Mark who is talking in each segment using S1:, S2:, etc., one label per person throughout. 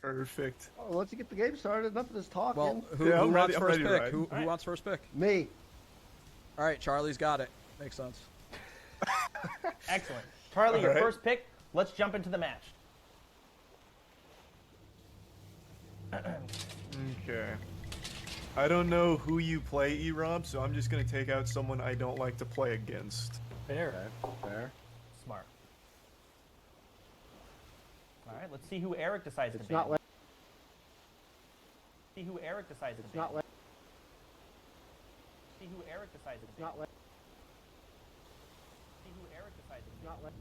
S1: Perfect.
S2: Oh, once you get the game started, enough of this talking.
S3: Well, who
S1: I'm
S3: wants
S1: ready- I'm
S3: first
S1: ready to
S3: pick?
S1: ride.
S3: Who
S4: right.
S3: wants first pick?
S2: Me.
S3: All right, Charlie's got it. Makes sense.
S4: Excellent. Charlie,
S1: All
S4: your
S1: right.
S4: first pick. Let's jump into the match.
S1: Okay. I don't know who you play, E-Rob, so I'm just gonna take out someone I don't like to play against.
S5: Fair.
S2: Fair.
S4: Smart. All right, let's see who Eric decides
S2: It's
S4: to
S2: not
S4: ban.
S2: like.
S4: See who Eric decides to
S2: It's
S4: ban.
S2: not like.
S4: See who Eric decides to
S2: It's
S4: ban.
S2: not like.
S4: See who Eric decides to
S2: It's
S4: ban.
S2: not like.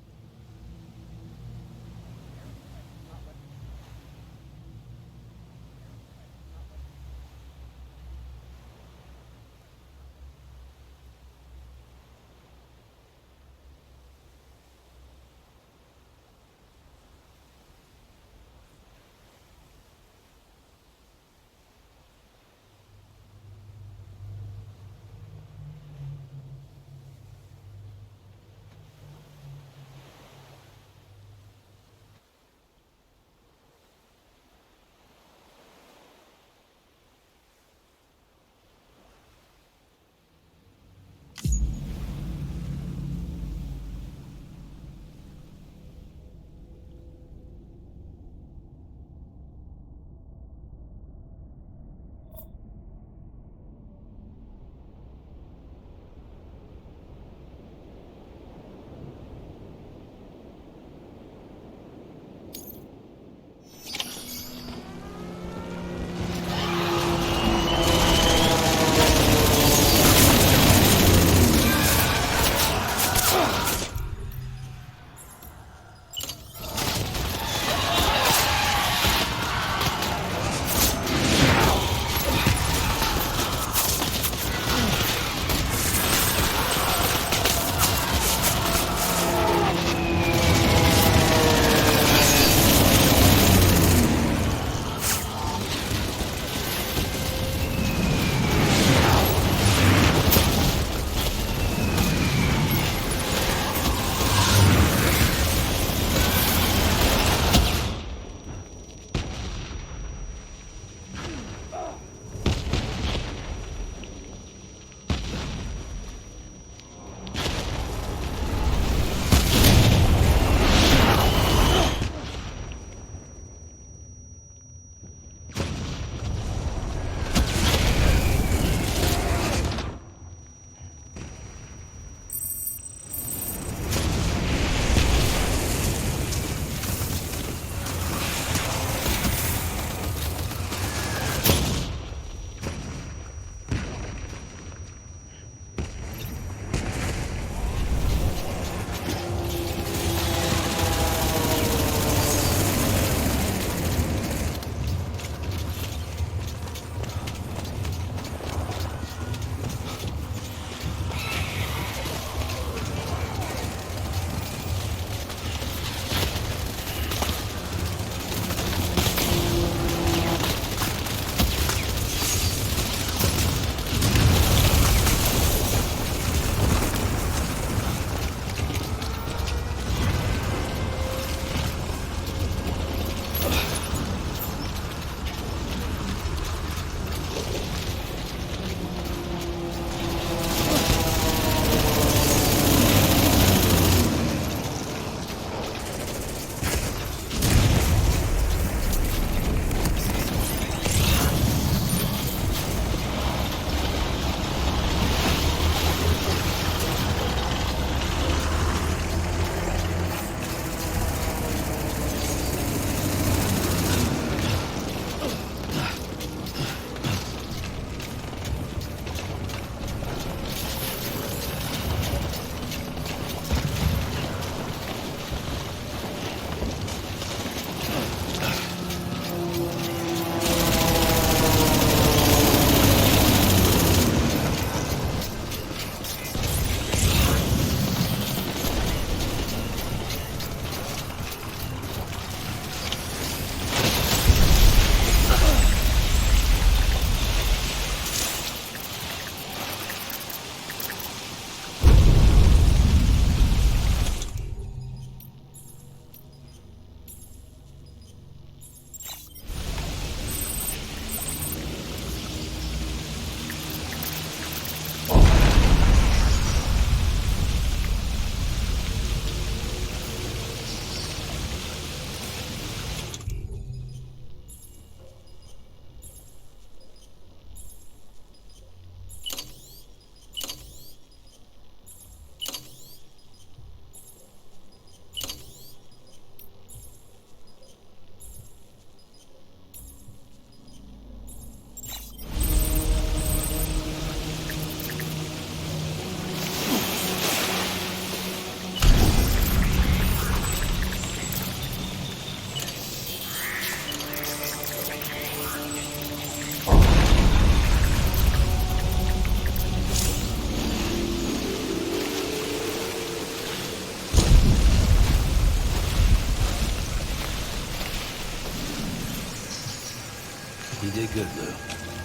S5: You did good, Lou.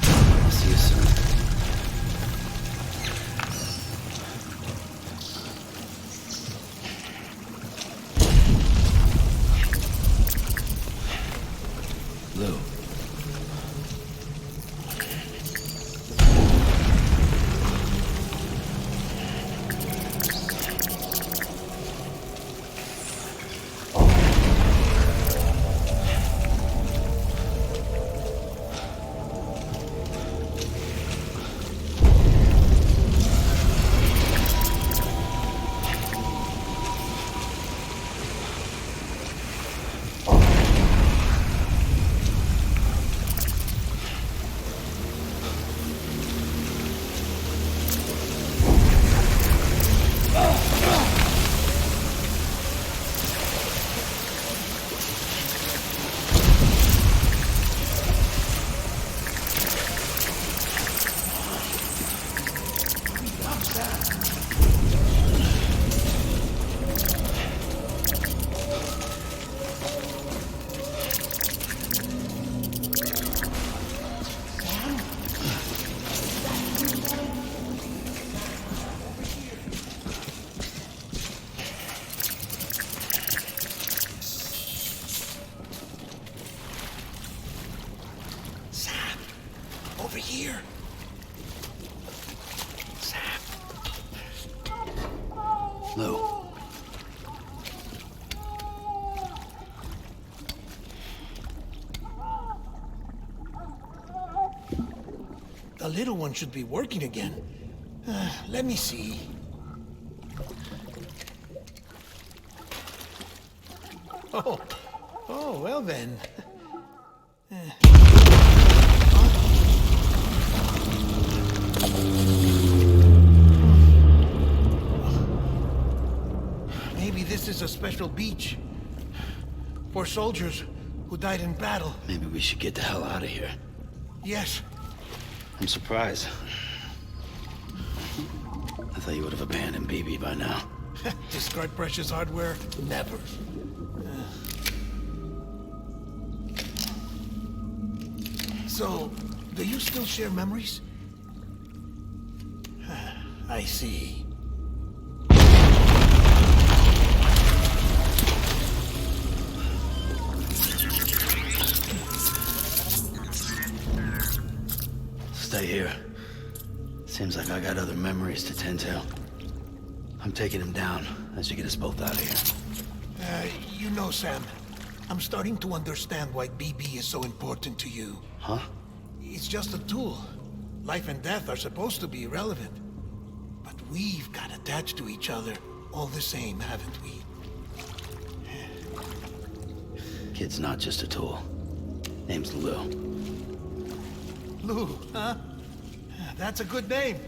S5: I'll see you soon. Lou. Over here. Sam. Lou.
S6: The little one should be working again. Let me see. Oh, well then. Maybe this is a special beach for soldiers who died in battle.
S5: Maybe we should get the hell out of here.
S6: Yes.
S5: I'm surprised. I thought you would have abandoned BB by now.
S6: Discard precious hardware? Never. So, do you still share memories? I see.
S5: Stay here. Seems like I got other memories to tend to. I'm taking him down as you get us both out of here.
S6: You know, Sam, I'm starting to understand why BB is so important to you.
S5: Huh?
S6: It's just a tool. Life and death are supposed to be irrelevant. But we've got attached to each other all the same, haven't we?
S5: Kid's not just a tool. Name's Lou.
S6: Lou, huh? That's a good name.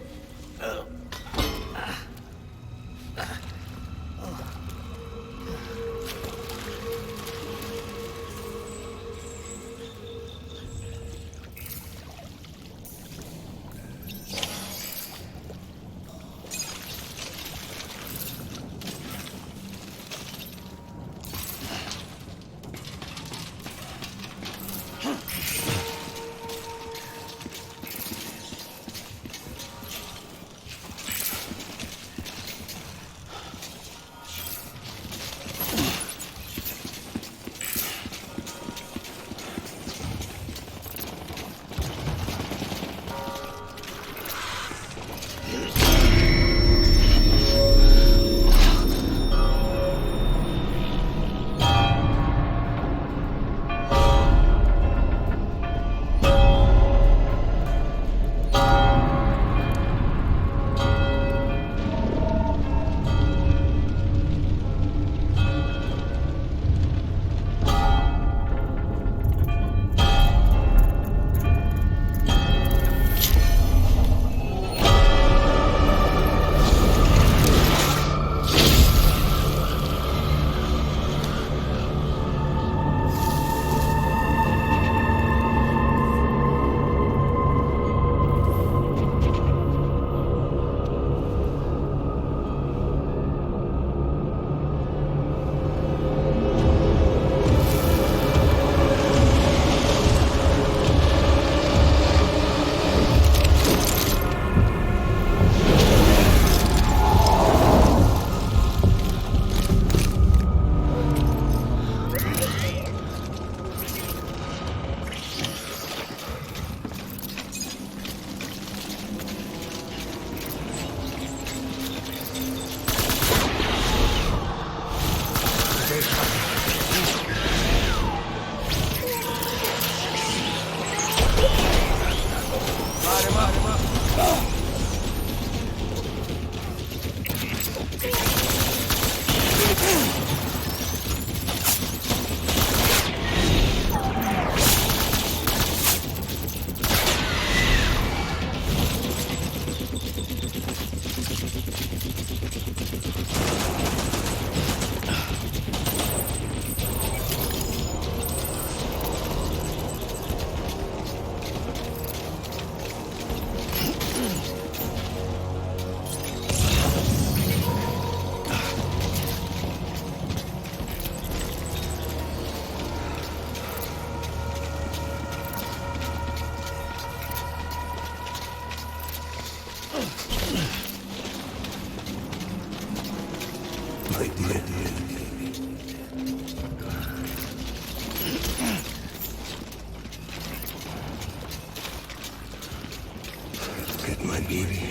S5: baby.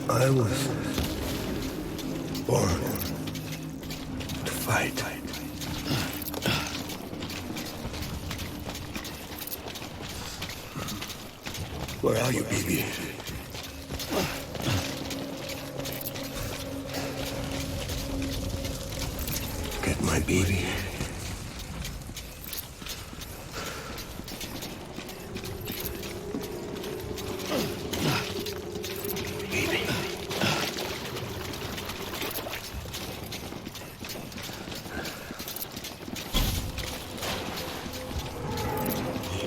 S5: I was born to fight. Where are you, baby? Get my baby. Baby.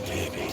S5: Baby.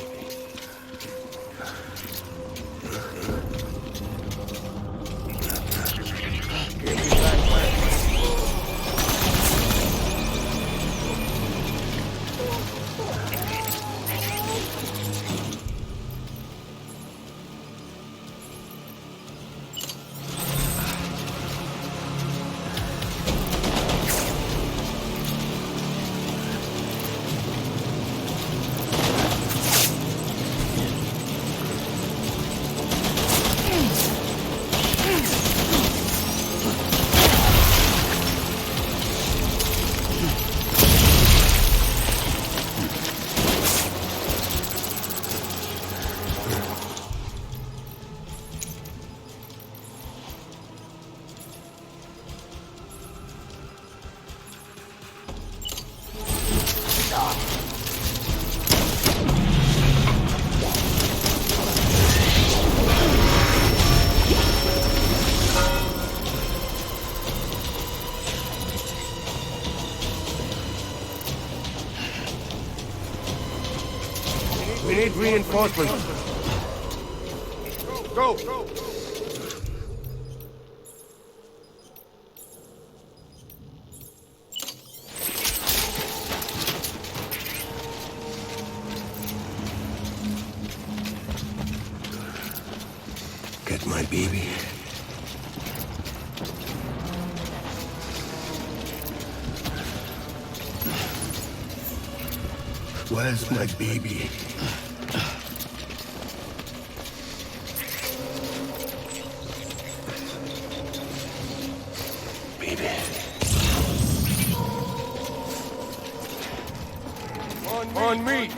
S7: We need reinforcements. Go!
S5: Get my baby. Where's my baby? Baby.
S7: On me!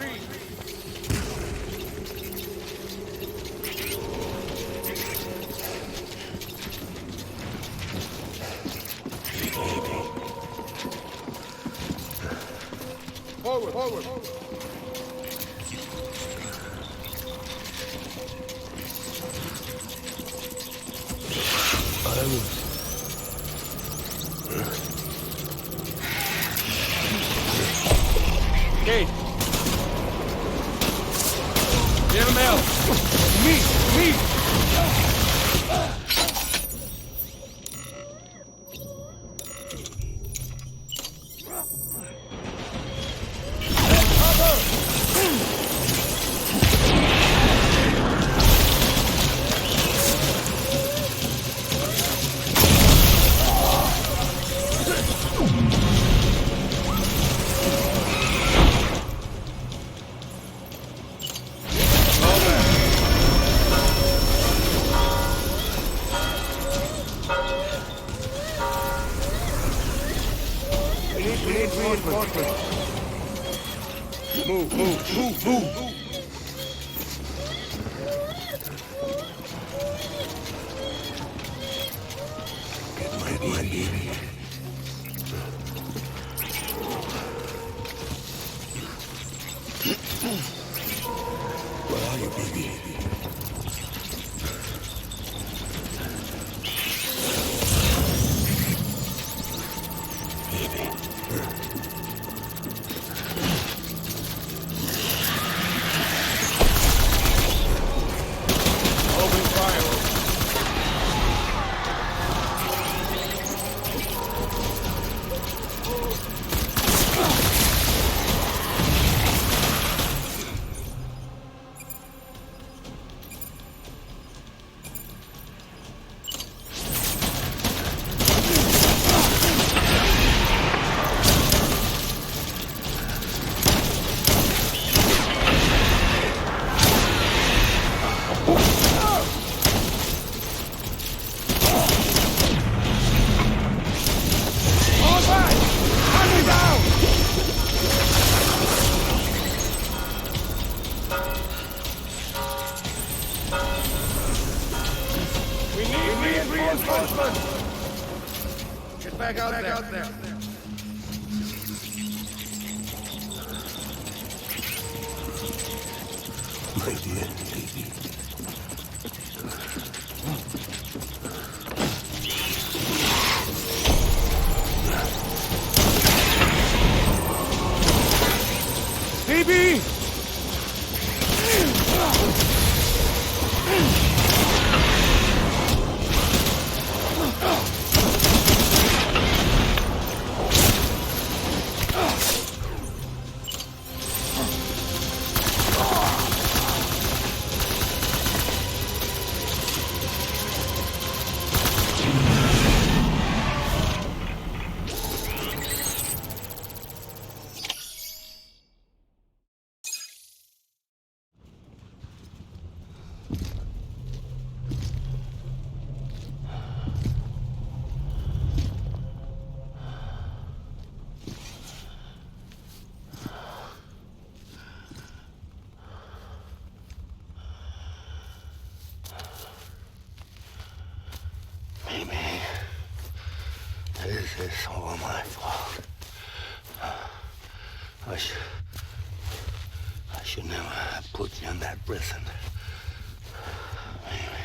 S7: Forward!
S5: I was...
S7: Hey! Get him out! Me! We need reinforcements. Move!
S5: Get my baby. Where are you, baby?
S7: Open fire. All right! Hunt me down! We need reinforcements! Get back out there.
S5: They did, baby.
S7: DB!
S5: Maybe this is all my fault. I should never have put you in that prison. Maybe.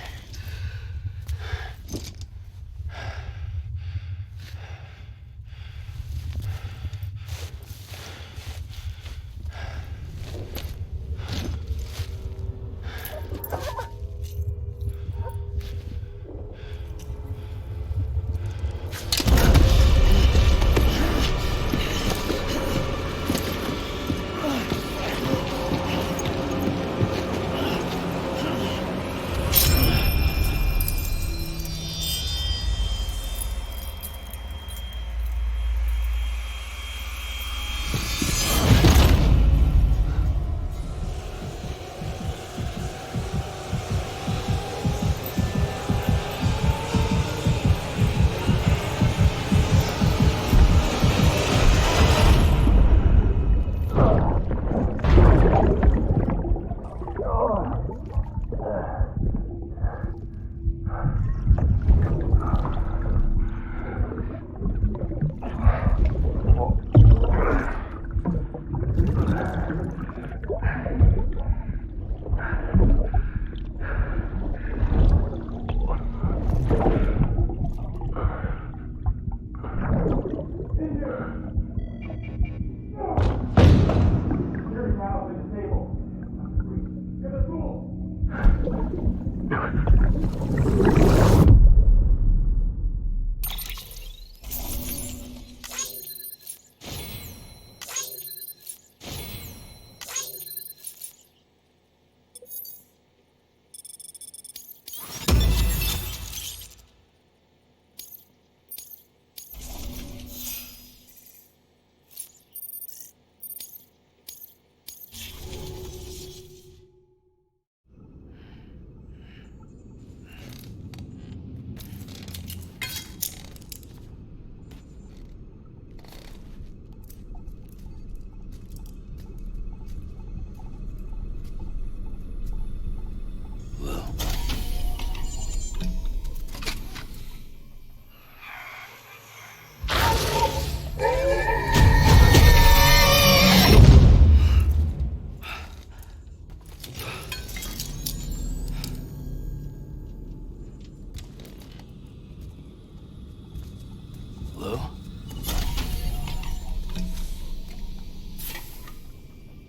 S5: Lou?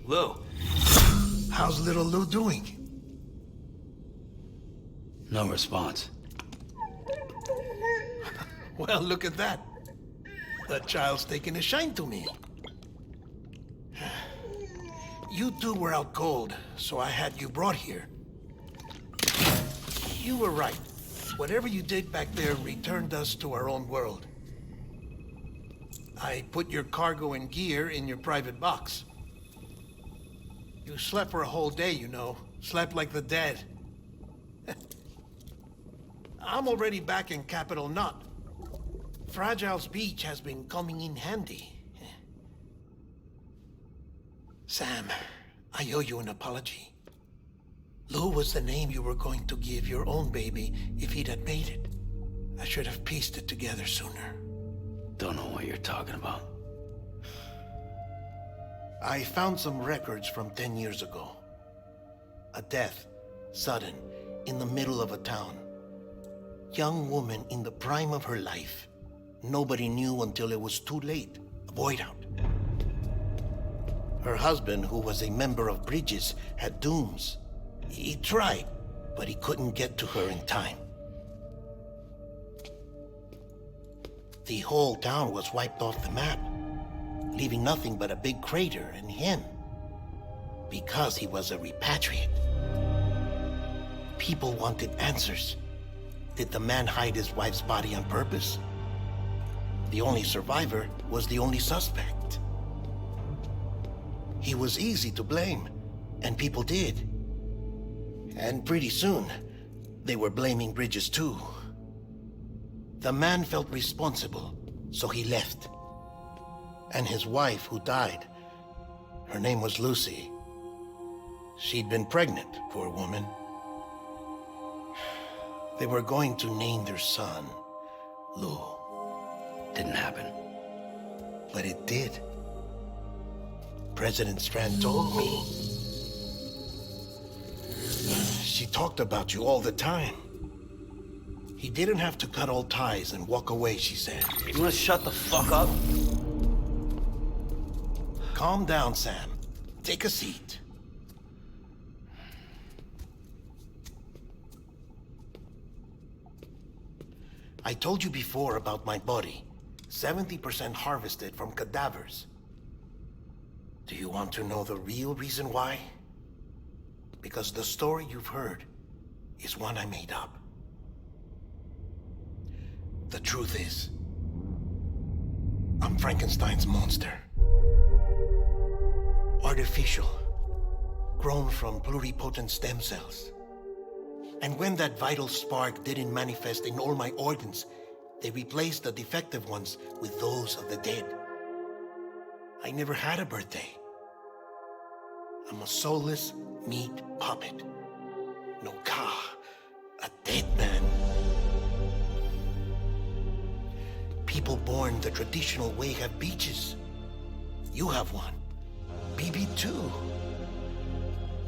S5: Lou?
S6: How's little Lou doing?
S5: No response.
S6: Well, look at that. The child's taking a shine to me. You two were out cold, so I had you brought here. You were right. Whatever you did back there returned us to our own world. I put your cargo and gear in your private box. You slept for a whole day, you know. Slept like the dead. I'm already back in Capital Knot. Fragile's beach has been coming in handy. Sam, I owe you an apology. Lou was the name you were going to give your own baby if he'd had made it. I should have pieced it together sooner.
S5: Don't know what you're talking about.
S6: I found some records from 10 years ago. A death, sudden, in the middle of a town. Young woman in the prime of her life. Nobody knew until it was too late. A void out. Her husband, who was a member of Bridges, had dooms. He tried, but he couldn't get to her in time. The whole town was wiped off the map, leaving nothing but a big crater and him, because he was a repatriate. People wanted answers. Did the man hide his wife's body on purpose? The only survivor was the only suspect. He was easy to blame, and people did. And pretty soon, they were blaming Bridges too. The man felt responsible, so he left. And his wife, who died, her name was Lucy. She'd been pregnant, poor woman. They were going to name their son Lou.
S5: Didn't happen.
S6: But it did. President Strand told me. She talked about you all the time. He didn't have to cut all ties and walk away, she said.
S5: You wanna shut the fuck up?
S6: Calm down, Sam. Take a seat. I told you before about my body. 70% harvested from cadavers. Do you want to know the real reason why? Because the story you've heard is one I made up. The truth is, I'm Frankenstein's monster. Artificial, grown from pluripotent stem cells. And when that vital spark didn't manifest in all my organs, they replaced the defective ones with those of the dead. I never had a birthday. I'm a soulless meat puppet. No ka, a dead man. People born the traditional way have beaches. You have one. BB2.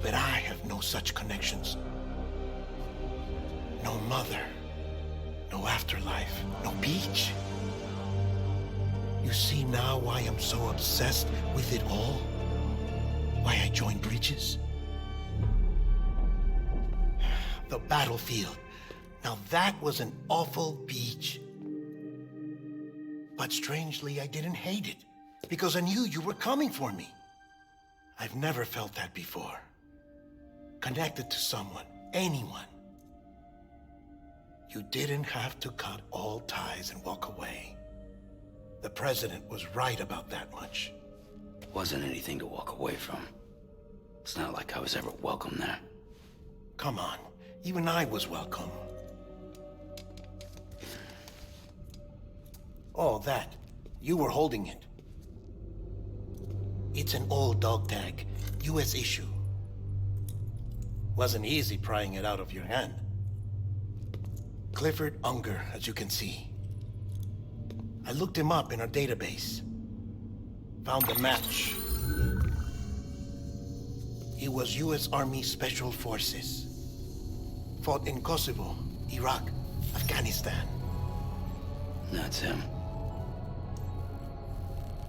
S6: But I have no such connections. No mother. No afterlife. No beach. You see now why I'm so obsessed with it all? Why I joined Bridges? The battlefield. Now that was an awful beach. But strangely, I didn't hate it, because I knew you were coming for me. I've never felt that before. Connected to someone, anyone. You didn't have to cut all ties and walk away. The president was right about that much.
S5: Wasn't anything to walk away from. It's not like I was ever welcome there.
S6: Come on, even I was welcome. Oh, that. You were holding it. It's an old dog tag, US issue. Wasn't easy prying it out of your hand. Clifford Unger, as you can see. I looked him up in our database. Found a match. He was US Army Special Forces. Fought in Kosovo, Iraq, Afghanistan.
S5: That's him.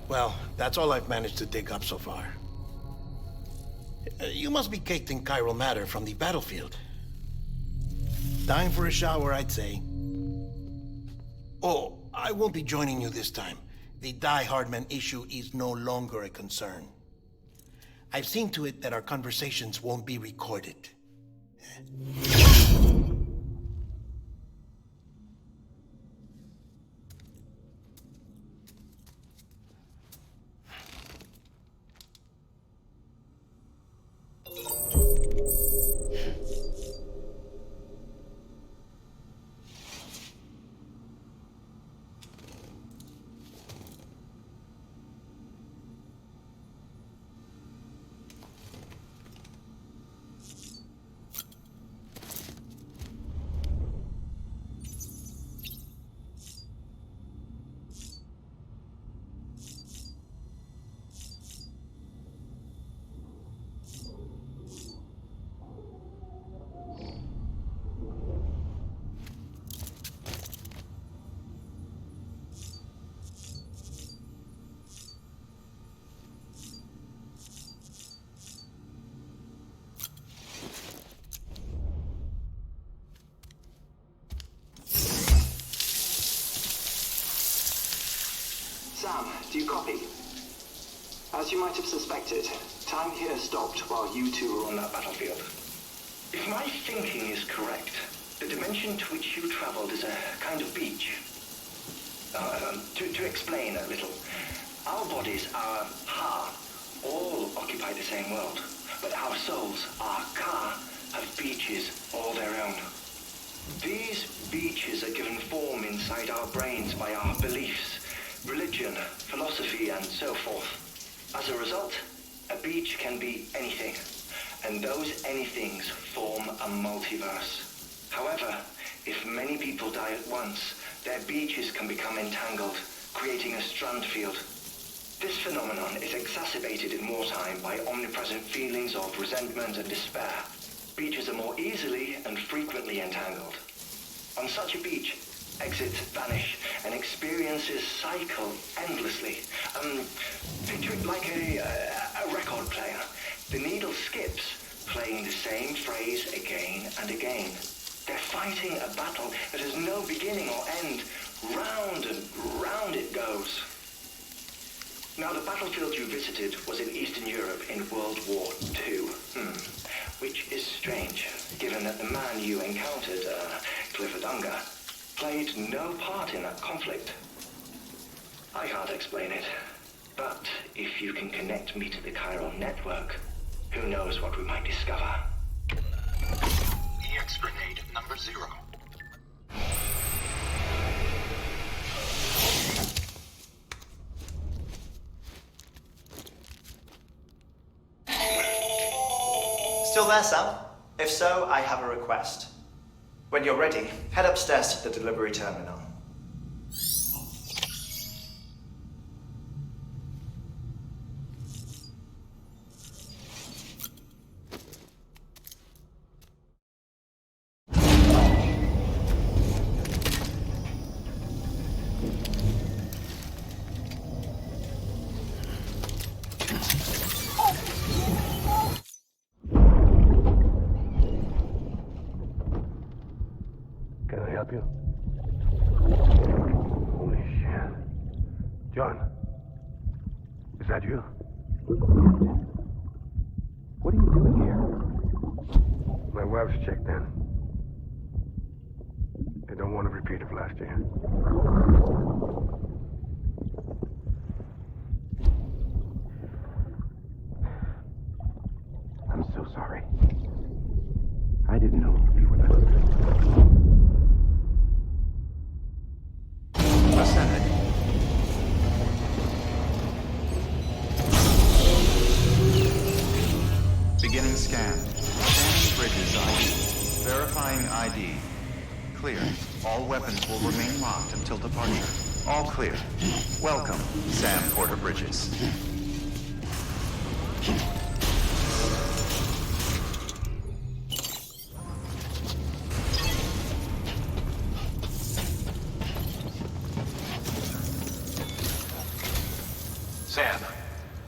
S6: Well, that's all I've managed to dig up so far. You must be caked in chiral matter from the battlefield. Time for a shower, I'd say. Oh, I won't be joining you this time. The Die Hardman issue is no longer a concern. I've seen to it that our conversations won't be recorded.
S8: As you might have suspected, time here stopped while you two were on that battlefield. If my thinking is correct, the dimension to which you traveled is a kind of beach. To explain a little, our bodies, our ha, all occupy the same world, but our souls, our ka, have beaches all their own. These beaches are given form inside our brains by our beliefs, religion, philosophy, and so forth. As a result, a beach can be anything, and those anythings form a multiverse. However, if many people die at once, their beaches can become entangled, creating a strand field. This phenomenon is exacerbated in wartime by omnipresent feelings of resentment and despair. Beaches are more easily and frequently entangled. On such a beach, exits vanish and experiences cycle endlessly. Picture it like a record player. The needle skips, playing the same phrase again and again. They're fighting a battle that has no beginning or end. Round and round it goes. Now, the battlefield you visited was in Eastern Europe in World War II. Which is strange, given that the man you encountered, Clifford Unger, played no part in that conflict. I can't explain it, but if you can connect me to the chiral network, who knows what we might discover.
S9: EX grenade number 0.
S10: Still there, Sam? If so, I have a request. When you're ready, head upstairs to the delivery terminal.
S7: Can I help you? Holy shit. John, is that you? What are you doing here? My wife's checked in. They don't want to repeat of last year. I'm so sorry. I didn't know you were that.
S9: Ascending. Beginning scan. Scanning bridges ID. Verifying ID. Clear. All weapons will remain locked until departure. All clear. Welcome, Sam Porter Bridges.
S11: Sam,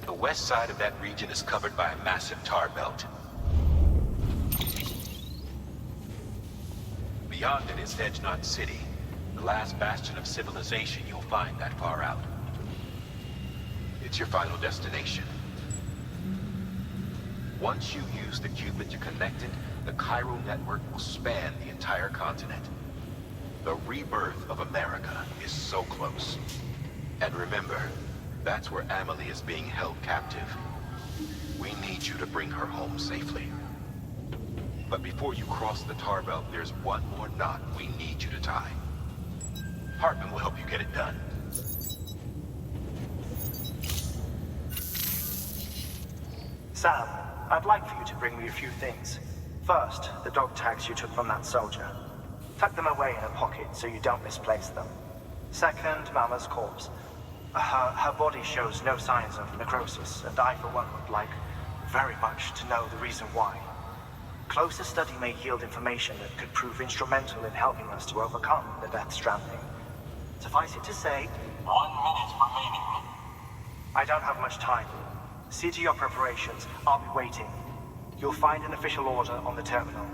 S11: the west side of that region is covered by a massive tar belt. Beyond it is Edgenot City, the last bastion of civilization you'll find that far out. It's your final destination. Once you use the qubit to connect it, the chiral network will span the entire continent. The rebirth of America is so close. And remember, that's where Amelie is being held captive. We need you to bring her home safely. But before you cross the tar belt, there's one more knot we need you to tie. Hartman will help you get it done.
S10: Sam, I'd like for you to bring me a few things. First, the dog tags you took from that soldier. Tuck them away in a pocket so you don't misplace them. Second, Mama's corpse. Her body shows no signs of necrosis, and I, for one, would like very much to know the reason why. Closer study may yield information that could prove instrumental in helping us to overcome the Death Stranding. Suffice it to say,
S9: 1 minute remaining.
S10: I don't have much time. See to your preparations. I'll be waiting. You'll find an official order on the terminal.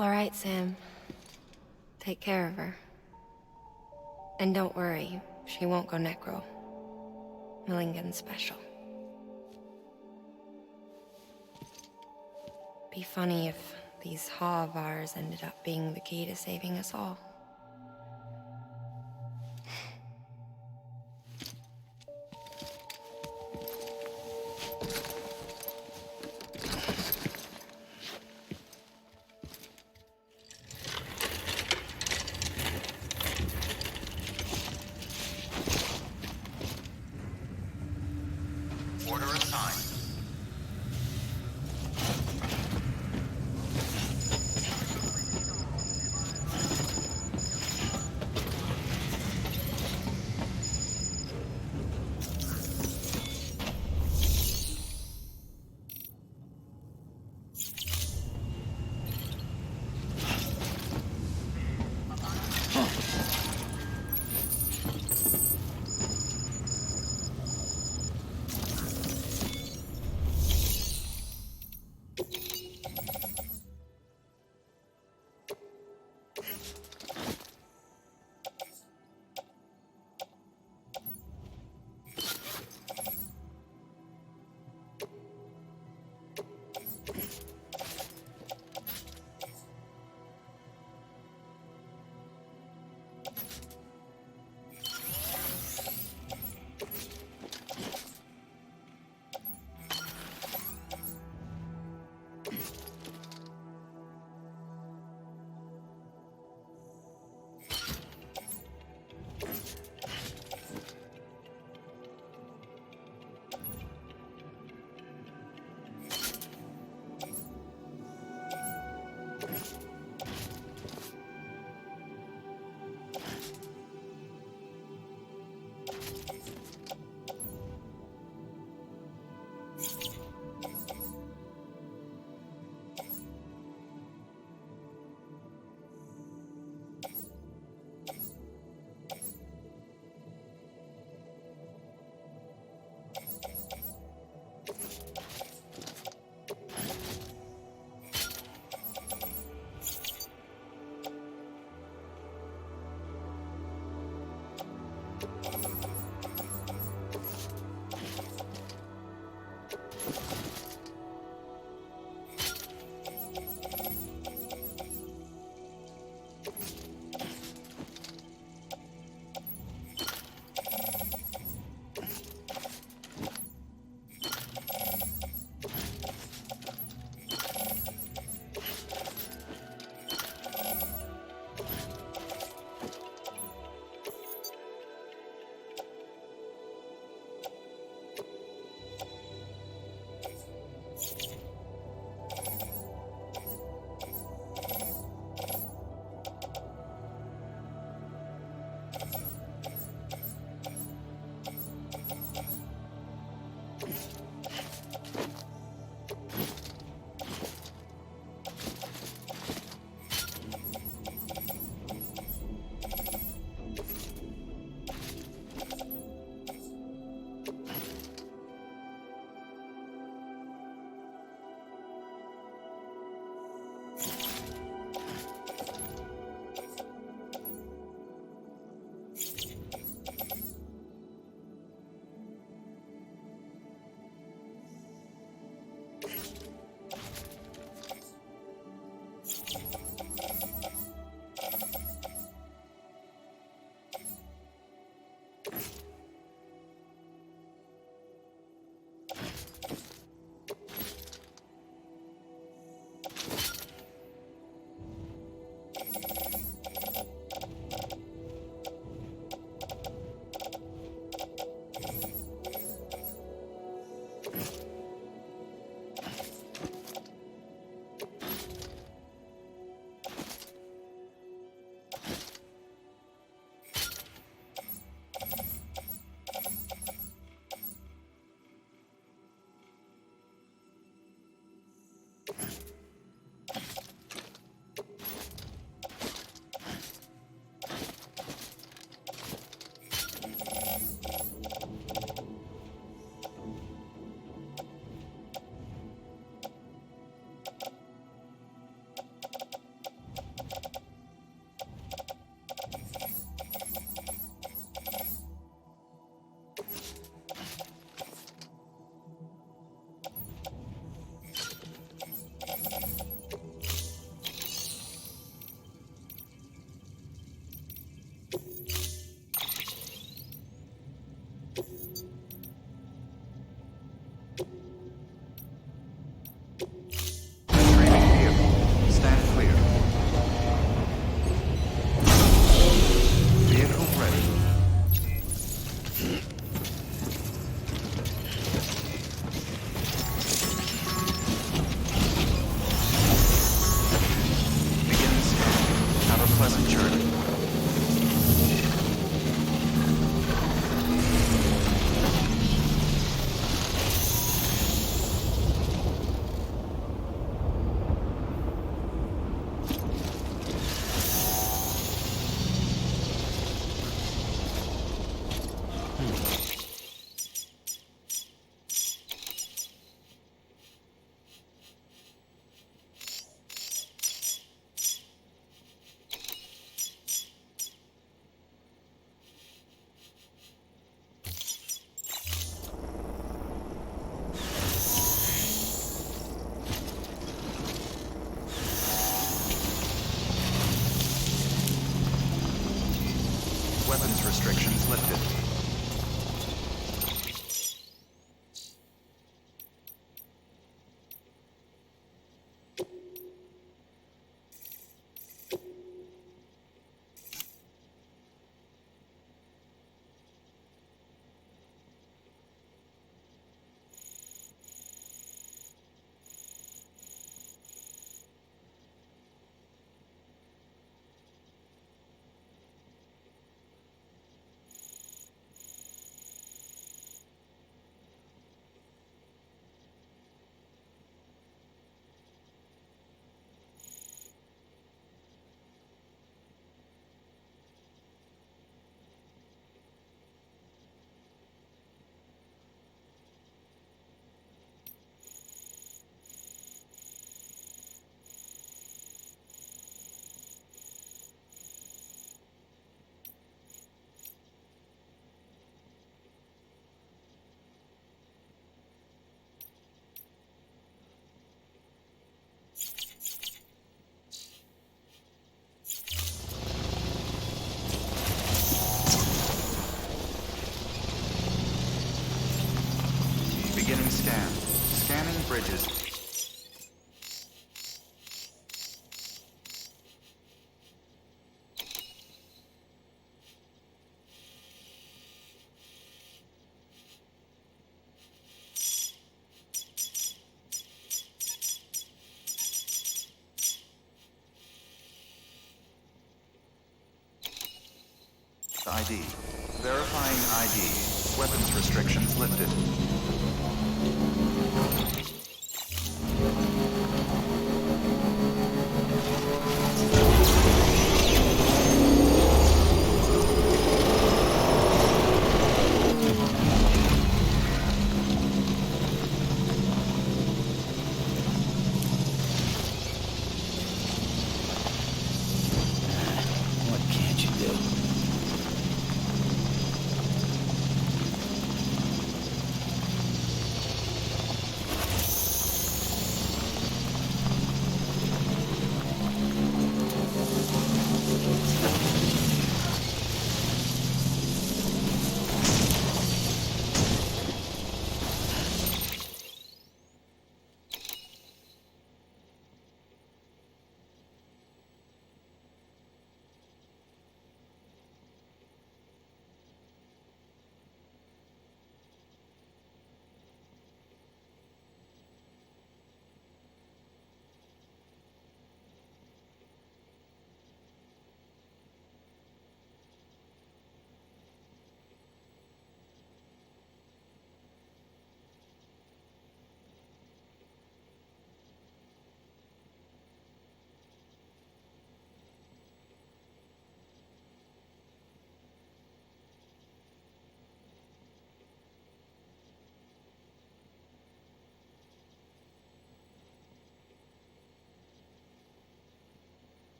S12: All right, Sam. Take care of her. And don't worry, she won't go necro. Millingan's special. Be funny if these Ha of ours ended up being the key to saving us all.
S9: Order assigned. Beginning scan. Scanning bridges. ID. Verifying ID. Weapons restrictions lifted.
S5: What can't you do?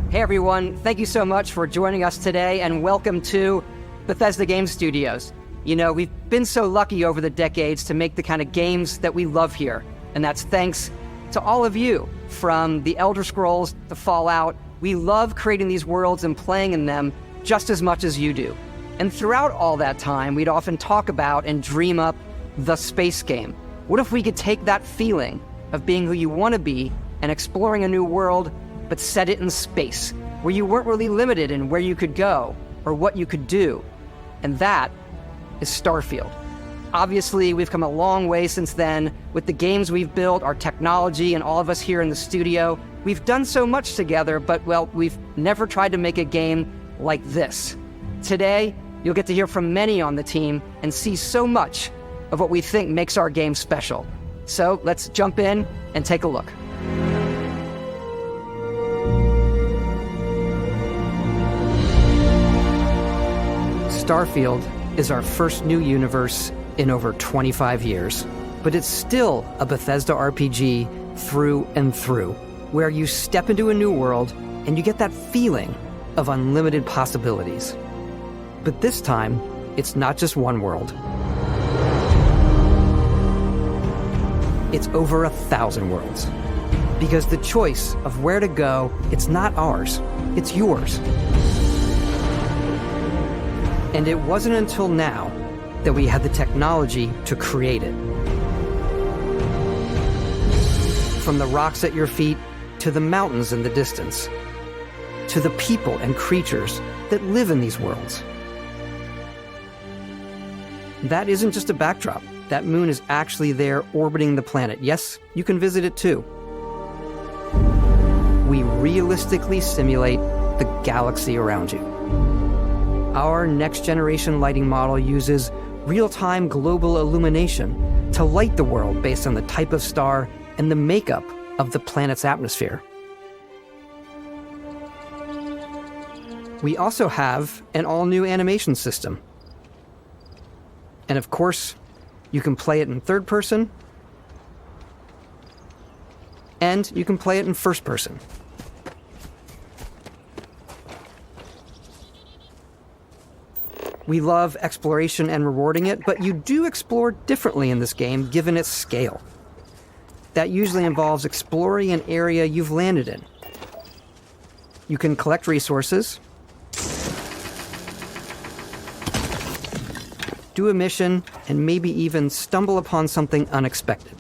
S13: Hey everyone, thank you so much for joining us today and welcome to Bethesda Game Studios. You know, we've been so lucky over the decades to make the kind of games that we love here, and that's thanks to all of you. From the Elder Scrolls to Fallout, we love creating these worlds and playing in them just as much as you do. And throughout all that time, we'd often talk about and dream up the space game. What if we could take that feeling of being who you want to be and exploring a new world, but set it in space, where you weren't really limited in where you could go or what you could do? And that is Starfield. Obviously, we've come a long way since then with the games we've built, our technology, and all of us here in the studio. We've done so much together, but, well, we've never tried to make a game like this. Today, you'll get to hear from many on the team and see so much of what we think makes our game special. So let's jump in and take a look. Starfield is our first new universe in over 25 years, but it's still a Bethesda RPG through and through, where you step into a new world and you get that feeling of unlimited possibilities. But this time, it's not just one world. It's over 1,000 worlds. Because the choice of where to go, it's not ours, it's yours. And it wasn't until now that we had the technology to create it. From the rocks at your feet to the mountains in the distance, to the people and creatures that live in these worlds. That isn't just a backdrop. That moon is actually there orbiting the planet. Yes, you can visit it too. We realistically simulate the galaxy around you. Our next-generation lighting model uses real-time global illumination to light the world based on the type of star and the makeup of the planet's atmosphere. We also have an all-new animation system. And of course, you can play it in third person, and you can play it in first person. We love exploration and rewarding it, but you do explore differently in this game given its scale. That usually involves exploring an area you've landed in. You can collect resources, do a mission, and maybe even stumble upon something unexpected.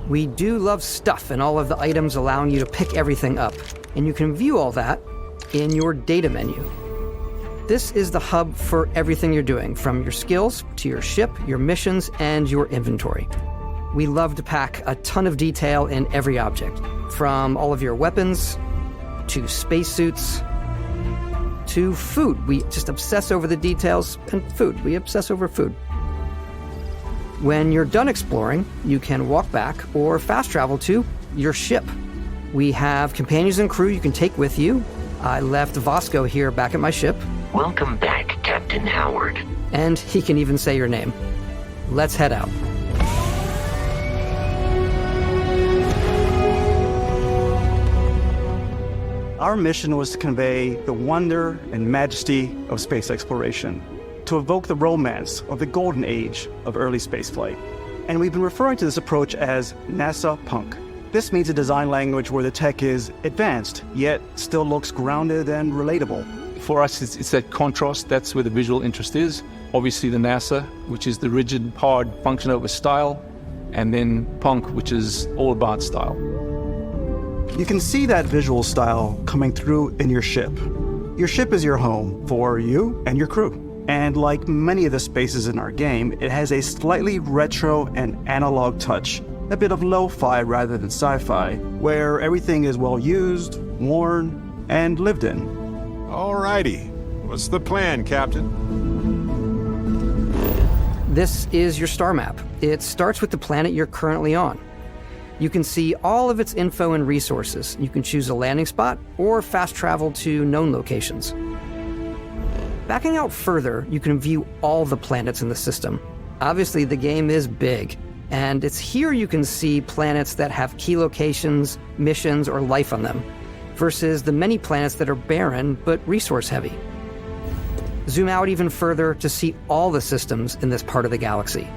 S13: We do love stuff and all of the items allowing you to pick everything up, and you can view all that in your data menu. This is the hub for everything you're doing, from your skills to your ship, your missions, and your inventory. We love to pack a ton of detail in every object, from all of your weapons, to spacesuits, to food. We just obsess over the details, and food. We obsess over food. When you're done exploring, you can walk back or fast travel to your ship. We have companions and crew you can take with you. I left Vasco here back at my ship.
S14: Welcome back, Captain Howard.
S13: And he can even say your name. Let's head out.
S15: Our mission was to convey the wonder and majesty of space exploration, to evoke the romance of the golden age of early spaceflight. And we've been referring to this approach as NASA Punk. This means a design language where the tech is advanced, yet still looks grounded and relatable.
S16: For us, it's that contrast. That's where the visual interest is. Obviously the NASA, which is the rigid, hard function over style, and then Punk, which is all about style.
S15: You can see that visual style coming through in your ship. Your ship is your home for you and your crew. And like many of the spaces in our game, it has a slightly retro and analog touch, a bit of lo-fi rather than sci-fi, where everything is well used, worn, and lived in.
S17: Alrighty. What's the plan, Captain?
S13: This is your star map. It starts with the planet you're currently on. You can see all of its info and resources. You can choose a landing spot or fast travel to known locations. Backing out further, you can view all the planets in the system. Obviously, the game is big, and it's here you can see planets that have key locations, missions, or life on them, versus the many planets that are barren but resource-heavy. Zoom out even further to see all the systems in this part of the galaxy.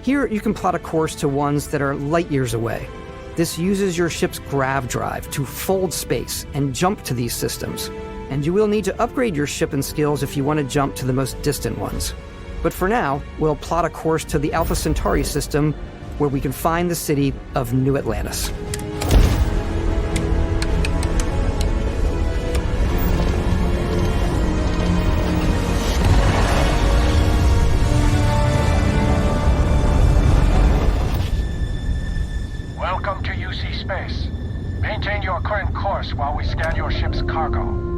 S13: Here, you can plot a course to ones that are light years away. This uses your ship's grav drive to fold space and jump to these systems. And you will need to upgrade your ship and skills if you want to jump to the most distant ones. But for now, we'll plot a course to the Alpha Centauri system, where we can find the city of New Atlantis.
S18: Welcome to UC Space. Maintain your current course while we scan your ship's cargo.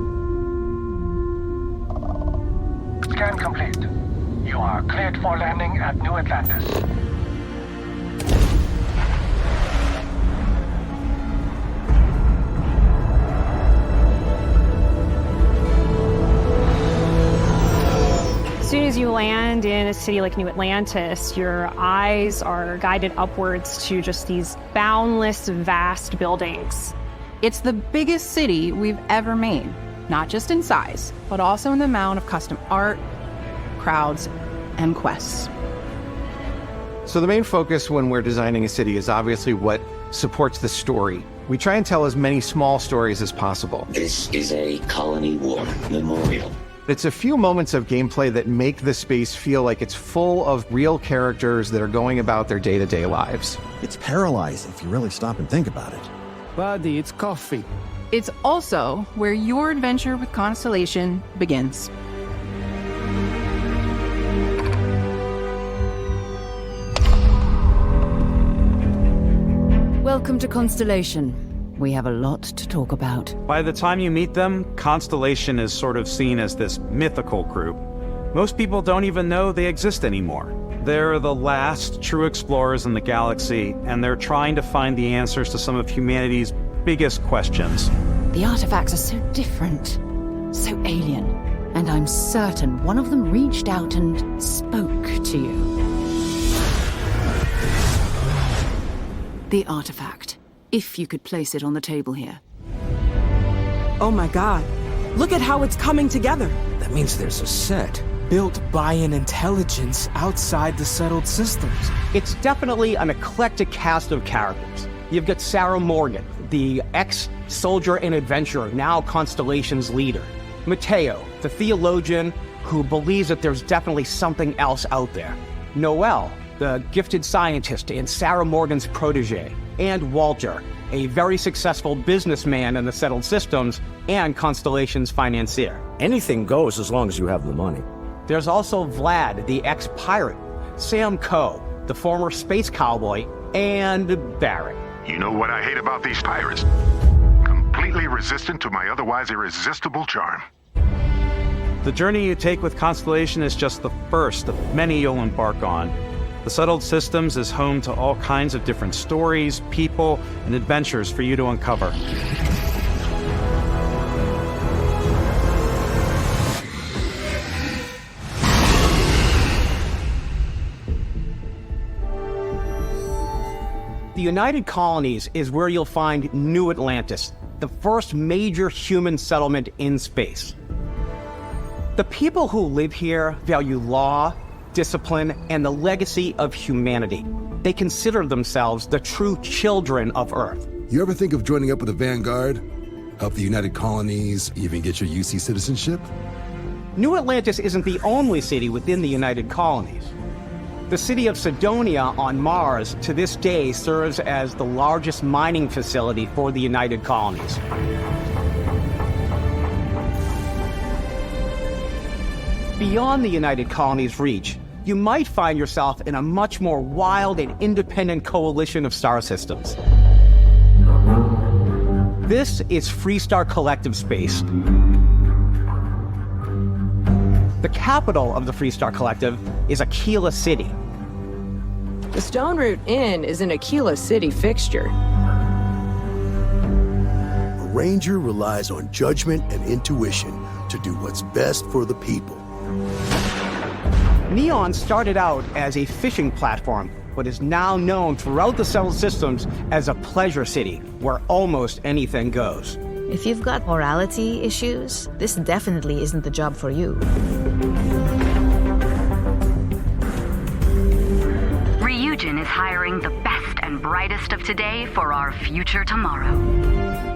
S18: Scan complete. You are cleared for landing at New Atlantis.
S19: As soon as you land in a city like New Atlantis, your eyes are guided upwards to just these boundless, vast buildings.
S20: It's the biggest city we've ever made, not just in size, but also in the amount of custom art, crowds, and quests.
S21: So the main focus when we're designing a city is obviously what supports the story. We try and tell as many small stories as possible.
S14: This is a Colony War memorial.
S21: It's a few moments of gameplay that make the space feel like it's full of real characters that are going about their day-to-day lives.
S22: It's paralyzing if you really stop and think about it.
S23: Buddy, it's coffee.
S20: It's also where your adventure with Constellation begins.
S24: Welcome to Constellation. We have a lot to talk about.
S15: By the time you meet them, Constellation is sort of seen as this mythical group. Most people don't even know they exist anymore. They're the last true explorers in the galaxy, and they're trying to find the answers to some of humanity's biggest questions.
S24: The artifacts are so different, so alien, and I'm certain one of them reached out and spoke to you. The artifact. If you could place it on the table here.
S25: Oh my god. Look at how it's coming together.
S23: That means there's a set built by an intelligence outside the settled systems.
S13: It's definitely an eclectic cast of characters. You've got Sarah Morgan, the ex-soldier and adventurer, now Constellation's leader. Mateo, the theologian who believes that there's definitely something else out there. Noel, the gifted scientist and Sarah Morgan's protege. And Walter, a very successful businessman in the settled systems and Constellation's financier.
S22: Anything goes as long as you have the money.
S13: There's also Vlad, the ex-pirate, Sam Coe, the former space cowboy, and Barrett.
S26: You know what I hate about these pirates? Completely resistant to my otherwise irresistible charm.
S15: The journey you take with Constellation is just the first of many you'll embark on. The Settled Systems is home to all kinds of different stories, people, and adventures for you to uncover.
S13: The United Colonies is where you'll find New Atlantis, the first major human settlement in space. The people who live here value law, discipline, and the legacy of humanity. They consider themselves the true children of Earth.
S27: You ever think of joining up with the Vanguard? Help the United Colonies, even get your UC citizenship?
S13: New Atlantis isn't the only city within the United Colonies. The city of Sidonia on Mars to this day serves as the largest mining facility for the United Colonies. Beyond the United Colonies' reach, you might find yourself in a much more wild and independent coalition of star systems. This is Freestar Collective Space. The capital of the Freestar Collective is Aquila City.
S24: The Stone Root Inn is an Aquila City fixture.
S28: A ranger relies on judgment and intuition to do what's best for the people.
S13: Neon started out as a fishing platform, but is now known throughout the settled systems as a pleasure city, where almost anything goes.
S29: If you've got morality issues, this definitely isn't the job for you.
S30: Ryujin is hiring the best and brightest of today for our future tomorrow.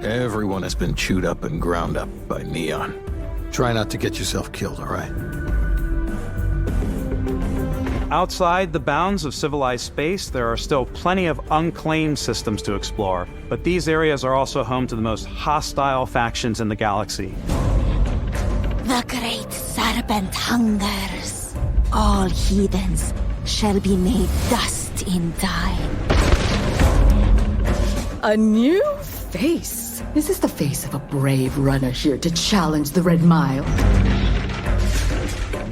S31: Everyone has been chewed up and ground up by Neon. Try not to get yourself killed, all right?
S15: Outside the bounds of civilized space, there are still plenty of unclaimed systems to explore, but these areas are also home to the most hostile factions in the galaxy.
S32: The great serpent hungers. All heathens shall be made dust in time.
S24: A new face. Is this the face of a brave runner here to challenge the Red Mile?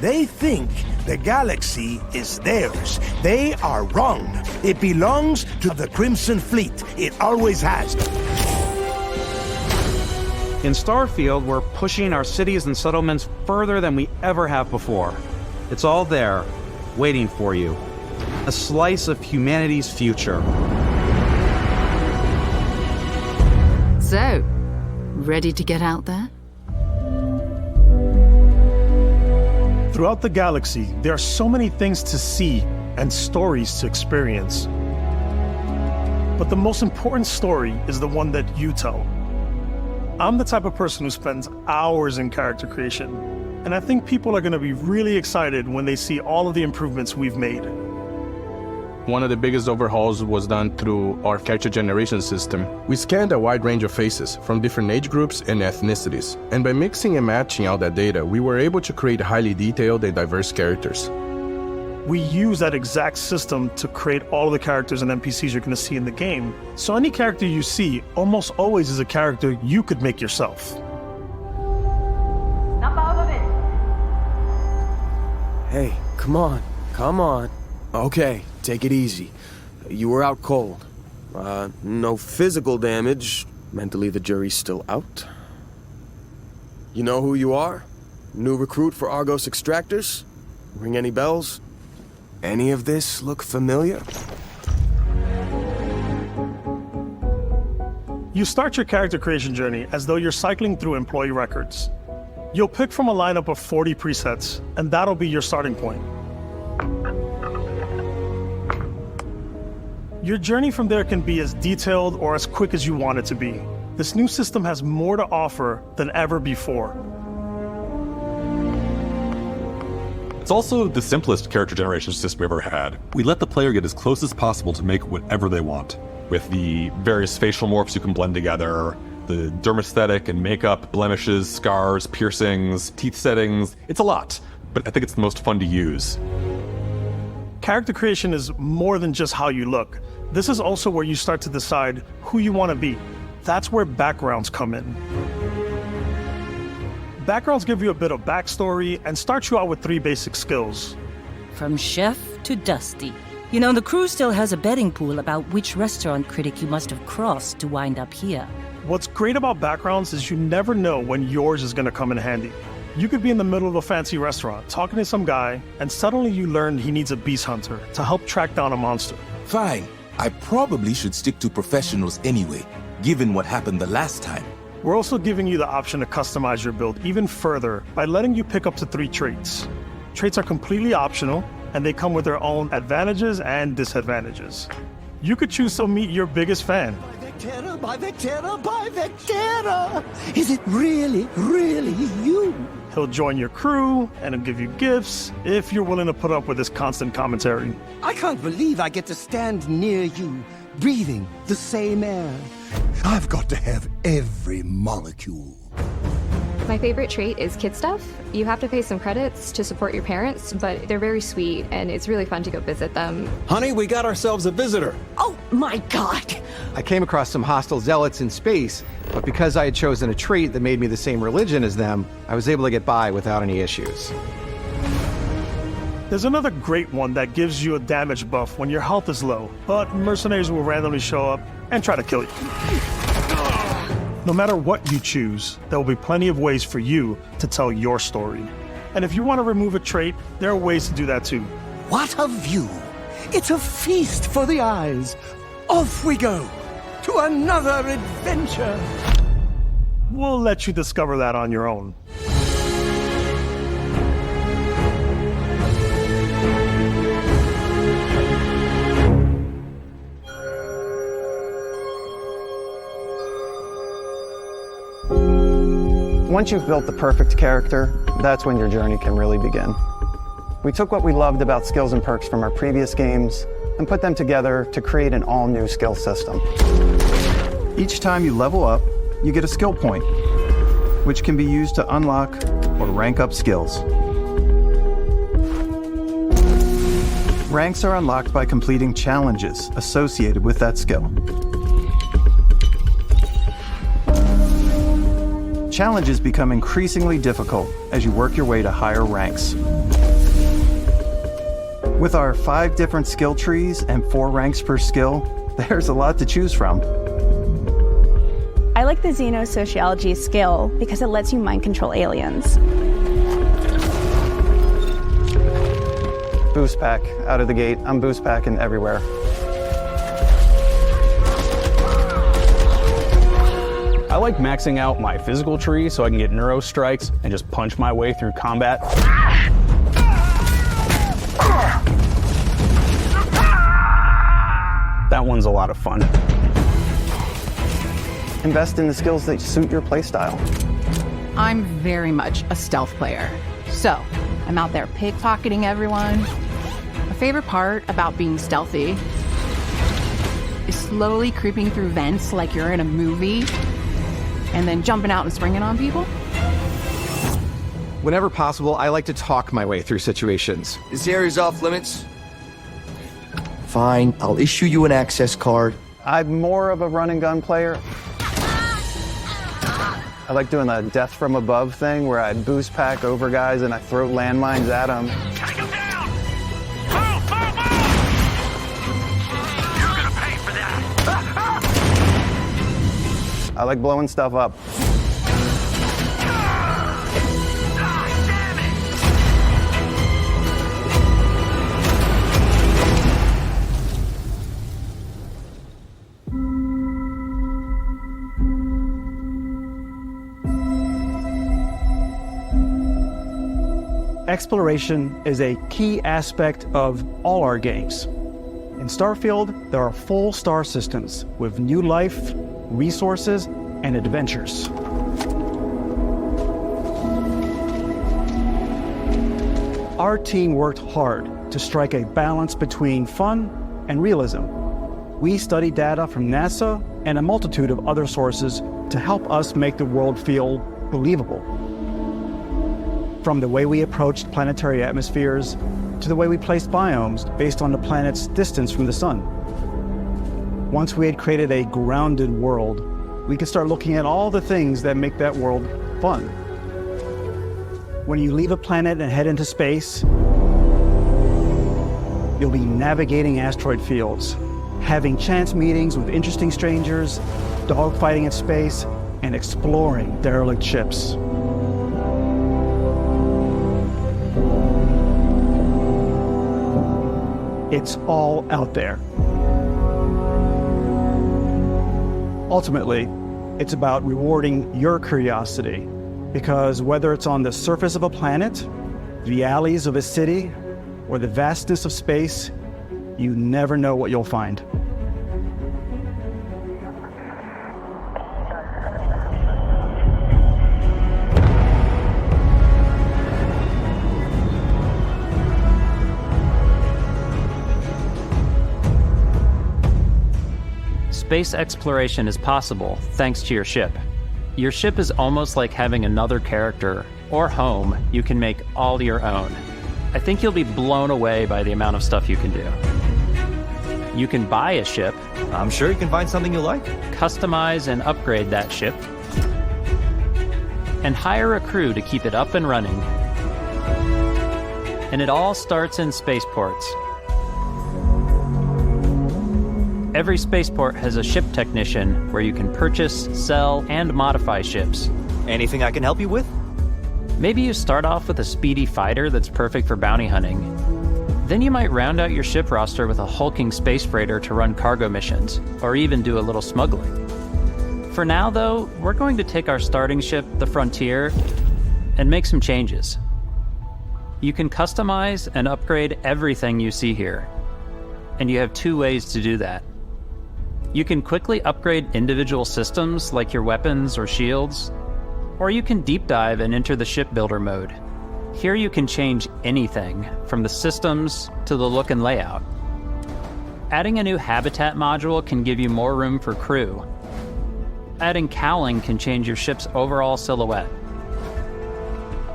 S28: They think
S1: The galaxy is theirs. They are wrong. It belongs to the Crimson Fleet. It always has.
S15: In Starfield, we're pushing our cities and settlements further than we ever have before. It's all there, waiting for you. A slice of humanity's future.
S24: So, ready to get out there?
S2: Throughout the galaxy, there are so many things to see and stories to experience. But the most important story is the one that you tell. I'm the type of person who spends hours in character creation, and I think people are going to be really excited when they see all of the improvements we've made.
S16: One of the biggest overhauls was done through our character generation system.
S3: We scanned a wide range of faces from different age groups and ethnicities, and by mixing and matching all that data, we were able to create highly detailed and diverse characters.
S2: We use that exact system to create all of the characters and NPCs you're going to see in the game. So any character you see almost always is a character you could make yourself.
S4: Hey, come on. Okay, take it easy. You were out cold. No physical damage. Mentally, the jury's still out. You know who you are? New recruit for Argos Extractors? Ring any bells? Any of this look familiar?
S2: You start your character creation journey as though you're cycling through employee records. You'll pick from a lineup of 40 presets, and that'll be your starting point. Your journey from there can be as detailed or as quick as you want it to be. This new system has more to offer than ever before.
S5: It's also the simplest character generation system we've ever had. We let the player get as close as possible to make whatever they want. With the various facial morphs you can blend together, the dermesthetic and makeup, blemishes, scars, piercings, teeth settings. It's a lot, but I think it's the most fun to use.
S2: Character creation is more than just how you look. This is also where you start to decide who you want to be. That's where backgrounds come in. Backgrounds give you a bit of backstory and start you out with 3 basic skills.
S6: From chef to Dusty. You know, the crew still has a betting pool about which restaurant critic you must have crossed to wind up here.
S2: What's great about backgrounds is you never know when yours is going to come in handy. You could be in the middle of a fancy restaurant talking to some guy, and suddenly you learn he needs a beast hunter to help track down a monster.
S7: Fine. I probably should stick to professionals anyway, given what happened the last time.
S2: We're also giving you the option to customize your build even further by letting you pick up to 3 traits. Traits are completely optional, and they come with their own advantages and disadvantages. You could choose to meet your biggest fan.
S1: By Vectera! Is it really you?
S2: He'll join your crew, and he'll give you gifts if you're willing to put up with his constant commentary.
S1: I can't believe I get to stand near you, breathing the same air. I've got to have every molecule.
S8: My favorite trait is kid stuff. You have to pay some credits to support your parents, but they're very sweet, and it's really fun to go visit them.
S31: Honey, we got ourselves a visitor.
S32: Oh my god!
S21: I came across some hostile zealots in space, but because I had chosen a trait that made me the same religion as them, I was able to get by without any issues.
S2: There's another great one that gives you a damage buff when your health is low, but mercenaries will randomly show up and try to kill you. No matter what you choose, there will be plenty of ways for you to tell your story. And if you want to remove a trait, there are ways to do that too.
S1: What a view! It's a feast for the eyes. Off we go to another adventure.
S2: We'll let you discover that on your own.
S15: Once you've built the perfect character, that's when your journey can really begin. We took what we loved about skills and perks from our previous games and put them together to create an all-new skill system. Each time you level up, you get a skill point, which can be used to unlock or rank up skills. Ranks are unlocked by completing challenges associated with that skill. Challenges become increasingly difficult as you work your way to higher ranks. With our 5 different skill trees and 4 ranks per skill, there's a lot to choose from.
S9: I like the Xenosociology skill because it lets you mind control aliens.
S15: Boost pack out of the gate. I'm boost packing everywhere.
S10: I like maxing out my physical tree so I can get neuro strikes and just punch my way through combat. That one's a lot of fun.
S15: Invest in the skills that suit your playstyle.
S24: I'm very much a stealth player. So, I'm out there pickpocketing everyone. My favorite part about being stealthy is slowly creeping through vents like you're in a movie, and then jumping out and springing on people.
S21: Whenever possible, I like to talk my way through situations.
S11: This area's off limits. Fine, I'll issue you an access card.
S15: I'm more of a run and gun player. I like doing the death from above thing where I boost pack over guys and I throw landmines at them.
S26: Take him down! Move, move, move! You're gonna pay for that!
S15: I like blowing stuff up. Exploration is a key aspect of all our games. In Starfield, there are full star systems with new life, resources, and adventures. Our team worked hard to strike a balance between fun and realism. We studied data from NASA and a multitude of other sources to help us make the world feel believable. From the way we approached planetary atmospheres to the way we placed biomes based on the planet's distance from the sun. Once we had created a grounded world, we could start looking at all the things that make that world fun. When you leave a planet and head into space, you'll be navigating asteroid fields, having chance meetings with interesting strangers, dogfighting in space, and exploring derelict ships. It's all out there. Ultimately, it's about rewarding your curiosity, because whether it's on the surface of a planet, the alleys of a city, or the vastness of space, you never know what you'll find.
S12: Space exploration is possible thanks to your ship. Your ship is almost like having another character or home you can make all your own. I think you'll be blown away by the amount of stuff you can do. You can buy a ship.
S14: I'm sure you can find something you like.
S12: Customize and upgrade that ship. And hire a crew to keep it up and running. And it all starts in spaceports. Every spaceport has a ship technician where you can purchase, sell, and modify ships.
S14: Anything I can help you with?
S12: Maybe you start off with a speedy fighter that's perfect for bounty hunting. Then you might round out your ship roster with a hulking space freighter to run cargo missions, or even do a little smuggling. For now, though, we're going to take our starting ship, the Frontier, and make some changes. You can customize and upgrade everything you see here, and you have 2 ways to do that. You can quickly upgrade individual systems like your weapons or shields, or you can deep dive and enter the shipbuilder mode. Here you can change anything, from the systems to the look and layout. Adding a new habitat module can give you more room for crew. Adding cowling can change your ship's overall silhouette.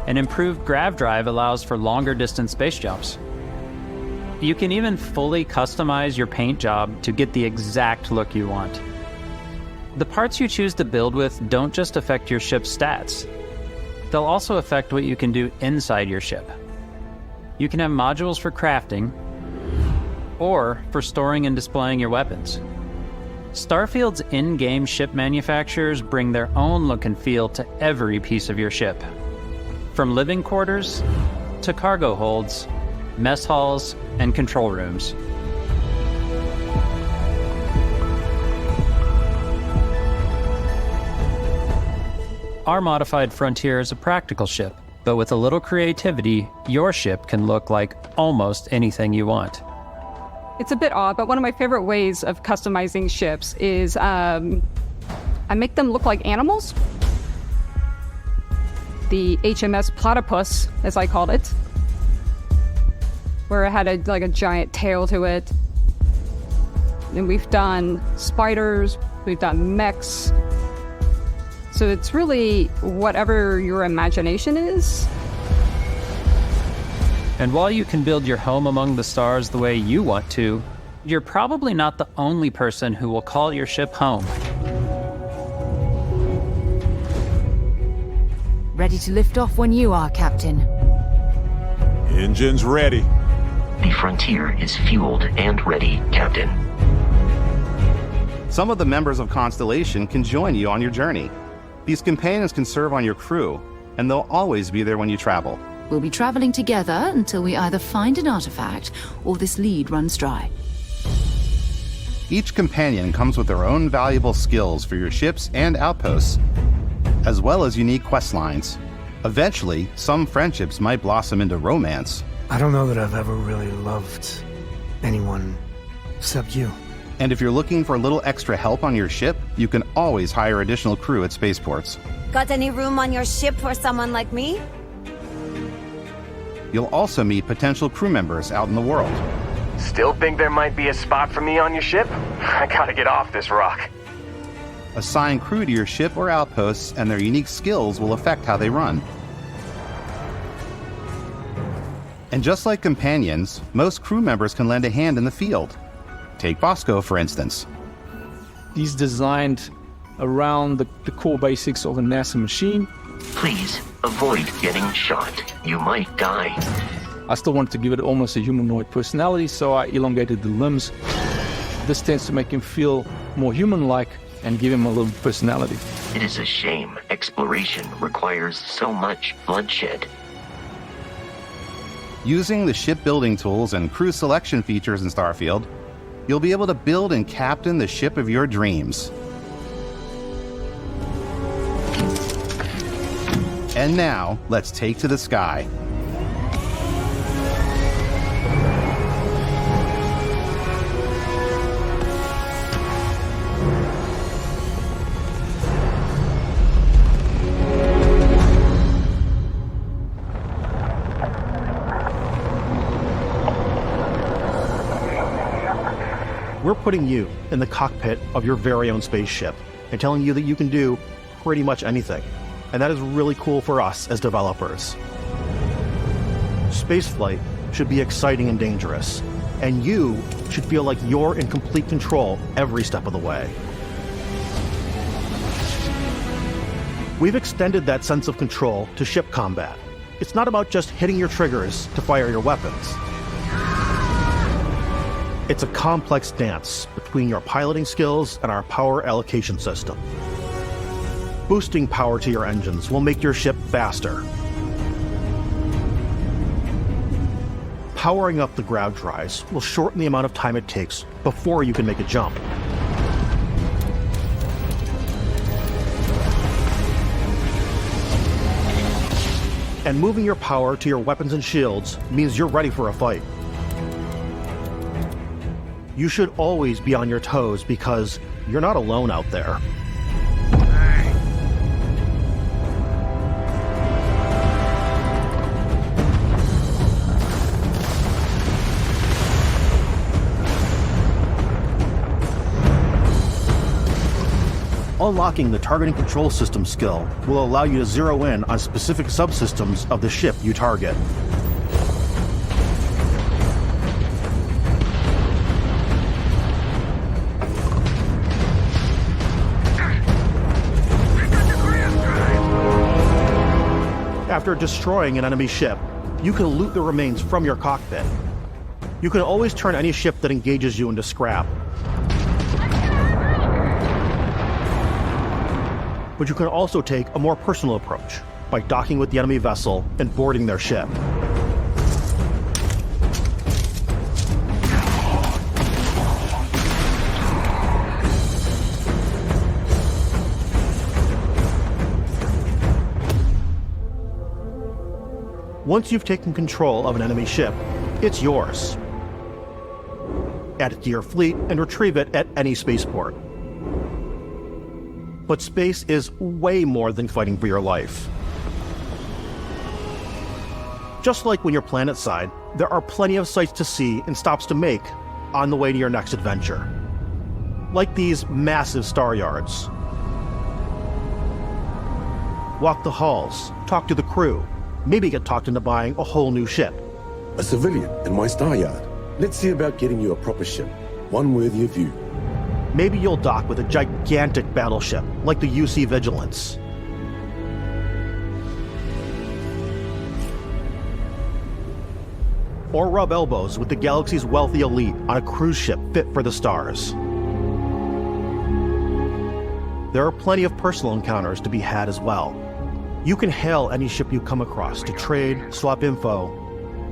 S12: An improved grav drive allows for longer distance space jumps. You can even fully customize your paint job to get the exact look you want. The parts you choose to build with don't just affect your ship's stats. They'll also affect what you can do inside your ship. You can have modules for crafting, or for storing and displaying your weapons. Starfield's in-game ship manufacturers bring their own look and feel to every piece of your ship. From living quarters to cargo holds, mess halls, and control rooms. Our modified Frontier is a practical ship, but with a little creativity, your ship can look like almost anything you want.
S13: It's a bit odd, but one of my favorite ways of customizing ships is I make them look like animals. The HMS Platypus, as I called it, where it had a giant tail to it. And we've done spiders, we've done mechs. So it's really whatever your imagination is.
S12: And while you can build your home among the stars the way you want to, you're probably not the only person who will call your ship home.
S17: Ready to lift off when you are, Captain.
S18: Engines ready.
S19: The Frontier is fueled and ready, Captain.
S20: Some of the members of Constellation can join you on your journey. These companions can serve on your crew, and they'll always be there when you travel.
S17: We'll be traveling together until we either find an artifact or this lead runs dry.
S20: Each companion comes with their own valuable skills for your ships and outposts, as well as unique quest lines. Eventually, some friendships might blossom into romance.
S22: I don't know that I've ever really loved anyone except you.
S20: And if you're looking for a little extra help on your ship, you can always hire additional crew at spaceports.
S32: Got any room on your ship for someone like me?
S20: You'll also meet potential crew members out in the world.
S23: Still think there might be a spot for me on your ship? I gotta get off this rock.
S20: Assign crew to your ship or outposts, and their unique skills will affect how they run. And just like companions, most crew members can lend a hand in the field. Take Bosco, for instance.
S16: He's designed around the core basics of a NASA machine.
S19: Please, avoid getting shot. You might die.
S16: I still wanted to give it almost a humanoid personality, so I elongated the limbs. This tends to make him feel more human-like and give him a little personality.
S19: It is a shame exploration requires so much bloodshed.
S20: Using the shipbuilding tools and crew selection features in Starfield, you'll be able to build and captain the ship of your dreams. And now, let's take to the sky.
S2: We're putting you in the cockpit of your very own spaceship and telling you that you can do pretty much anything. And that is really cool for us as developers. Spaceflight should be exciting and dangerous, and you should feel like you're in complete control every step of the way. We've extended that sense of control to ship combat. It's not about just hitting your triggers to fire your weapons. It's a complex dance between your piloting skills and our power allocation system. Boosting power to your engines will make your ship faster. Powering up the grav drives will shorten the amount of time it takes before you can make a jump. And moving your power to your weapons and shields means you're ready for a fight. You should always be on your toes because you're not alone out there. Unlocking the targeting control system skill will allow you to zero in on specific subsystems of the ship you target. After destroying an enemy ship, you can loot the remains from your cockpit. You can always turn any ship that engages you into scrap. But you can also take a more personal approach by docking with the enemy vessel and boarding their ship. Once you've taken control of an enemy ship, it's yours. Add it to your fleet and retrieve it at any spaceport. But space is way more than fighting for your life. Just like when you're planetside, there are plenty of sights to see and stops to make on the way to your next adventure. Like these massive star yards. Walk the halls, talk to the crew, maybe get talked into buying a whole new ship.
S3: A civilian in my star yard. Let's see about getting you a proper ship, one worthy of you.
S2: Maybe you'll dock with a gigantic battleship, like the UC Vigilance. Or rub elbows with the galaxy's wealthy elite on a cruise ship fit for the stars. There are plenty of personal encounters to be had as well. You can hail any ship you come across to trade, swap info,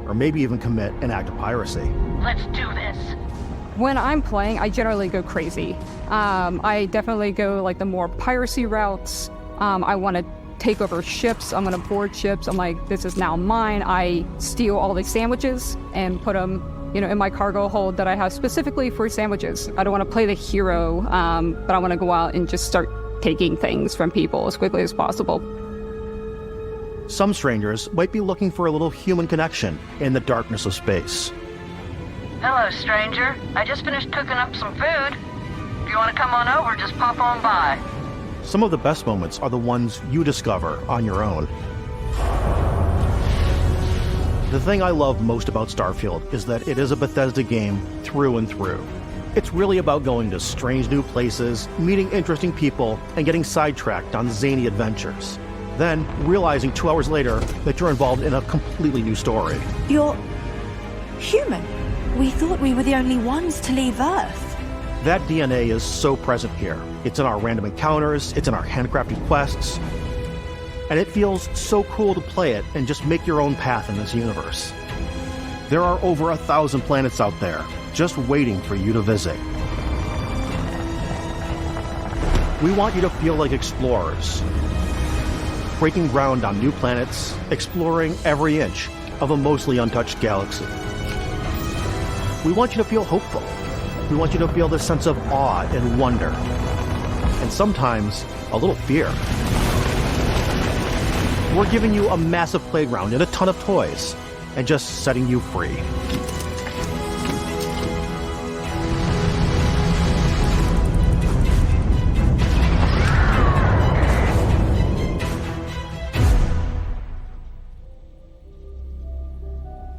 S2: or maybe even commit an act of piracy.
S4: Let's do this.
S13: When I'm playing, I generally go crazy. I definitely go like the more piracy routes. I want to take over ships. I'm going to board ships. I'm like, this is now mine. I steal all the sandwiches and put them, in my cargo hold that I have specifically for sandwiches. I don't want to play the hero, but I want to go out and just start taking things from people as quickly as possible.
S2: Some strangers might be looking for a little human connection in the darkness of space.
S4: Hello, stranger. I just finished cooking up some food. If you want to come on over, just pop on by.
S2: Some of the best moments are the ones you discover on your own. The thing I love most about Starfield is that it is a Bethesda game through and through. It's really about going to strange new places, meeting interesting people, and getting sidetracked on zany adventures. Then realizing 2 hours later that you're involved in a completely new story.
S5: You're human. We thought we were the only ones to leave Earth.
S2: That DNA is so present here. It's in our random encounters, it's in our handcrafted quests, and it feels so cool to play it and just make your own path in this universe. There are over 1,000 planets out there, just waiting for you to visit. We want you to feel like explorers, breaking ground on new planets, exploring every inch of a mostly untouched galaxy. We want you to feel hopeful. We want you to feel this sense of awe and wonder, and sometimes a little fear. We're giving you a massive playground and a ton of toys, and just setting you free.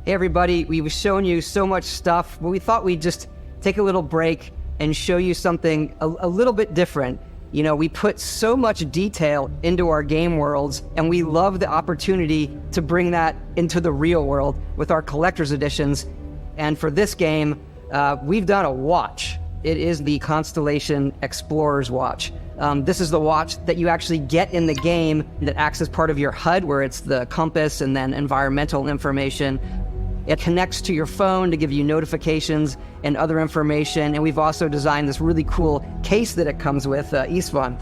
S6: Hey everybody, we've shown you so much stuff, but we thought we'd just take a little break and show you something a little bit different. We put so much detail into our game worlds, and we love the opportunity to bring that into the real world with our collector's editions. And for this game, we've done a watch. It is the Constellation Explorer's Watch. This is the watch that you actually get in the game that acts as part of your HUD, where it's the compass and then environmental information. It connects to your phone to give you notifications and other information. And we've also designed this really cool case that it comes with, Istvan.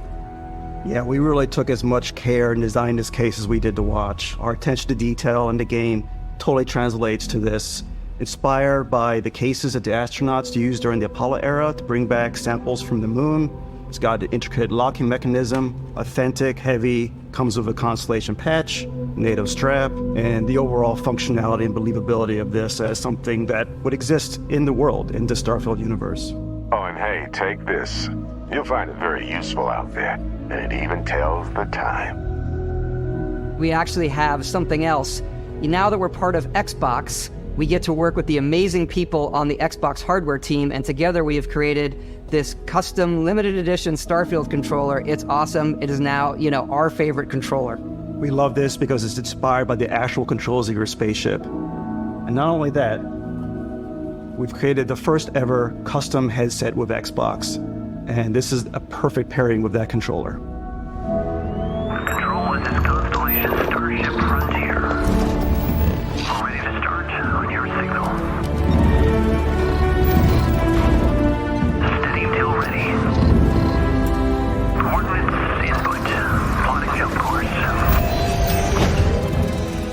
S15: Yeah, we really took as much care and designed this case as we did the watch. Our attention to detail in the game totally translates to this. Inspired by the cases that the astronauts used during the Apollo era to bring back samples from the moon. It's got an intricate locking mechanism, authentic, heavy, comes with a Constellation patch, NATO strap, and the overall functionality and believability of this as something that would exist in the world, in the Starfield universe.
S26: Oh, and hey, take this. You'll find it very useful out there, and it even tells the time.
S6: We actually have something else. Now that we're part of Xbox, we get to work with the amazing people on the Xbox hardware team, and together we have created this custom limited edition Starfield controller. It's awesome. It is now, our favorite controller.
S15: We love this because it's inspired by the actual controls of your spaceship. And not only that, we've created the first ever custom headset with Xbox. And this is a perfect pairing with that controller.
S1: Control, this is Constellation Starship Frontier. All ready to start on your signal. Steady till ready. Coordinates input. Plotting jump course.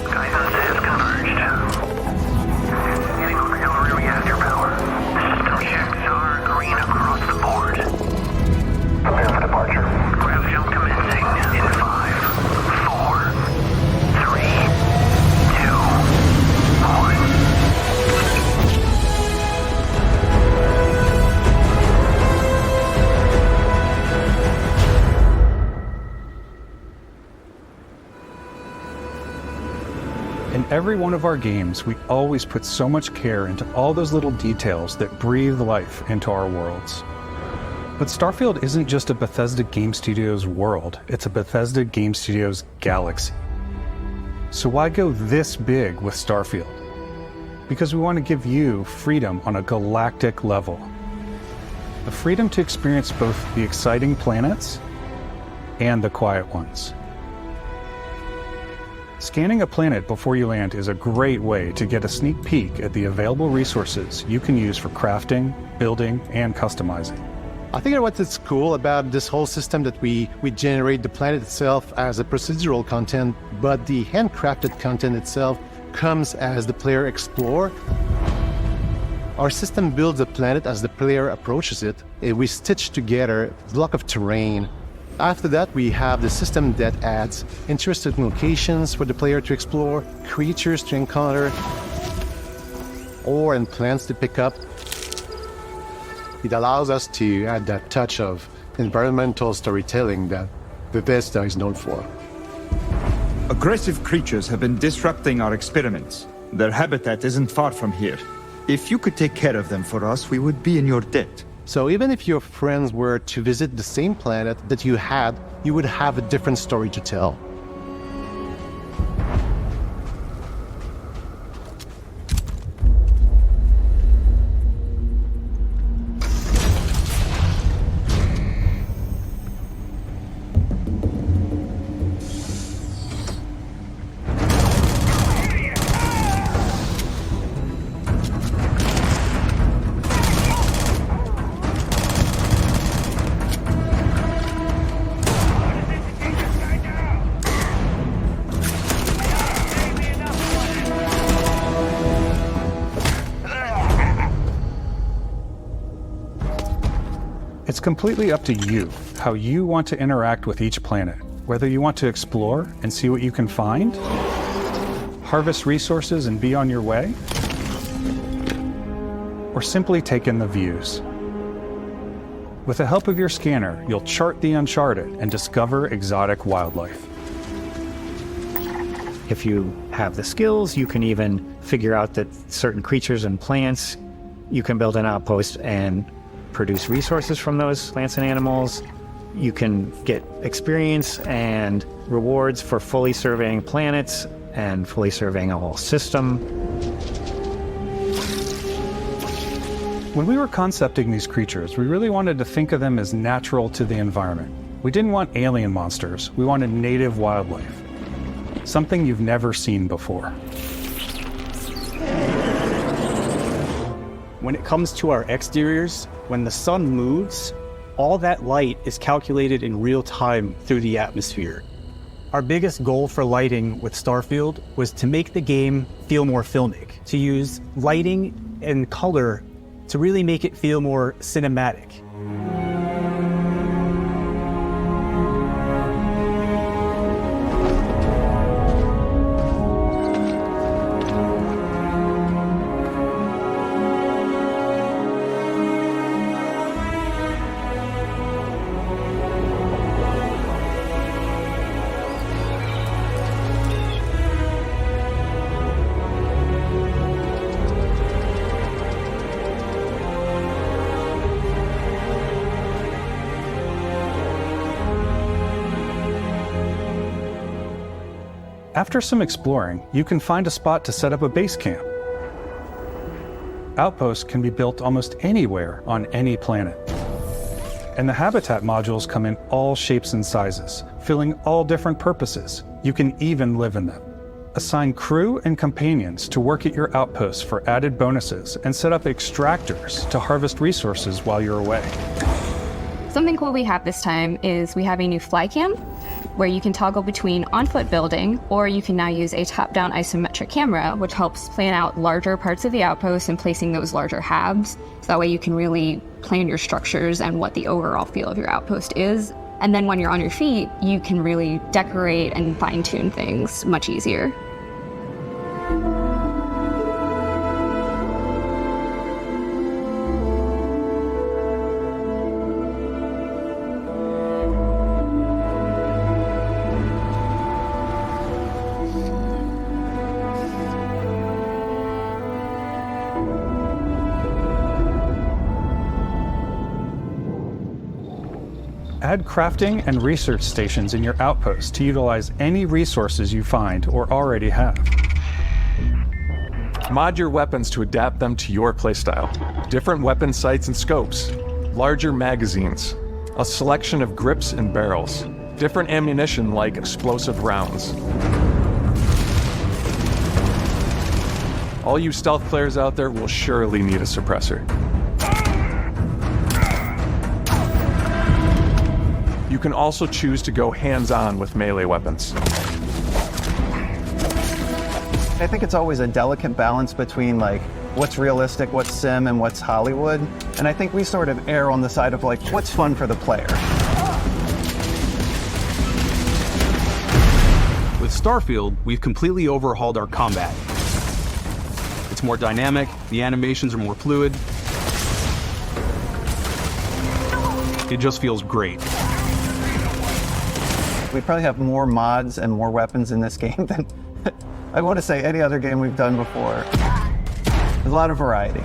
S1: Guidance has converged. Getting auxiliary reactor power. System checks are green across the board. Prepare for departure. Grav jump commencing in 5, 4, 3, 2,
S7: 1. In every one of our games, we always put so much care into all those little details that breathe life into our worlds. But Starfield isn't just a Bethesda Game Studios world, it's a Bethesda Game Studios galaxy. So why go this big with Starfield? Because we want to give you freedom on a galactic level. The freedom to experience both the exciting planets and the quiet ones. Scanning a planet before you land is a great way to get a sneak peek at the available resources you can use for crafting, building, and customizing.
S8: I think what's cool about this whole system that we generate the planet itself as a procedural content, but the handcrafted content itself comes as the player explore. Our system builds a planet as the player approaches it. We stitch together a block of terrain. After that, we have the system that adds interesting locations for the player to explore, creatures to encounter, ore and plants to pick up. It allows us to add that touch of environmental storytelling that Bethesda is known for.
S9: Aggressive creatures have been disrupting our experiments. Their habitat isn't far from here. If you could take care of them for us, we would be in your debt.
S8: So even if your friends were to visit the same planet that you had, you would have a different story to tell.
S7: It's completely up to you how you want to interact with each planet, whether you want to explore and see what you can find, harvest resources and be on your way, or simply take in the views. With the help of your scanner, you'll chart the uncharted and discover exotic wildlife.
S10: If you have the skills, you can even figure out that certain creatures and plants, you can build an outpost and produce resources from those plants and animals. You can get experience and rewards for fully surveying planets and fully surveying a whole system.
S7: When we were concepting these creatures, we really wanted to think of them as natural to the environment. We didn't want alien monsters, we wanted native wildlife. Something you've never seen before.
S24: When it comes to our exteriors, when the sun moves, all that light is calculated in real time through the atmosphere. Our biggest goal for lighting with Starfield was to make the game feel more filmic, to use lighting and color to really make it feel more cinematic.
S7: After some exploring, you can find a spot to set up a base camp. outposts can be built almost anywhere on any planet. And the habitat modules come in all shapes and sizes, filling all different purposes. You can even live in them. Assign crew and companions to work at your outposts for added bonuses and set up extractors to harvest resources while you're away.
S11: Something cool we have this time is we have a new fly cam where you can toggle between on-foot building, or you can now use a top-down isometric camera, which helps plan out larger parts of the outpost and placing those larger halves. So that way you can really plan your structures and what the overall feel of your outpost is. And then when you're on your feet, you can really decorate and fine-tune things much easier.
S7: Add crafting and research stations in your outposts to utilize any resources you find or already have.
S12: Mod your weapons to adapt them to your playstyle. Different weapon sights and scopes, larger magazines, a selection of grips and barrels, different ammunition like explosive rounds. All you stealth players out there will surely need a suppressor. You can also choose to go hands-on with melee weapons.
S15: I think it's always a delicate balance between like what's realistic, what's sim, and what's Hollywood. And I think we sort of err on the side of like what's fun for the player.
S14: With Starfield, we've completely overhauled our combat. It's more dynamic, the animations are more fluid. It just feels great.
S15: We probably have more mods and more weapons in this game than I want to say any other game we've done before. There's a lot of variety.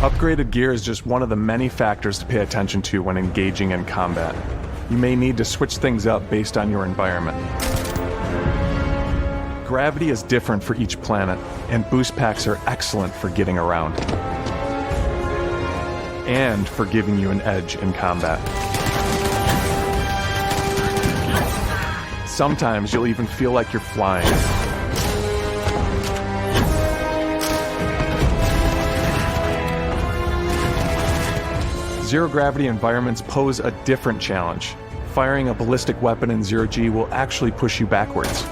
S12: Upgraded gear is just one of the many factors to pay attention to when engaging in combat. You may need to switch things up based on your environment. Gravity is different for each planet, and boost packs are excellent for getting around. And for giving you an edge in combat. Sometimes you'll even feel like you're flying. Zero-gravity environments pose a different challenge. Firing a ballistic weapon in zero-G will actually push you backwards.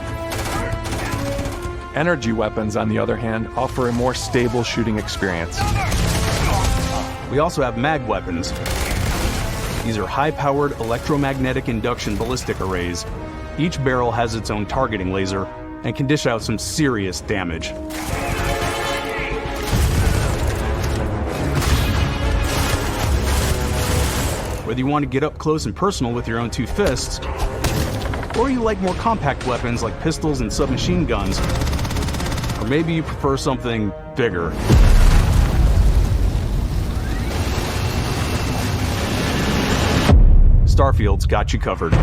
S12: Energy weapons, on the other hand, offer a more stable shooting experience.
S14: We also have mag weapons. These are high-powered electromagnetic induction ballistic arrays. Each barrel has its own targeting laser and can dish out some serious damage. Whether you want to get up close and personal with your own two fists, or you like more compact weapons like pistols and submachine guns, or maybe you prefer something bigger. Starfield's got you covered.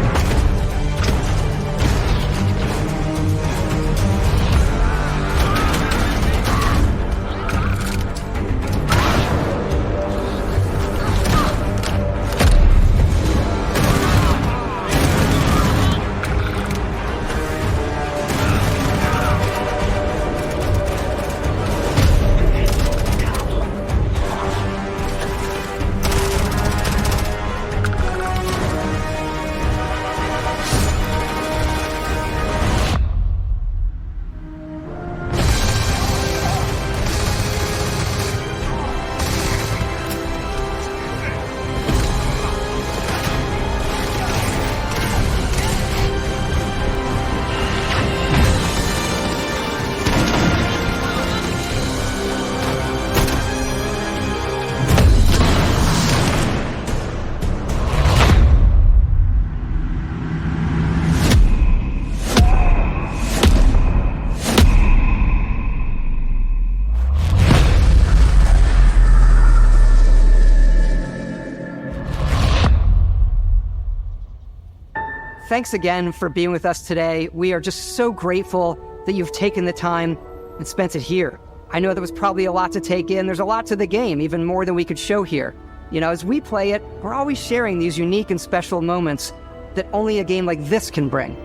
S6: Thanks again for being with us today. We are just so grateful that you've taken the time and spent it here. I know there was probably a lot to take in. There's a lot to the game, even more than we could show here. You know, as we play it, we're always sharing these unique and special moments that only a game like this can bring.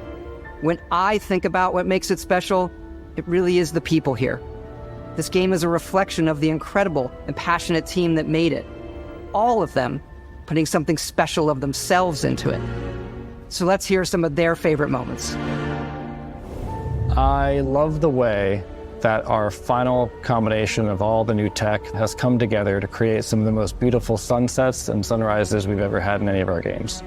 S6: When I think about what makes it special, it really is the people here. This game is a reflection of the incredible and passionate team that made it. All of them putting something special of themselves into it. So let's hear some of their favorite moments.
S17: I love the way that our final combination of all the new tech has come together to create some of the most beautiful sunsets and sunrises we've ever had in any of our games.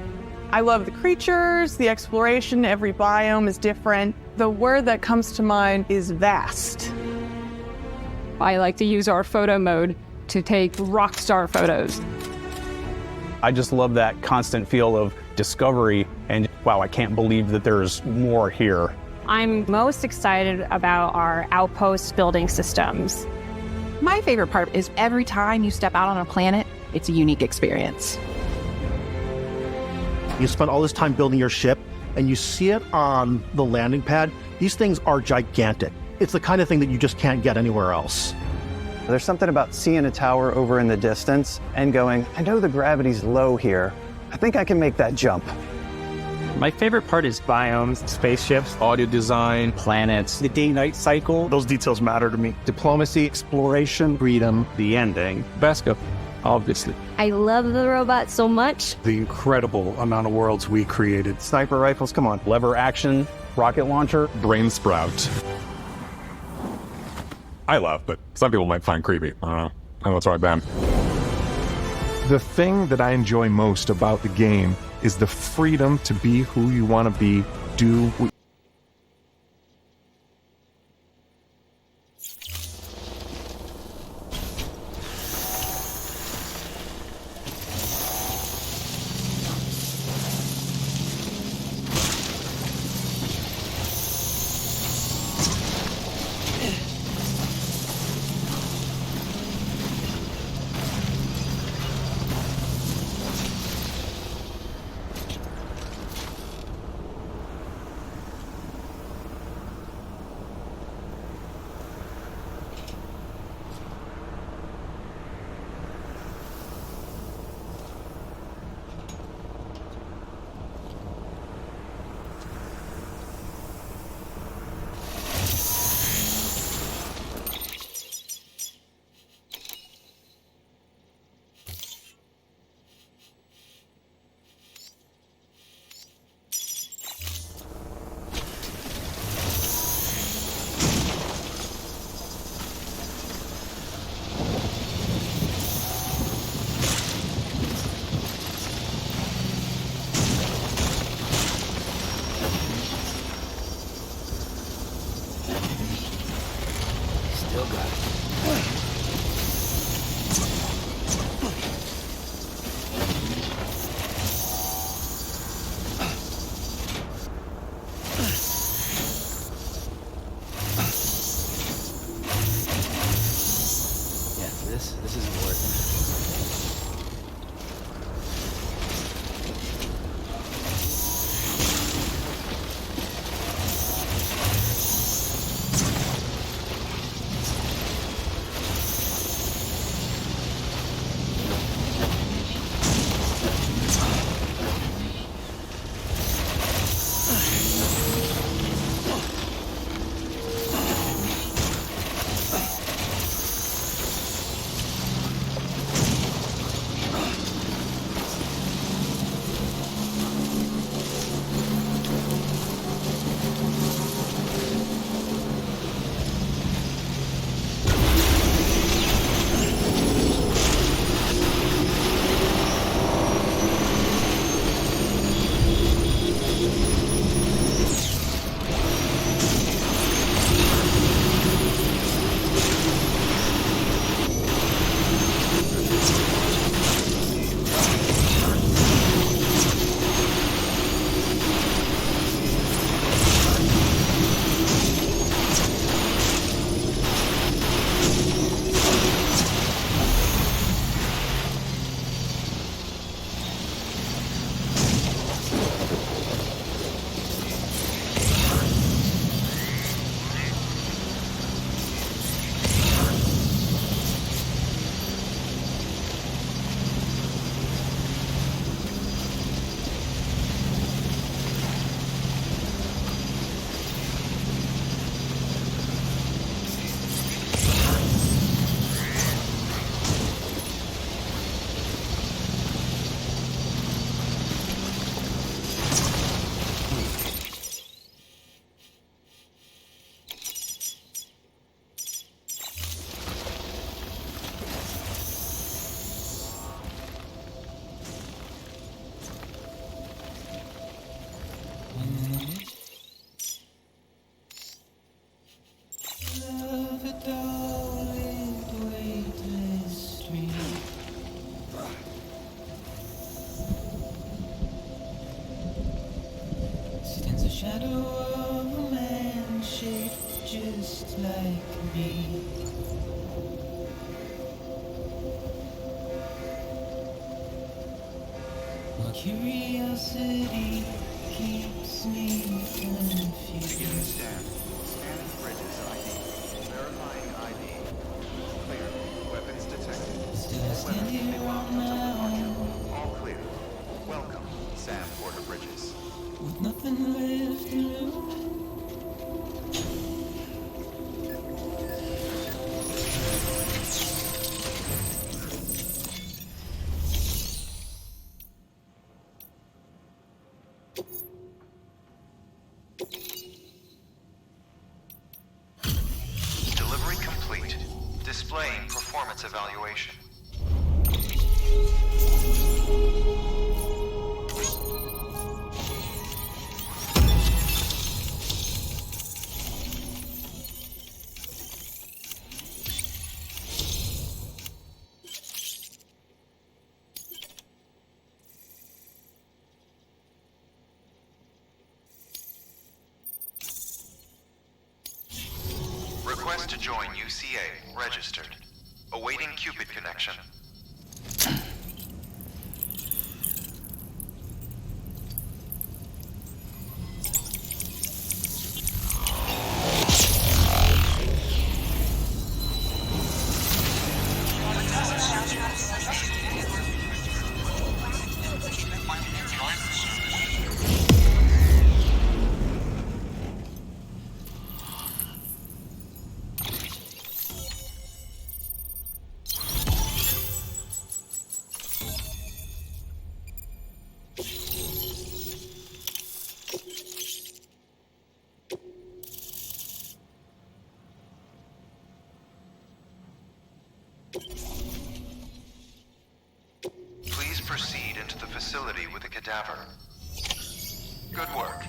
S18: I love the creatures, the exploration, every biome is different. The word that comes to mind is vast.
S13: I like to use our photo mode to take rock star photos.
S14: I just love that constant feel of discovery and, wow, I can't believe that there's more here.
S11: I'm most excited about our outpost building systems.
S21: My favorite part is every time you step out on a planet, it's a unique experience.
S22: You spend all this time building your ship, and you see it on the landing pad. These things are gigantic. It's the kind of thing that you just can't get anywhere else.
S23: There's something about seeing a tower over in the distance and going, I know the gravity's low here. I think I can make that jump.
S10: My favorite part is biomes, spaceships,
S14: audio design,
S24: planets, the day-night cycle.
S2: Those details matter to me.
S24: Diplomacy, exploration, freedom, the ending.
S16: Basco, obviously.
S25: I love the robot so much.
S7: The incredible amount of worlds we created.
S23: Sniper rifles, come on.
S14: Lever action, rocket launcher.
S12: Brain sprout. I love, but some people might find creepy. I don't know. I know it's right, Ben.
S27: The thing that I enjoy most about the game is the freedom to be who you want to be, do what
S28: This isn't working.
S1: Curiosity keeps me confused.
S3: Beginning scan. Scanning bridges ID. Verifying ID. Clear. Weapons detected. All weapons will be locked until departure. All clear. Welcome, Sam Porter Bridges.
S1: With nothing left to lose.
S3: Delivery complete. Displaying performance evaluation. Request to join UCA. Registered. Awaiting Cupid connection. Please proceed into the facility with the cadaver. Good work.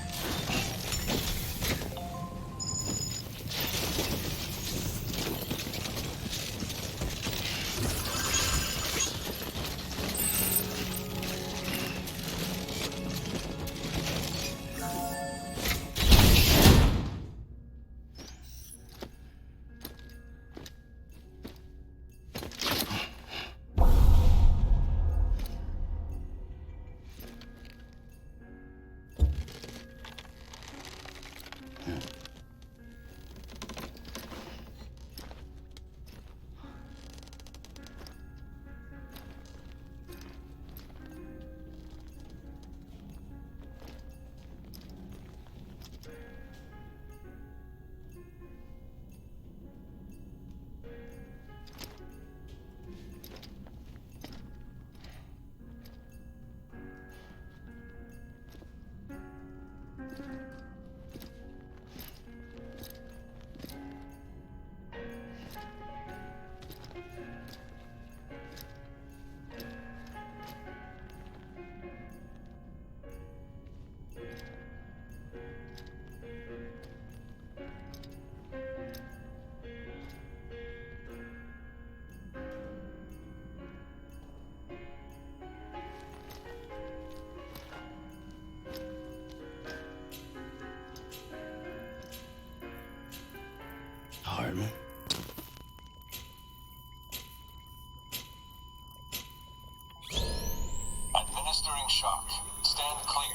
S28: Hartman.
S4: Administering shock. Stand clear.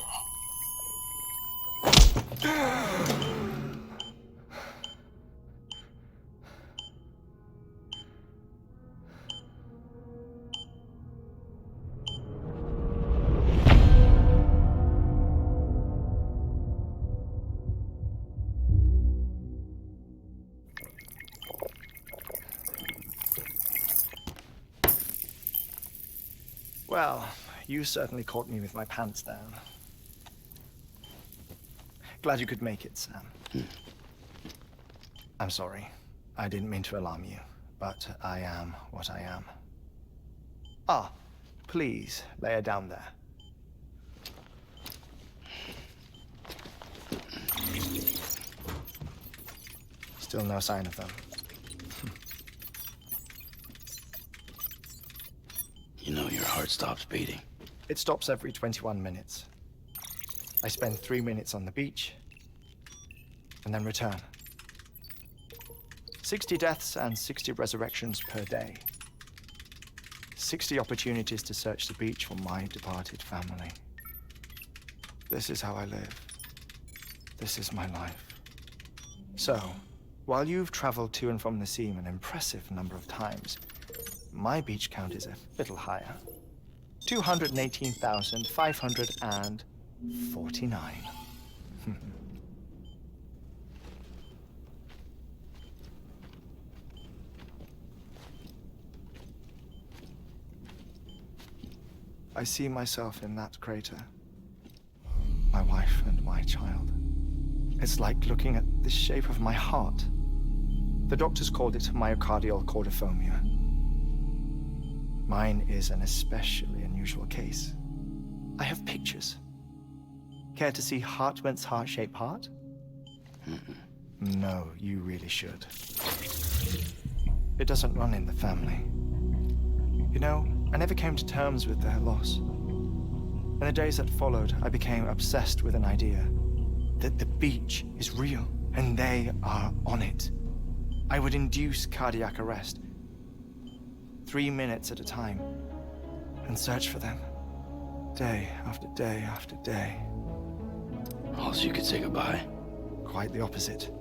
S23: Well, you certainly caught me with my pants down. Glad you could make it, Sam. I'm sorry. I didn't mean to alarm you, but I am what I am. Ah, please lay her down there. Still no sign of them.
S28: You know your heart stops beating.
S23: It stops every 21 minutes. I spend 3 minutes on the beach, and then return. 60 deaths and 60 resurrections per day. 60 opportunities to search the beach for my departed family. This is how I live. This is my life. So, while you've traveled to and from the sea an impressive number of times, my beach count is a little higher. 218,549. I see myself in that crater. My wife and my child. It's like looking at the shape of my heart. The doctors called it myocardial cordiformia. Mine is an especially unusual case. I have pictures. Care to see Hartmann's heart-shaped heart? No, you really should. It doesn't run in the family. You know, I never came to terms with their loss. In the days that followed, I became obsessed with an idea that the beach is real and they are on it. I would induce cardiac arrest, 3 minutes at a time, and search for them, day after day after day.
S28: Oh, so you could say goodbye?
S23: Quite the opposite.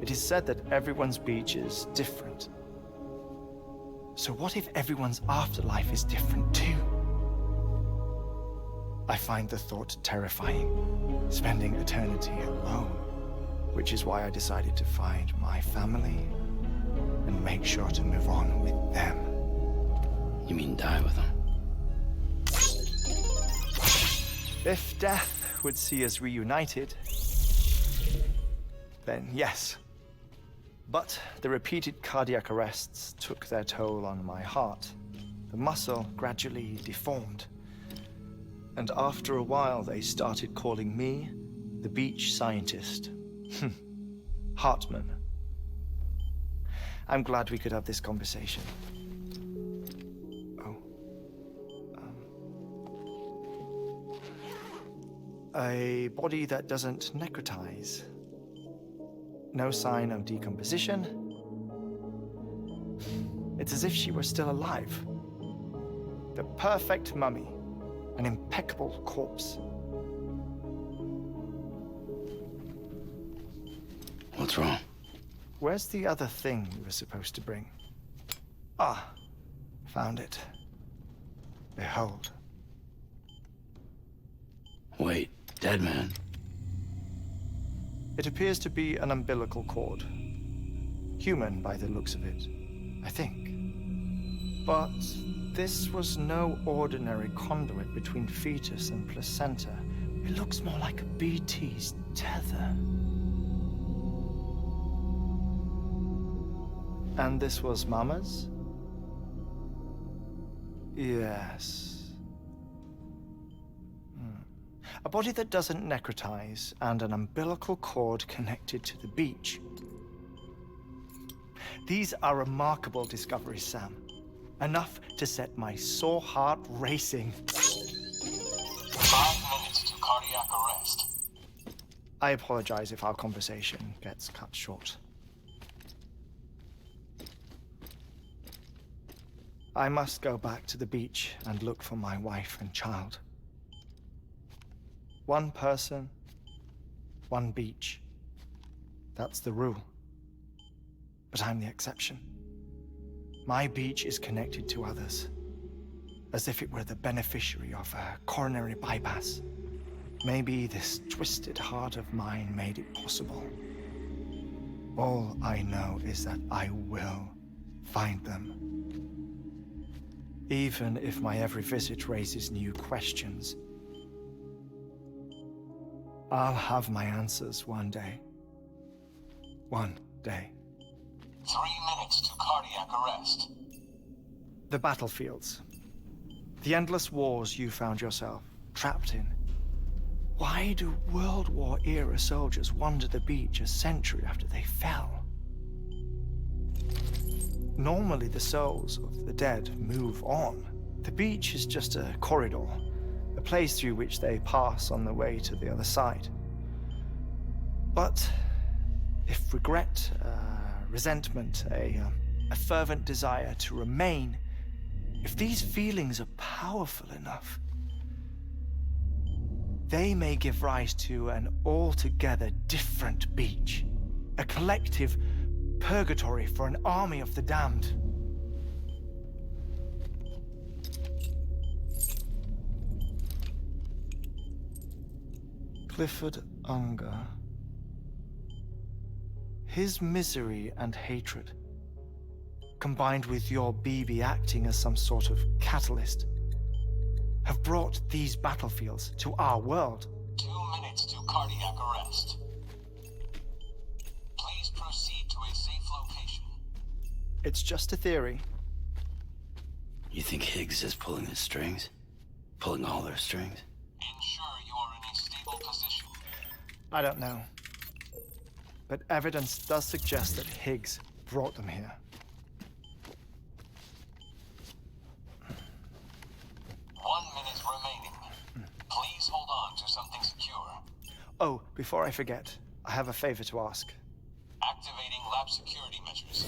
S23: It is said that everyone's beach is different. So what if everyone's afterlife is different too? I find the thought terrifying, spending eternity alone, which is why I decided to find my family and make sure to move on with them.
S28: You mean die with them?
S23: If death would see us reunited, then yes. But the repeated cardiac arrests took their toll on my heart. The muscle gradually deformed. And after a while, they started calling me the beach scientist. Hartmann. I'm glad we could have this conversation. A body that doesn't necrotize. No sign of decomposition. It's as if she were still alive. The perfect mummy. An impeccable corpse.
S28: What's wrong?
S23: Where's the other thing you were supposed to bring? Ah, found it. Behold.
S28: Wait, dead man.
S23: It appears to be an umbilical cord. Human by the looks of it, I think. But this was no ordinary conduit between fetus and placenta. It looks more like a BT's tether. And this was Mama's? Yes. A body that doesn't necrotize and an umbilical cord connected to the beach. These are remarkable discoveries, Sam. Enough to set my sore heart racing.
S4: 5 minutes to cardiac arrest.
S23: I apologize if our conversation gets cut short. I must go back to the beach and look for my wife and child. One person, one beach. That's the rule. But I'm the exception. My beach is connected to others, as if it were the beneficiary of a coronary bypass. Maybe this twisted heart of mine made it possible. All I know is that I will find them. Even if my every visit raises new questions, I'll have my answers one day. One day.
S4: 3 minutes to cardiac arrest.
S23: The battlefields. The endless wars you found yourself trapped in. Why do World War era soldiers wander the beach a century after they fell? Normally the souls of the dead move on. The beach is just a corridor, a place through which they pass on the way to the other side. But if regret, resentment, a fervent desire to remain If these feelings are powerful enough, they may give rise to an altogether different beach, a collective purgatory for an army of the damned. Clifford Unger. His misery and hatred, combined with your BB acting as some sort of catalyst, have brought these battlefields to our world.
S4: 2 minutes to cardiac arrest. Please proceed to a safe location.
S23: It's just a theory.
S28: You think Higgs is pulling the strings? Pulling all their strings?
S4: Ensure you are in a stable position.
S23: I don't know. But evidence does suggest that Higgs brought them here.
S4: 1 minute remaining. Please hold on to something secure.
S23: Oh, before I forget, I have a favor to ask.
S4: Activating lab security measures.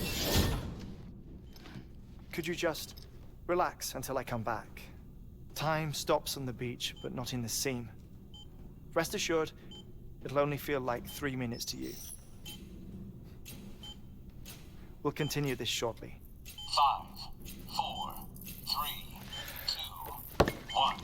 S23: Could you just relax until I come back? Time stops on the beach, but not in the scene. Rest assured, it'll only feel like 3 minutes to you. We'll continue this shortly.
S4: 5, 4, 3, 2, 1.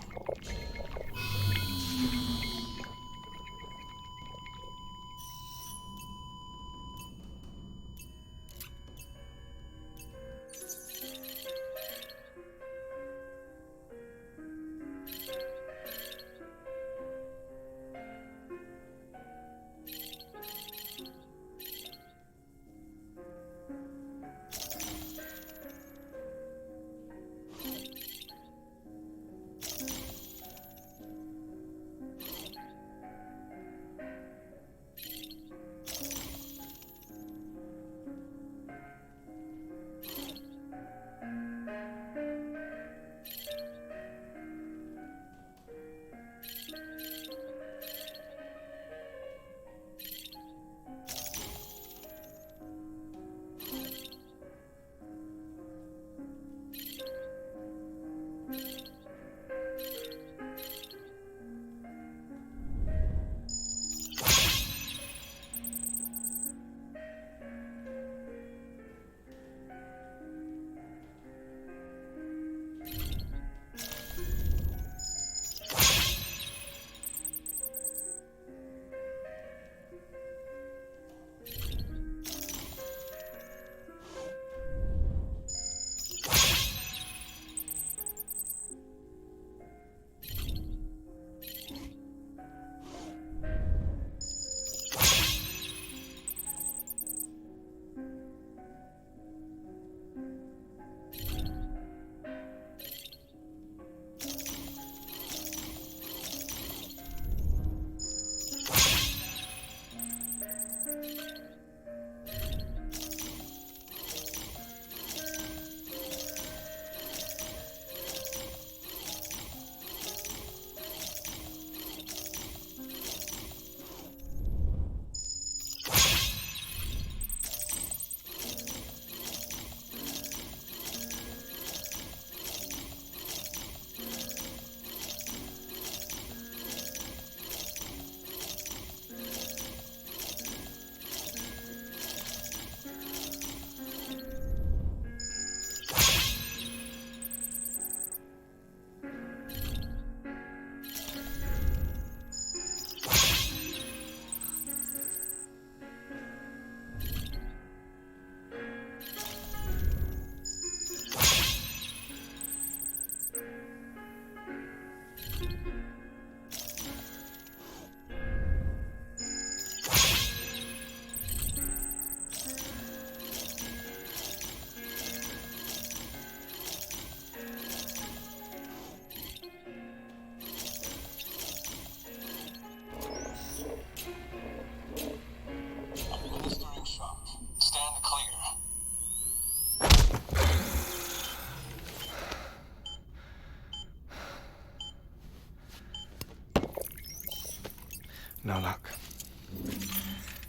S23: No luck.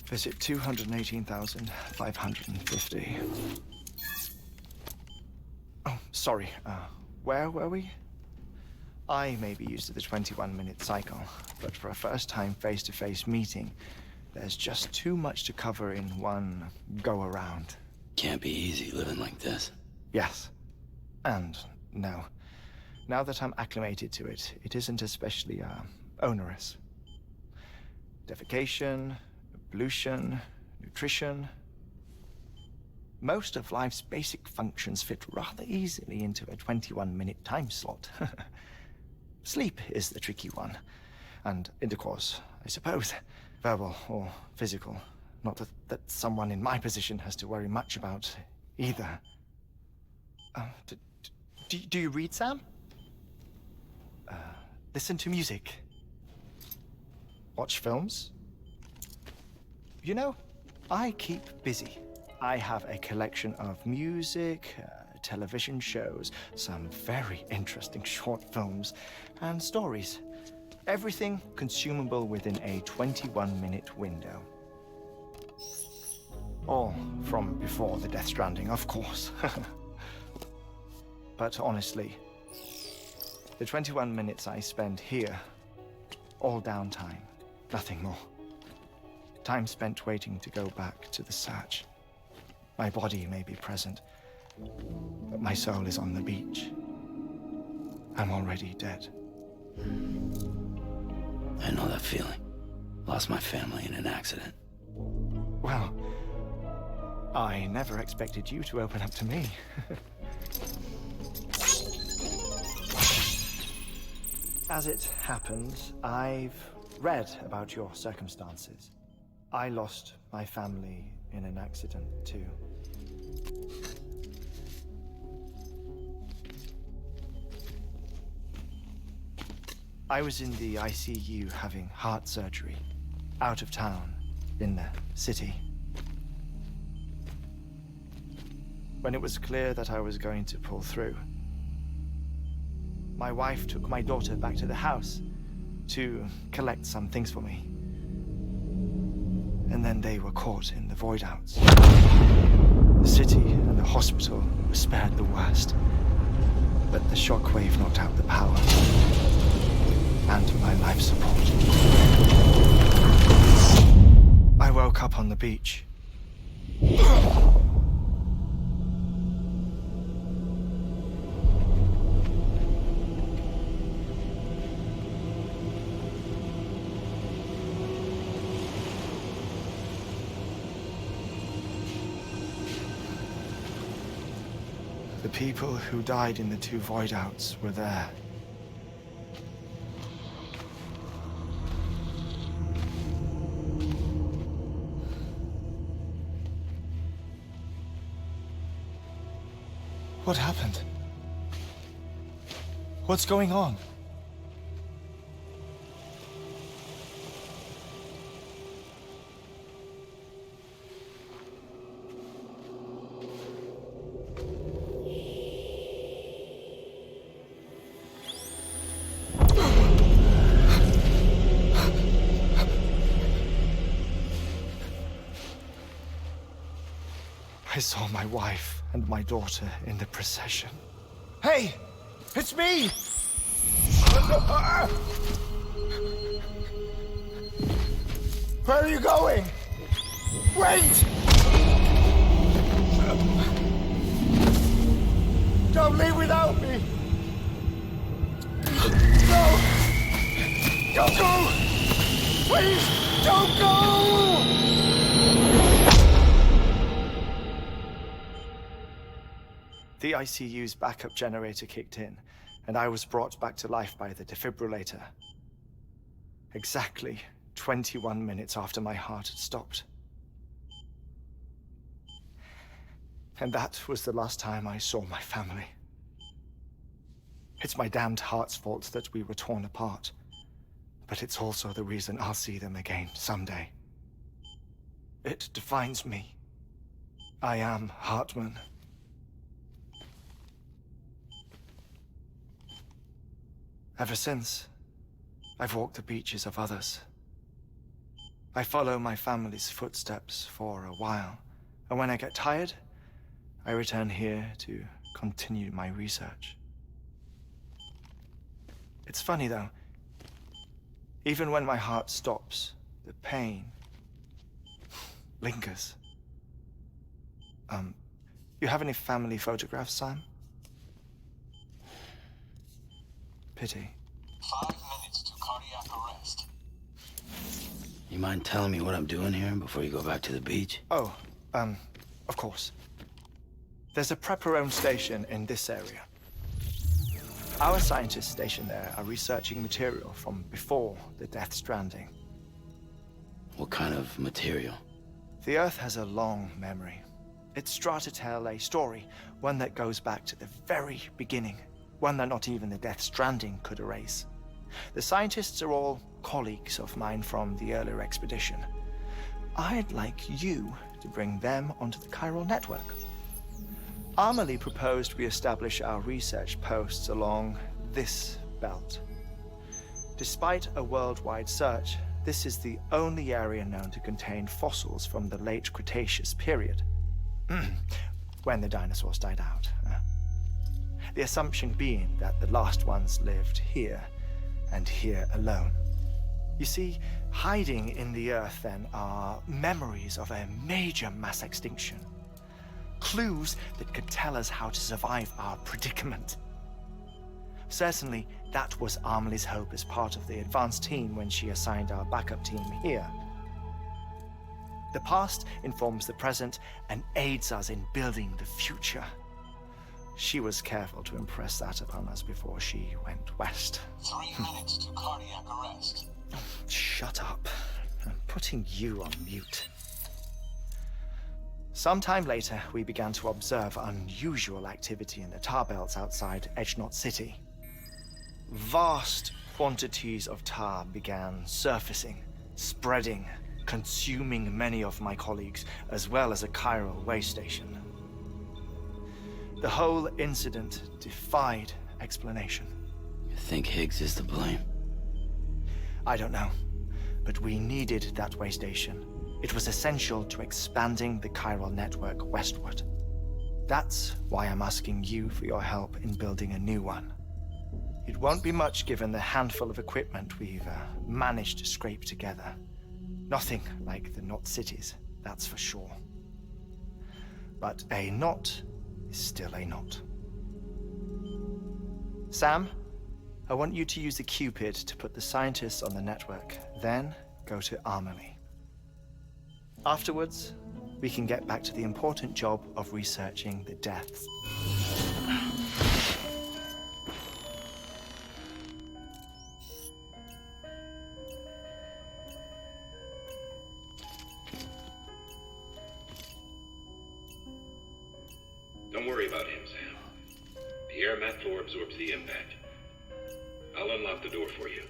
S23: Visit 218,550. Oh, sorry. Where were we? I may be used to the 21-minute cycle, but for a first-time face-to-face meeting, there's just too much to cover in one go-around.
S28: Can't be easy living like this.
S23: Yes. And no. Now that I'm acclimated to it, it isn't especially, onerous. Defecation, ablution, nutrition. Most of life's basic functions fit rather easily into a 21-minute time slot. Sleep is the tricky one. And intercourse, I suppose. Verbal or physical. Not that someone in my position has to worry much about either. Do you read, Sam? Listen to music. Watch films. You know, I keep busy. I have a collection of music, television shows, some very interesting short films, and stories. Everything consumable within a 21-minute window. All from before the Death Stranding, of course. But honestly, the 21 minutes I spend here, all downtime, nothing more. Time spent waiting to go back to the search. My body may be present, but my soul is on the beach. I'm already dead.
S28: I know that feeling. Lost my family in an accident.
S23: Well, I never expected you to open up to me. As it happens, I've read about your circumstances. I lost my family in an accident, too. I was in the ICU having heart surgery, out of town, in the city. When it was clear that I was going to pull through, my wife took my daughter back to the house to collect some things for me. And then they were caught in the void outs. The city and the hospital were spared the worst, but the shockwave knocked out the power and my life support. I woke up on the beach. The people who died in the two void outs were there. What happened? What's going on? I saw my wife and my daughter in the procession. Hey! It's me! Where are you going? Wait! Don't leave without me! No! Don't go! Please, don't go! The ICU's backup generator kicked in, and I was brought back to life by the defibrillator. Exactly 21 minutes after my heart had stopped. And that was the last time I saw my family. It's my damned heart's fault that we were torn apart, but it's also the reason I'll see them again someday. It defines me. I am Hartman. Ever since, I've walked the beaches of others. I follow my family's footsteps for a while, and when I get tired, I return here to continue my research. It's funny though. Even when my heart stops, the pain lingers. You have any family photographs, Sam? Pity.
S4: 5 minutes to cardiac arrest.
S28: You mind telling me what I'm doing here before you go back to the beach?
S23: Oh, of course. There's a Prepper-owned station in this area. Our scientists stationed there are researching material from before the Death Stranding.
S28: What kind of material?
S23: The Earth has a long memory. It's trying to tell a story, one that goes back to the very beginning, one that not even the Death Stranding could erase. The scientists are all colleagues of mine from the earlier expedition. I'd like you to bring them onto the chiral network. Amelie proposed we establish our research posts along this belt. Despite a worldwide search, this is the only area known to contain fossils from the late Cretaceous period, when the dinosaurs died out. The assumption being that the last ones lived here, and here alone. You see, hiding in the Earth then are memories of a major mass extinction. Clues that could tell us how to survive our predicament. Certainly, that was Amelie's hope as part of the advanced team when she assigned our backup team here. The past informs the present and aids us in building the future. She was careful to impress that upon us before she went west.
S4: 3 minutes to cardiac arrest.
S23: Shut up. I'm putting you on mute. Sometime later, we began to observe unusual activity in the tar belts outside Edgenot City. Vast quantities of tar began surfacing, spreading, consuming many of my colleagues, as well as a chiral way station. The whole incident defied explanation.
S28: You think Higgs is to blame?
S23: I don't know, but we needed that way station. It was essential to expanding the chiral network westward. That's why I'm asking you for your help in building a new one. It won't be much given the handful of equipment we've managed to scrape together. Nothing like the knot cities, that's for sure. But a knot is still a knot. Sam, I want you to use the Cupid to put the scientists on the network, then go to Amelie. Afterwards, we can get back to the important job of researching the deaths.
S5: Don't worry about him, Sam. The air mat floor absorbs the impact. I'll unlock the door for you.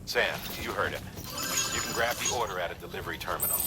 S6: Sam, you heard him. You can grab the order at a delivery terminal.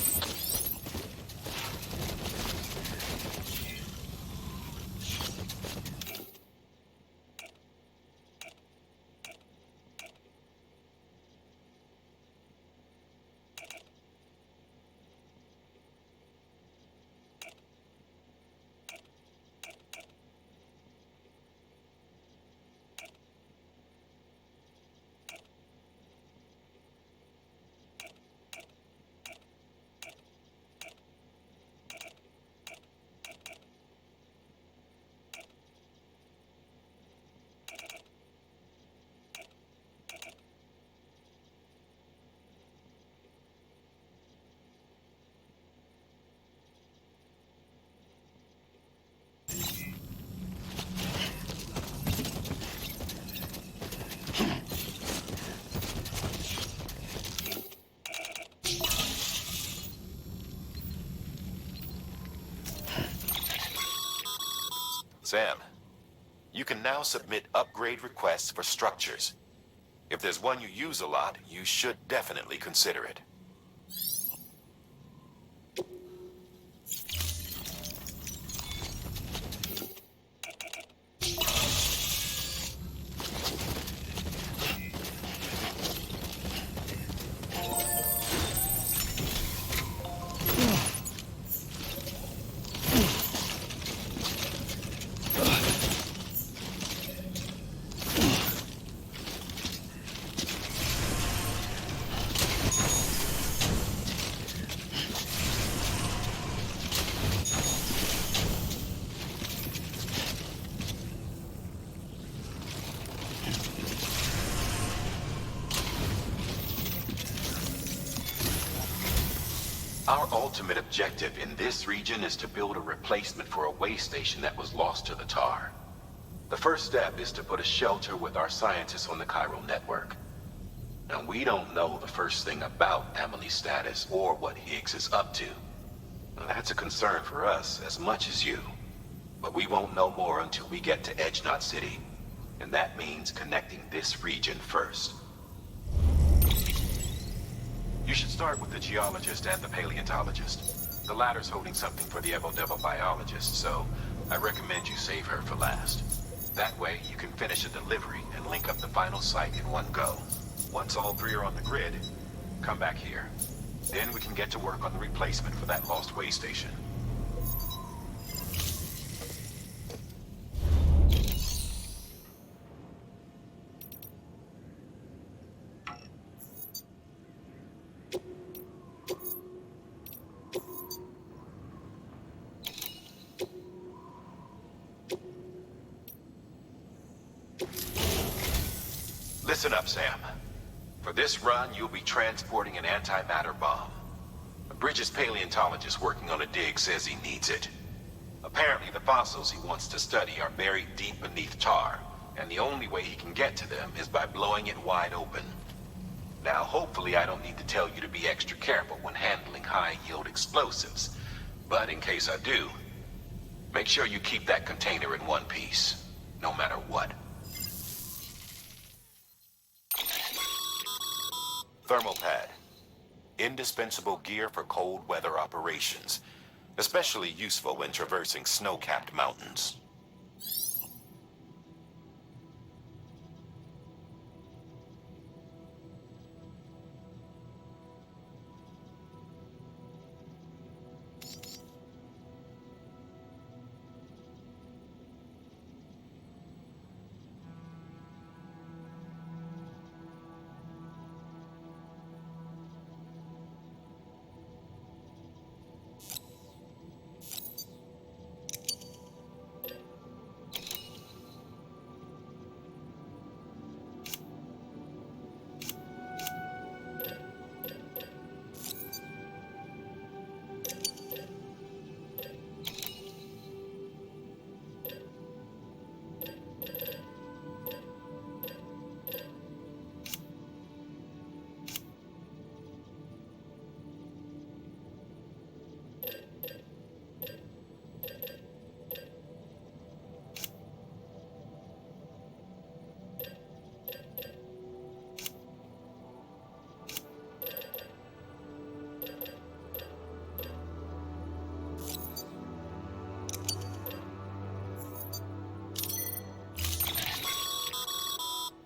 S6: Sam, you can now submit upgrade requests for structures. If there's one you use a lot, you should definitely consider it. Our ultimate objective in this region is to build a replacement for a way station that was lost to the tar. The first step is to put a shelter with our scientists on the chiral network. Now, we don't know the first thing about Emily's status or what Higgs is up to. Now, that's a concern for us as much as you. But we won't know more until we get to Edge Knot City. And that means connecting this region first. You should start with the geologist and the paleontologist. The latter's holding something for the Evo-Devo biologist, so I recommend you save her for last. That way, you can finish a delivery and link up the final site in one go. Once all three are on the grid, come back here. Then we can get to work on the replacement for that lost way station. Listen up, Sam. For this run, you'll be transporting an antimatter bomb. A Bridges paleontologist working on a dig says he needs it. Apparently, the fossils he wants to study are buried deep beneath tar, and the only way he can get to them is by blowing it wide open. Now, hopefully I don't need to tell you to be extra careful when handling high-yield explosives, but in case I do, make sure you keep that container in one piece, no matter what. Thermal pad. Indispensable gear for cold weather operations, especially useful when traversing snow-capped mountains.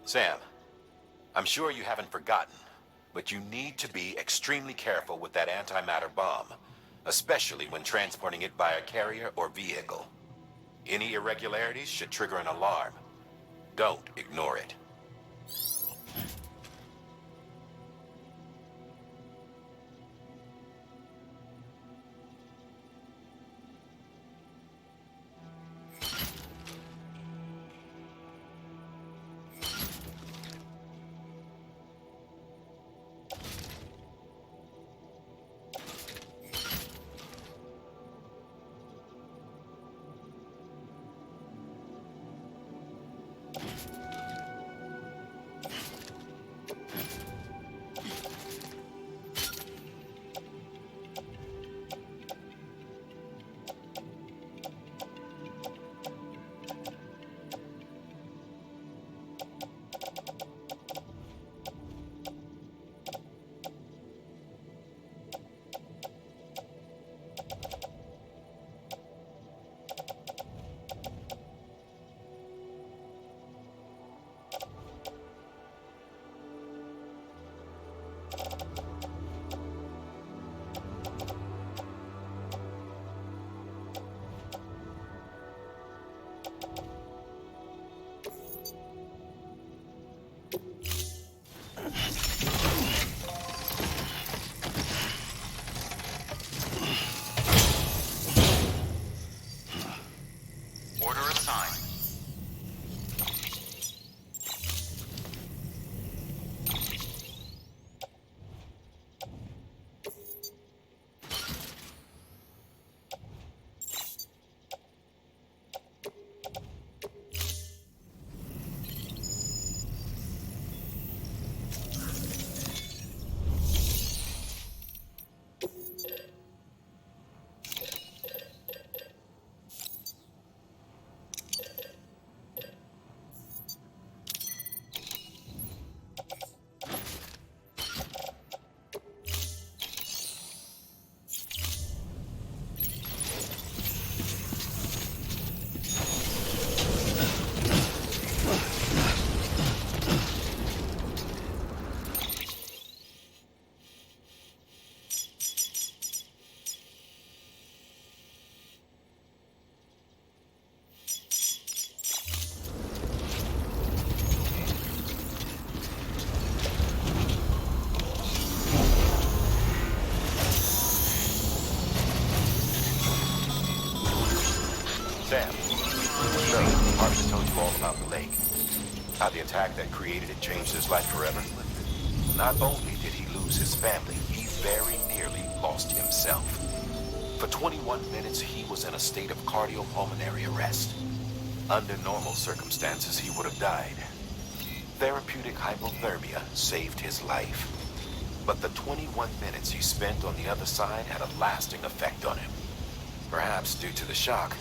S6: Sam, I'm sure you haven't forgotten, but you need to be extremely careful with that antimatter bomb, especially when transporting it by a carrier or vehicle. Any irregularities should trigger an alarm. Don't ignore it. atop the lake. How the attack that created it changed his life forever. Not only did he lose his family, he very nearly lost himself. For 21 minutes, he was in a state of cardiopulmonary arrest. Under normal circumstances, he would have died. Therapeutic hypothermia saved his life. But the 21 minutes he spent on the other side had a lasting effect on him. Perhaps due to the shock,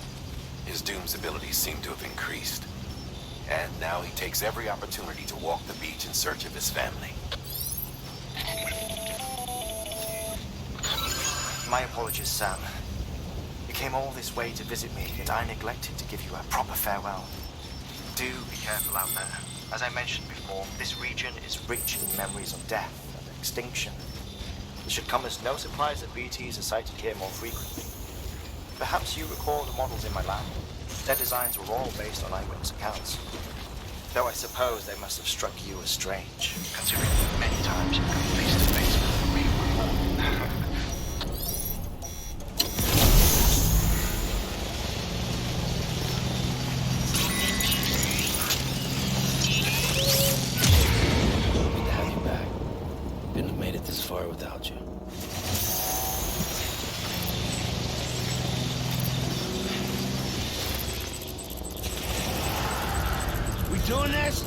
S6: his Doom's abilities seem to have increased. And now he takes every opportunity to walk the beach in search of his family.
S23: My apologies, Sam. You came all this way to visit me, yet I neglected to give you a proper farewell. Do be careful out there. As I mentioned before, this region is rich in memories of death and extinction. It should come as no surprise that BTs are sighted here more frequently. Perhaps you recall the models in my lab? Their designs were all based on eyewitness accounts. Though I suppose they must have struck you as strange, considering many times you've come face to face with the real world.
S28: Good to have you back. Couldn't have made it this far without you.
S8: We doing this?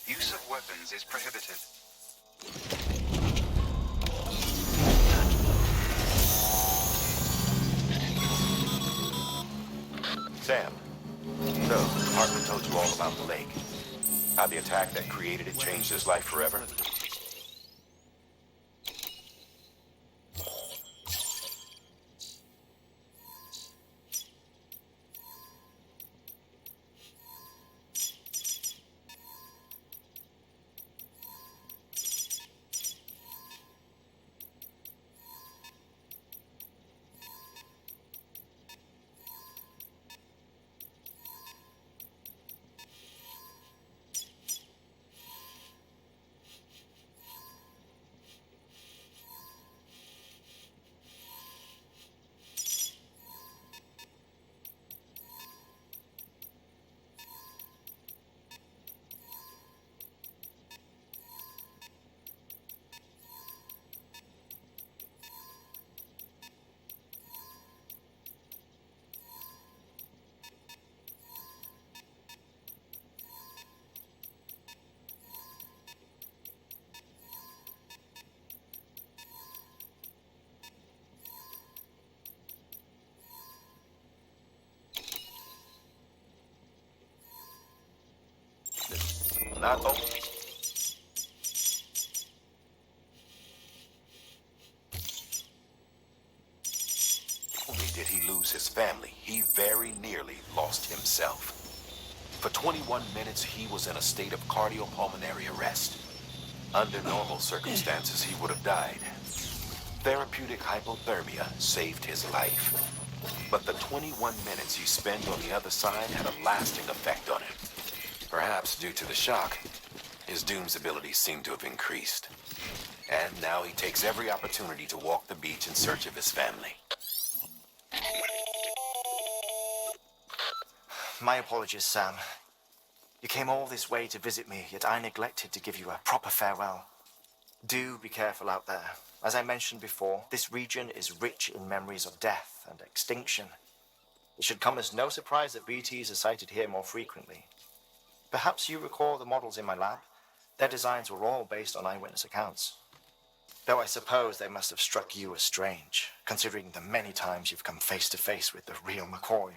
S3: Use of weapons is prohibited.
S6: Sam, so Hartman told you all about the lake. How the attack that created it changed his life forever? Not only did he lose his family, he very nearly lost himself. For 21 minutes, he was in a state of cardiopulmonary arrest. Under normal circumstances, he would have died. Therapeutic hypothermia saved his life. But the 21 minutes he spent on the other side had a lasting effect on him. Perhaps due to the shock, his Doom's abilities seem to have increased. And now he takes every opportunity to walk the beach in search of his family.
S23: My apologies, Sam. You came all this way to visit me, yet I neglected to give you a proper farewell. Do be careful out there. As I mentioned before, this region is rich in memories of death and extinction. It should come as no surprise that BTs are sighted here more frequently. Perhaps you recall the models in my lab? Their designs were all based on eyewitness accounts. Though I suppose they must have struck you as strange, considering the many times you've come face to face with the real McCoy.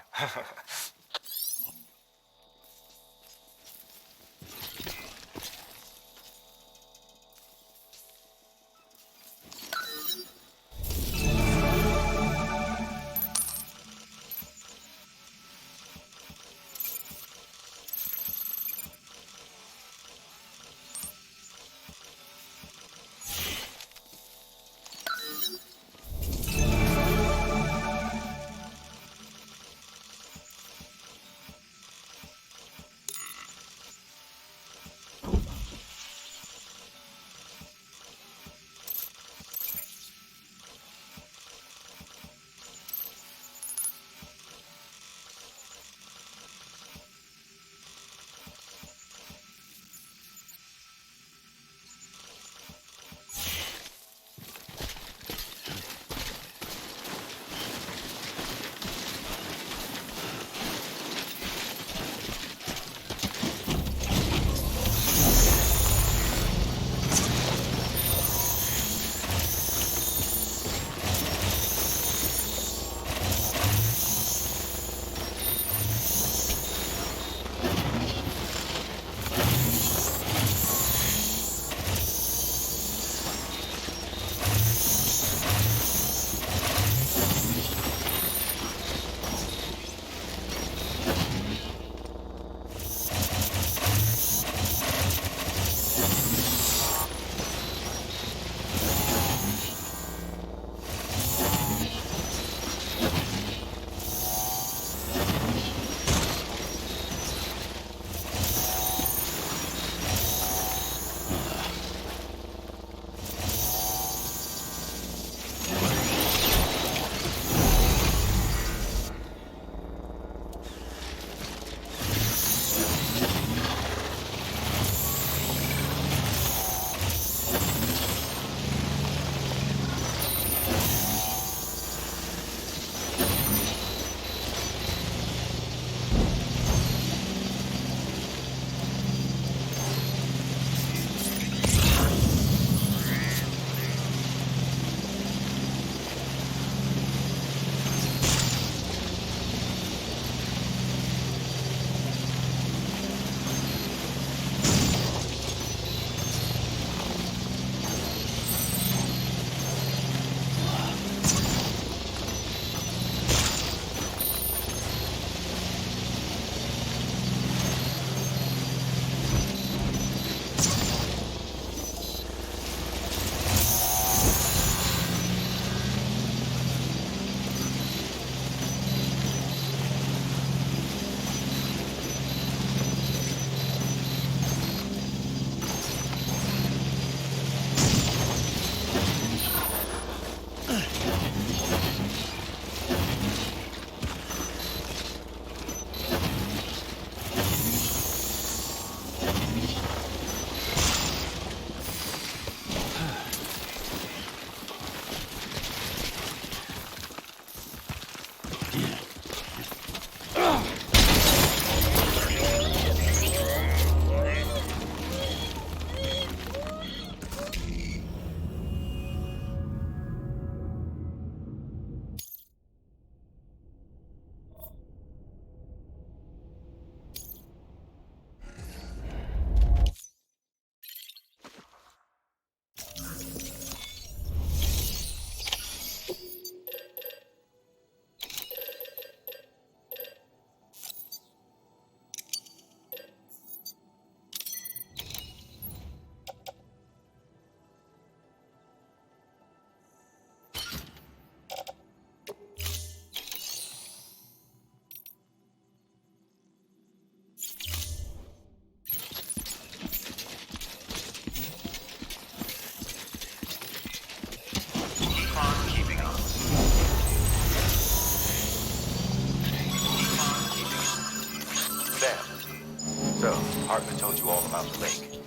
S6: about the lake.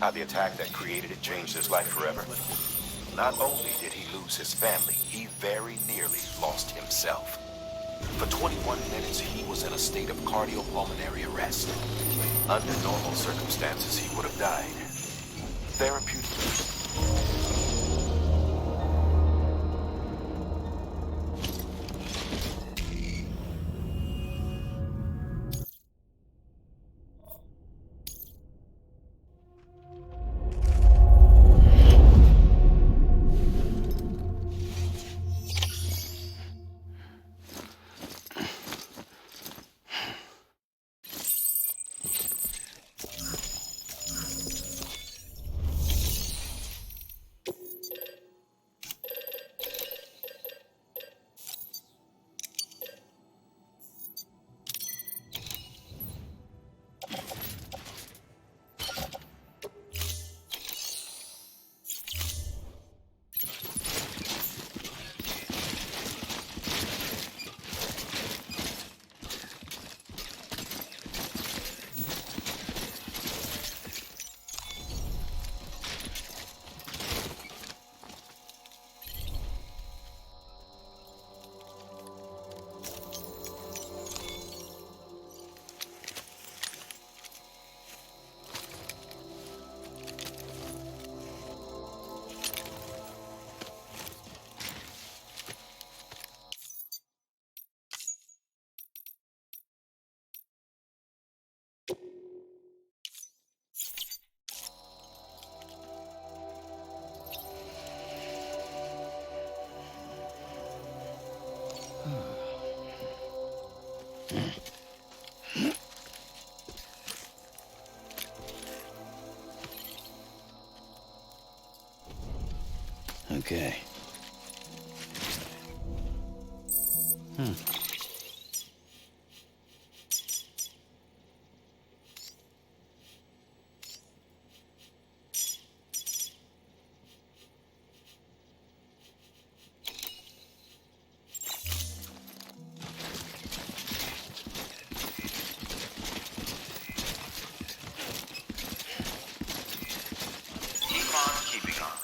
S6: How the attack that created it changed his life forever. Not only did he lose his family, he very nearly lost himself. For 21 minutes, he was in a state of cardiopulmonary arrest. Under normal circumstances, he would have died. Therapeutic.
S28: Okay.
S6: Keeping on.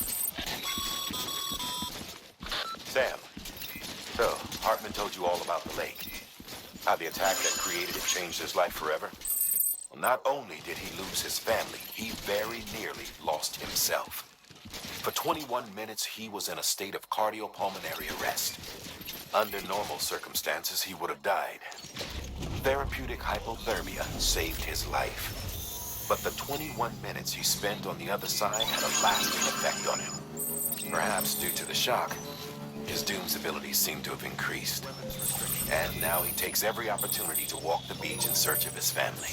S6: Sam, so Hartman told you all about the lake. How the attack that created it changed his life forever? Well, not only did he lose his family, he very nearly lost himself. For 21 minutes, he was in a state of cardiopulmonary arrest. Under normal circumstances, he would have died. Therapeutic hypothermia saved his life. But the 21 minutes he spent on the other side had a lasting effect on him. Perhaps due to the shock, his Doom's abilities seem to have increased. And now he takes every opportunity to walk the beach in search of his family.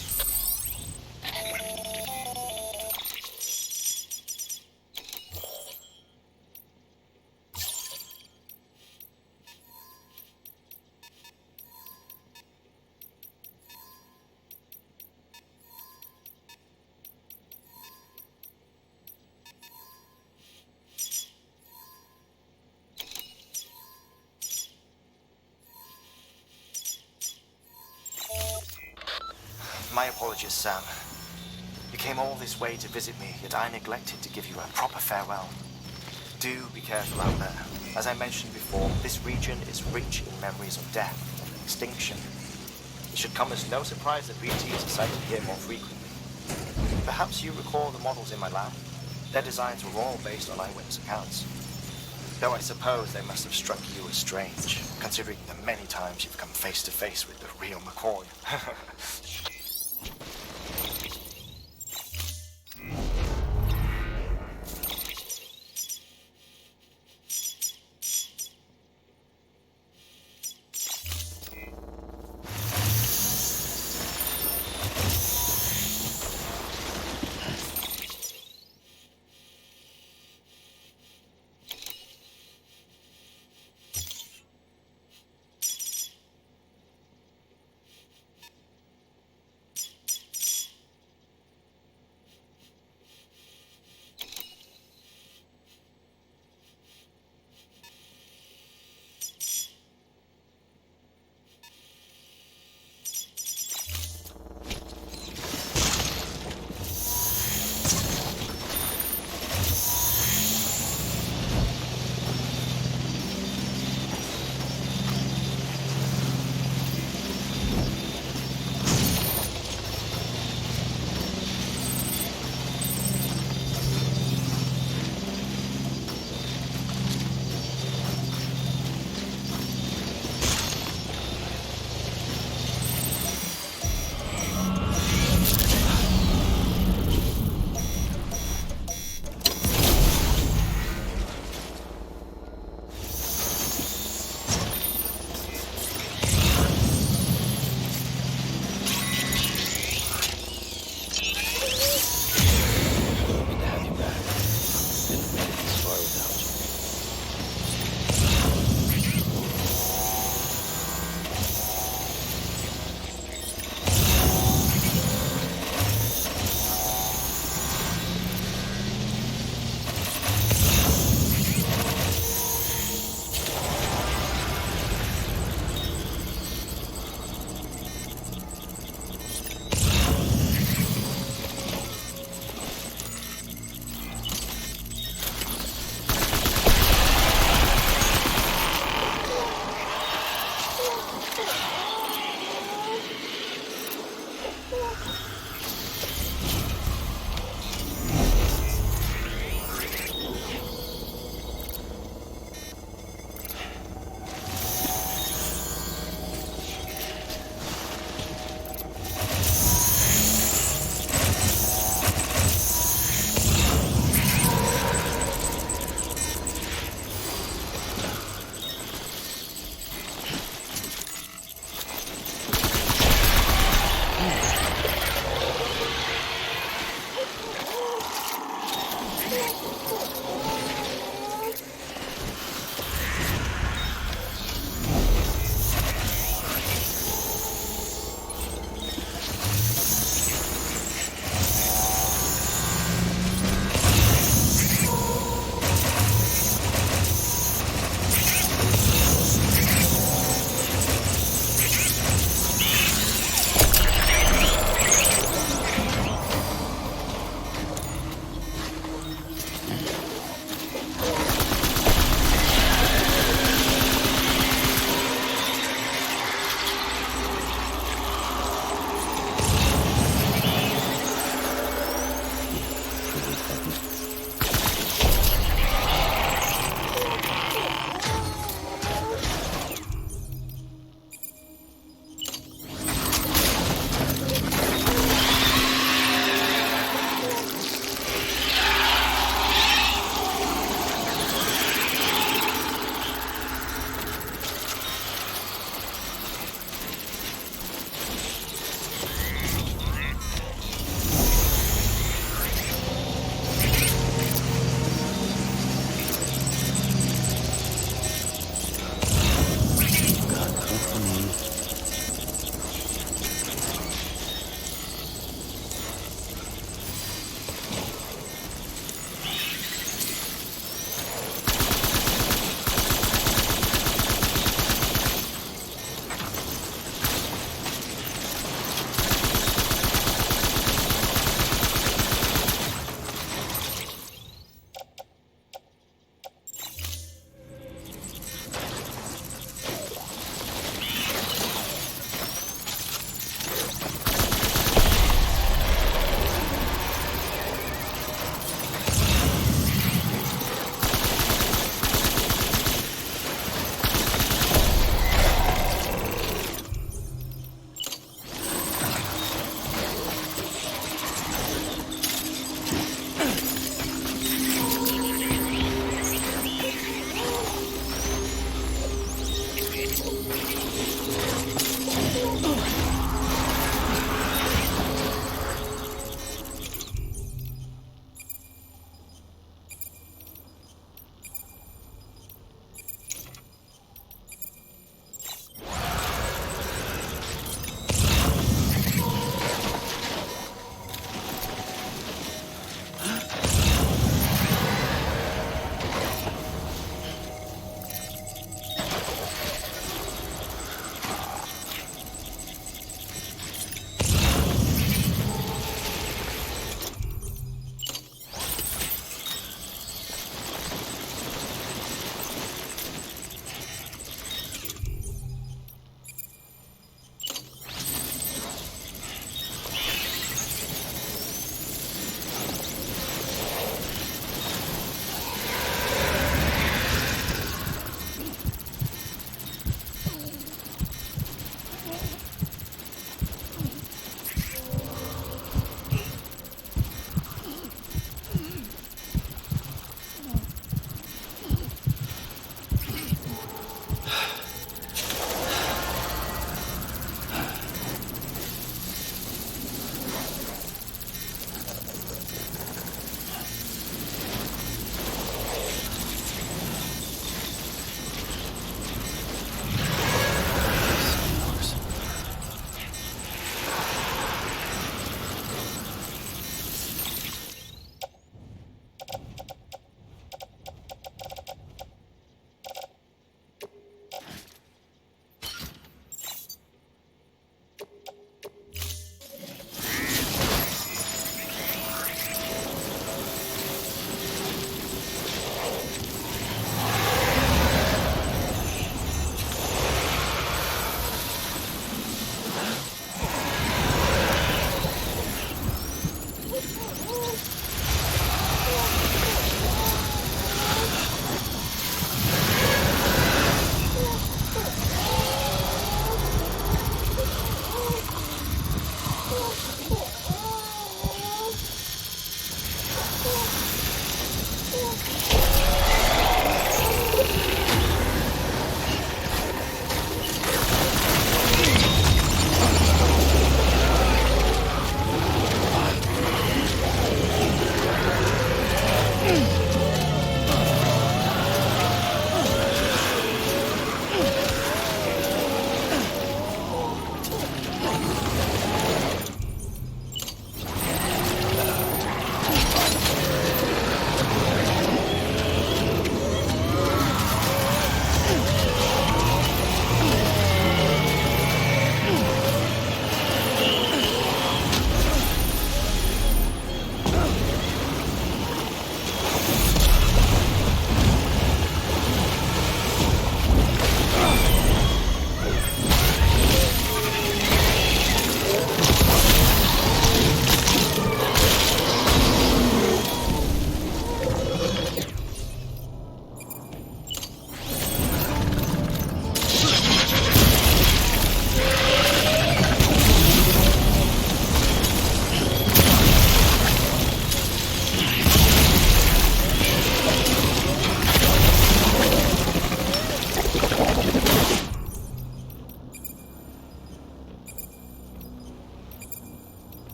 S23: My apologies, Sam. You came all this way to visit me, yet I neglected to give you a proper farewell. Do be careful out there. As I mentioned before, this region is rich in memories of death and extinction. It should come as no surprise that BTs are sighted here more frequently. Perhaps you recall the models in my lab? Their designs were all based on eyewitness accounts. Though I suppose they must have struck you as strange, considering the many times you've come face to face with the real McCoy.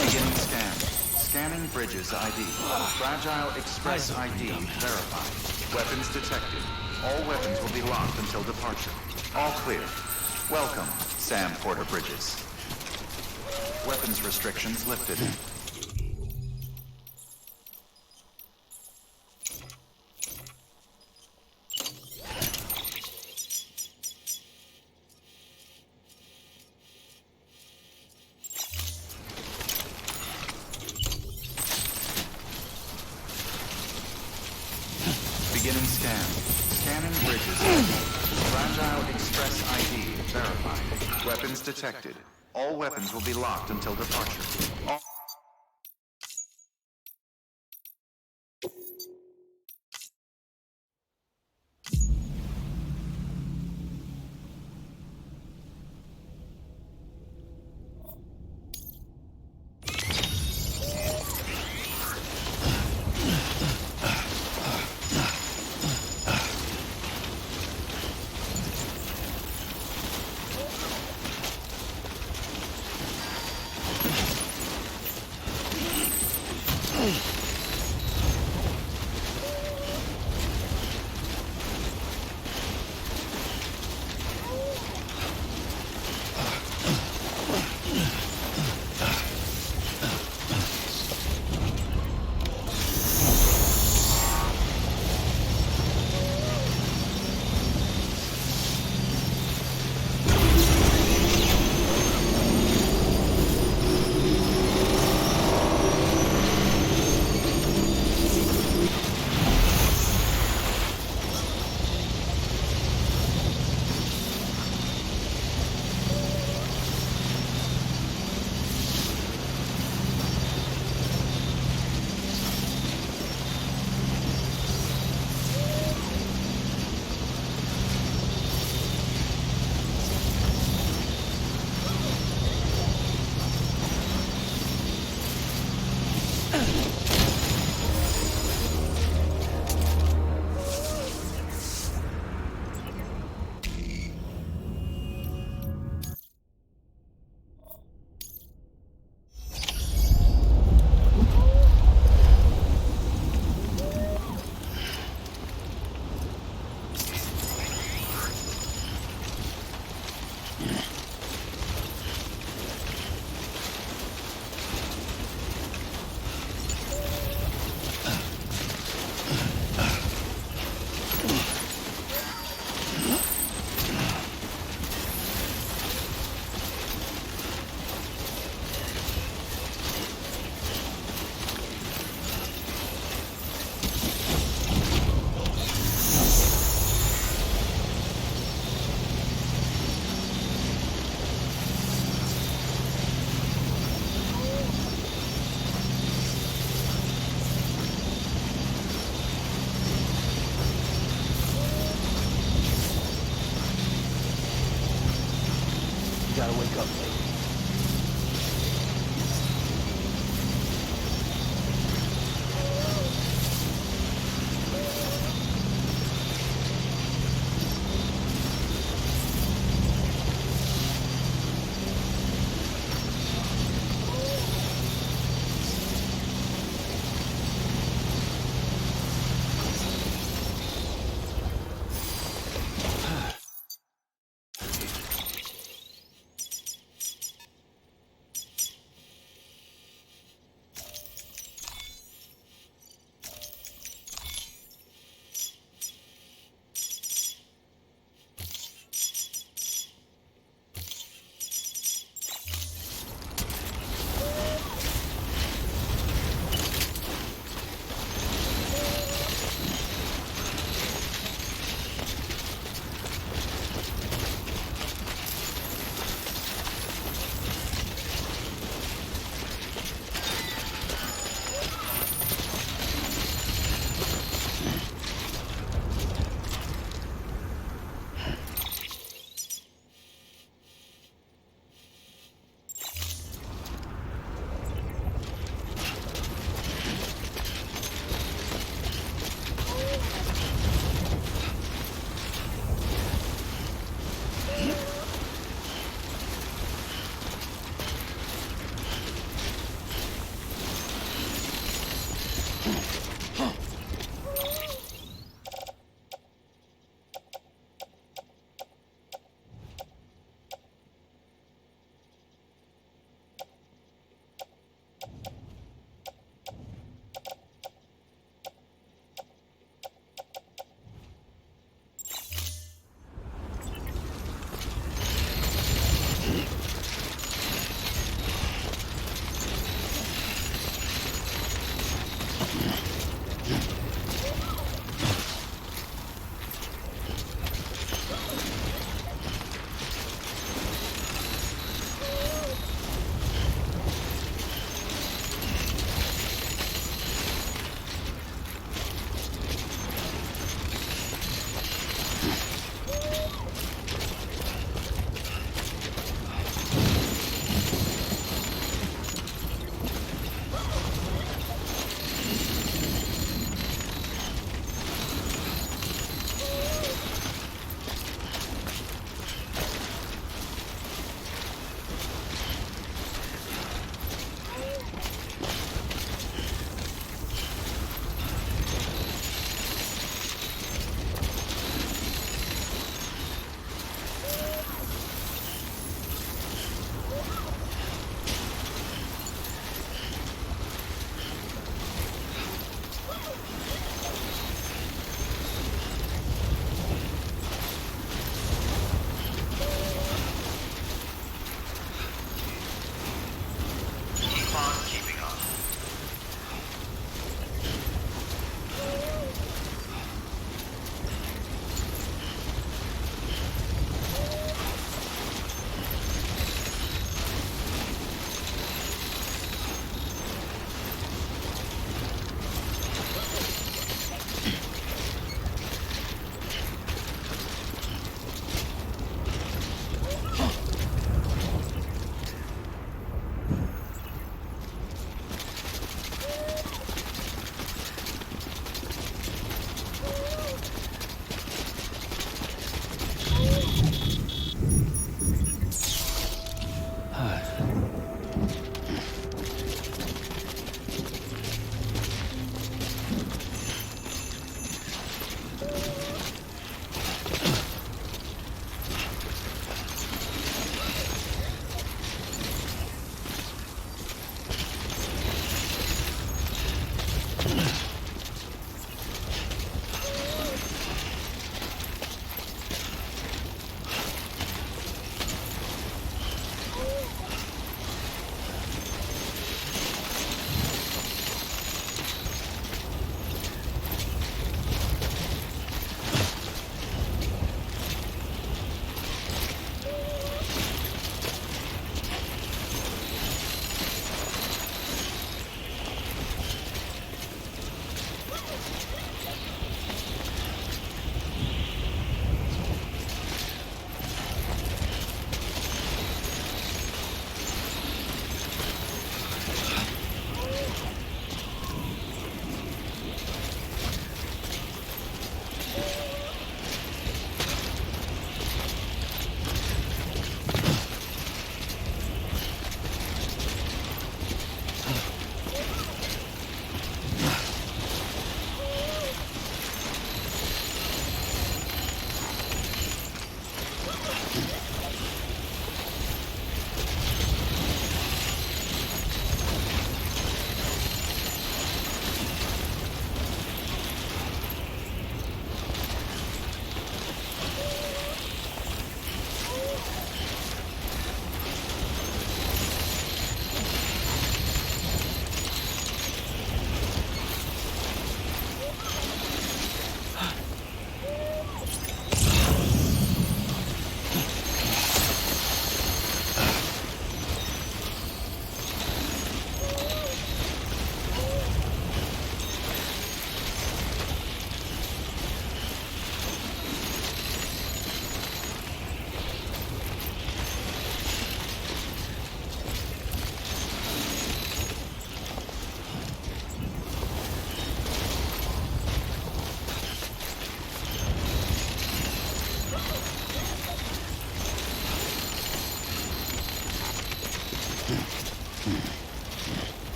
S3: Beginning scan. Scanning bridges ID. Fragile Express ID verified. Weapons detected. All weapons will be locked until departure. All clear. Welcome, Sam Porter Bridges. Weapons restrictions lifted. Beginning scan. Scanning bridges ID. Fragile Express ID verified. Weapons detected. All weapons will be locked until departure. All
S8: gotta wake up late.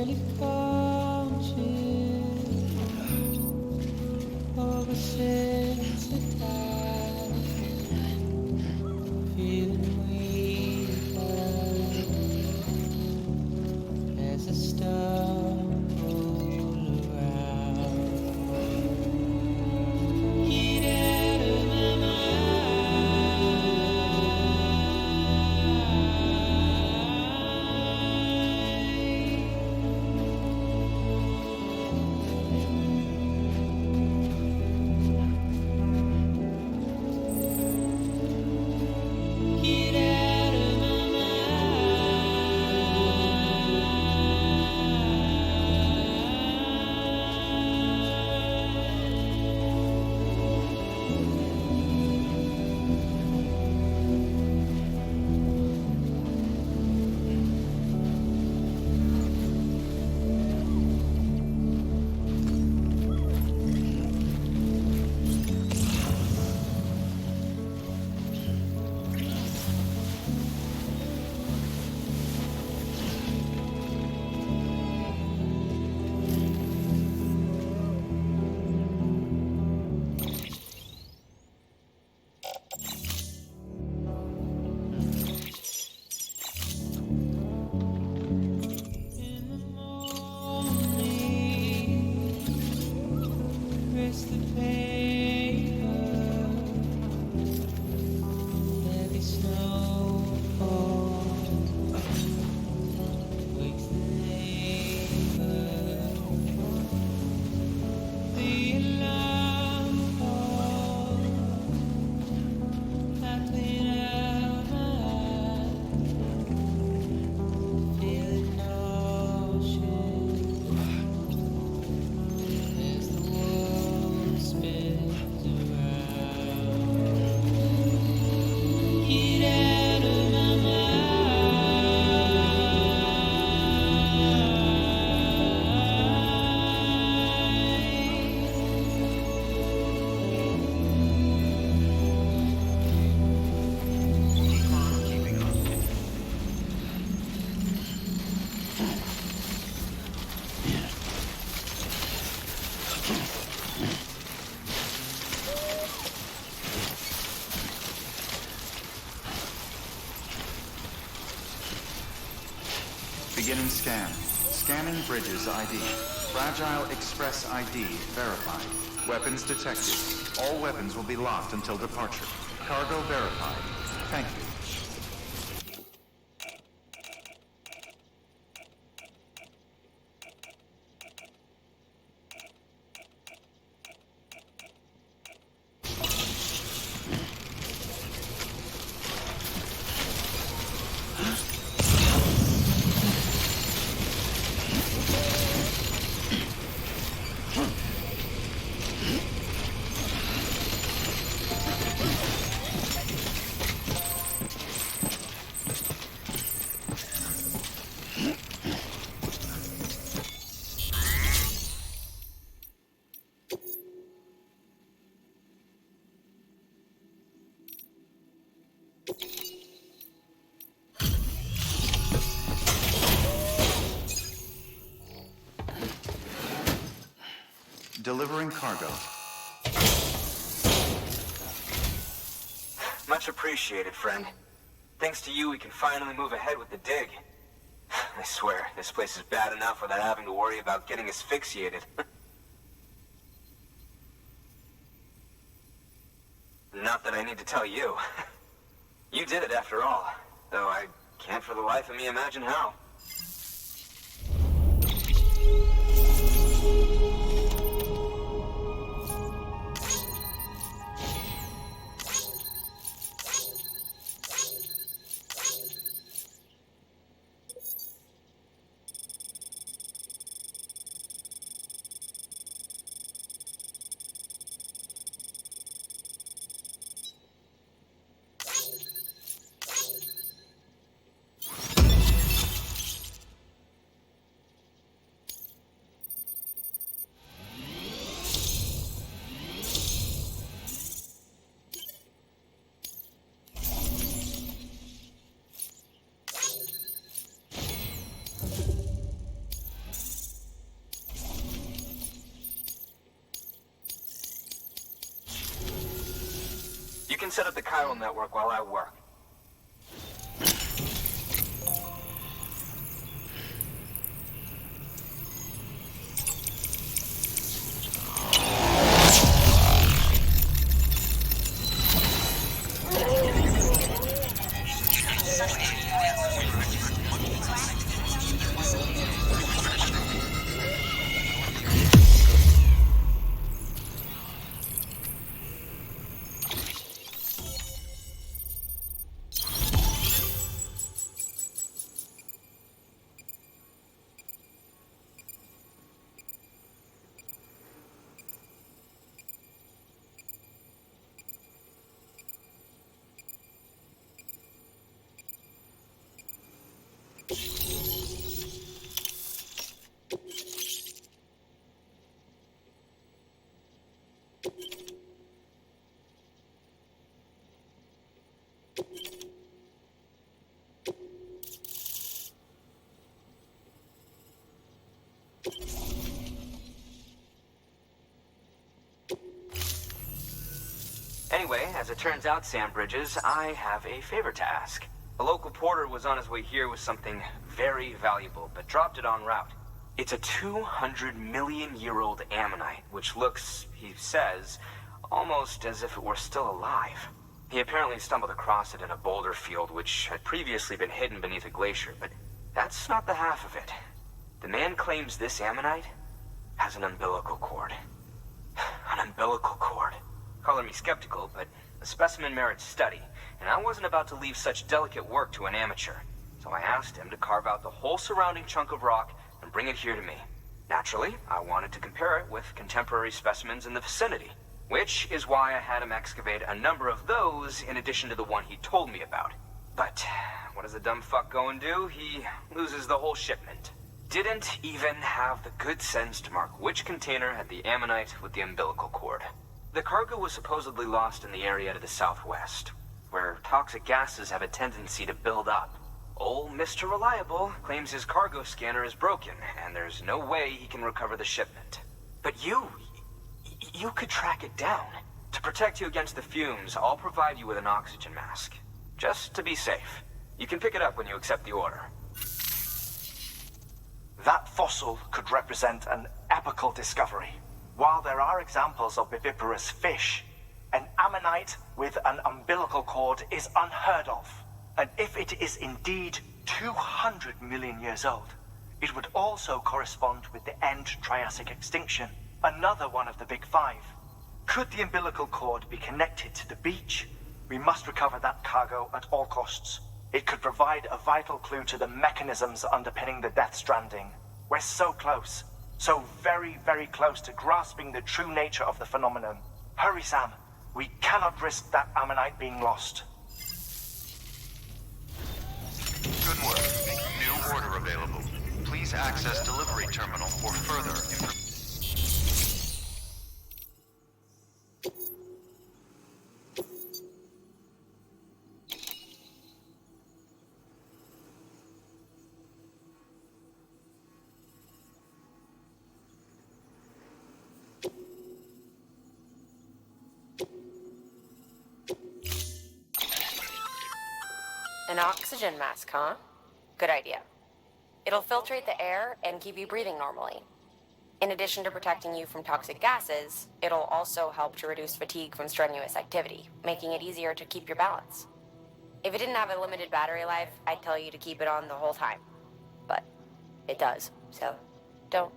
S1: barely conscious, oversensitized, feeling weaker as the stumble around. Get out of my rest the paper, heavy snow wakes the neighbor, the alarm clock, I clean out my eyes, feeling nauseous as the world spins around. Get out of my
S3: Beginning scan. Scanning bridges ID. Fragile Express ID verified. Weapons detected. All weapons will be locked until departure. Cargo verified. Thank you. Delivering cargo.
S9: Much appreciated, friend. Thanks to you, we can finally move ahead with the dig. I swear, this place is bad enough without having to worry about getting asphyxiated. Not that I need to tell you. You did it after all, though I can't for the life of me imagine how. set up the chiral network while I work. Anyway, as it turns out, Sam Bridges, I have a favor to ask. A local porter was on his way here with something very valuable, but dropped it en route. It's a 200-million-year-old ammonite, which looks, he says, almost as if it were still alive. He apparently stumbled across it in a boulder field which had previously been hidden beneath a glacier, but that's not the half of it. The man claims this ammonite has an umbilical cord. An umbilical cord. Color me skeptical, but the specimen merits study, and I wasn't about to leave such delicate work to an amateur. So I asked him to carve out the whole surrounding chunk of rock and bring it here to me. Naturally, I wanted to compare it with contemporary specimens in the vicinity, which is why I had him excavate a number of those in addition to the one he told me about. But what does the dumb fuck go and do? He loses the whole shipment. Didn't even have the good sense to mark which container had the ammonite with the umbilical cord. The cargo was supposedly lost in the area to the southwest, where toxic gases have a tendency to build up. Old Mr. Reliable claims his cargo scanner is broken, and there's no way he can recover the shipment. But you could track it down. To protect you against the fumes, I'll provide you with an oxygen mask. Just to be safe. You can pick it up when you accept the order.
S23: That fossil could represent an epochal discovery. While there are examples of viviparous fish, an ammonite with an umbilical cord is unheard of. And if it is indeed 200 million years old, it would also correspond with the end Triassic extinction, another one of the Big Five. Could the umbilical cord be connected to the beach? We must recover that cargo at all costs. It could provide a vital clue to the mechanisms underpinning the Death Stranding. We're so close. So very, very close to grasping the true nature of the phenomenon. Hurry, Sam. We cannot risk that ammonite being lost.
S3: Good work. New order available. Please access delivery terminal for further information.
S11: An oxygen mask, huh? Good idea. It'll filtrate the air and keep you breathing normally. In addition to protecting you from toxic gases, it'll also help to reduce fatigue from strenuous activity, making it easier to keep your balance. If it didn't have a limited battery life, I'd tell you to keep it on the whole time. But it does, so don't.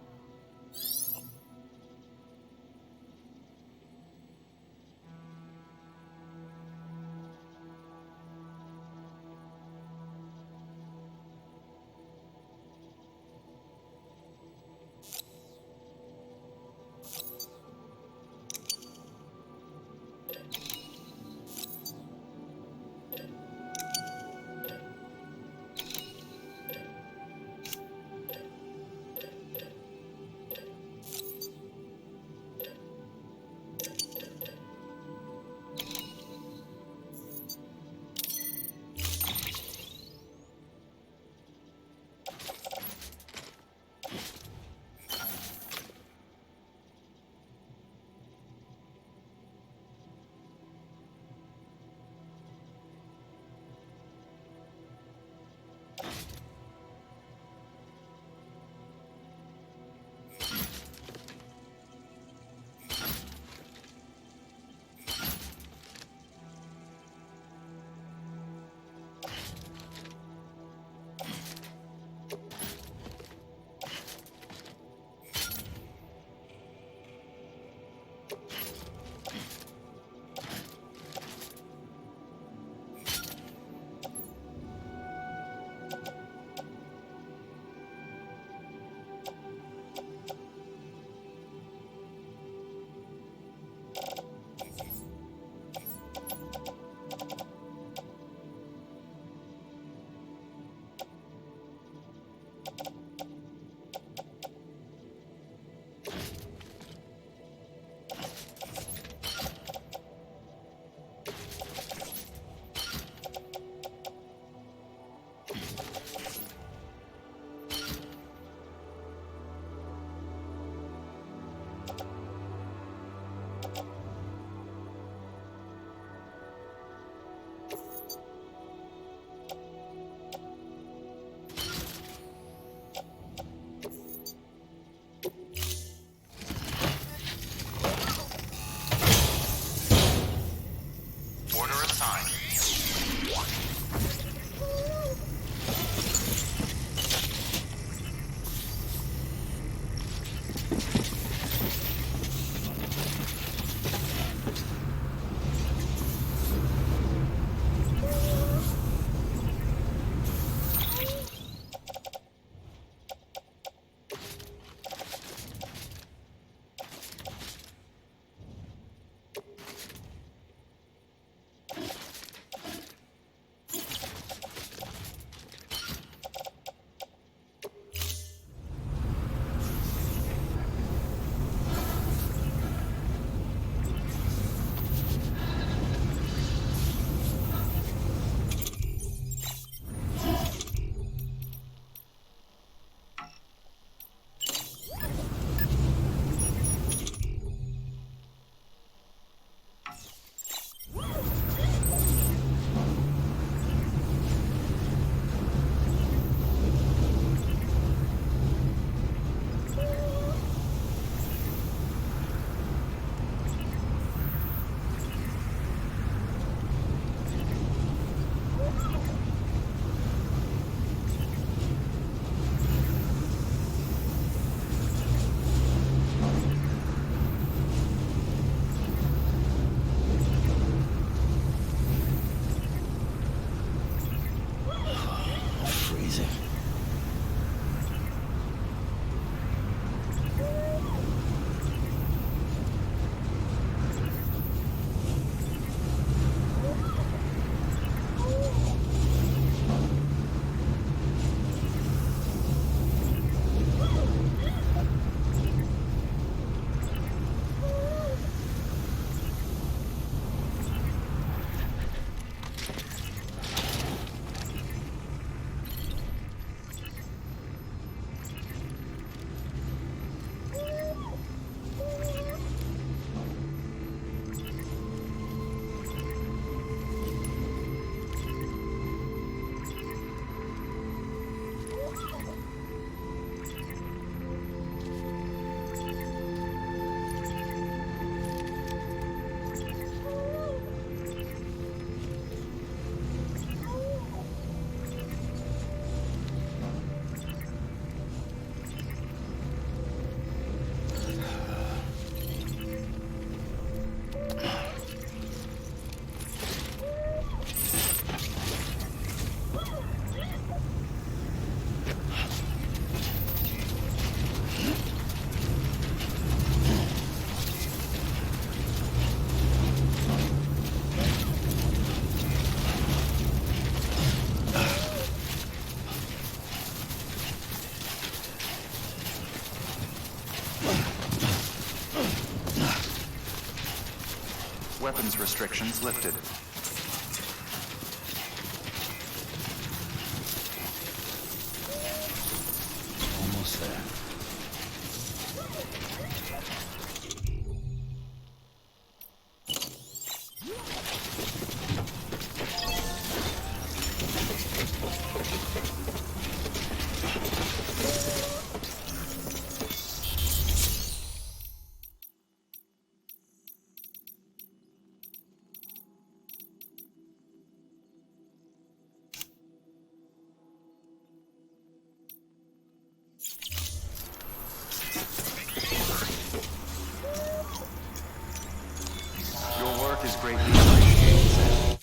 S3: Weapons restrictions lifted.
S28: Almost there.
S3: Your work is greatly appreciated, Sam.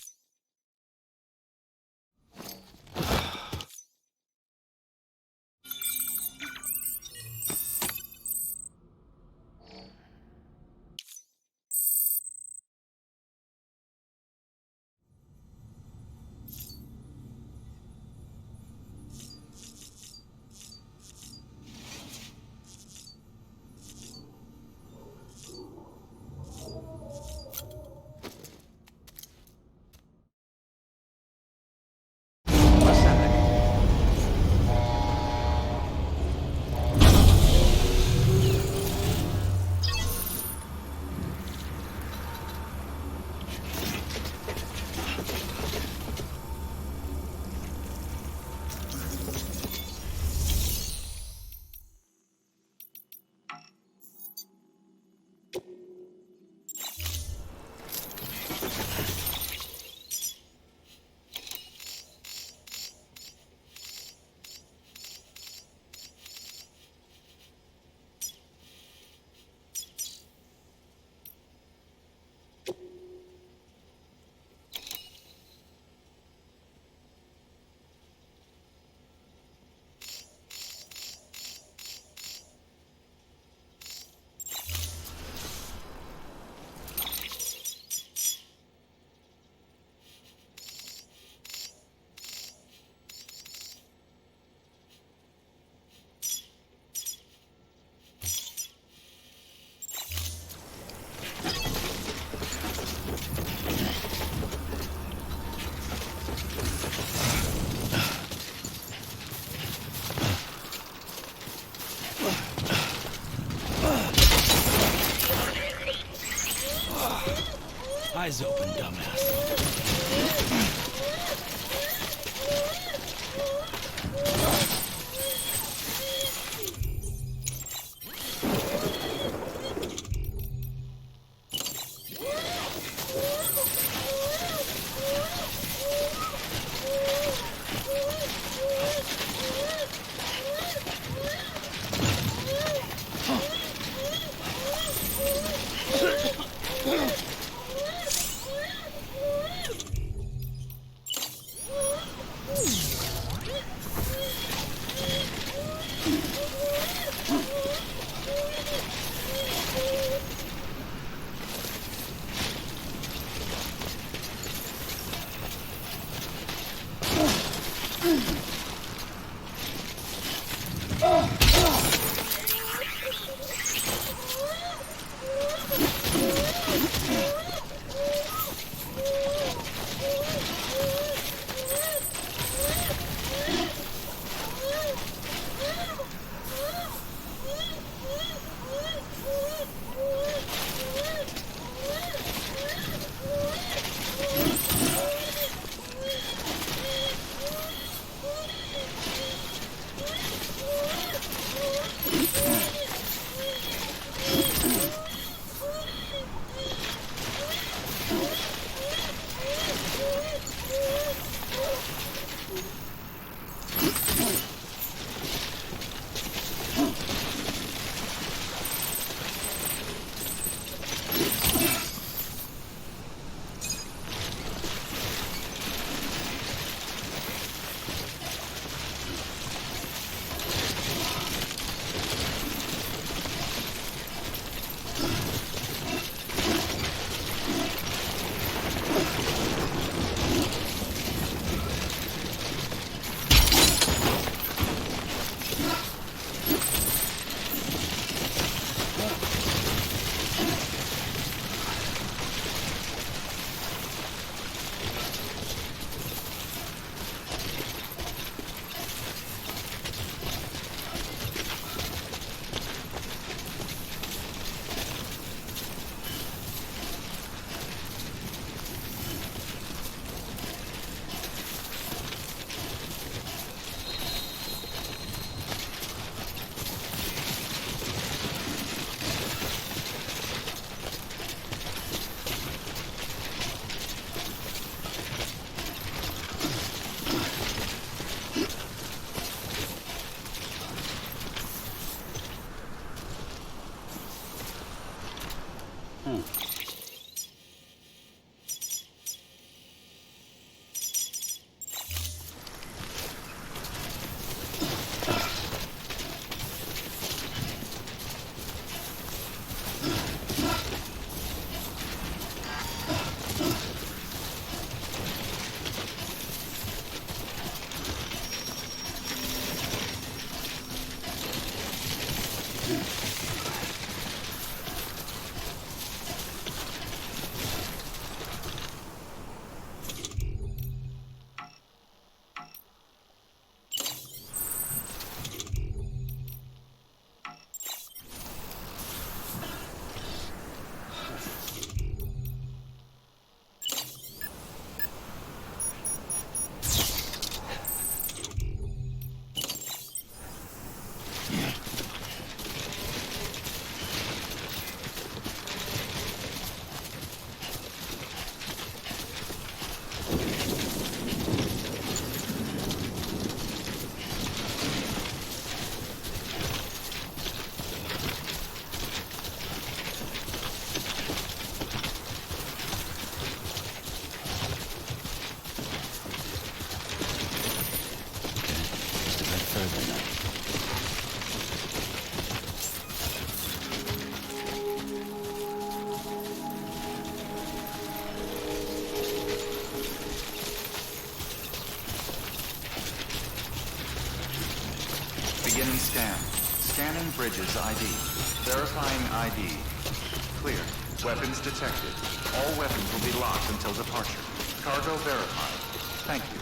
S28: eyes open, dumbass.
S3: Beginning scan. Scanning bridges ID. Verifying ID. Clear. Weapons detected. All weapons will be locked until departure. Cargo verified. Thank you.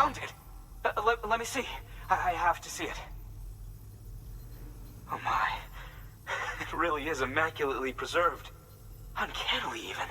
S9: found it! Let me see. I have to see it. Oh my. It really is immaculately preserved. Uncannily, even.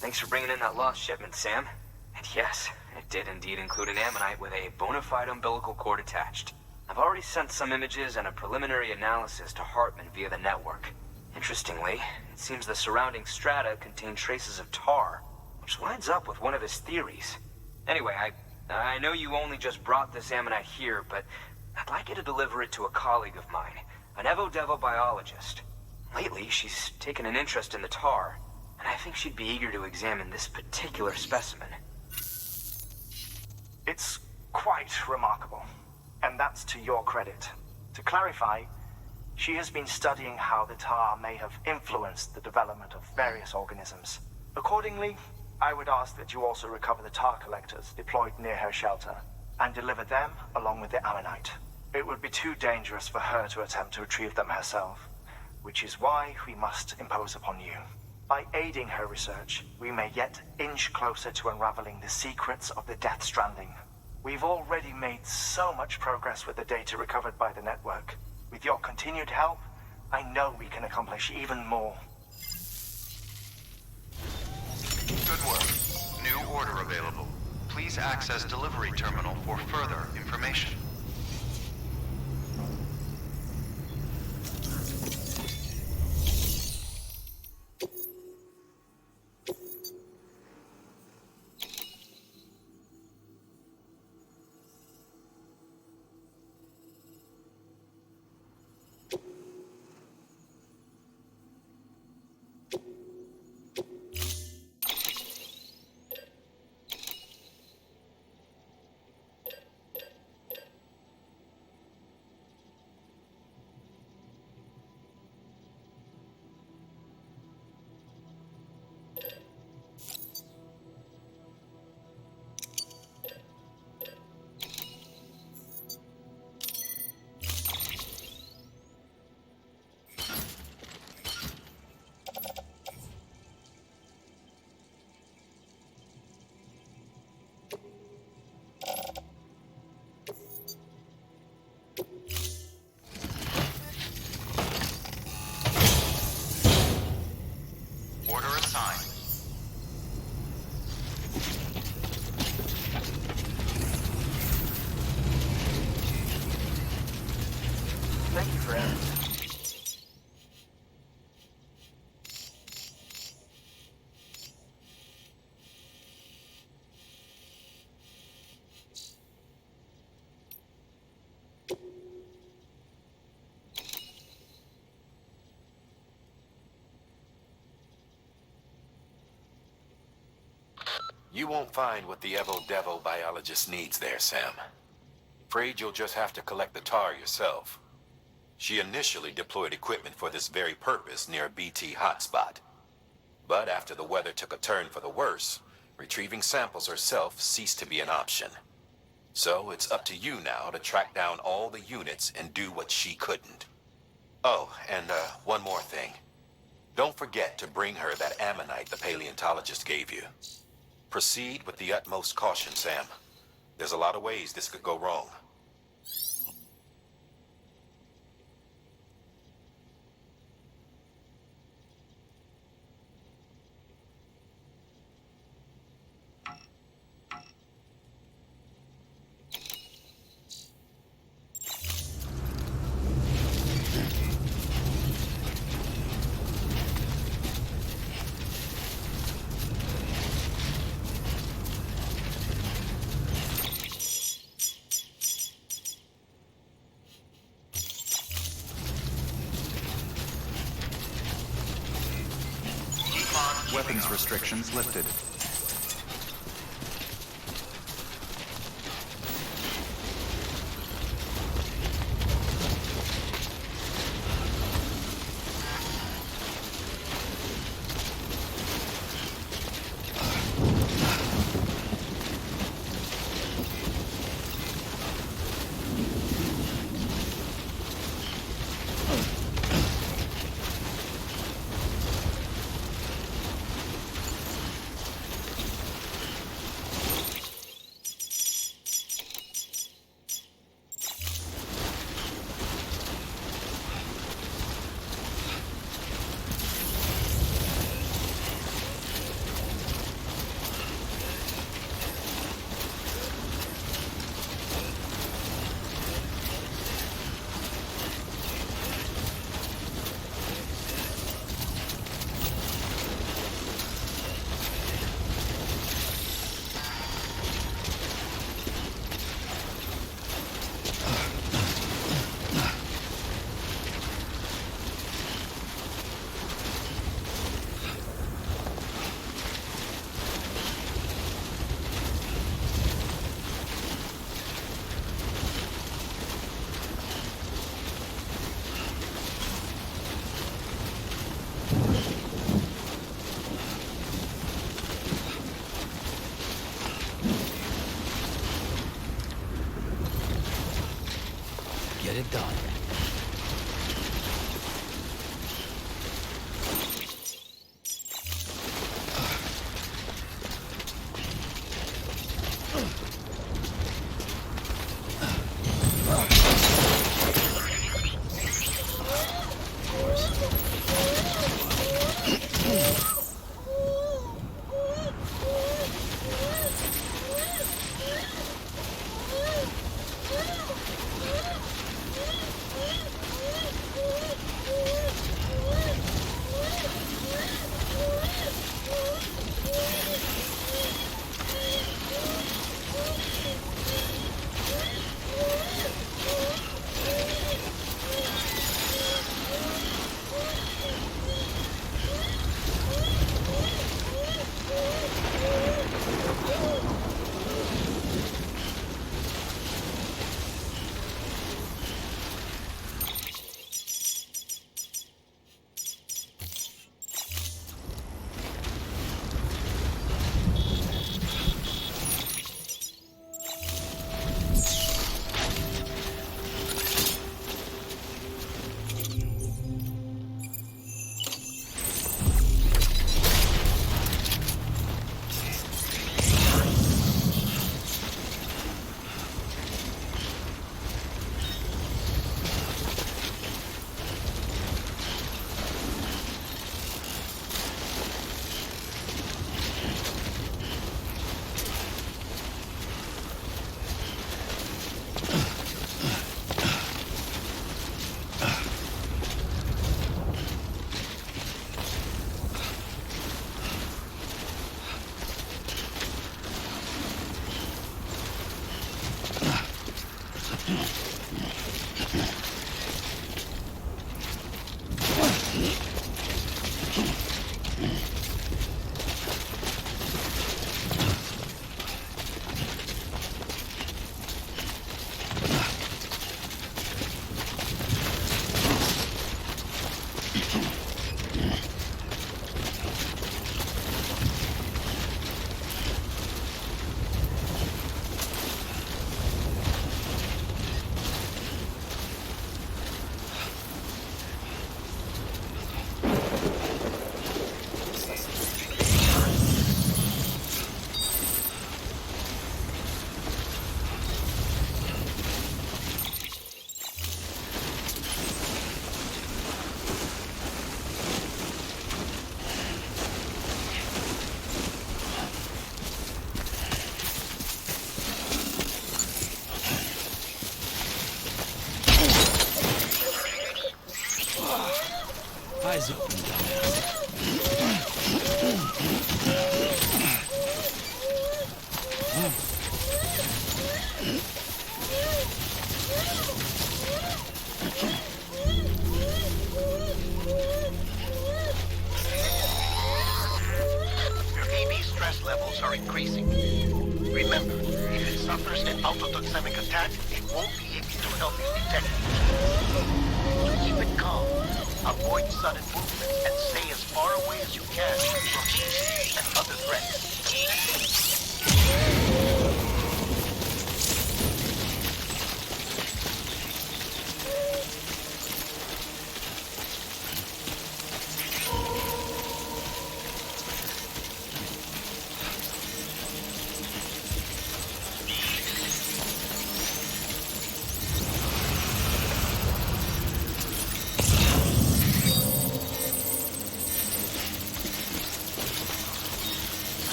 S9: Thanks for bringing in that lost shipment, Sam. And yes, it did indeed include an ammonite with a bona fide umbilical cord attached. I've already sent some images and a preliminary analysis to Hartman via the network. Interestingly, it seems the surrounding strata contain traces of tar, which lines up with one of his theories. Anyway, I know you only just brought this ammonite here, but I'd like you to deliver it to a colleague of mine, an Evo-Devo biologist. Lately, she's taken an interest in the tar, and I think she'd be eager to examine this particular specimen.
S23: It's quite remarkable, and that's to your credit. To clarify, she has been studying how the tar may have influenced the development of various organisms. Accordingly, I would ask that you also recover the tar collectors deployed near her shelter, and deliver them along with the ammonite. It would be too dangerous for her to attempt to retrieve them herself, which is why we must impose upon you. By aiding her research, we may yet inch closer to unraveling the secrets of the Death Stranding. We've already made so much progress with the data recovered by the network. With your continued help, I know we can accomplish even more.
S3: Good work. New order available. Please access delivery terminal for further information. Order assigned.
S23: Thank you for everything.
S6: You won't find what the Evo-Devo biologist needs there, Sam. Afraid you'll just have to collect the tar yourself. She initially deployed equipment for this very purpose near a BT hotspot. But after the weather took a turn for the worse, retrieving samples herself ceased to be an option. So it's up to you now to track down all the units and do what she couldn't. Oh, and one more thing. Don't forget to bring her that ammonite the paleontologist gave you. Proceed with the utmost caution, Sam. There's a lot of ways this could go wrong.
S3: Weapons restrictions lifted.
S28: Get it done.
S13: levels are increasing. Remember, if it suffers an autotoxemic attack, it won't be able to help you detect it. Keep it calm, avoid sudden movements, and stay as far away as you can from enemies and other threats.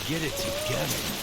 S8: Get it together.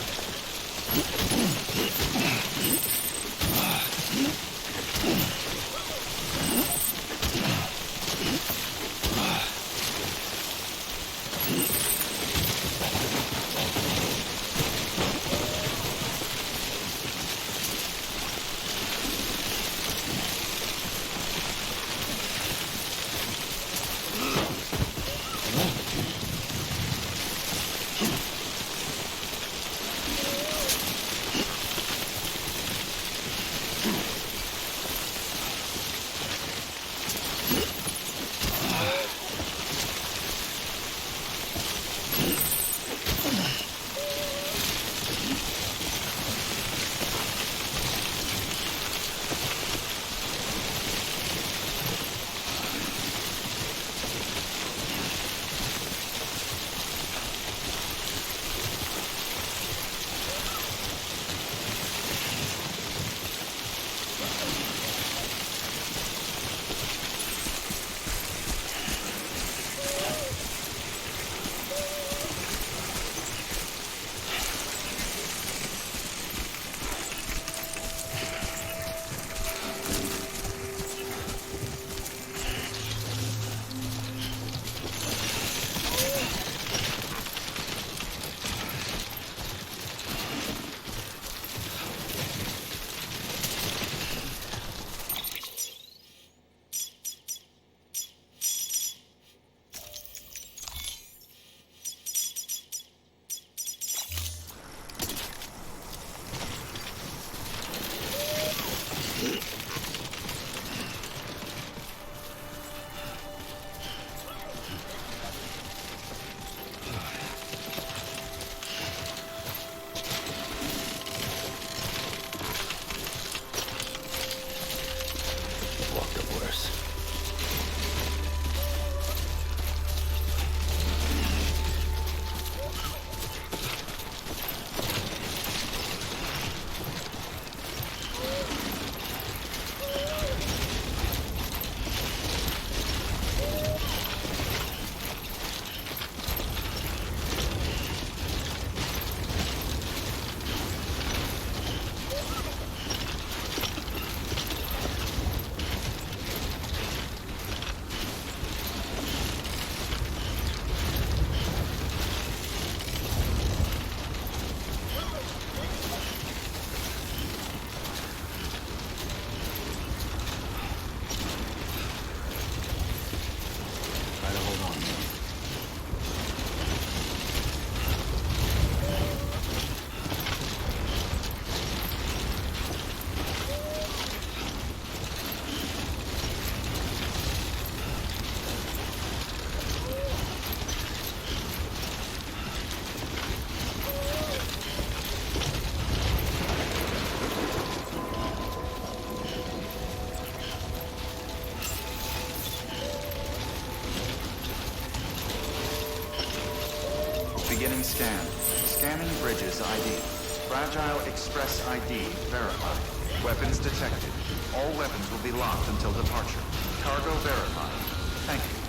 S3: Beginning scan. Scanning bridges ID. Fragile Express ID verified. Weapons detected. All weapons will be locked until departure. Cargo verified. Thank you.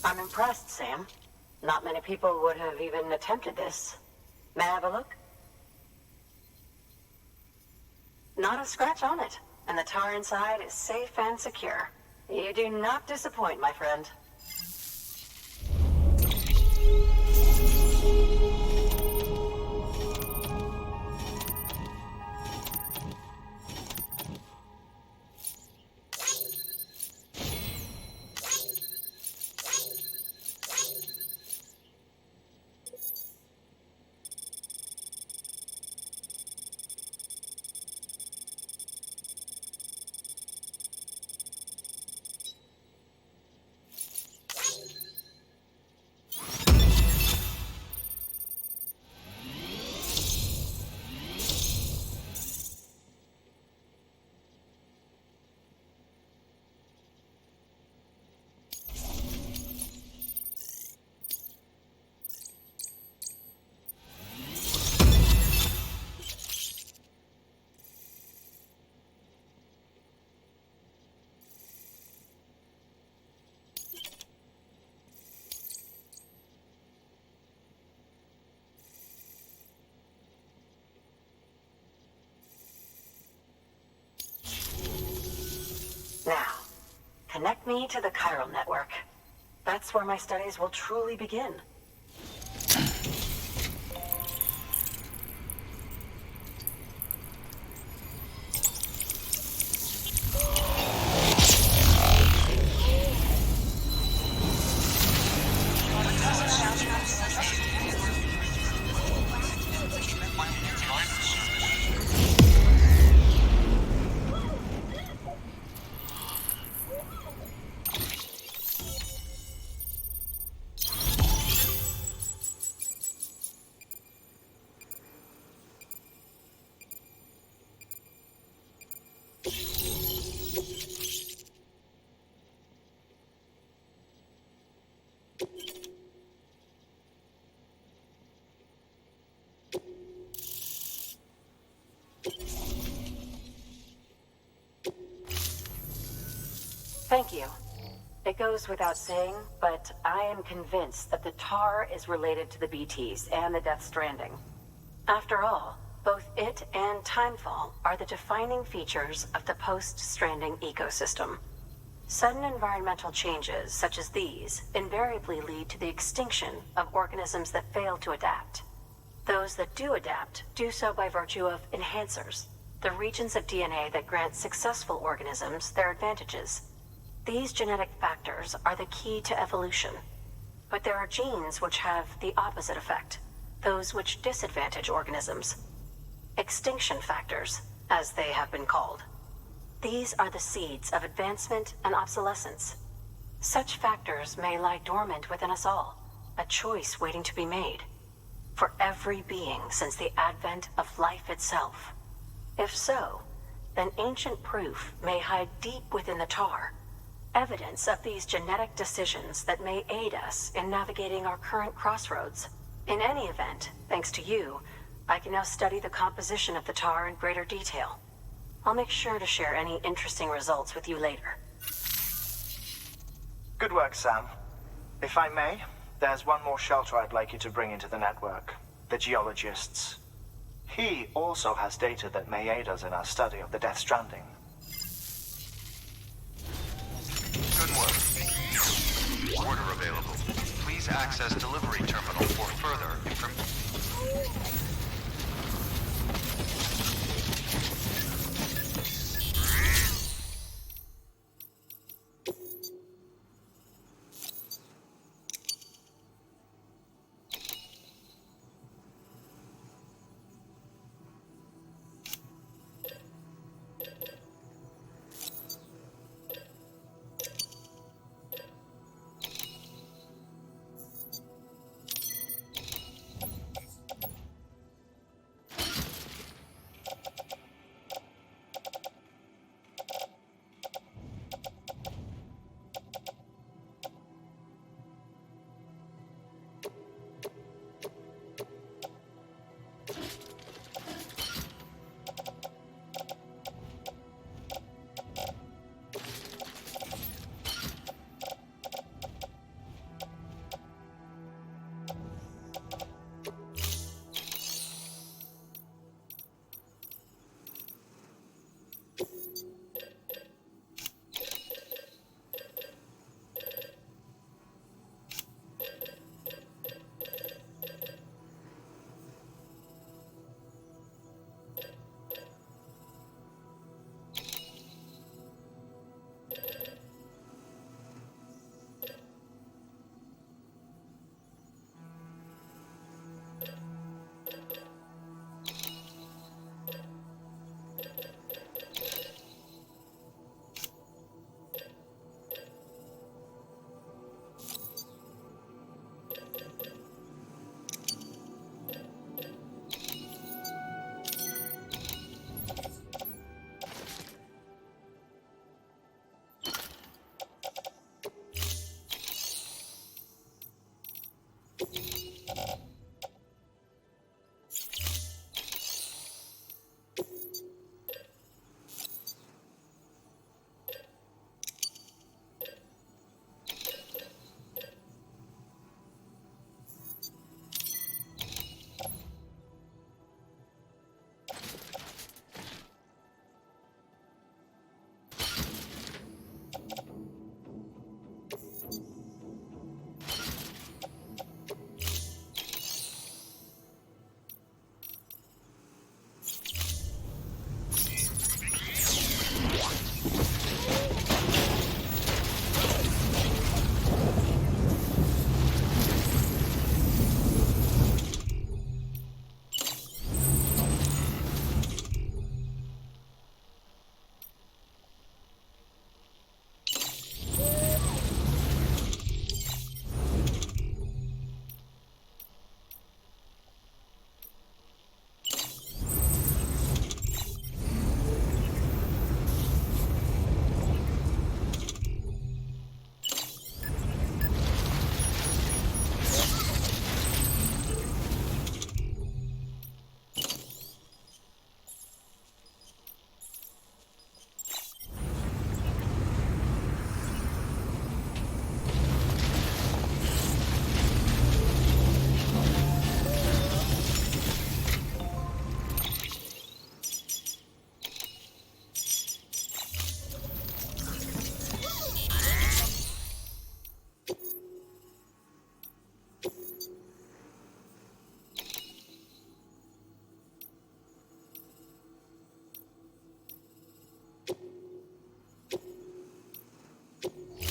S15: I'm impressed, Sam. Not many people would have even attempted this. May I have a look? Not a scratch on it, and the tar inside is safe and secure. You do not disappoint, my friend. Now, connect me to the chiral network. That's where my studies will truly begin. Thank you. It goes without saying, but I am convinced that the tar is related to the BTs and the Death Stranding. After all, both it and Timefall are the defining features of the post-Stranding ecosystem. Sudden environmental changes such as these invariably lead to the extinction of organisms that fail to adapt. Those that do adapt do so by virtue of enhancers, the regions of DNA that grant successful organisms their advantages. These genetic factors are the key to evolution. But there are genes which have the opposite effect, those which disadvantage organisms. Extinction factors, as they have been called. These are the seeds of advancement and obsolescence. Such factors may lie dormant within us all, a choice waiting to be made. For every being since the advent of life itself. If so, then ancient proof may hide deep within the tar. Evidence of these genetic decisions that may aid us in navigating our current crossroads. In any event, thanks to you, I can now study the composition of the tar in greater detail. I'll make sure to share any interesting results with you later.
S23: Good work, Sam. If I may, there's one more shelter I'd like you to bring into the network. The geologist's. He also has data that may aid us in our study of the Death Stranding.
S3: Good work. Order available. Please access delivery terminal for further information.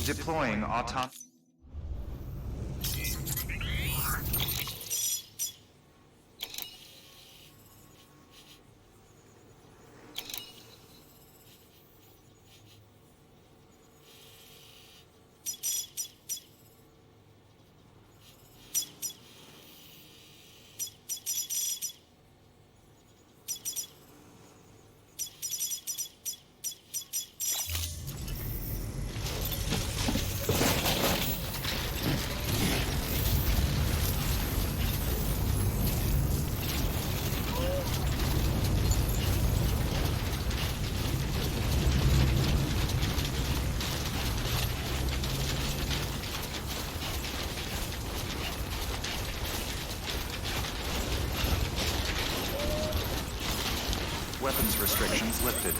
S3: Deploying autonomous. Weapons restrictions lifted.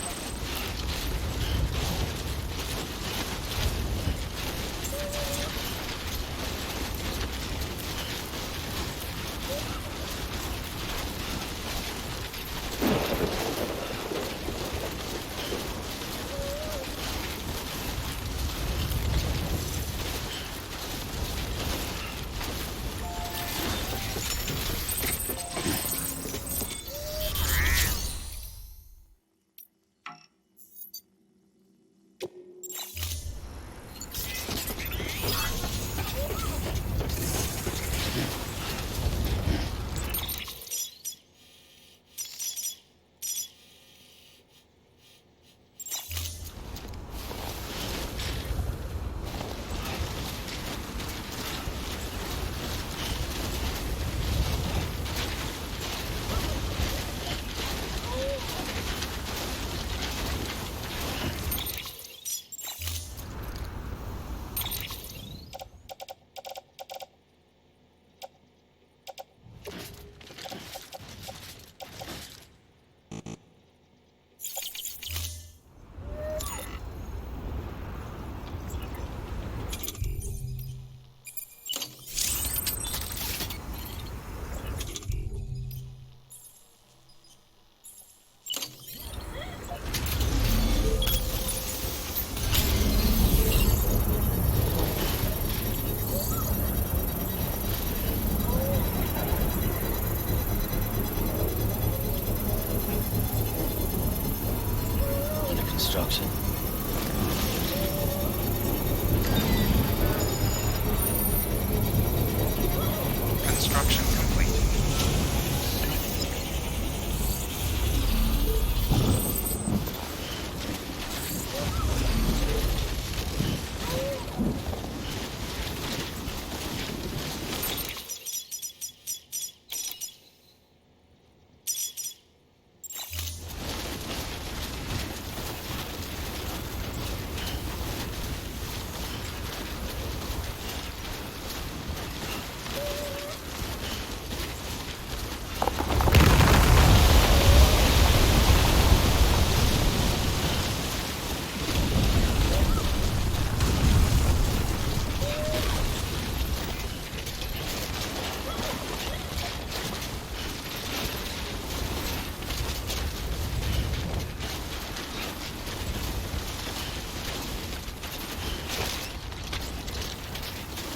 S28: Construction.
S3: Construction complete.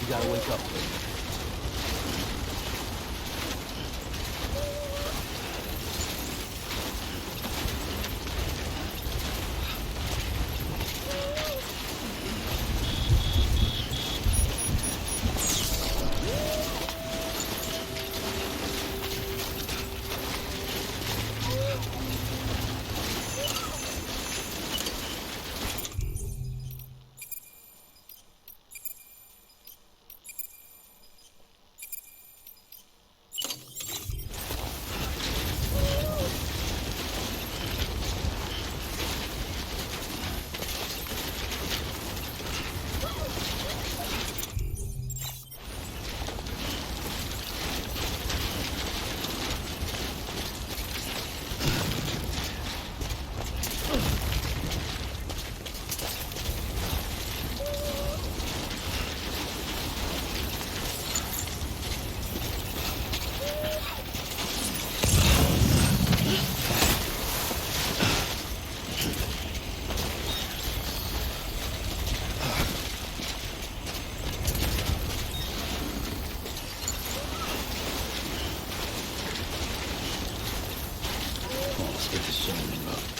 S28: You gotta wake up. concerned about.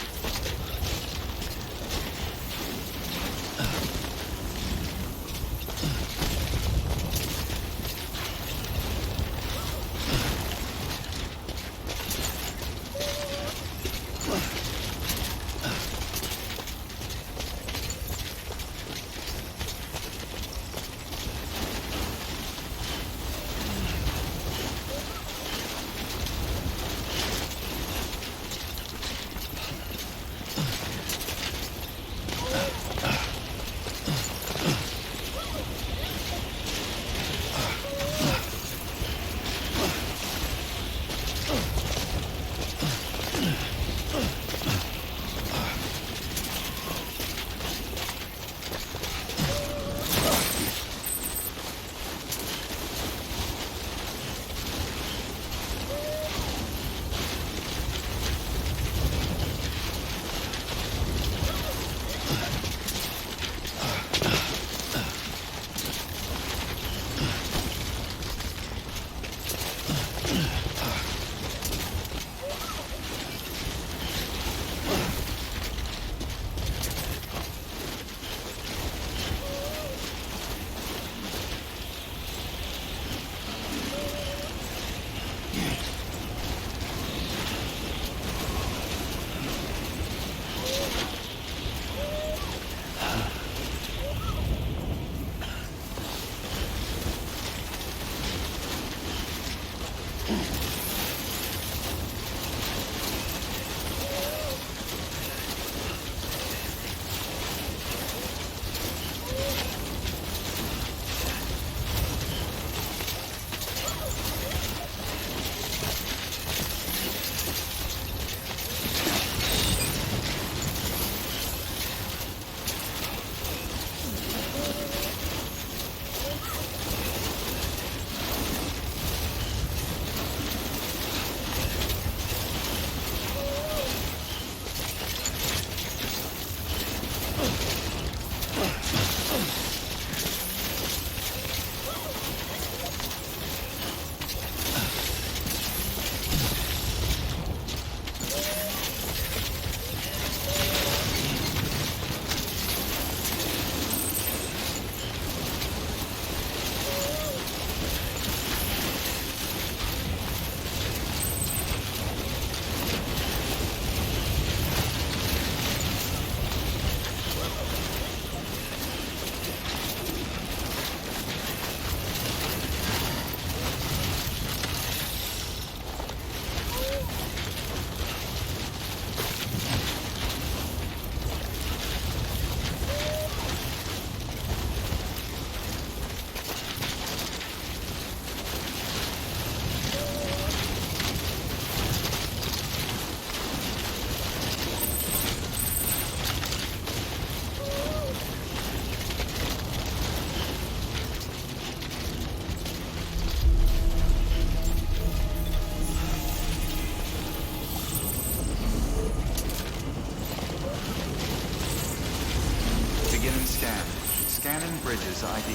S3: Scanning Bridges ID.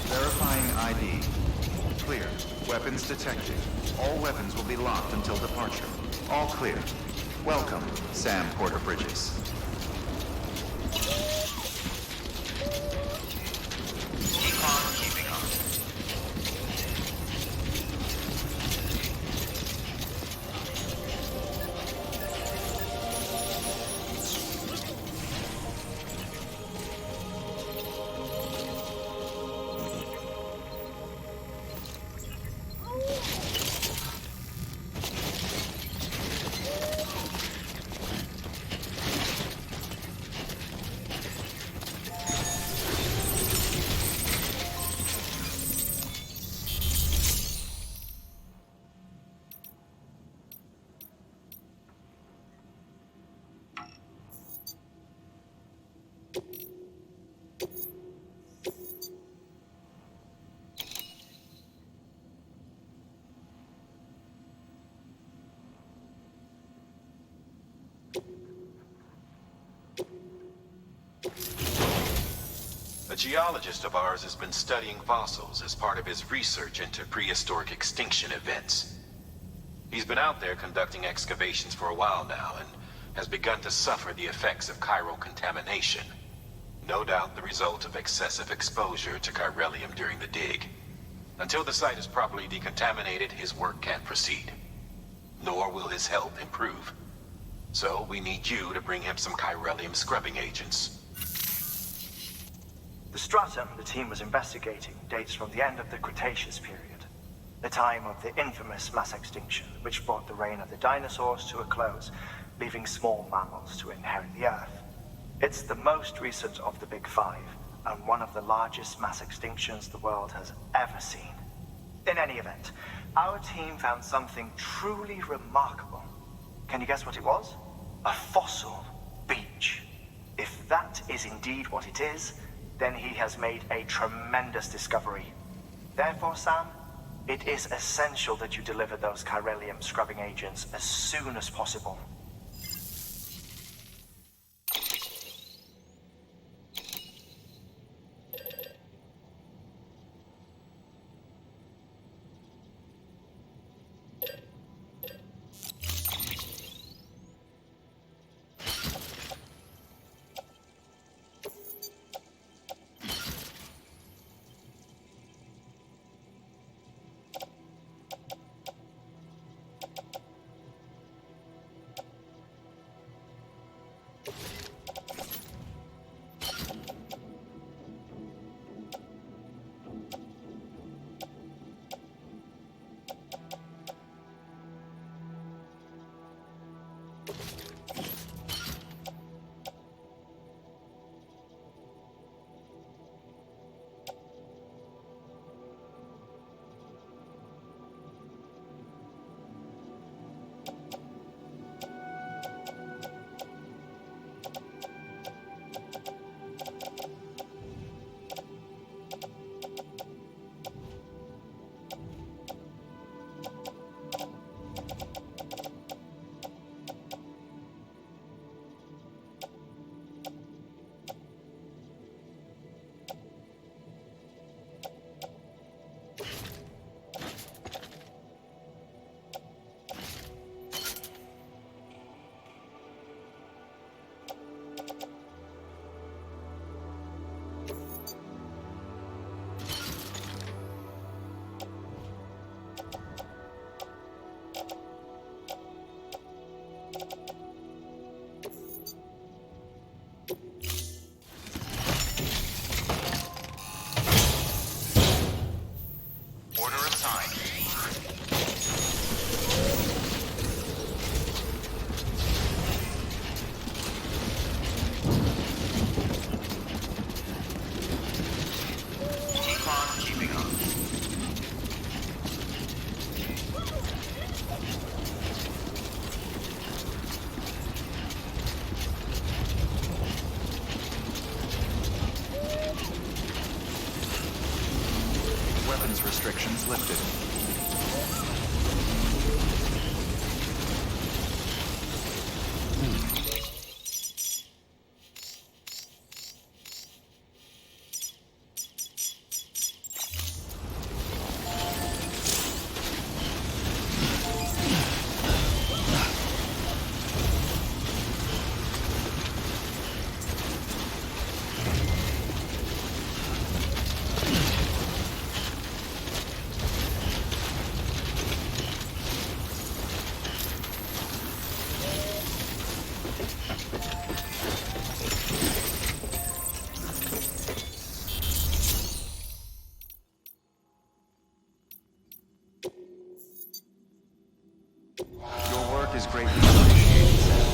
S3: Verifying ID. Clear. Weapons detected. All weapons will be locked until departure. All clear. Welcome, Sam Porter Bridges. Keep on keeping on.
S6: A geologist of ours has been studying fossils as part of his research into prehistoric extinction events. He's been out there conducting excavations for a while now, and has begun to suffer the effects of chiral contamination. No doubt the result of excessive exposure to chiralium during the dig. Until the site is properly decontaminated, his work can't proceed. Nor will his health improve. So we need you to bring him some chiralium scrubbing agents.
S23: The stratum the team was investigating dates from the end of the Cretaceous period, the time of the infamous mass extinction, which brought the reign of the dinosaurs to a close, leaving small mammals to inherit the Earth. It's the most recent of the Big Five, and one of the largest mass extinctions the world has ever seen. In any event, our team found something truly remarkable. Can you guess what it was? A fossil beach. If that is indeed what it is, then he has made a tremendous discovery. Therefore, Sam, it is essential that you deliver those chiralium scrubbing agents as soon as possible.
S3: Restrictions lifted. Your work is greatly appreciated, Sam.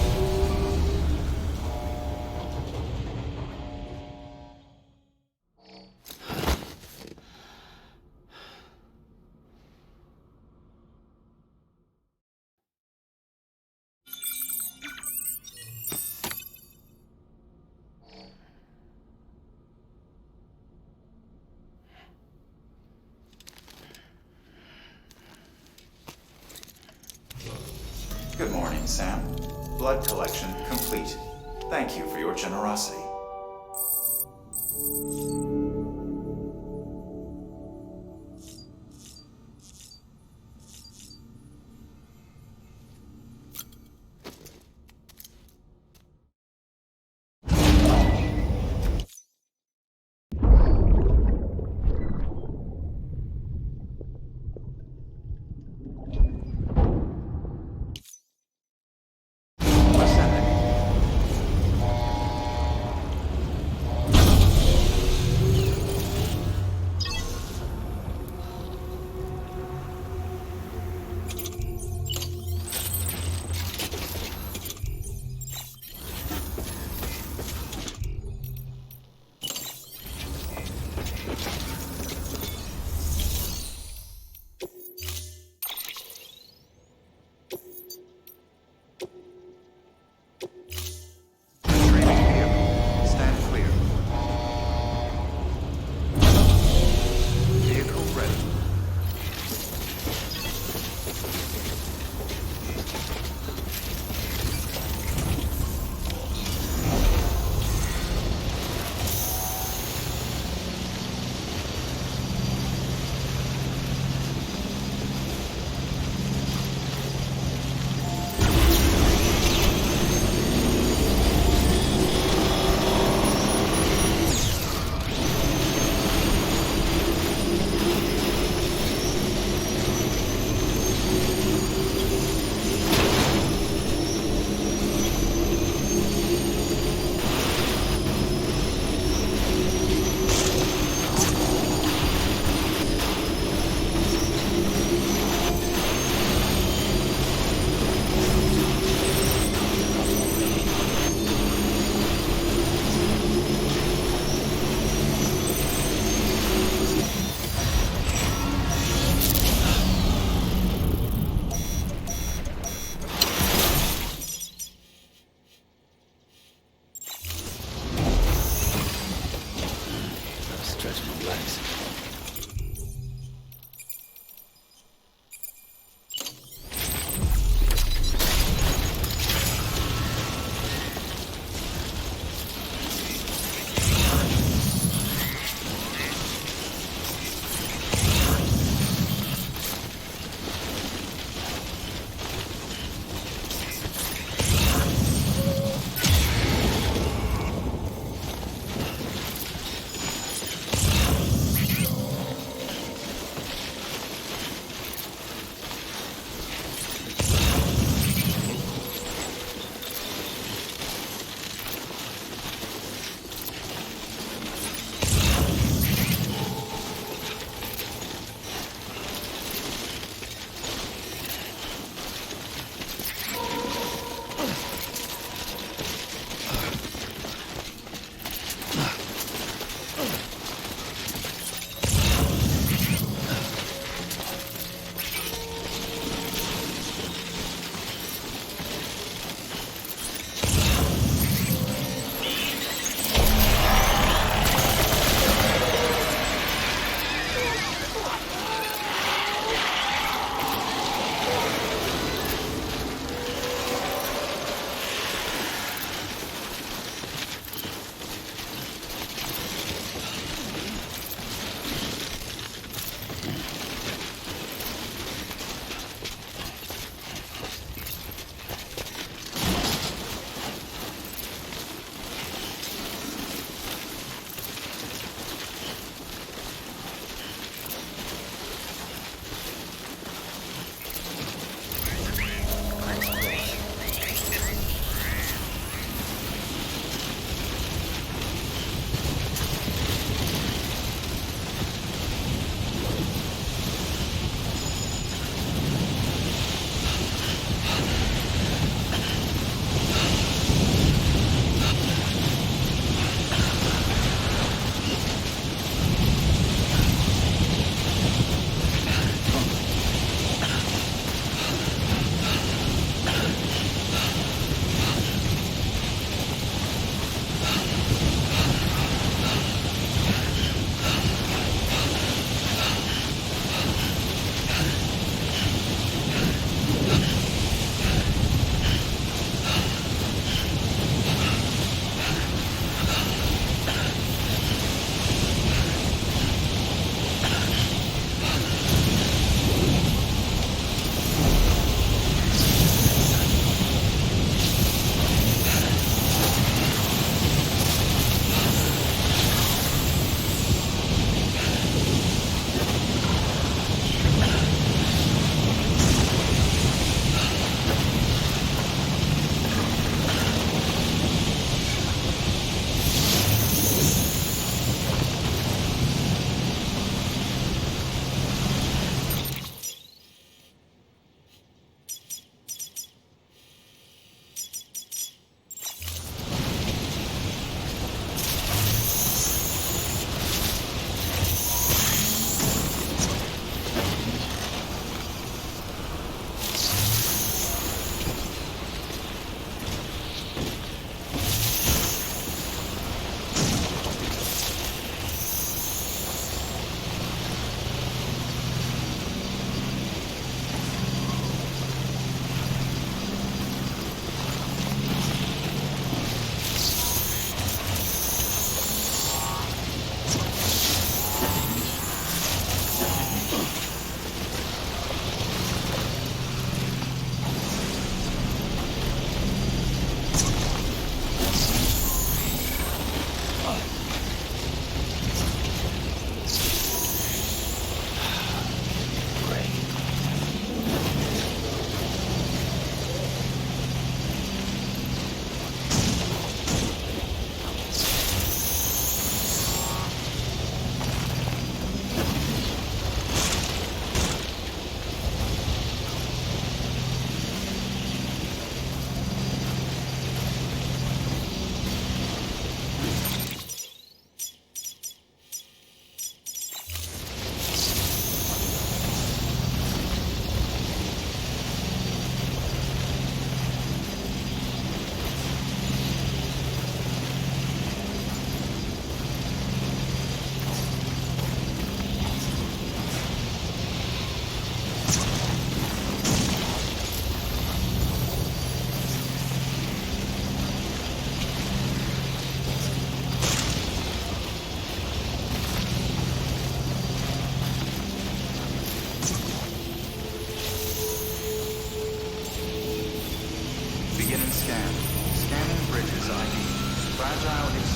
S10: Good morning, Sam. Blood collection complete. Thank you for your generosity.
S28: stretch my legs.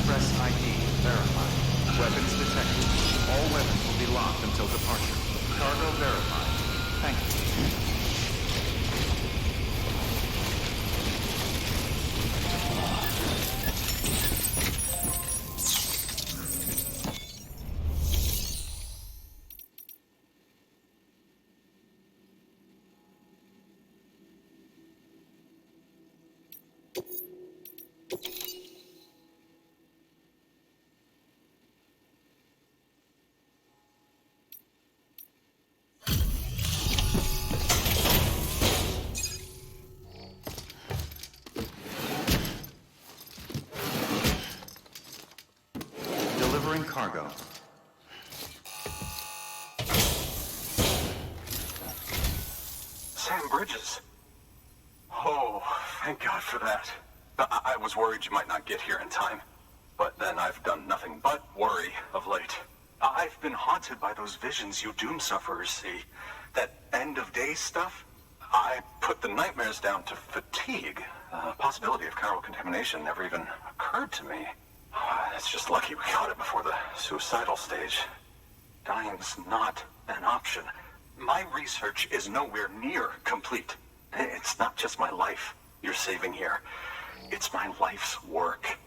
S3: Express ID verified. Weapons detected. All weapons will be locked until departure. Cargo verified. Thank you. Delivering cargo.
S2: Sam Bridges. Oh, thank God for that. I was worried you might not get here in time. But then I've done nothing but worry of late. I've been haunted by those visions you doom sufferers see. That end of days stuff. I put the nightmares down to fatigue. The possibility of chiral contamination never even occurred to me. It's just lucky we caught it before the suicidal stage. Dying's not an option. My research is nowhere near complete. It's not just my life you're saving here. It's my life's work.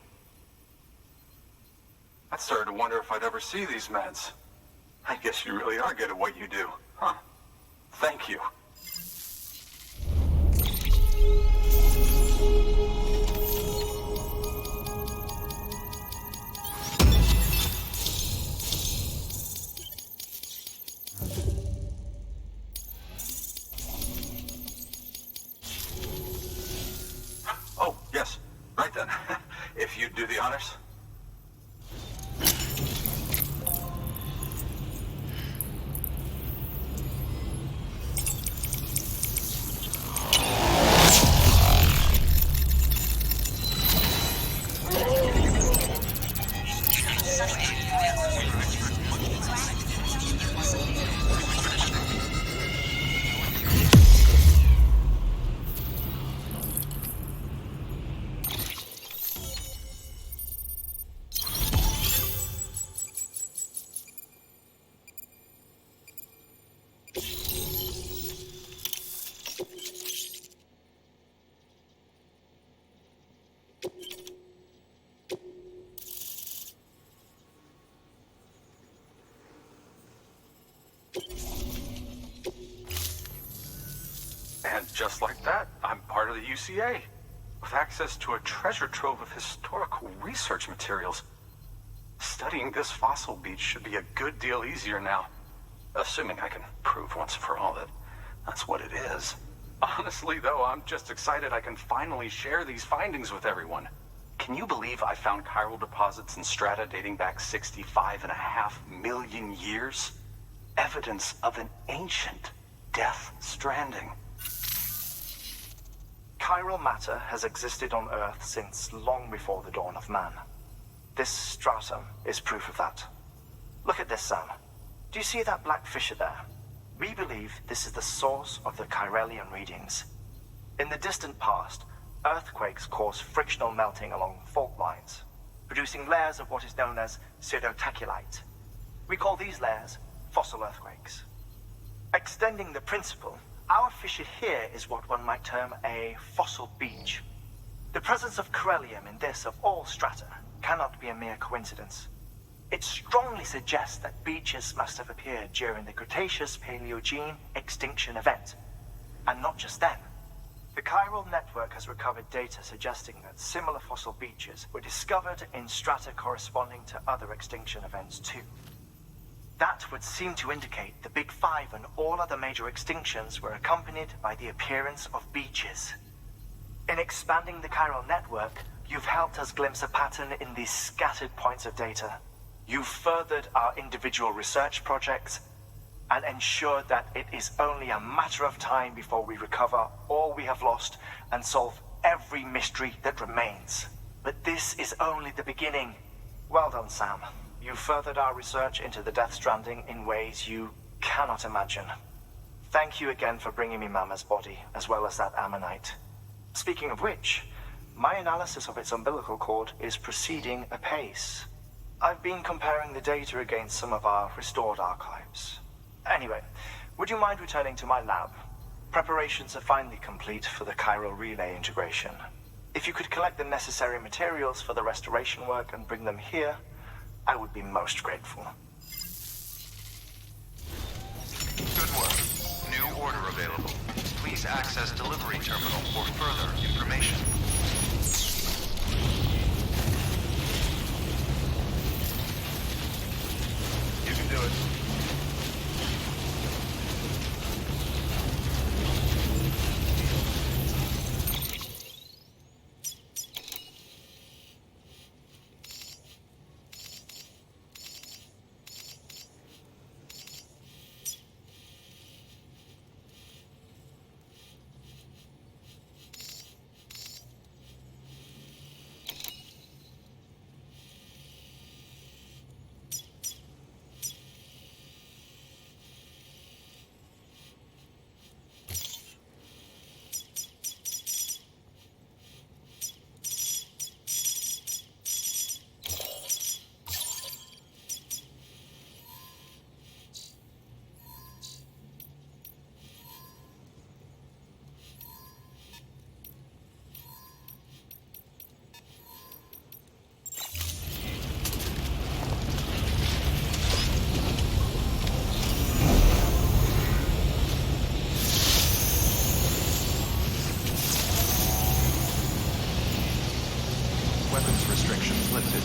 S2: I started to wonder if I'd ever see these meds. I guess you really are good at what you do, huh? Thank you. Oh, yes. Right then. If you'd do the honors. And just like that, I'm part of the UCA, with access to a treasure trove of historical research materials. Studying this fossil beach should be a good deal easier now, assuming I can prove once for all that that's what it is. Honestly, though, I'm just excited I can finally share these findings with everyone. Can you believe I found chiral deposits in strata dating back 65.5 million years? Evidence of an ancient death stranding.
S23: Chiral matter has existed on Earth since long before the dawn of man. This stratum is proof of that. Look at this, Sam. Do you see that black fissure there? We believe this is the source of the Chiralian readings. In the distant past, earthquakes caused frictional melting along fault lines, producing layers of what is known as pseudotachylite. We call these layers fossil earthquakes. Extending the principle, our fissure here is what one might term a fossil beach. The presence of chiralium in this of all strata cannot be a mere coincidence. It strongly suggests that beaches must have appeared during the Cretaceous-Paleogene extinction event. And not just then. The chiral network has recovered data suggesting that similar fossil beaches were discovered in strata corresponding to other extinction events too. That would seem to indicate the Big Five and all other major extinctions were accompanied by the appearance of beaches. In expanding the chiral network, you've helped us glimpse a pattern in these scattered points of data. You've furthered our individual research projects and ensured that it is only a matter of time before we recover all we have lost and solve every mystery that remains. But this is only the beginning. Well done, Sam. You furthered our research into the Death Stranding in ways you cannot imagine. Thank you again for bringing me Mama's body, as well as that ammonite. Speaking of which, my analysis of its umbilical cord is proceeding apace. I've been comparing the data against some of our restored archives. Anyway, would you mind returning to my lab? Preparations are finally complete for the chiral relay integration. If you could collect the necessary materials for the restoration work and bring them here, I would be most grateful.
S3: Good work. New order available. Please access delivery terminal for further information. You can do it. Weapons restrictions lifted.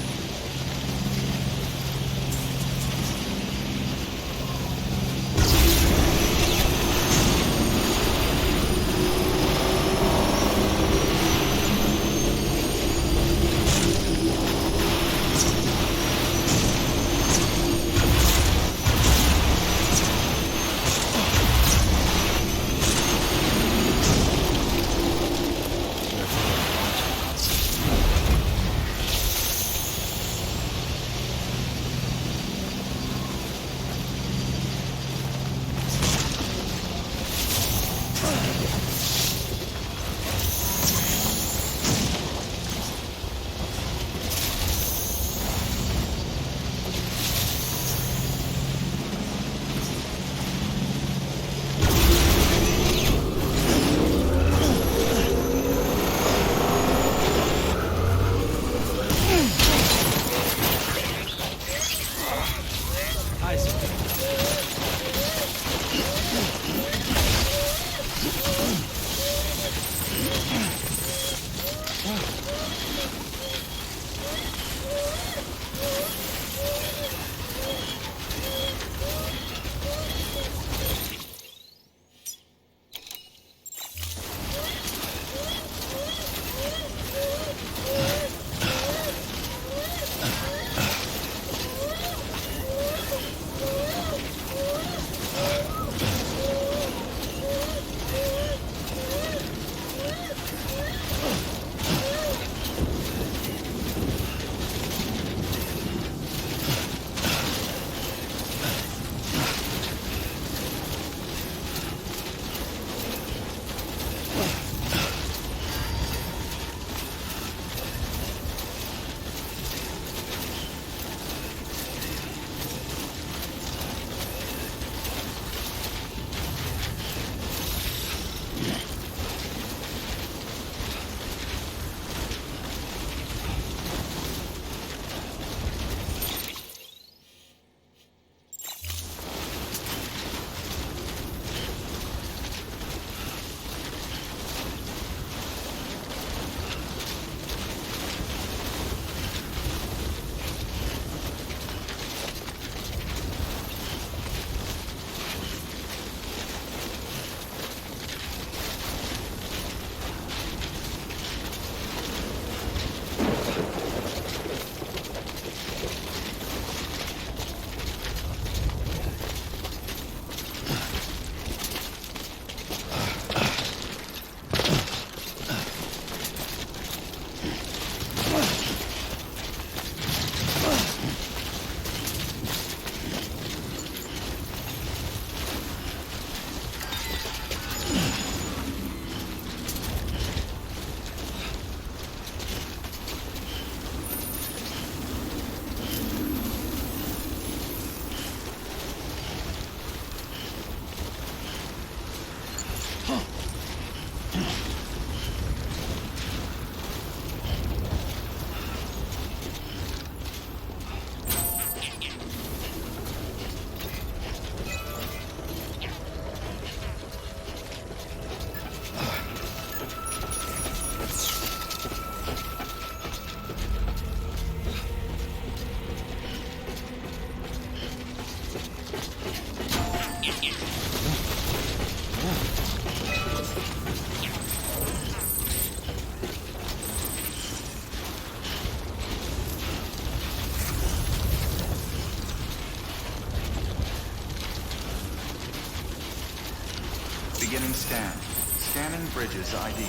S3: Beginning scan. Scanning bridges ID.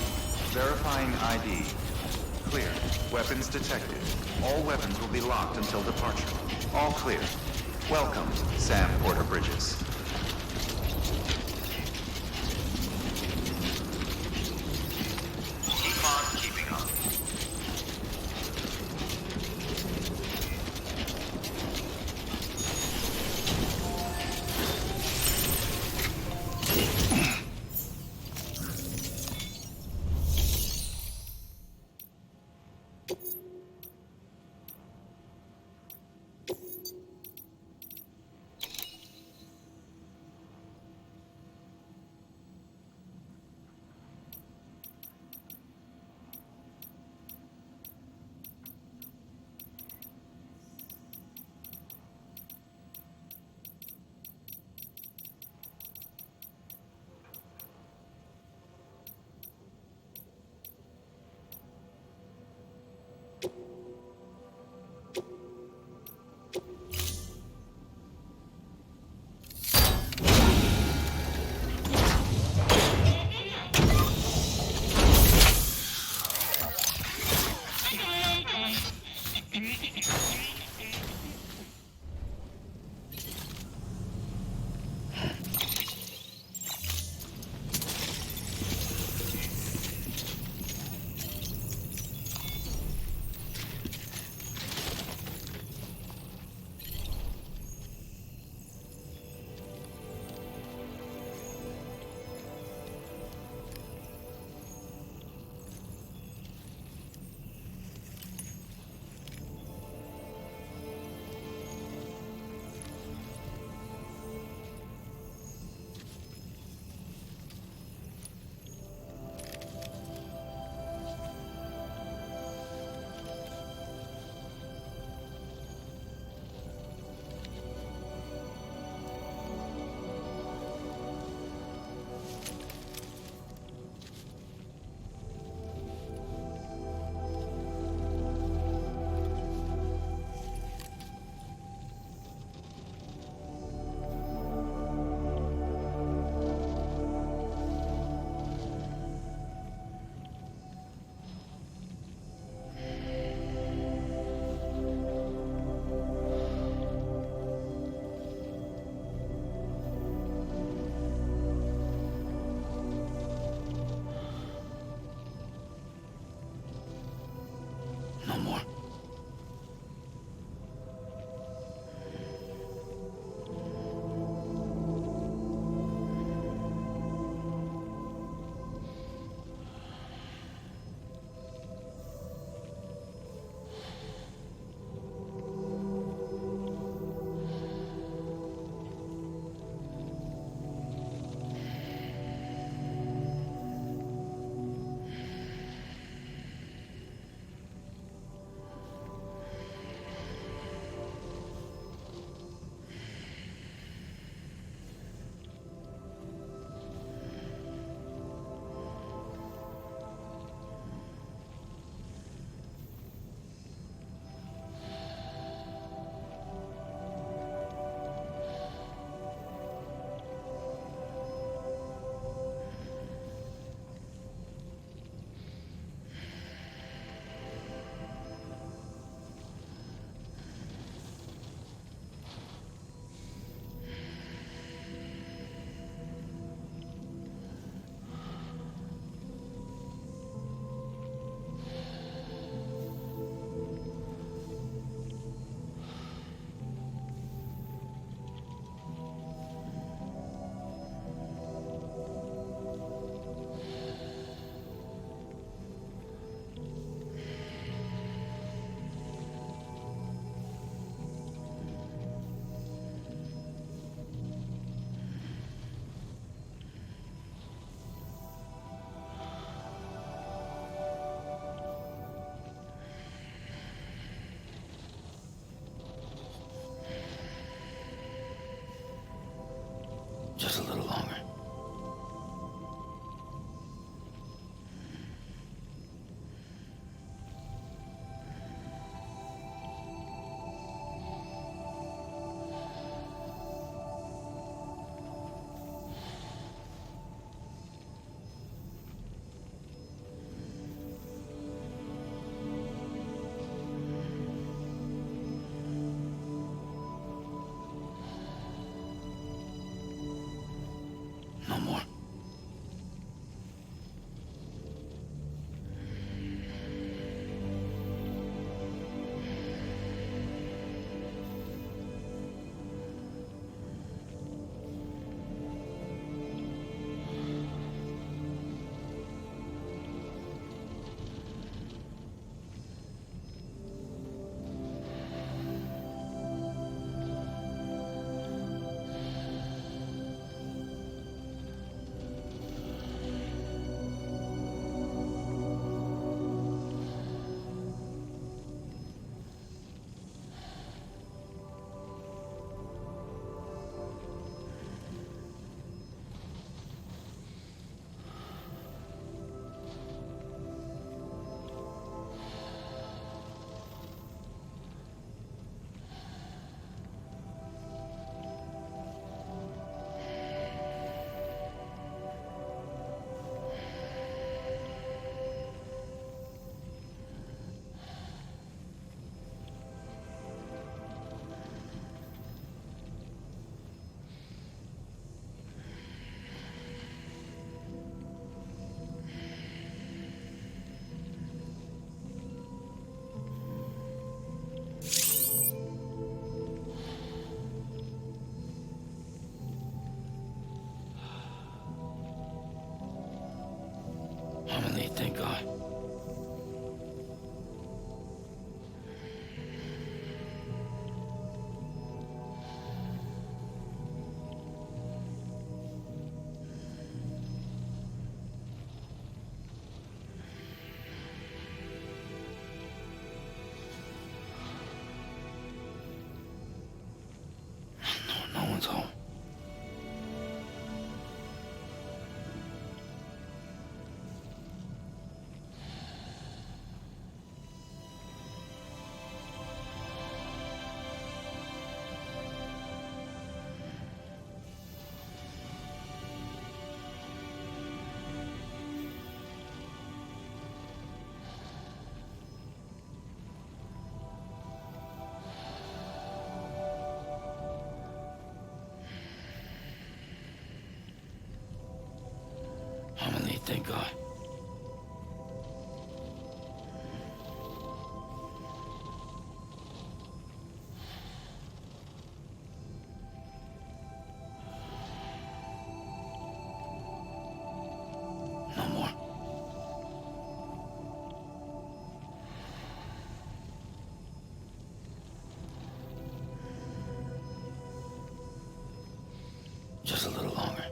S3: Verifying ID. Clear. Weapons detected. All weapons will be locked until departure. All clear. Welcome, Sam Porter Bridges.
S13: Keep on keeping on.
S28: No more. I'm gonna leave, thank God. No one's home. I'm gonna leave, thank God. No more. Just a little longer.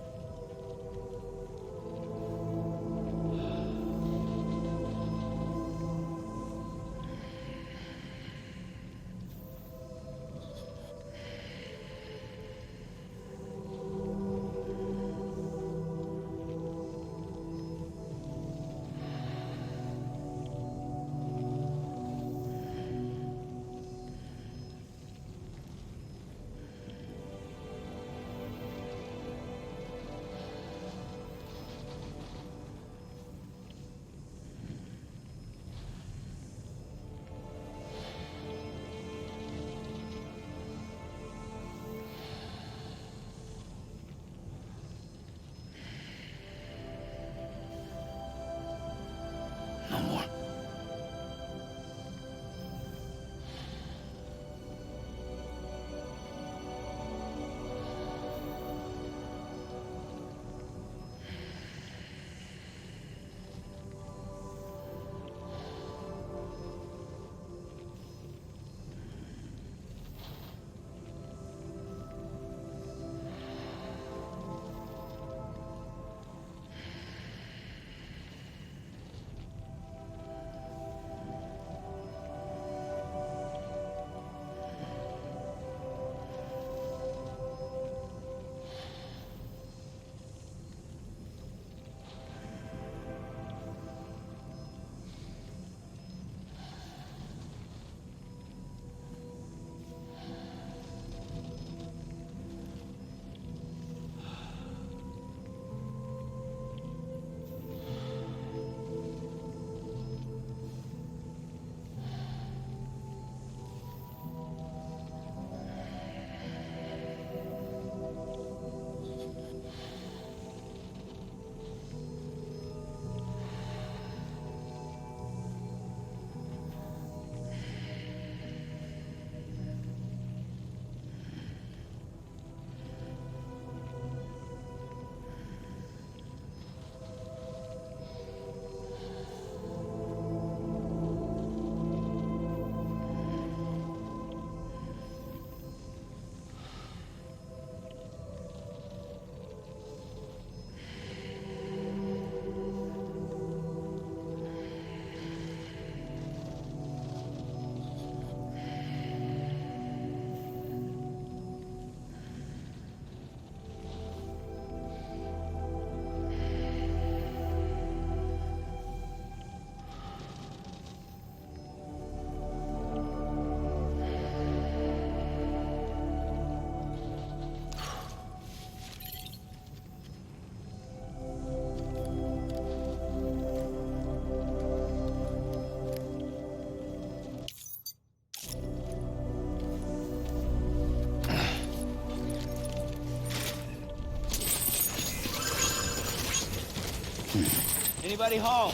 S8: Anybody home?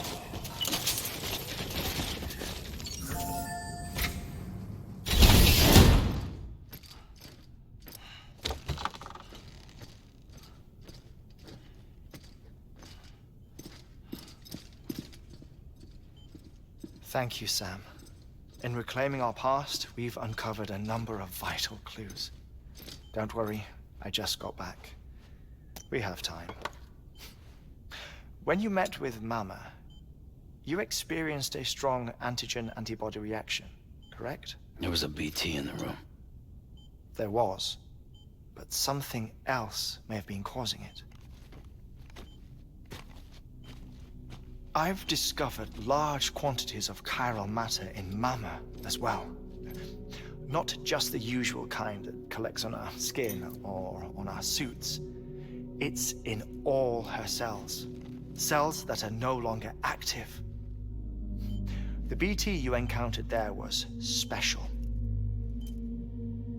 S23: Thank you, Sam. In reclaiming our past, we've uncovered a number of vital clues. Don't worry, I just got back. We have time. When you met with Mama, you experienced a strong antigen-antibody reaction, correct?
S28: There was a BT in the room.
S23: There was, but something else may have been causing it. I've discovered large quantities of chiral matter in Mama as well. Not just the usual kind that collects on our skin or on our suits. It's in all her cells. Cells that are no longer active. The BT you encountered there was special.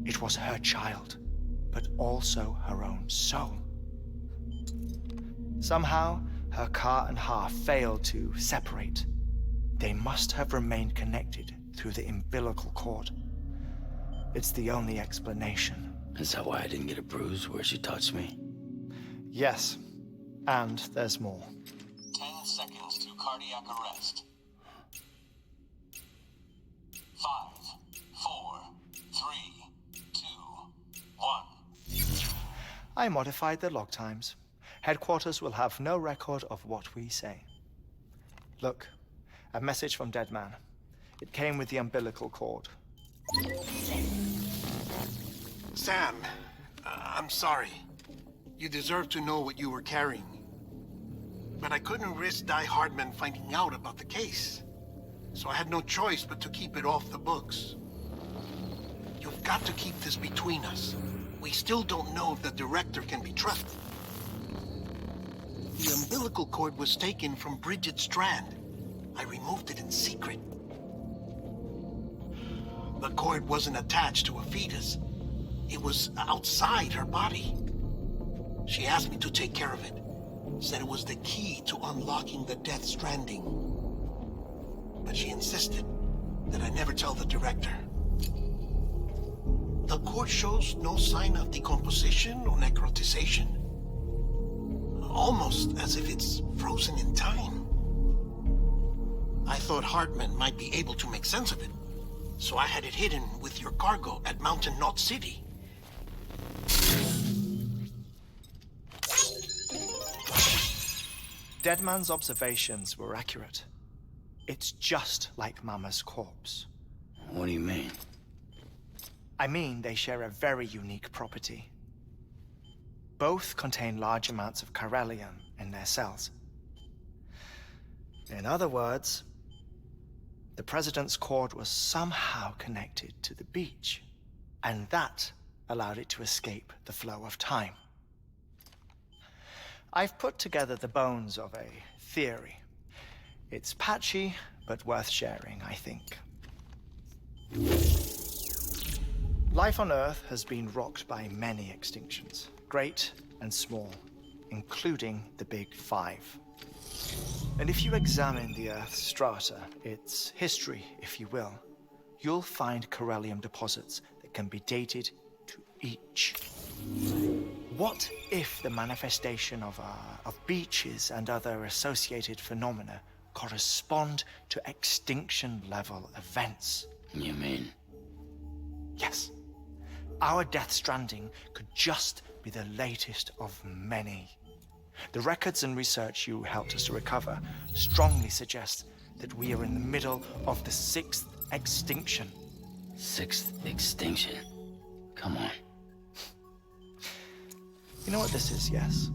S23: It was her child, but also her own soul. Somehow, her car and half failed to separate. They must have remained connected through the umbilical cord. It's the only explanation.
S28: Is that why I didn't get a bruise where she touched me?
S23: Yes, and there's more.
S4: 10 seconds to cardiac arrest. 5, 4, 3, 2, 1.
S23: I modified the log times. Headquarters will have no record of what we say. Look, a message from Deadman. It came with the umbilical cord.
S13: Sam, I'm sorry. You deserve to know what you were carrying. But I couldn't risk Di Hardman finding out about the case. So I had no choice but to keep it off the books. You've got to keep this between us. We still don't know if the director can be trusted. The umbilical cord was taken from Bridget Strand. I removed it in secret. The cord wasn't attached to a fetus. It was outside her body. She asked me to take care of it. Said it was the key to unlocking the Death Stranding. But she insisted that I never tell the director. The cord shows no sign of decomposition or necrotization. Almost as if it's frozen in time. I thought Hartman might be able to make sense of it, so I had it hidden with your cargo at Mountain Knot City.
S23: Deadman's observations were accurate. It's just like Mama's corpse.
S28: What do you mean?
S23: I mean, they share a very unique property. Both contain large amounts of chiralium in their cells. In other words, the President's cord was somehow connected to the beach, and that allowed it to escape the flow of time. I've put together the bones of a theory. It's patchy, but worth sharing, I think. Life on Earth has been rocked by many extinctions, great and small, including the Big Five. And if you examine the Earth's strata, its history, if you will, you'll find chiralium deposits that can be dated to each. What if the manifestation of beaches and other associated phenomena correspond to extinction-level events?
S28: You mean?
S23: Yes. Our Death Stranding could just be the latest of many. The records and research you helped us to recover strongly suggest that we are in the middle of the 6th extinction.
S28: 6th extinction? Come on.
S23: You know what this is, yes?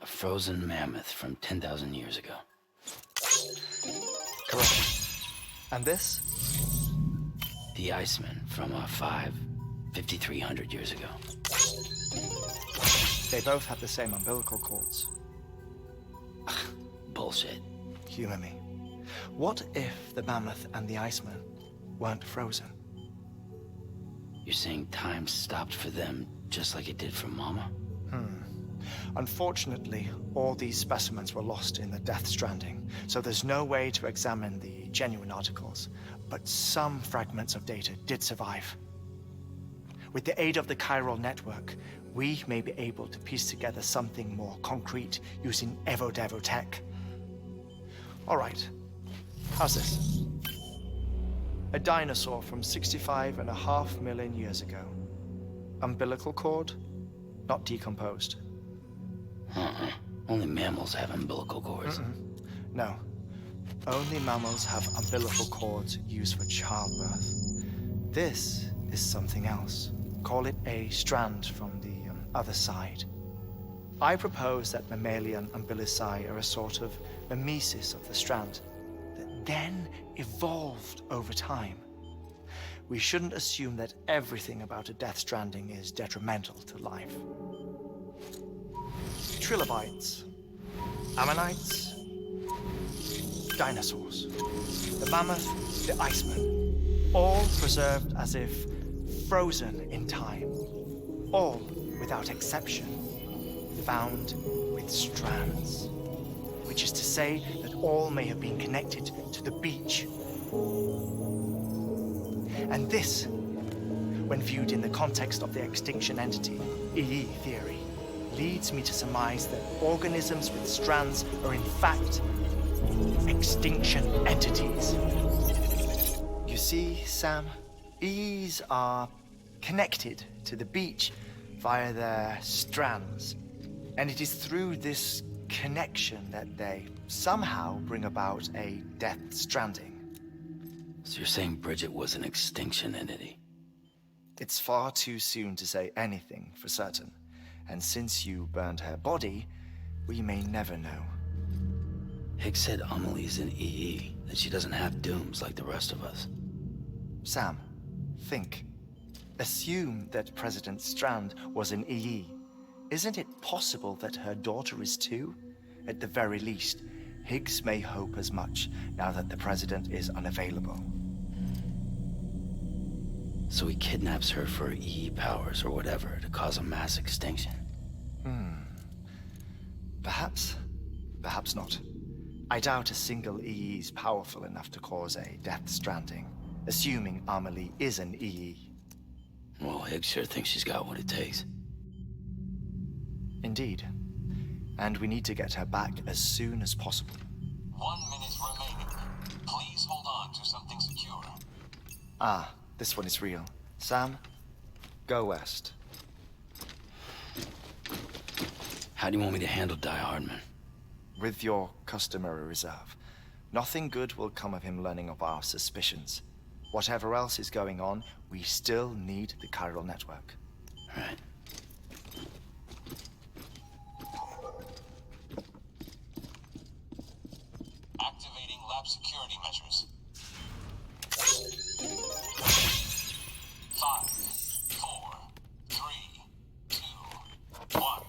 S28: A frozen mammoth from 10,000 years ago.
S23: Correct. And this?
S28: The Iceman from 5,300 years ago.
S23: They both have the same umbilical cords.
S28: Bullshit.
S23: Humor me. What if the mammoth and the Iceman weren't frozen?
S28: You're saying time stopped for them just like it did for Mama?
S23: Unfortunately, all these specimens were lost in the Death Stranding, so there's no way to examine the genuine articles, but some fragments of data did survive. With the aid of the chiral network, we may be able to piece together something more concrete using Evo-Devo tech. All right, how's this? A dinosaur from 65.5 million years ago. Umbilical cord, not decomposed.
S28: Only mammals have umbilical cords.
S23: No. Only mammals have umbilical cords used for childbirth. This is something else. Call it a strand from the other side. I propose that mammalian umbilici are a sort of mimesis of the strand that then evolved over time. We shouldn't assume that everything about a Death Stranding is detrimental to life. Trilobites, ammonites, dinosaurs, the mammoth, the iceman, all preserved as if frozen in time, all without exception found with strands, which is to say that all may have been connected to the beach. And this, when viewed in the context of the extinction entity, EE theory, leads me to surmise that organisms with strands are in fact extinction entities. You see, Sam, EEs are connected to the beach via their strands, and it is through this connection that they somehow bring about a Death Stranding.
S28: So you're saying Bridget was an extinction entity?
S23: It's far too soon to say anything for certain, and since you burned her body, we may never know.
S28: Higgs said Amelie's an EE, that she doesn't have dooms like the rest of us.
S23: Sam, think. Assume that President Strand was an EE. Isn't it possible that her daughter is too? At the very least, Higgs may hope as much now that the president is unavailable.
S28: So he kidnaps her for EE powers or whatever to cause a mass extinction.
S23: Perhaps. Perhaps not. I doubt a single EE is powerful enough to cause a Death Stranding, assuming Amelie is an EE.
S28: Well, Higgs sure thinks she's got what it takes.
S23: Indeed. And we need to get her back as soon as possible.
S4: 1 minute remaining. Please hold on to something secure.
S23: Ah, this one is real. Sam, go west.
S28: How do you want me to handle Die Hardman?
S23: With your customary reserve. Nothing good will come of him learning of our suspicions. Whatever else is going on, we still need the chiral network.
S28: Right.
S4: Activating lab security measures. 5, 4, 3, 2, 1.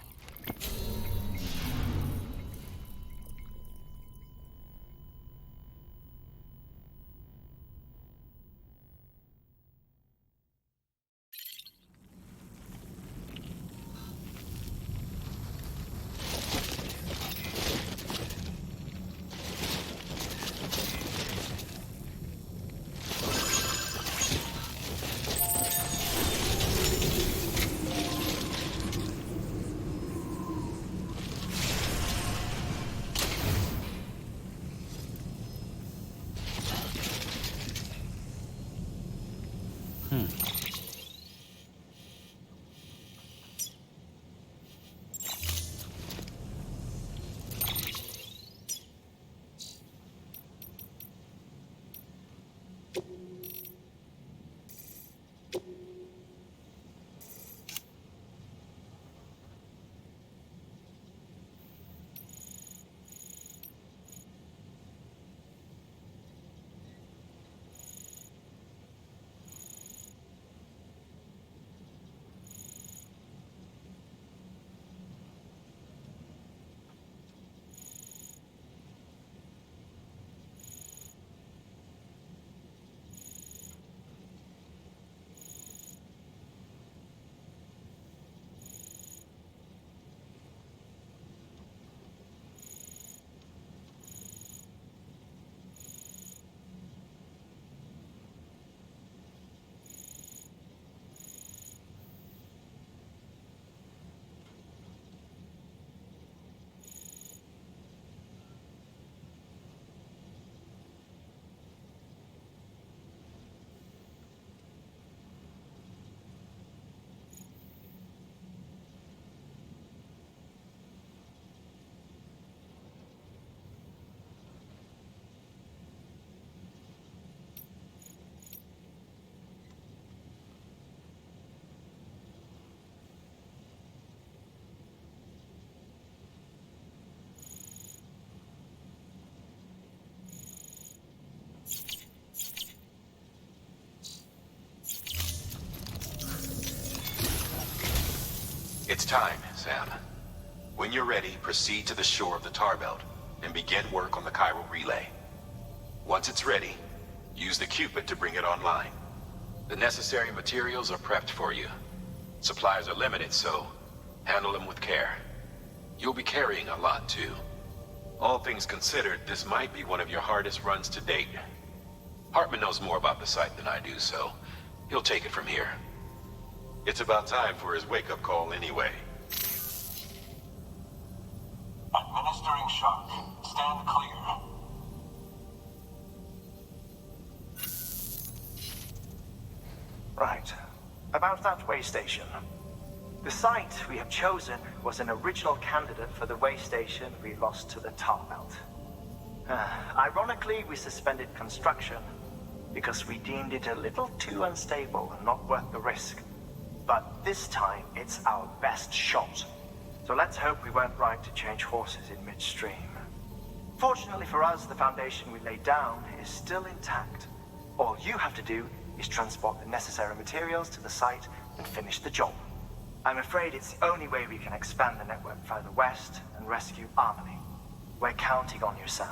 S6: It's time, Sam. When you're ready, proceed to the shore of the tar belt and begin work on the chiral relay. Once it's ready, use the Cupid to bring it online. The necessary materials are prepped for you. Supplies are limited, so handle them with care. You'll be carrying a lot, too. All things considered, this might be one of your hardest runs to date. Hartman knows more about the site than I do, so he'll take it from here. It's about time for his wake-up call anyway.
S4: Administering shock. Stand clear.
S23: Right. About that way station. The site we have chosen was an original candidate for the way station we lost to the tar belt. Ironically, we suspended construction because we deemed it a little too unstable and not worth the risk. But this time, it's our best shot. So let's hope we weren't right to change horses in midstream. Fortunately for us, the foundation we laid down is still intact. All you have to do is transport the necessary materials to the site and finish the job. I'm afraid it's the only way we can expand the network further west and rescue Harmony. We're counting on you, Sam.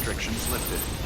S3: restrictions lifted.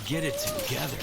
S8: Get it together.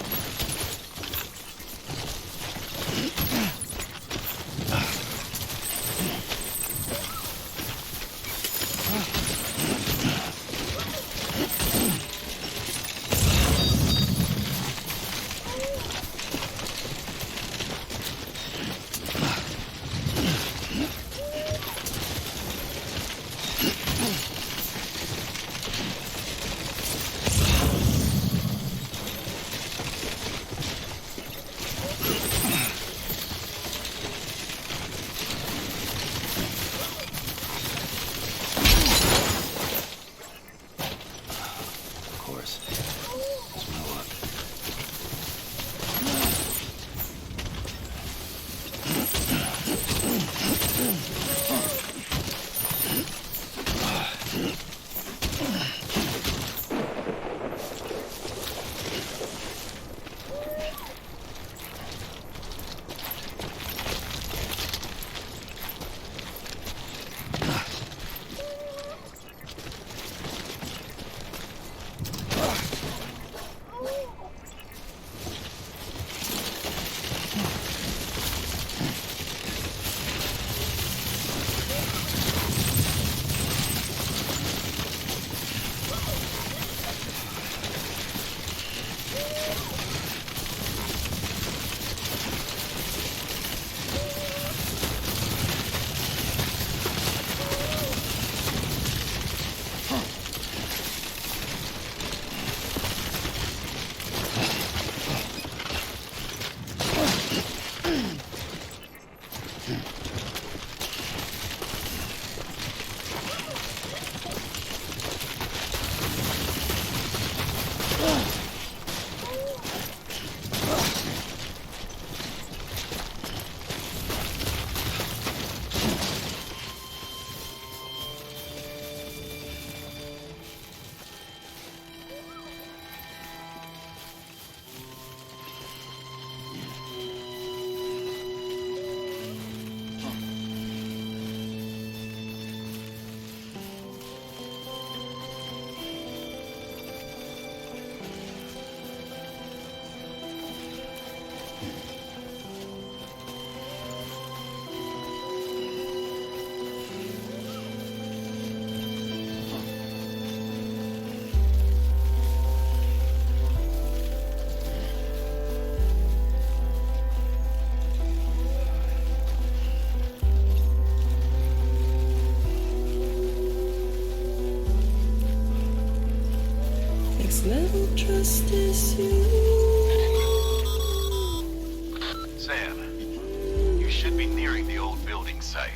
S1: Level trust is you.
S6: Sam, you should be nearing the old building site.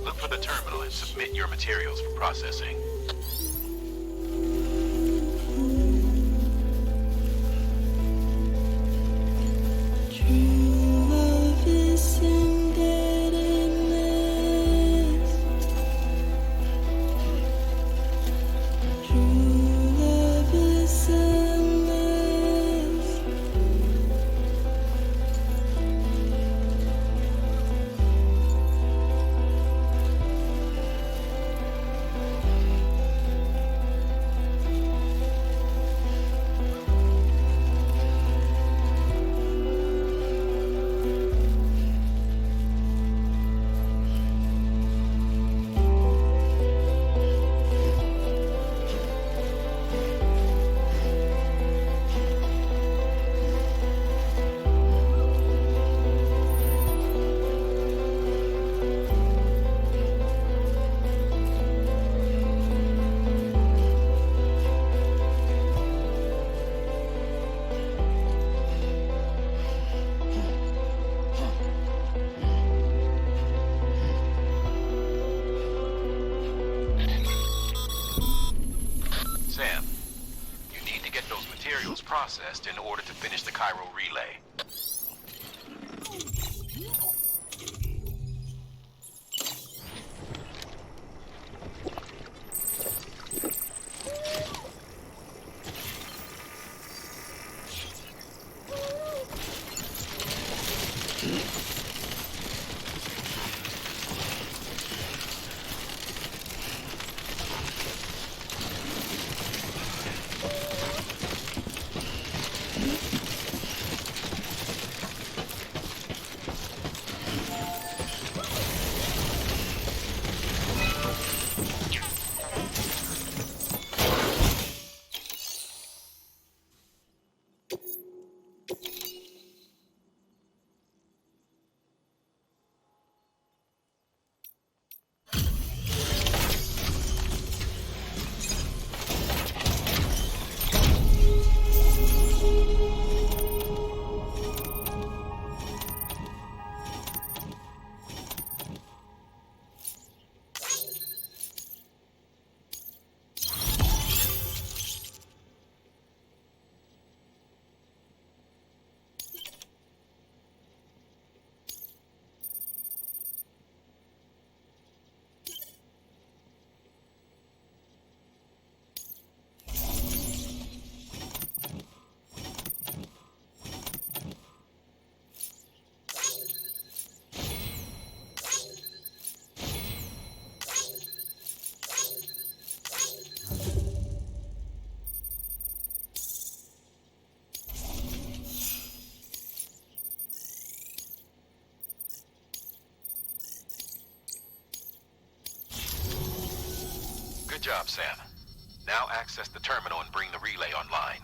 S6: Look for the terminal and submit your materials for processing.
S1: True love is embedded in this. True love is endless.
S6: Sam, you need to get those materials processed in order to finish the Cairo relay. Good job, Sam. Now access the terminal and bring the relay online.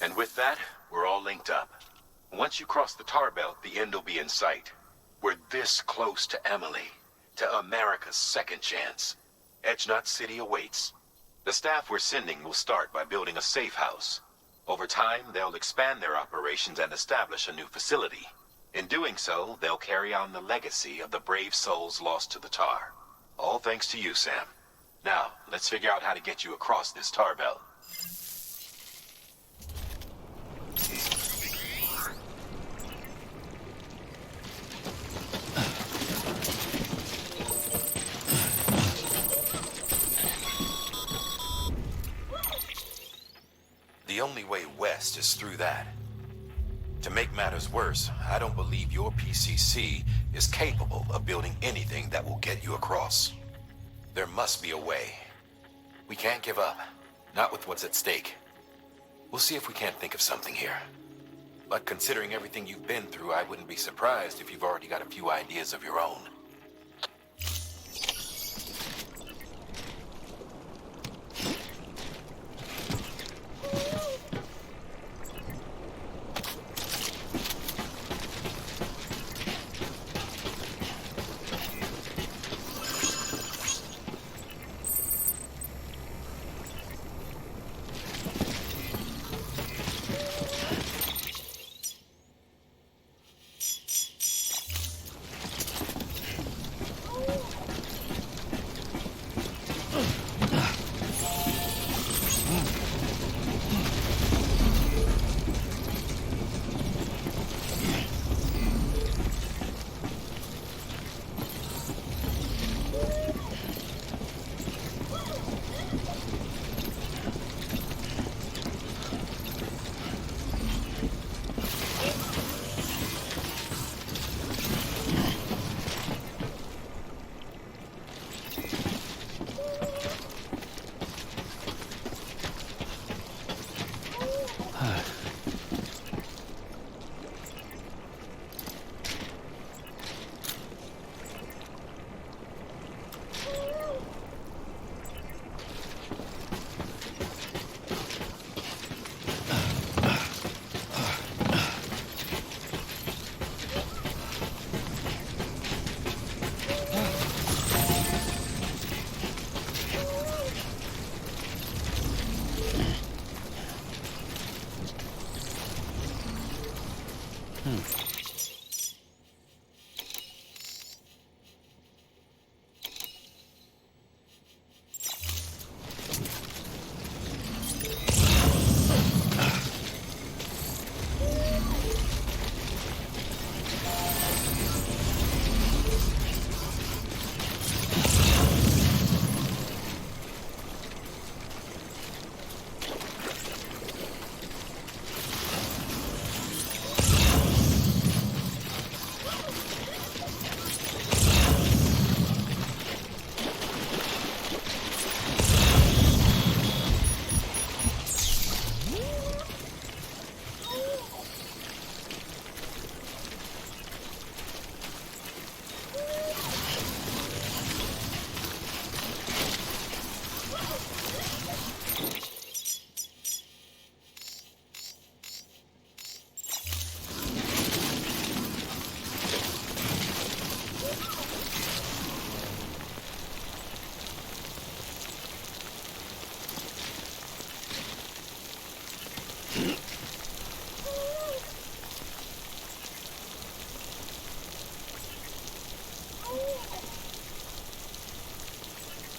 S6: And with that, we're all linked up. Once you cross the tar belt, the end will be in sight. We're this close to Emily, to America's second chance. Edgenut City awaits. The staff we're sending will start by building a safe house. Over time, they'll expand their operations and establish a new facility. In doing so, they'll carry on the legacy of the brave souls lost to the tar. All thanks to you, Sam. Now, let's figure out how to get you across this tar belt. The only way west is through that. To make matters worse, I don't believe your PCC is capable of building anything that will get you across. There must be a way. We can't give up, not with what's at stake. We'll see if we can't think of something here. But considering everything you've been through, I wouldn't be surprised if you've already got a few ideas of your own.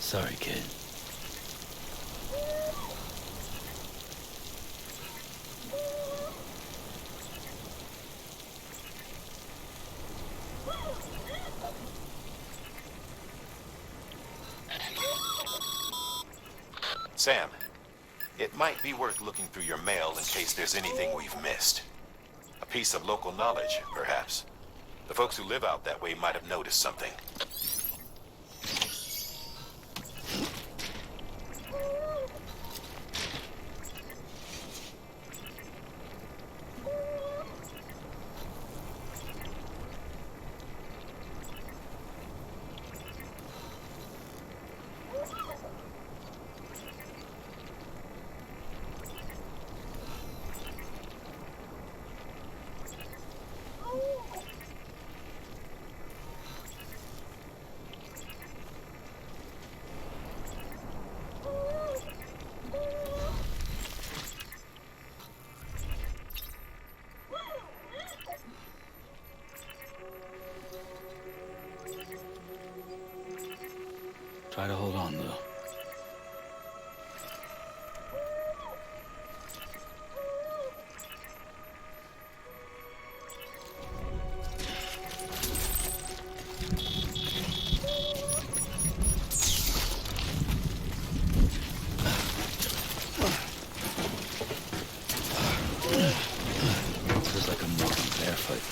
S28: Sorry, kid.
S6: Sam, it might be worth looking through your mail in case there's anything we've missed. A piece of local knowledge, perhaps. The folks who live out that way might have noticed something.
S28: Try to hold on, though. Feels like a mortal bear fight.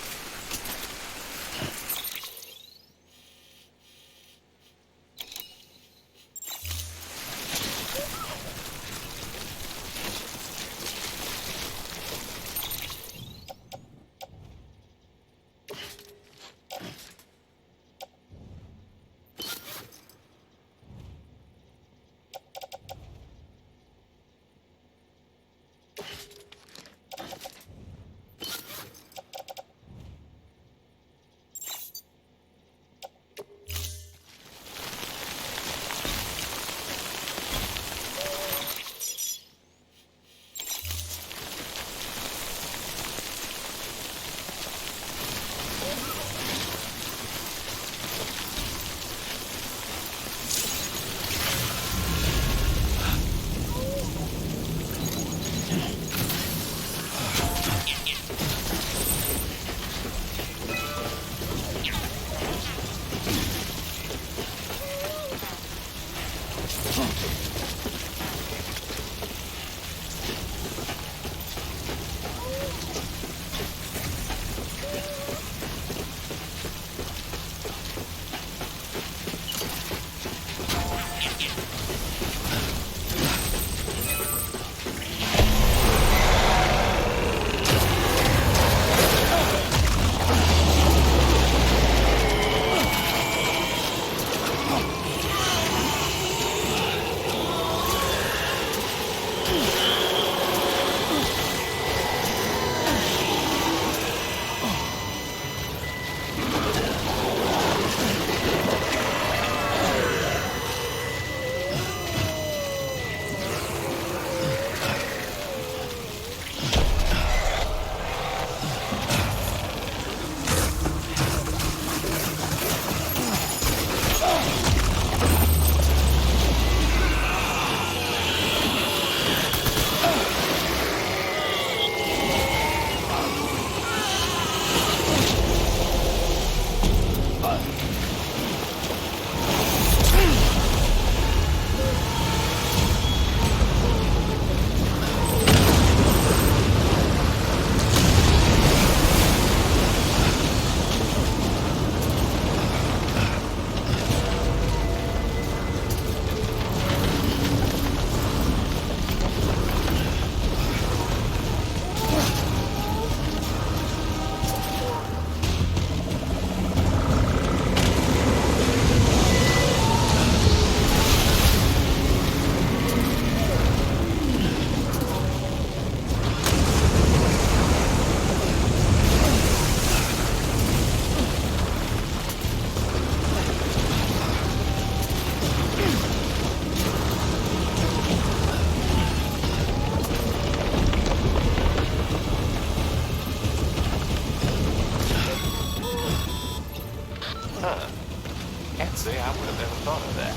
S6: thought of that.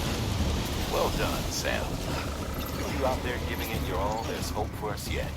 S6: Well done, Sam. You out there giving it your all, there's hope for us yet.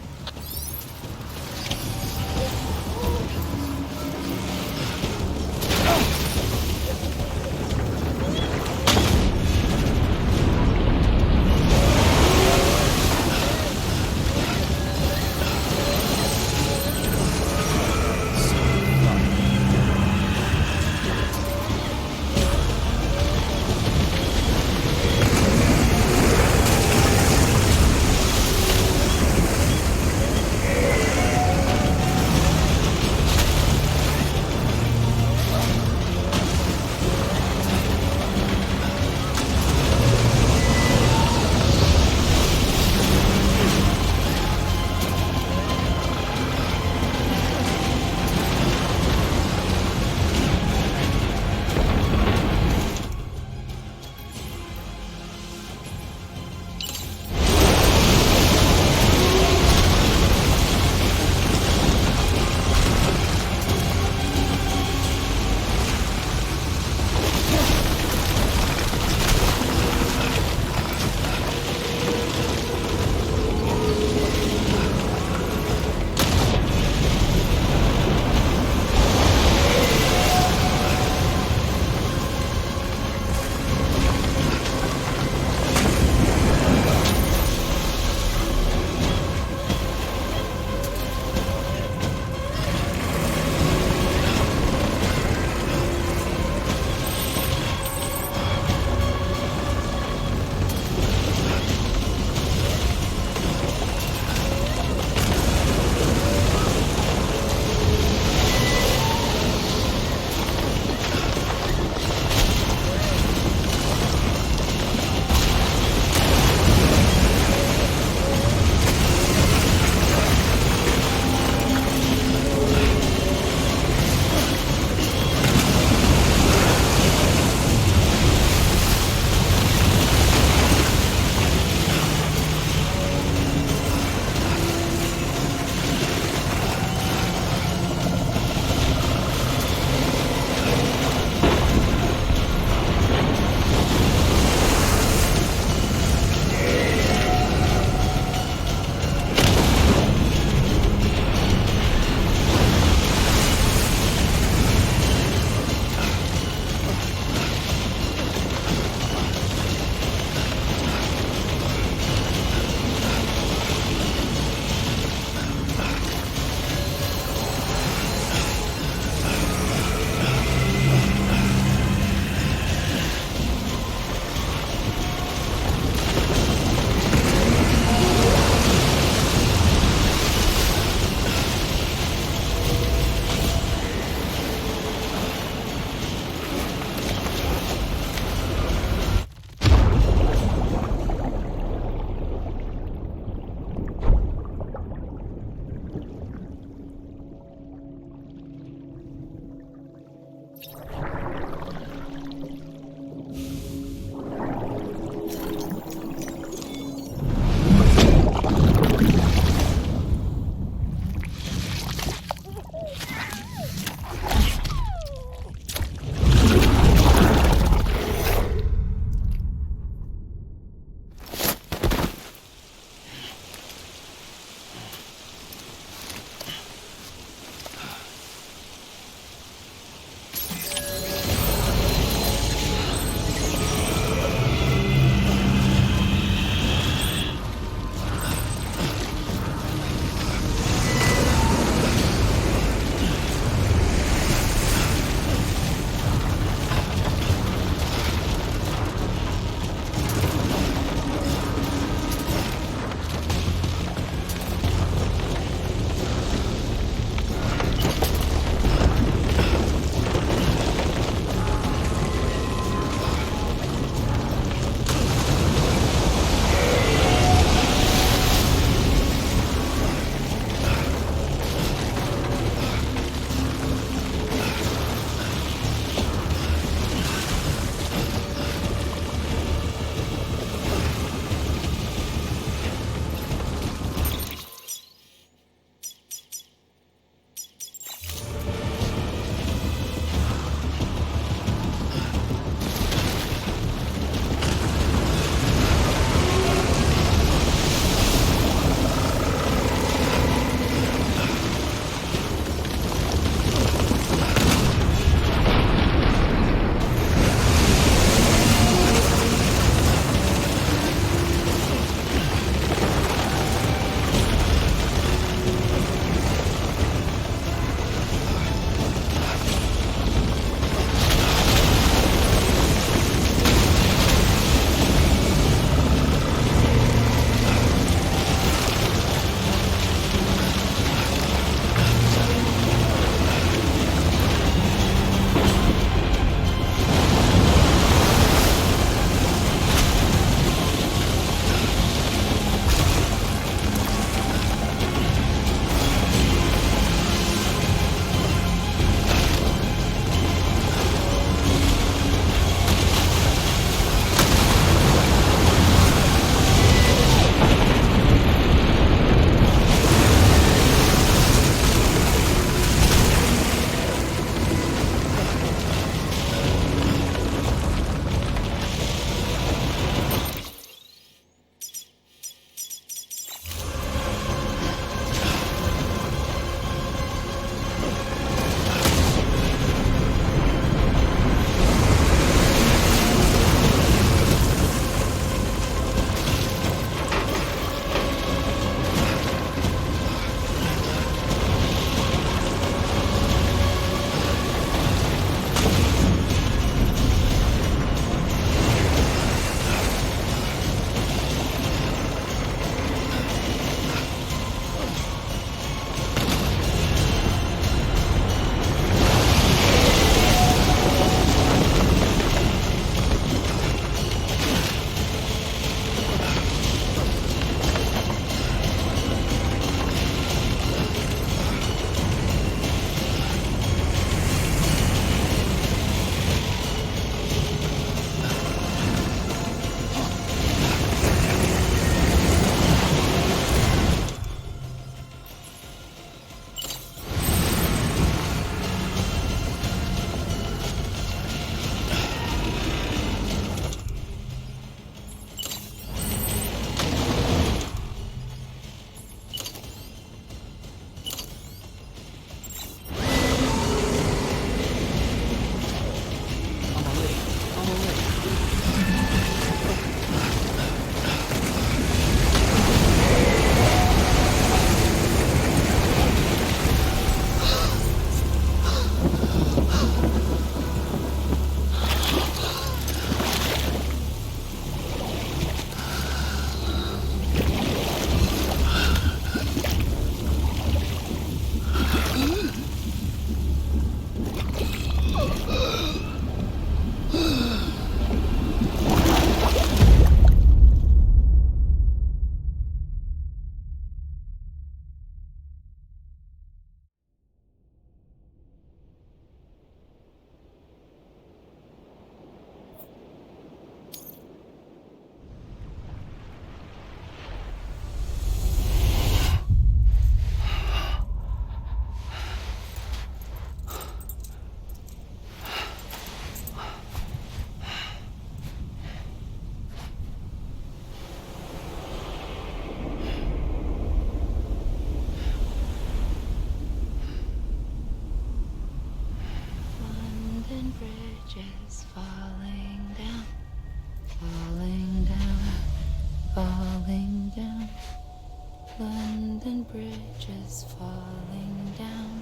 S1: bridges falling down,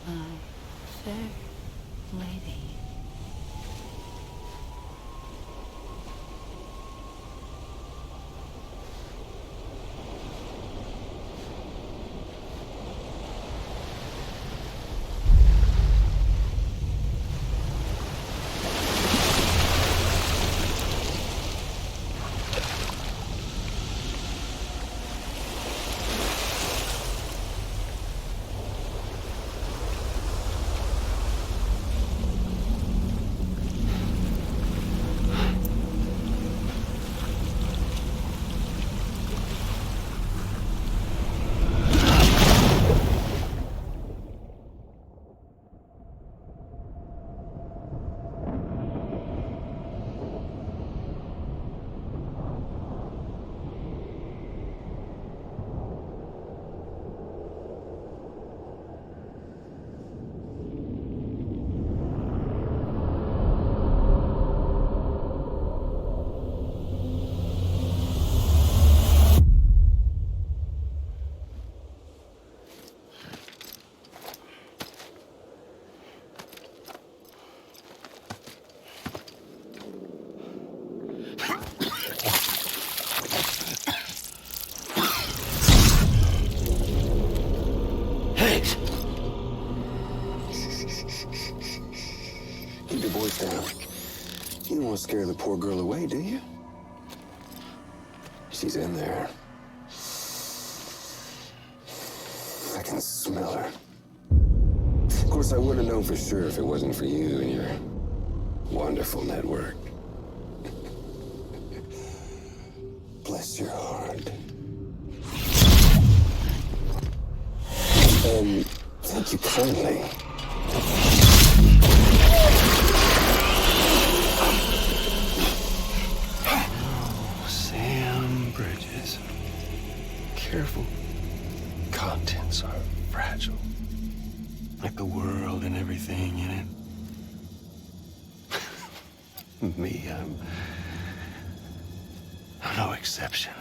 S1: my fair lady.
S17: Keep your voice down. You don't want to scare the poor girl away, do you? She's in there. I can smell her. Of course, I wouldn't have known for sure if it wasn't for you and your wonderful network. Bless your heart. Thank you kindly. Oh, Sam Bridges. Careful. Contents are fragile. Like the world and everything in it. Me, I'm no exception.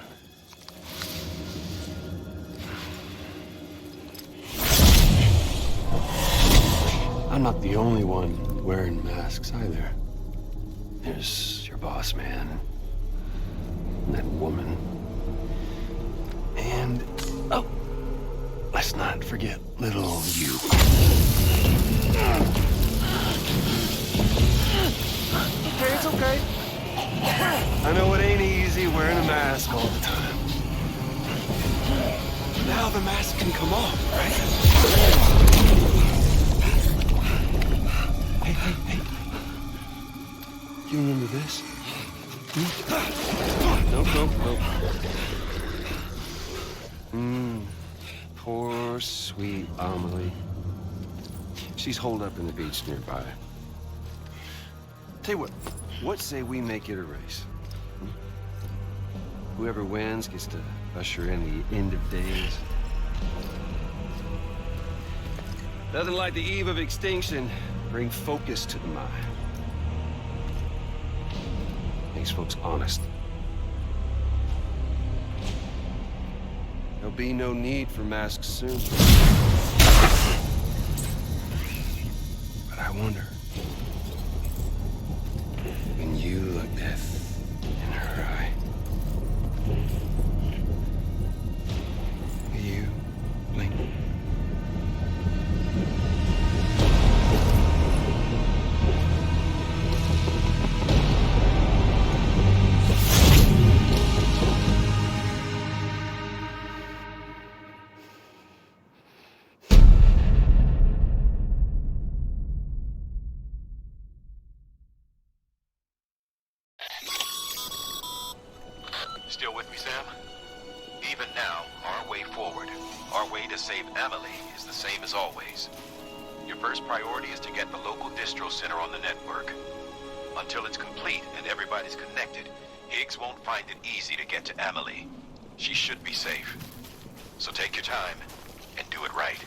S17: I'm not the only one wearing masks either. There's your boss man, and that woman, and, oh, let's not forget little you. Okay, it's okay. I know it ain't easy wearing a mask all the time. Now the mask can come off, right? Hey. You remember this? Nope. Poor, sweet Amelie. She's holed up in the beach nearby. Tell you what say we make it a race? Whoever wins gets to usher in the end of days. Nothing like the eve of extinction. Bring focus to the mind. Makes folks honest. There'll be no need for masks soon. But I wonder, when you look death in her eye, will you blink?
S6: Still with me, Sam? Even now, our way forward, our way to save Amelie is the same as always. Your first priority is to get the local distro center on the network. Until it's complete and everybody's connected, Higgs won't find it easy to get to Amelie. She should be safe. So take your time and do it right.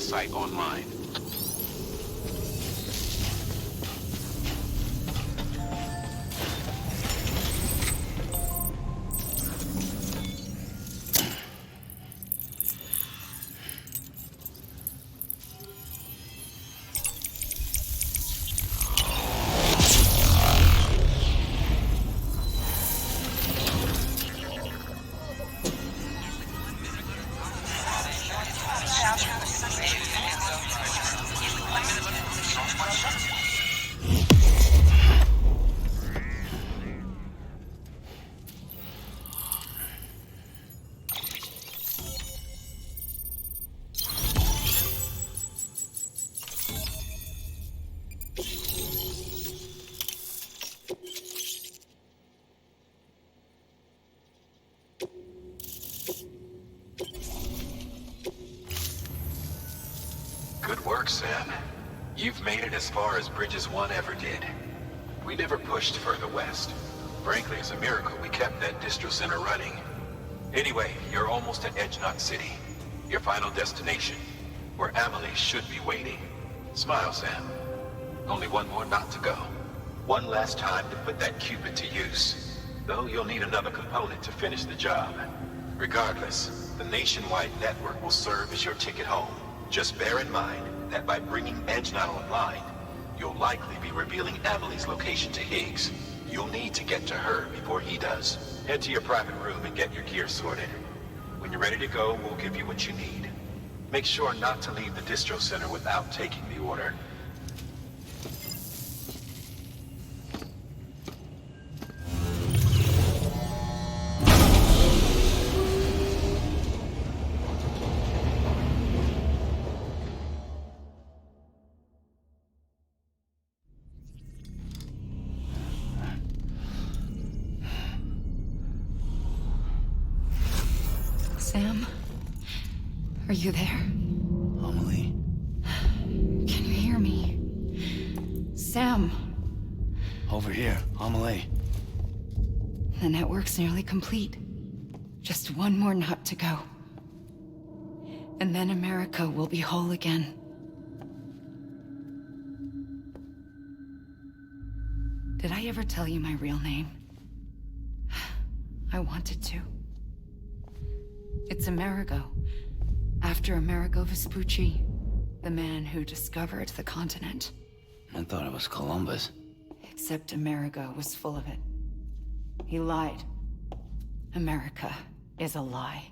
S6: site online. Good work, Sam. You've made it as far as Bridges 1 ever did. We never pushed further west. Frankly, it's a miracle we kept that distro center running. Anyway, you're almost at Edgenot City, your final destination, where Amelie should be waiting. Smile, Sam. Only one more knot to go. One last time to put that Cupid to use. Though you'll need another component to finish the job. Regardless, the nationwide network will serve as your ticket home. Just bear in mind that by bringing Edgenot online, you'll likely be revealing Amelie's location to Higgs. You'll need to get to her before he does. Head to your private room and get your gear sorted. When you're ready to go, we'll give you what you need. Make sure not to leave the distro center without taking the order.
S1: Sam? Are you there?
S28: Amelie?
S1: Can you hear me? Sam?
S28: Over here, Amelie.
S1: The network's nearly complete. Just one more knot to go. And then America will be whole again. Did I ever tell you my real name? I wanted to. It's Amerigo, after Amerigo Vespucci, the man who discovered the continent.
S28: I thought it was Columbus.
S1: Except Amerigo was full of it. He lied. America is a lie.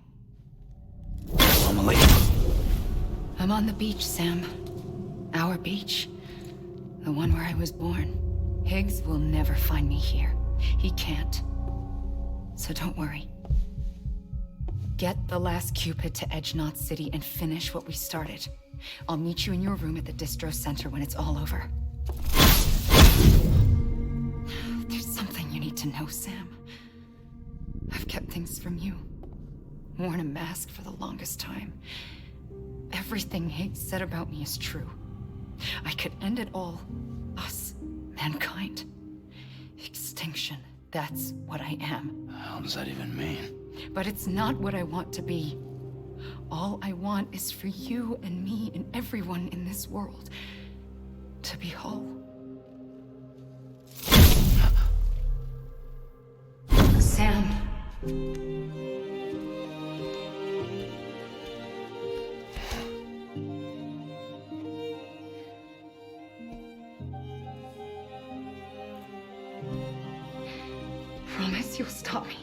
S28: Amelie.
S1: I'm on the beach, Sam. Our beach. The one where I was born. Higgs will never find me here. He can't. So don't worry. Get the last Cupid to Edgenot City and finish what we started. I'll meet you in your room at the distro center when it's all over. There's something you need to know, Sam. I've kept things from you. Worn a mask for the longest time. Everything Higgs said about me is true. I could end it all. Us. Mankind. Extinction. That's what I am.
S28: How does that even mean?
S1: But it's not what I want to be. All I want is for you and me and everyone in this world to be whole. Sam. Promise you'll stop me.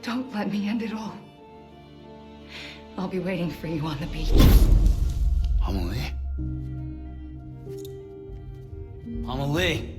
S1: Don't let me end it all. I'll be waiting for you on the beach.
S28: Amelie? Amelie!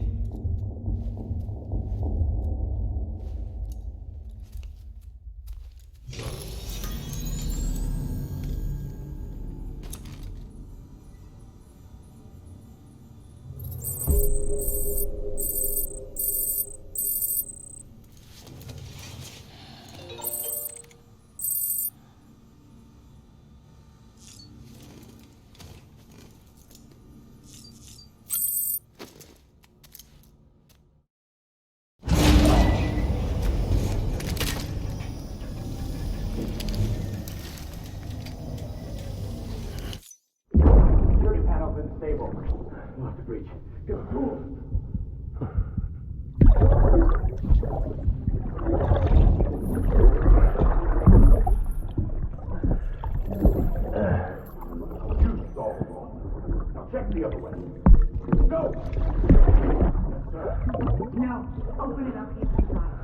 S16: No, open it up inside.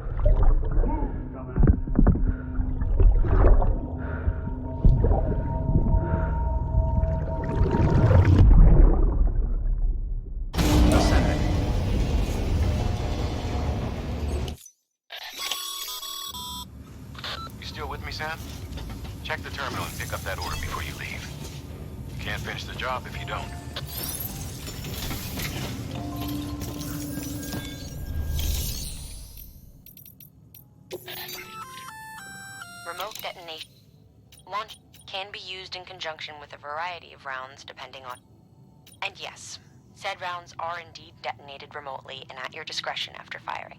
S6: You still with me, Sam? Check the terminal and pick up that order before you leave. You can't finish the job if you don't.
S11: Remote detonation. Launch can be used in conjunction with a variety of rounds depending on... And yes, said rounds are indeed detonated remotely and at your discretion after firing.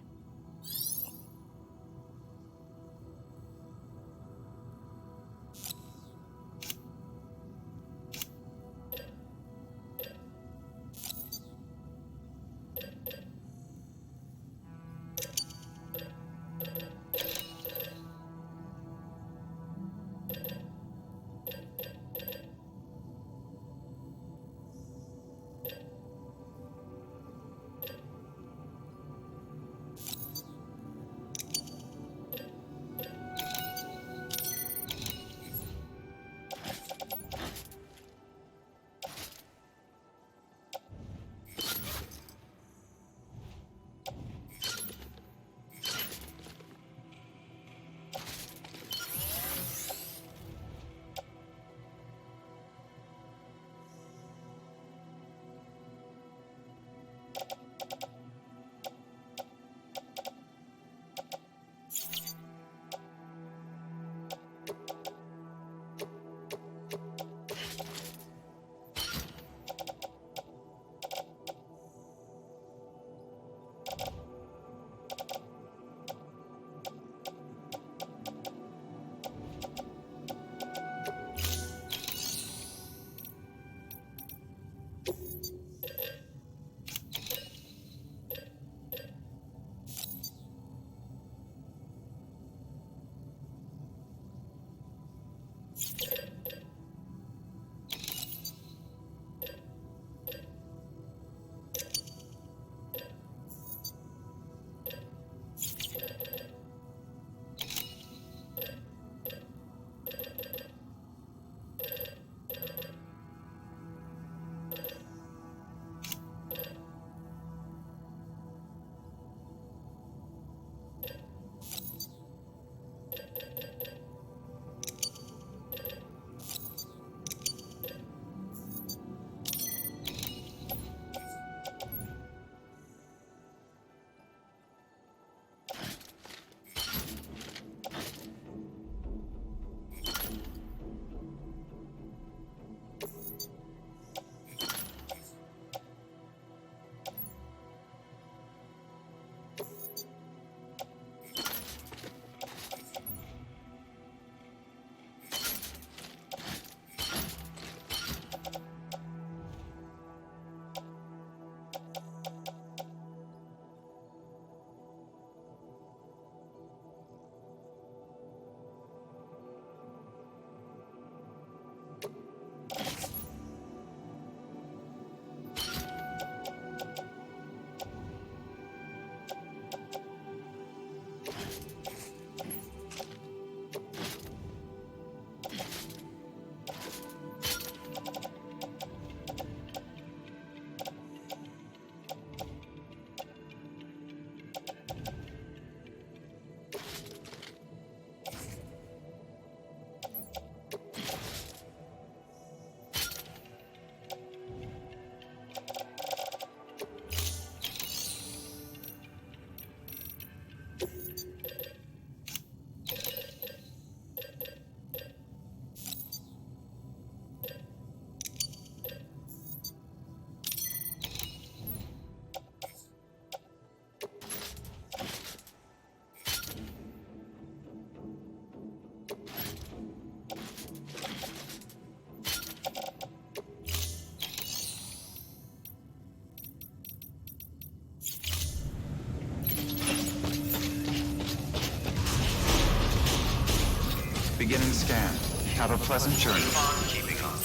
S10: Beginning scan. Have a pleasant journey.
S3: Keeping on.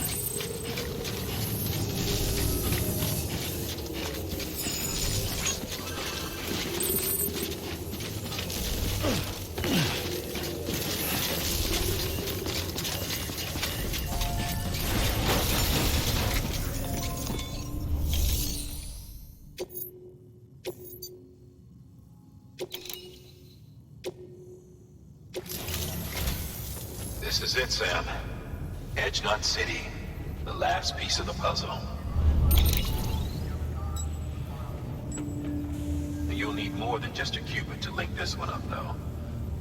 S6: This is it, Sam. Edge Knot City. The last piece of the puzzle. You'll need more than just a qubit to link this one up, though.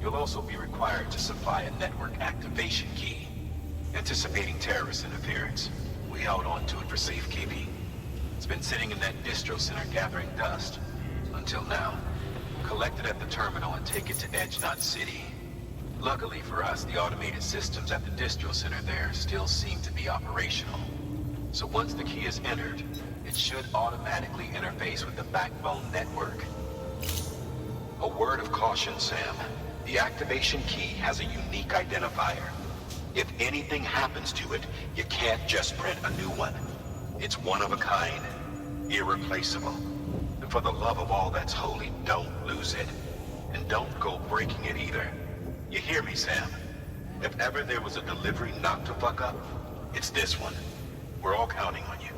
S6: You'll also be required to supply a network activation key. Anticipating terrorist interference, we held on to it for safekeeping. It's been sitting in that distro center gathering dust. Until now. Collect it at the terminal and take it to Edge Knot City. Luckily for us, the automated systems at the distro center there still seem to be operational. So once the key is entered, it should automatically interface with the backbone network. A word of caution, Sam. The activation key has a unique identifier. If anything happens to it, you can't just print a new one. It's one of a kind, irreplaceable. And for the love of all that's holy, don't lose it. And don't go breaking it either. You hear me, Sam? If ever there was a delivery not to fuck up, it's this one. We're all counting on you.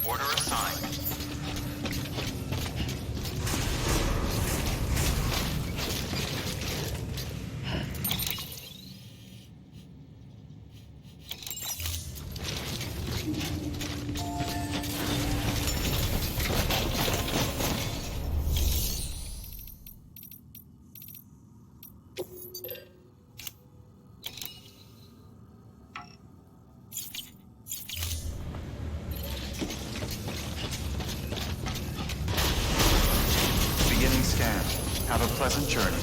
S3: Order assigned. Beginning scan. Have a pleasant journey.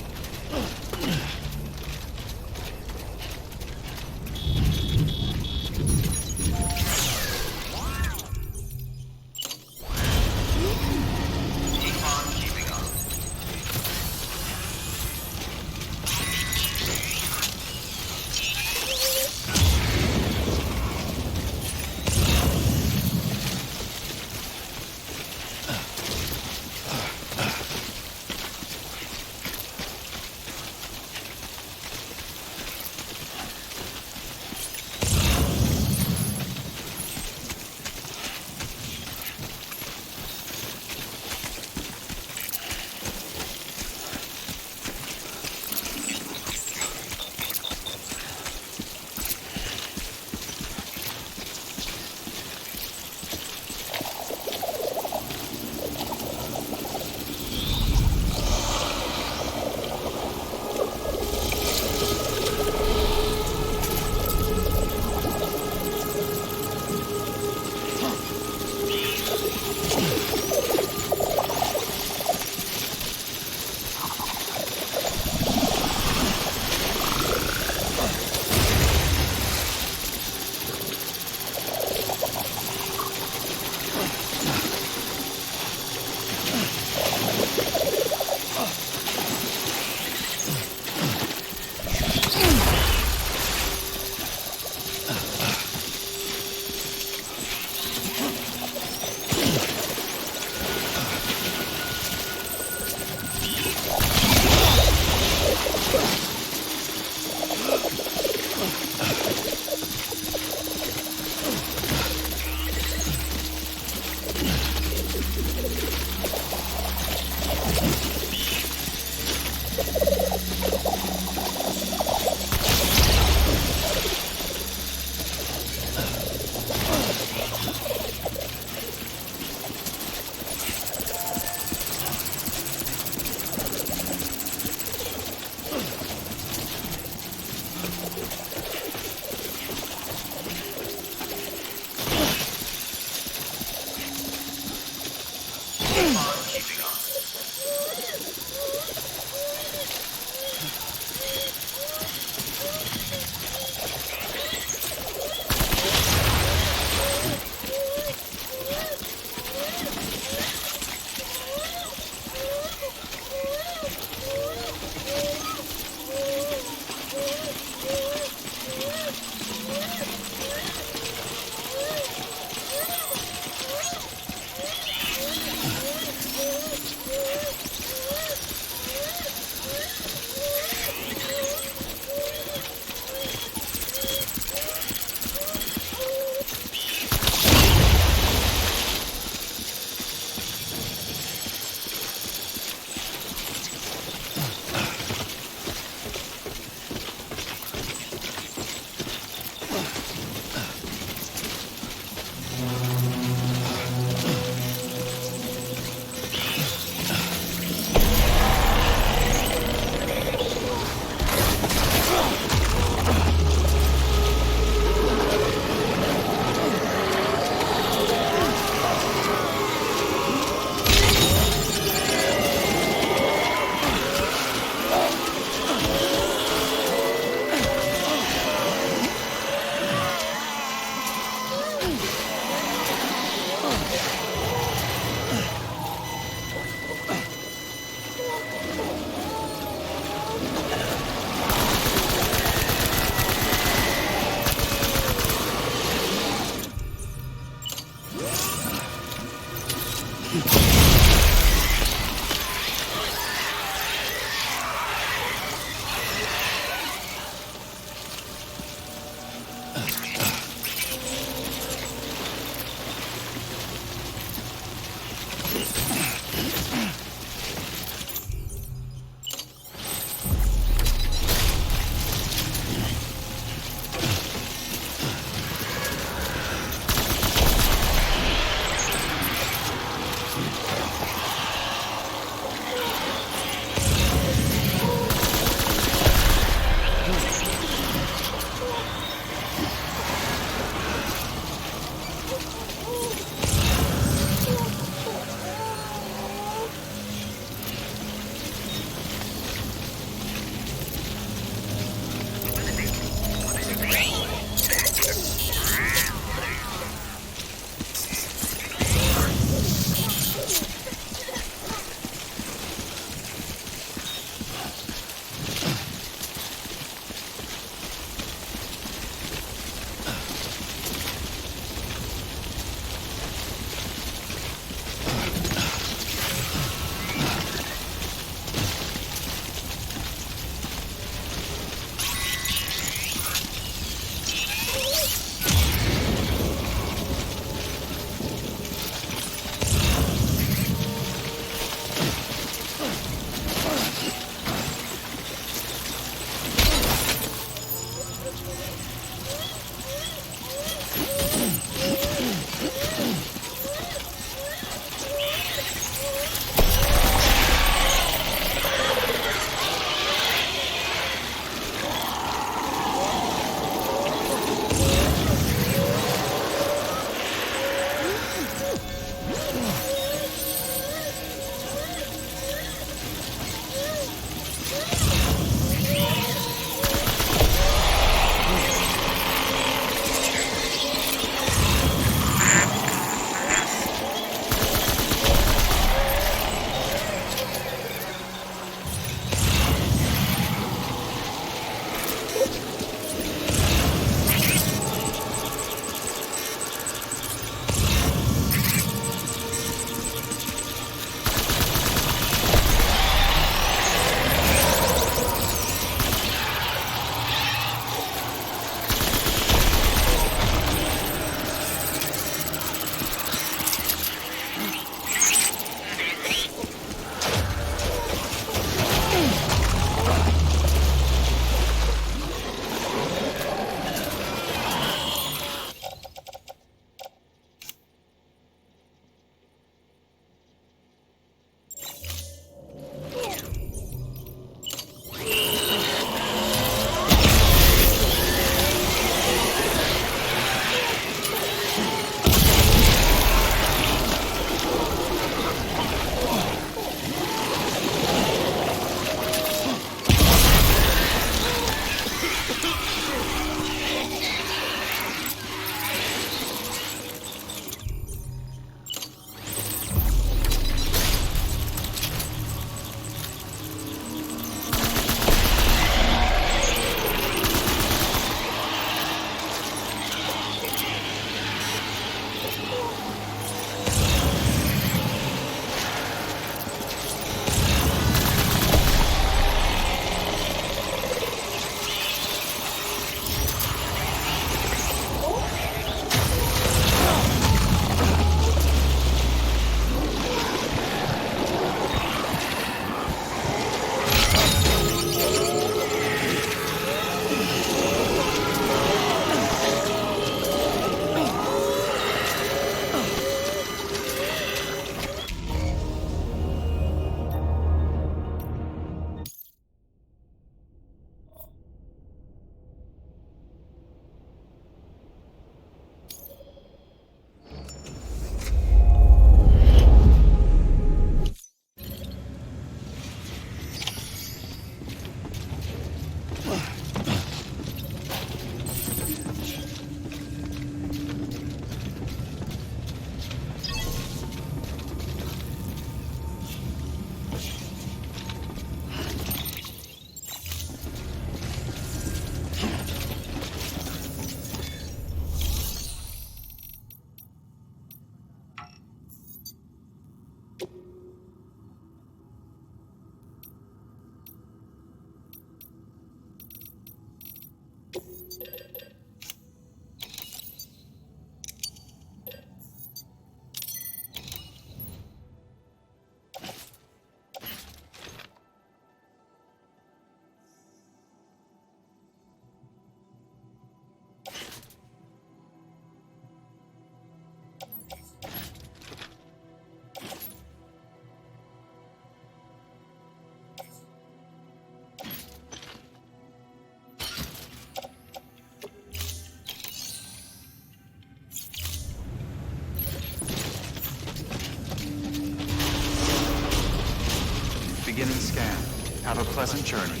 S10: Beginning scan. Have a pleasant journey.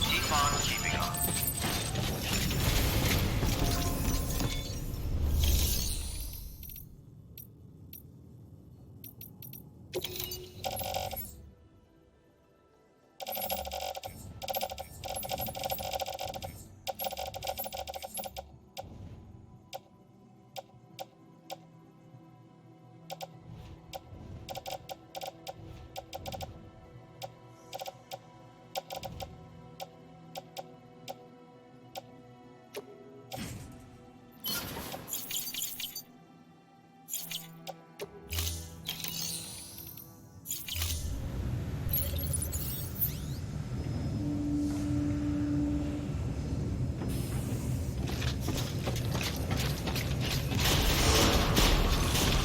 S13: Keep on keeping on.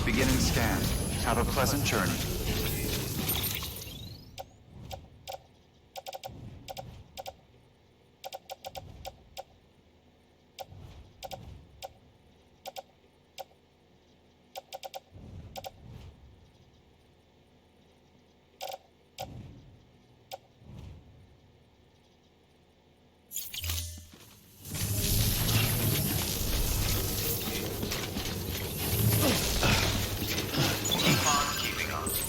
S10: Beginning scan. Have a pleasant journey.
S13: Keep on keeping on.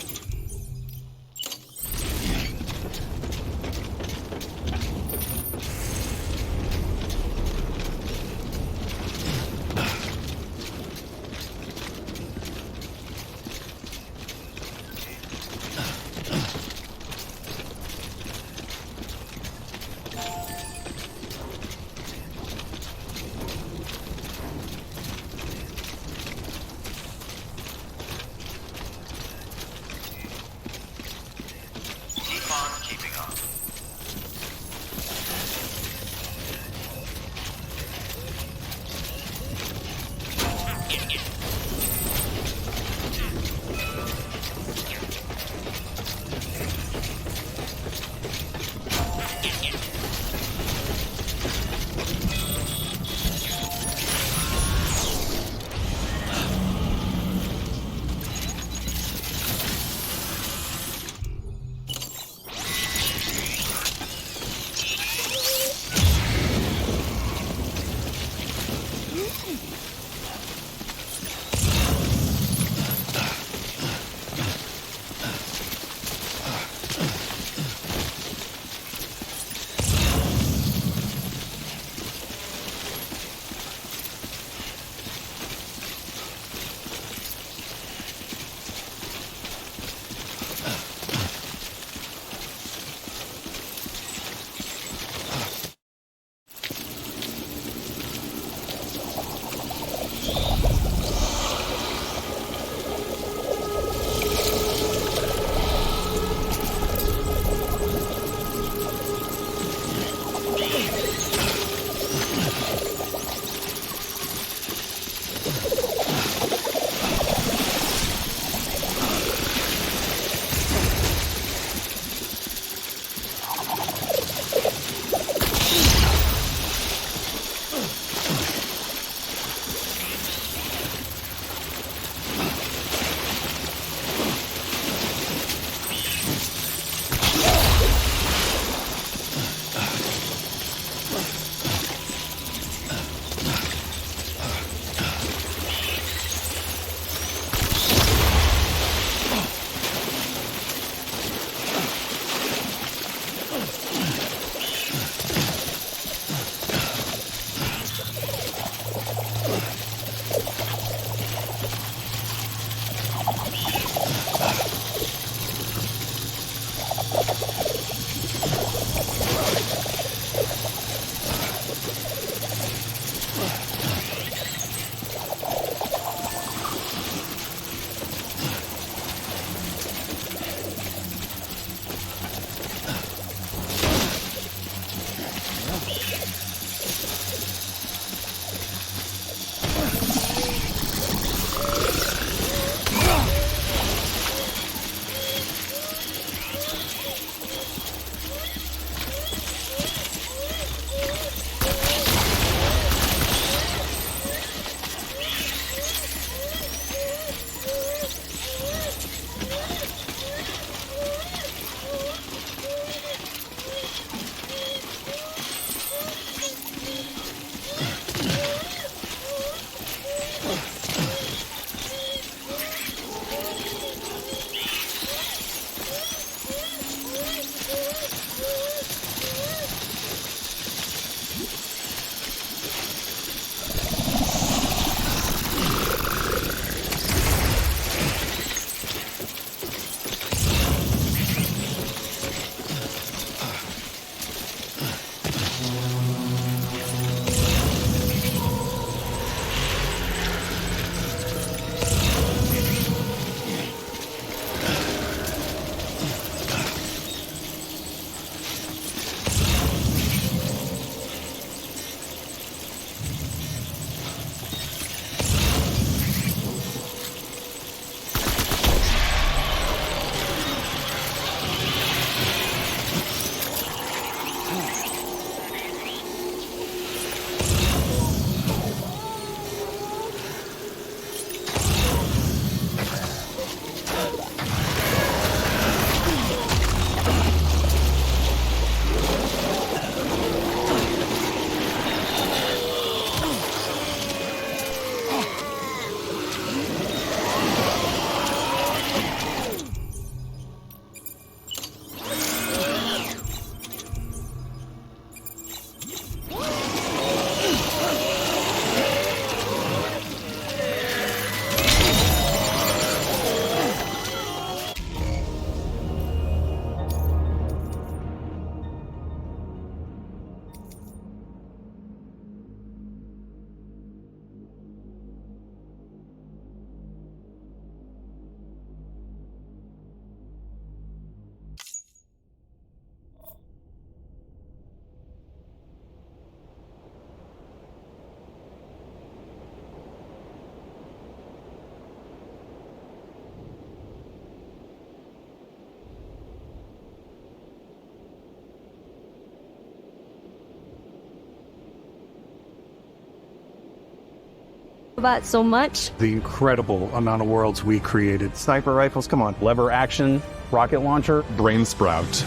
S18: About so much.
S7: The incredible amount of worlds we created.
S14: Sniper rifles, come on. Lever action, rocket launcher.
S27: Brain sprout.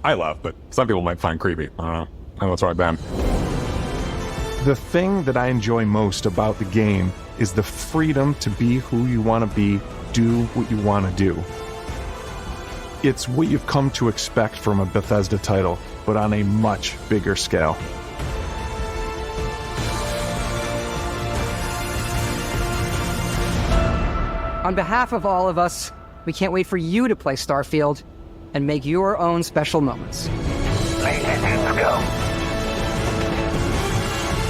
S27: I love, but some people might find creepy. I don't know. I know that's right, Ben. The thing that I enjoy most about the game is the freedom to be who you want to be, do what you want to do. It's what you've come to expect from a Bethesda title, but on a much bigger scale.
S19: On behalf of all of us, we can't wait for you to play Starfield and make your own special moments.
S13: Let's go.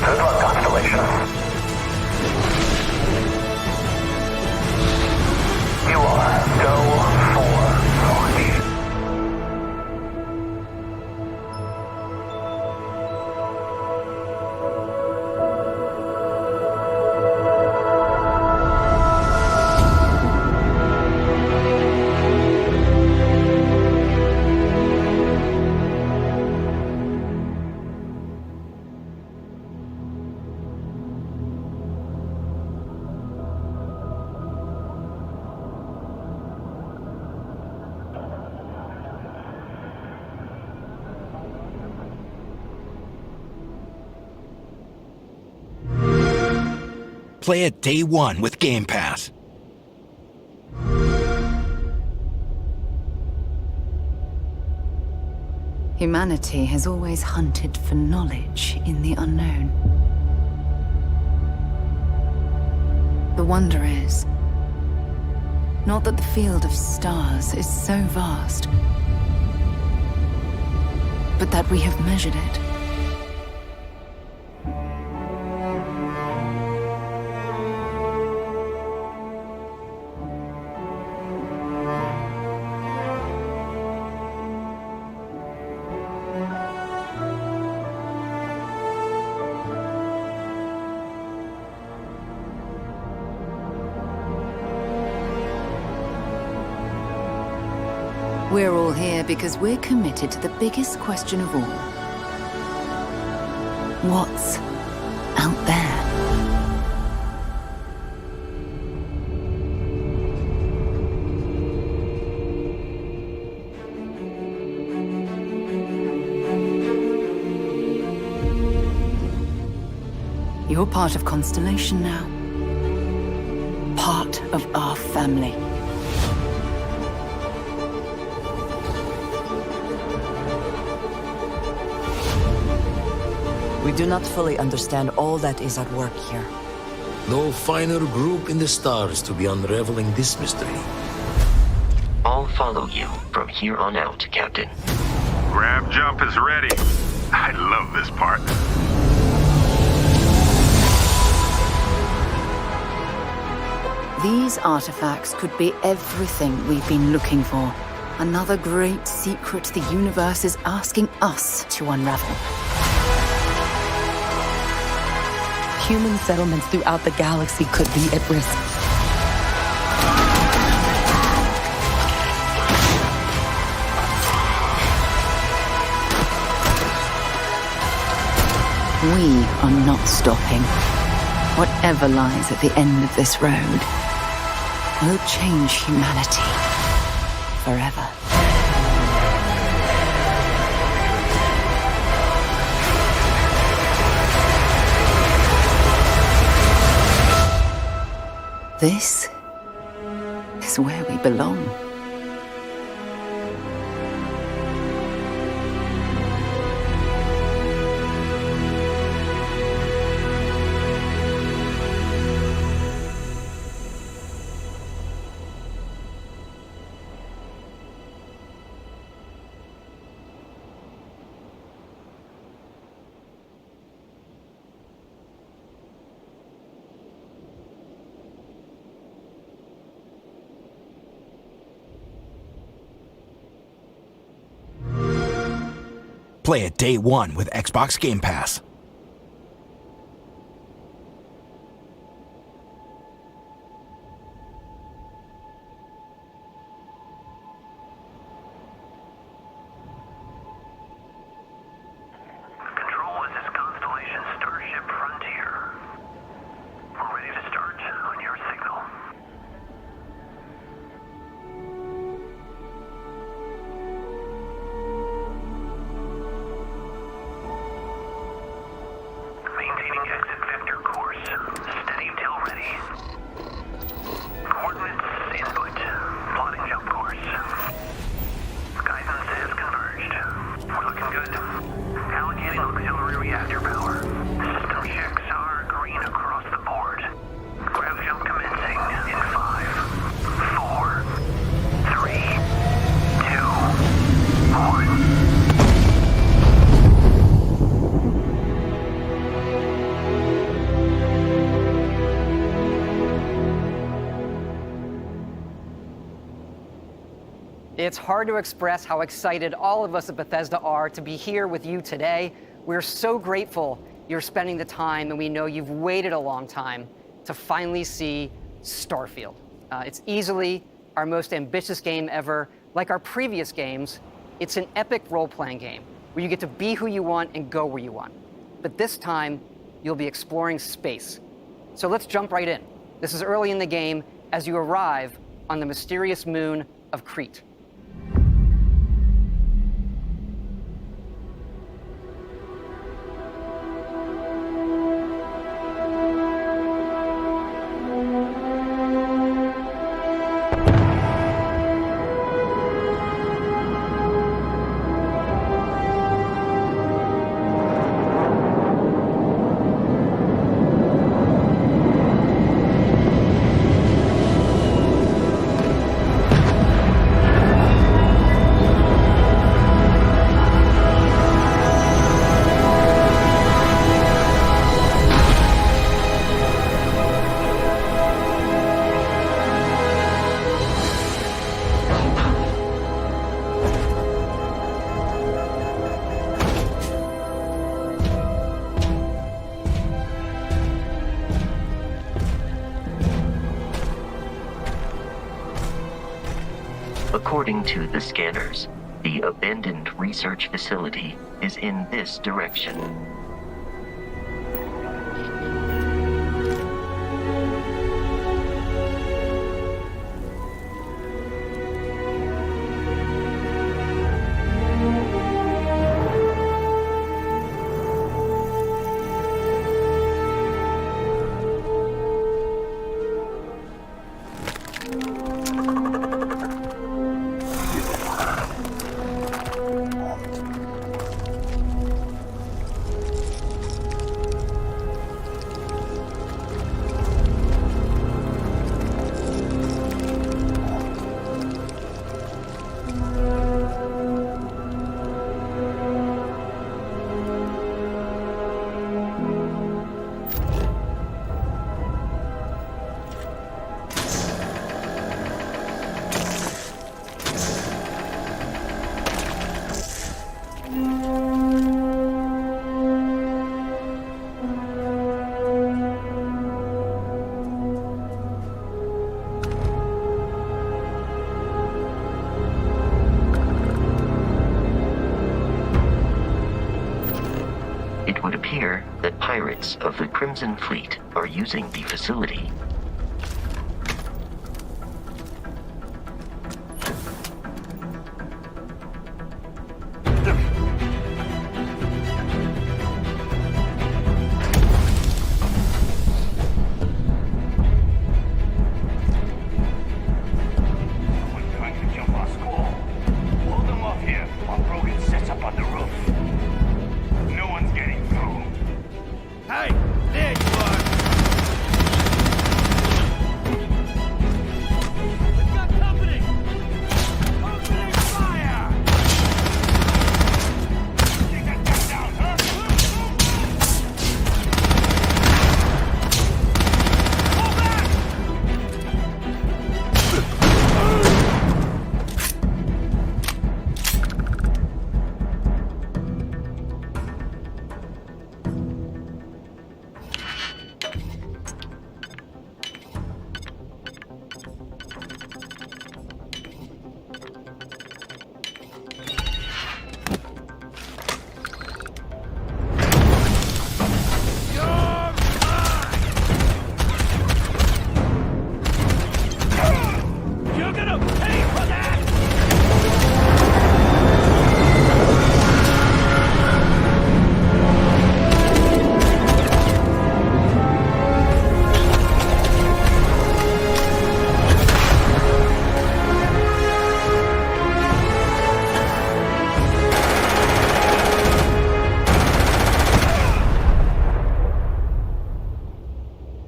S13: Good luck, Constellation. You are go for launch.
S8: Play it day one with Game Pass.
S1: Humanity has always hunted for knowledge in the unknown. The wonder is, not that the field of stars is so vast, but that we have measured it. We're all here because we're committed to the biggest question of all. What's out there? You're part of Constellation now. Part of our family.
S12: We do not fully understand all that is at work here.
S28: No finer group in the stars to be unraveling this mystery.
S18: I'll follow you from here on out, Captain.
S20: Grab jump is ready. I love this part.
S1: These artifacts could be everything we've been looking for. Another great secret the universe is asking us to unravel.
S12: Human settlements throughout the galaxy could be at risk.
S1: We are not stopping. Whatever lies at the end of this road will change humanity forever. This is where we belong.
S8: Play it day one with Xbox Game Pass.
S13: Control, this is Constellation Starship Frontier. We're ready to start on your signal. Maintaining exit vector course. Steady till ready. Coordinates input. Plotting jump course. Guidance has converged. We're looking good. Allocating auxiliary reactor power. System checks are green across the board. Grav jump commencing in 5, 4, 3, 2, 1.
S19: It's hard to express how excited all of us at Bethesda are to be here with you today. We're so grateful you're spending the time, and we know you've waited a long time to finally see Starfield. It's easily our most ambitious game ever. Like our previous games, it's an epic role-playing game where you get to be who you want and go where you want. But this time, you'll be exploring space. So let's jump right in. This is early in the game as you arrive on the mysterious moon of Crete.
S18: According to the scanners, the abandoned research facility is in this direction. It would appear that pirates of the Crimson Fleet are using the facility.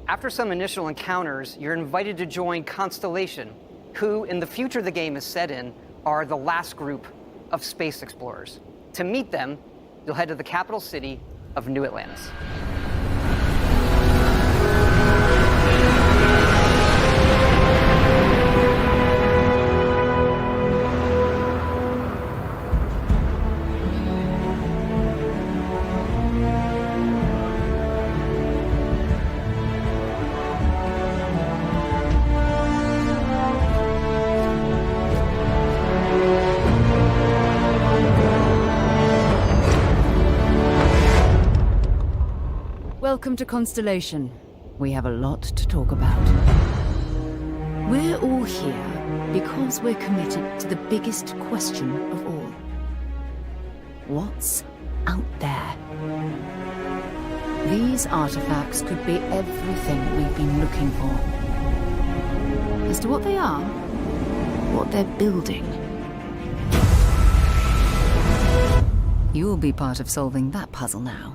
S19: After some initial encounters, you're invited to join Constellation, who, in the future the game is set in, are the last group of space explorers. To meet them, you'll head to the capital city of New Atlantis.
S5: Welcome to Constellation. We have a lot to talk about. We're all here because we're committed to the biggest question of all. What's out there? These artifacts could be everything we've been looking for. As to what they are, what they're building, you'll be part of solving that puzzle now.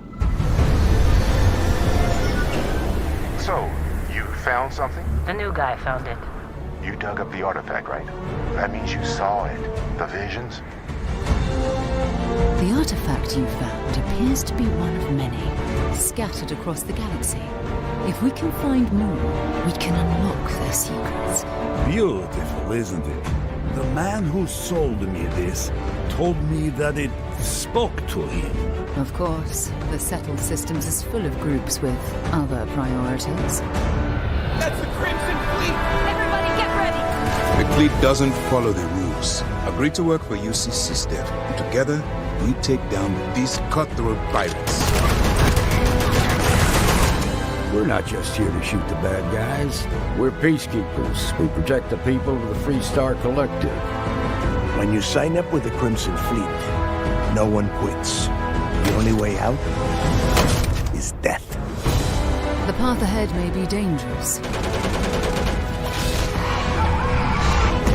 S9: So, you found something?
S15: The new guy found it.
S9: You dug up the artifact, right? That means you saw it. The visions?
S5: The artifact you found appears to be one of many, scattered across the galaxy. If we can find more, we can unlock their secrets.
S21: Beautiful, isn't it? The man who sold me this told me that it spoke to him.
S5: Of course, the settled systems is full of groups with other priorities.
S22: That's the Crimson Fleet!
S24: Everybody get ready!
S25: The fleet doesn't follow the rules.
S2: Carlos. Agreed to work for UC SysDev, and together, we take down these cutthroat pirates.
S4: We're not just here to shoot the bad guys. We're peacekeepers. We protect the people of the Freestar Collective.
S21: When you sign up with the Crimson Fleet, no one quits. The only way out is death.
S5: The path ahead may be dangerous.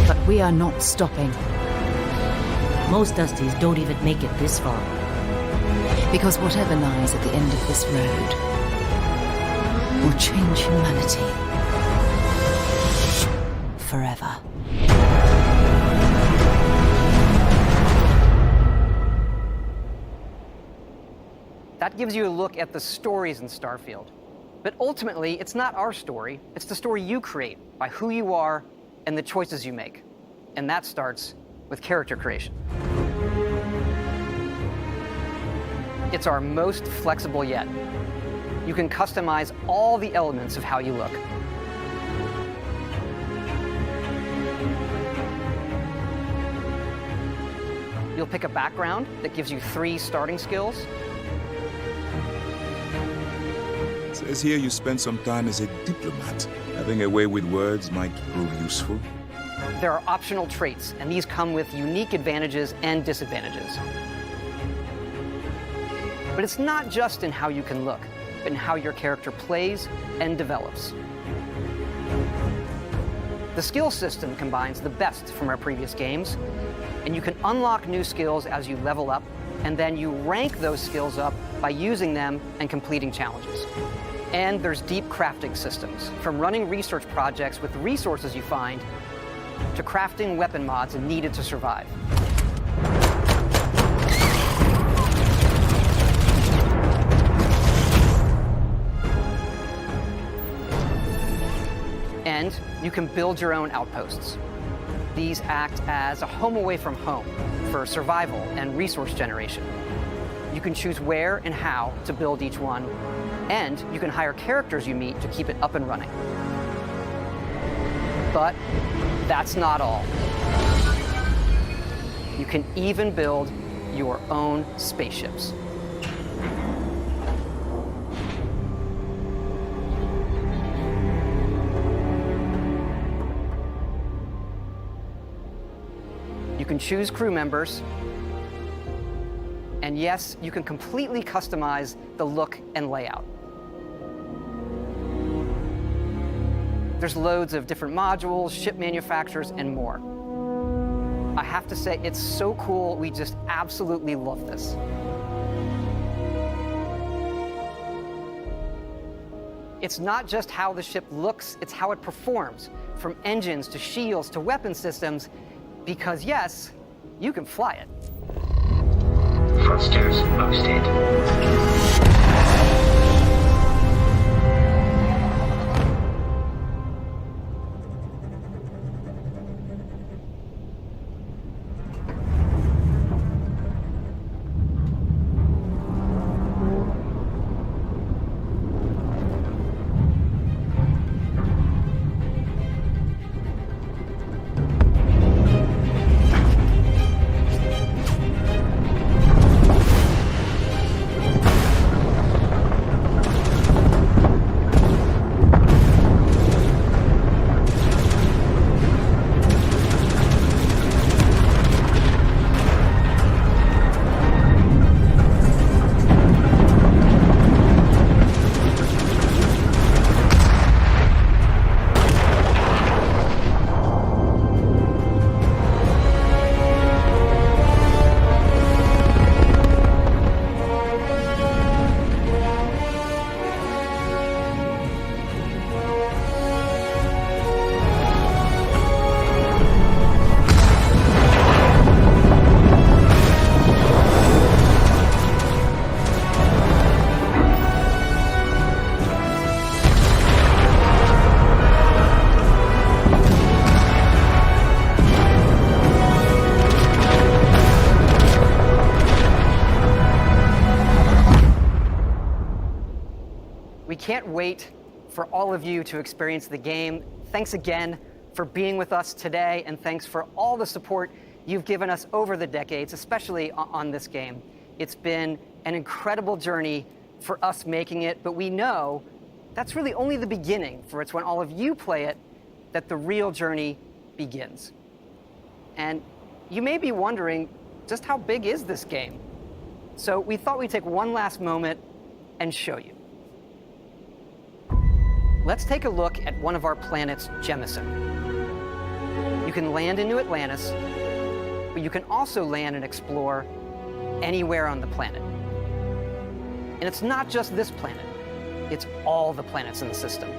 S5: But we are not stopping.
S15: Most Dusties don't even make it this far.
S5: Because whatever lies at the end of this road will change humanity forever.
S19: That gives you a look at the stories in Starfield. But ultimately, it's not our story, it's the story you create by who you are and the choices you make. And that starts with character creation. It's our most flexible yet. You can customize all the elements of how you look. You'll pick a background that gives you 3 starting skills.
S2: It says here you spent some time as a diplomat. Having a way with words might prove useful.
S19: There are optional traits, and these come with unique advantages and disadvantages. But it's not just in how you can look, but in how your character plays and develops. The skill system combines the best from our previous games, and you can unlock new skills as you level up, and then you rank those skills up by using them and completing challenges. And there's deep crafting systems, from running research projects with resources you find, to crafting weapon mods needed to survive. And you can build your own outposts. These act as a home away from home for survival and resource generation. You can choose where and how to build each one, and you can hire characters you meet to keep it up and running. But that's not all. You can even build your own spaceships. You can choose crew members, and yes, you can completely customize the look and layout. There's loads of different modules, ship manufacturers, and more. I have to say, it's so cool. We just absolutely love this. It's not just how the ship looks, it's how it performs, from engines to shields to weapon systems, because yes, you can fly it.
S18: Thrusters boosted.
S19: We can't wait for all of you to experience the game. Thanks again for being with us today, and thanks for all the support you've given us over the decades, especially on this game. It's been an incredible journey for us making it, but we know that's really only the beginning, for it's when all of you play it that the real journey begins. And you may be wondering, just how big is this game? So we thought we'd take one last moment and show you. Let's take a look at one of our planets, Jemison. You can land into Atlantis, but you can also land and explore anywhere on the planet. And it's not just this planet, it's all the planets in the system.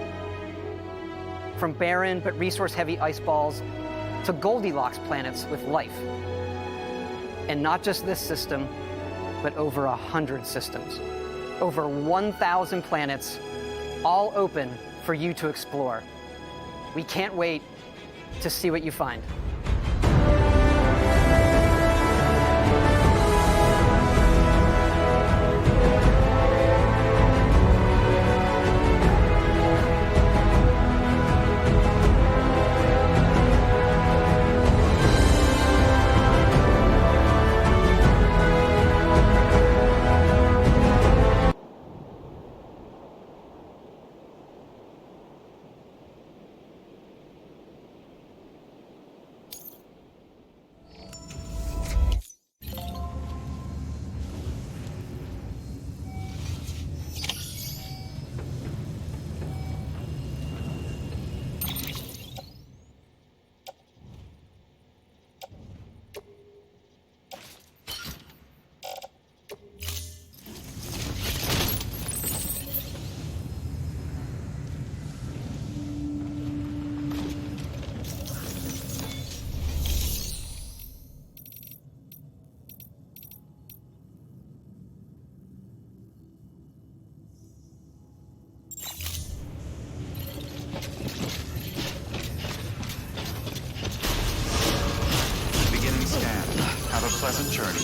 S19: From barren but resource-heavy ice balls to Goldilocks planets with life. And not just this system, but over 100 systems. Over 1,000 planets, all open for you to explore. We can't wait to see what you find.
S10: Pleasant journey.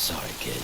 S28: Sorry, kid.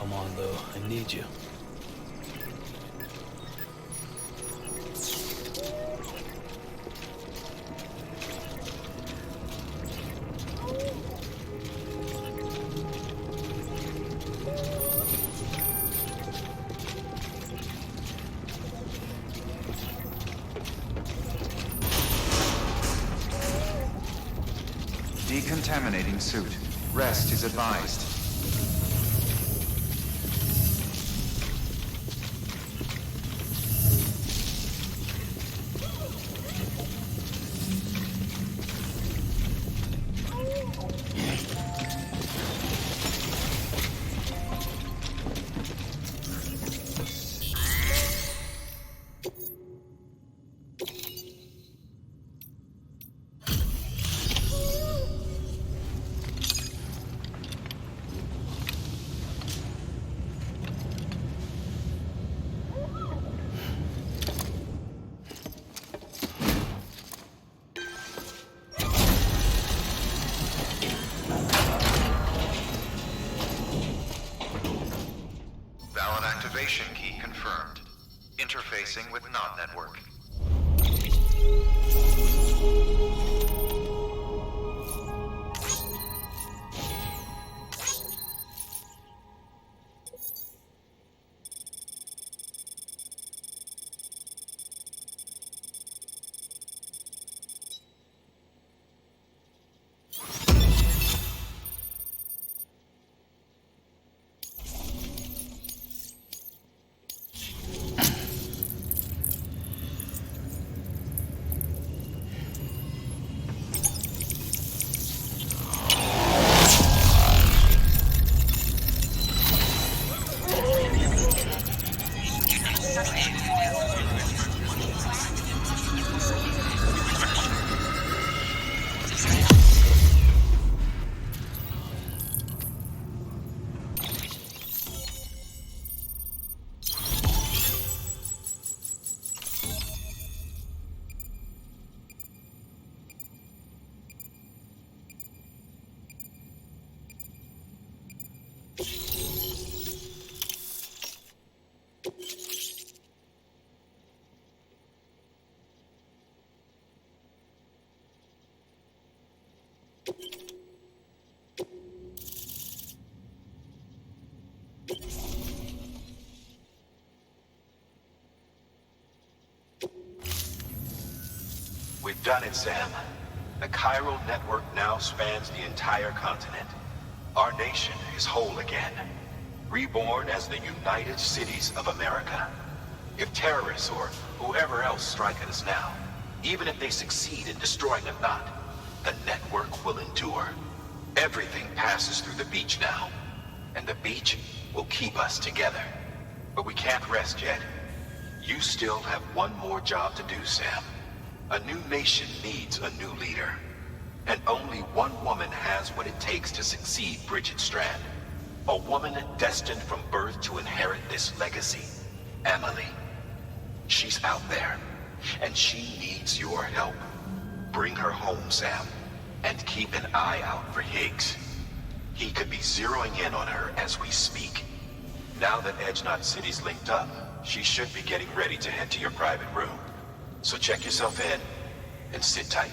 S28: Come on, Lou. I need you.
S10: Decontaminating suit. Rest is advised.
S3: Valid activation key confirmed. Interfacing with NOT network.
S6: We've done it, Sam. The chiral network now spans the entire continent. Our nation is whole again, reborn as the United Cities of America. If terrorists or whoever else strike at us now, even if they succeed in destroying a knot, the network will endure. Everything passes through the beach now, and the beach will keep us together. But we can't rest yet. You still have one more job to do, Sam. A new nation needs a new leader. And only one woman has what it takes to succeed Bridget Strand. A woman destined from birth to inherit this legacy. Emily. She's out there, and she needs your help. Bring her home, Sam, and keep an eye out for Higgs. He could be zeroing in on her as we speak. Now that Edge Knot City's linked up, she should be getting ready to head to your private room. So check yourself in, and sit tight.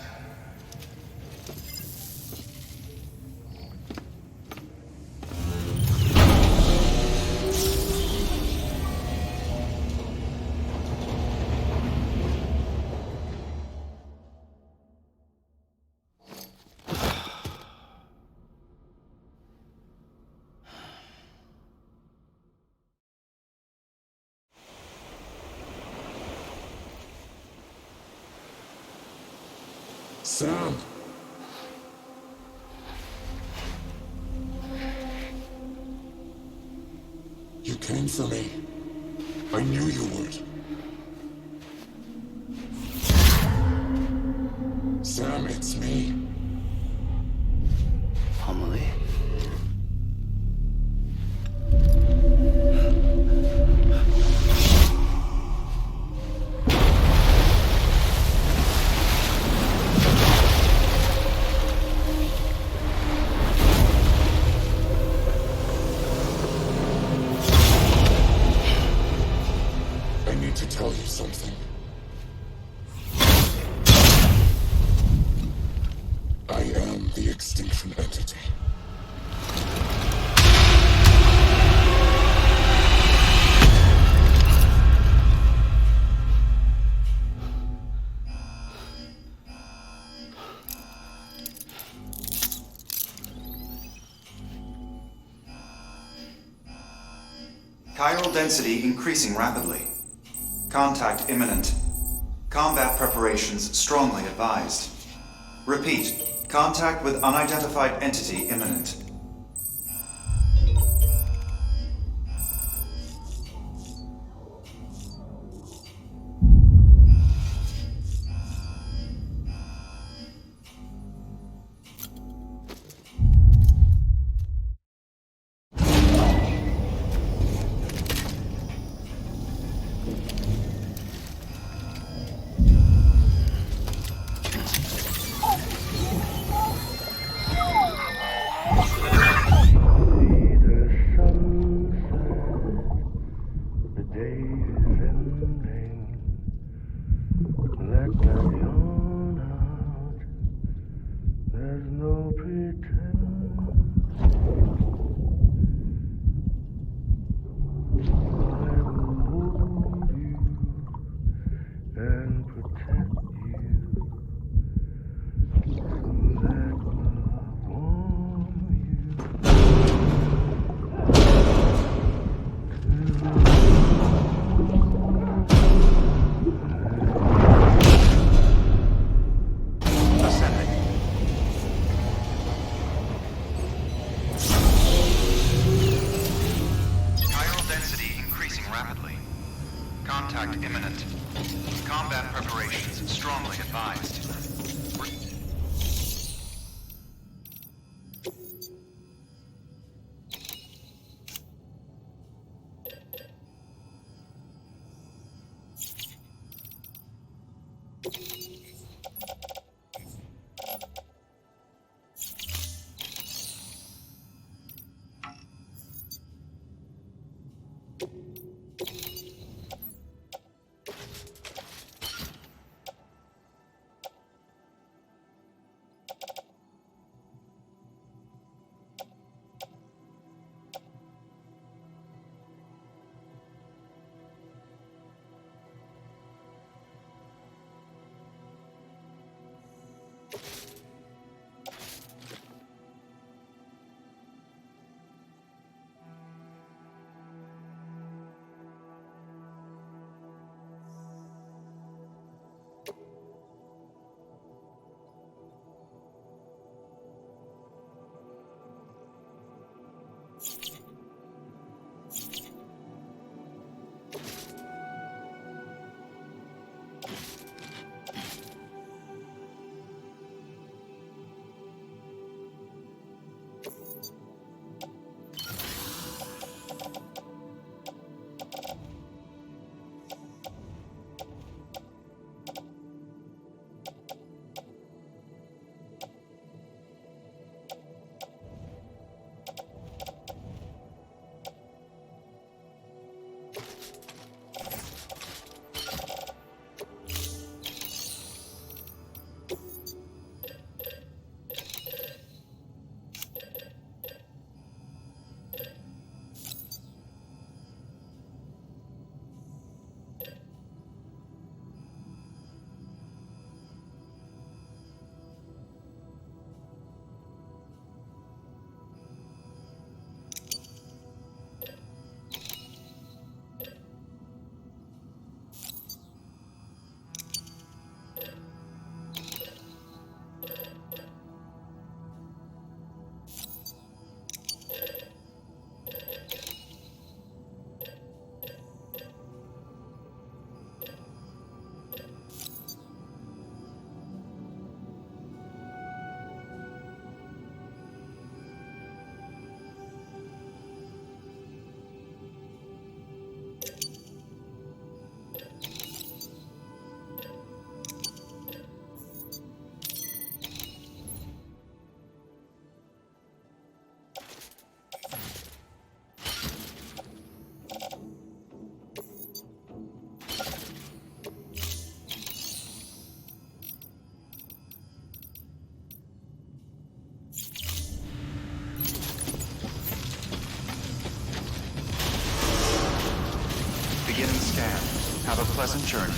S2: Sam! You came for me. I knew you would. Sam, it's me.
S28: Amelie?
S2: I need to tell you something. I am the Extinction Entity.
S10: Chiral density increasing rapidly. Contact imminent. Combat preparations strongly advised. Repeat, contact with unidentified entity imminent. scan. Have a pleasant journey.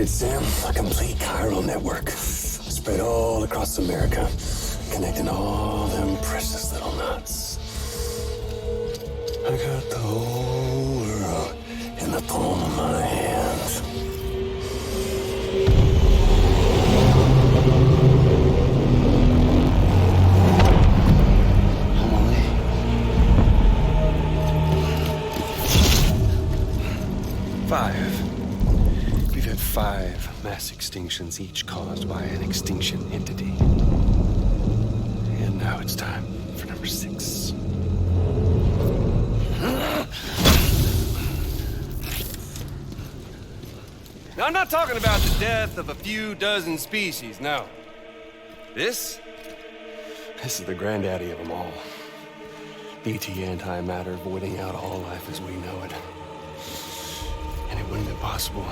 S11: Sam, a complete chiral network. Spread all across America, connecting all them precious little knots. I got the whole world in the palm of my hand. We've had 5 mass extinctions, each caused by an extinction entity. And now it's time for number 6.
S16: Now, I'm not talking about the death of a few dozen species, no. This
S11: is the granddaddy of them all. BT antimatter voiding out all life as we know it. And it wouldn't have been possible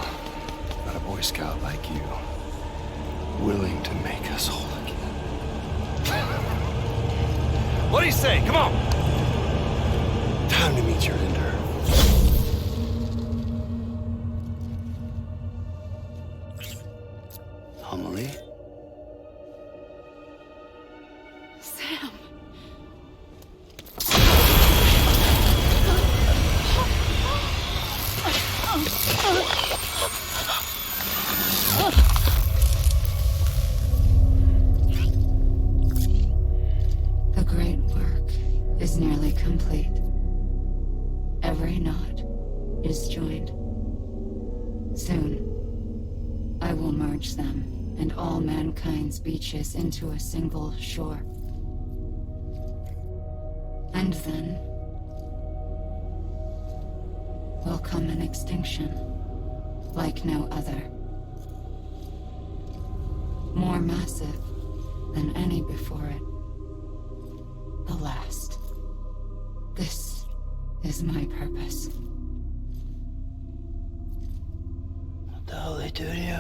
S11: without a Boy Scout like you, willing to make us whole again.
S16: What do you say? Come on!
S11: Time to meet your ender.
S28: Amelie?
S1: Sam. The great work is nearly complete. Every knot is joined. Soon, I will merge them and all mankind's beaches into a single shore. And then will come an extinction like no other. More massive than any before it. The last. This is my purpose.
S28: What the hell they do to you?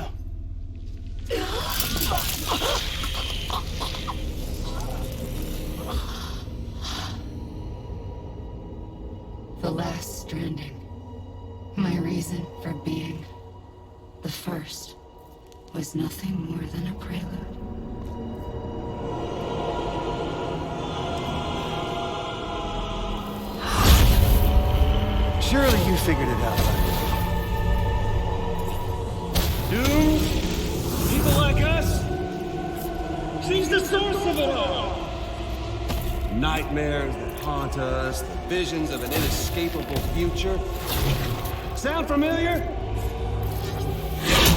S1: The last stranding. My reason for being. The first was nothing more than a prelude.
S11: Surely you figured it out.
S17: Doom? People like us? She's the source of it all!
S16: Nightmares that haunt us, the visions of an inescapable future. Sound familiar?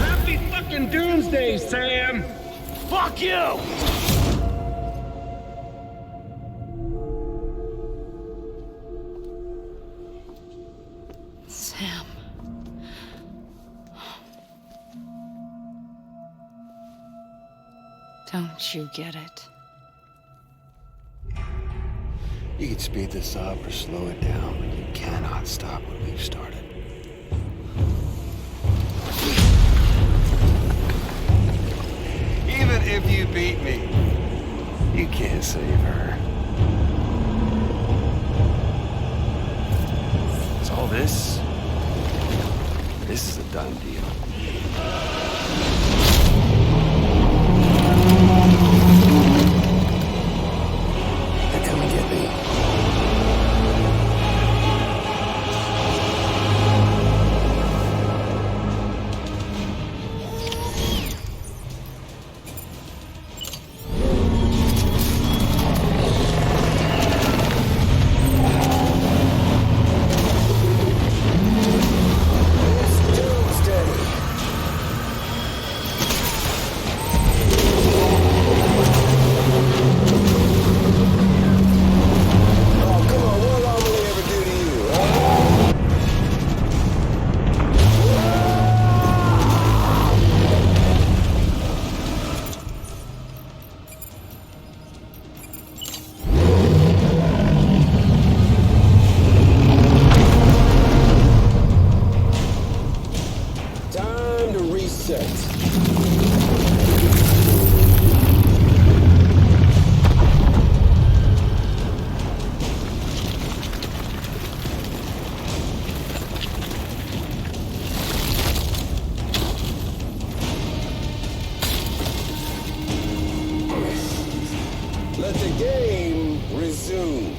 S17: Happy fucking doomsday, Sam! Fuck you!
S1: Sam. Don't you get it?
S11: You can speed this up or slow it down, but you cannot stop what we've started.
S16: Even if you beat me,
S11: you can't save her.
S16: So all this
S11: is a done deal. Now come and get me.
S16: Let the game resume.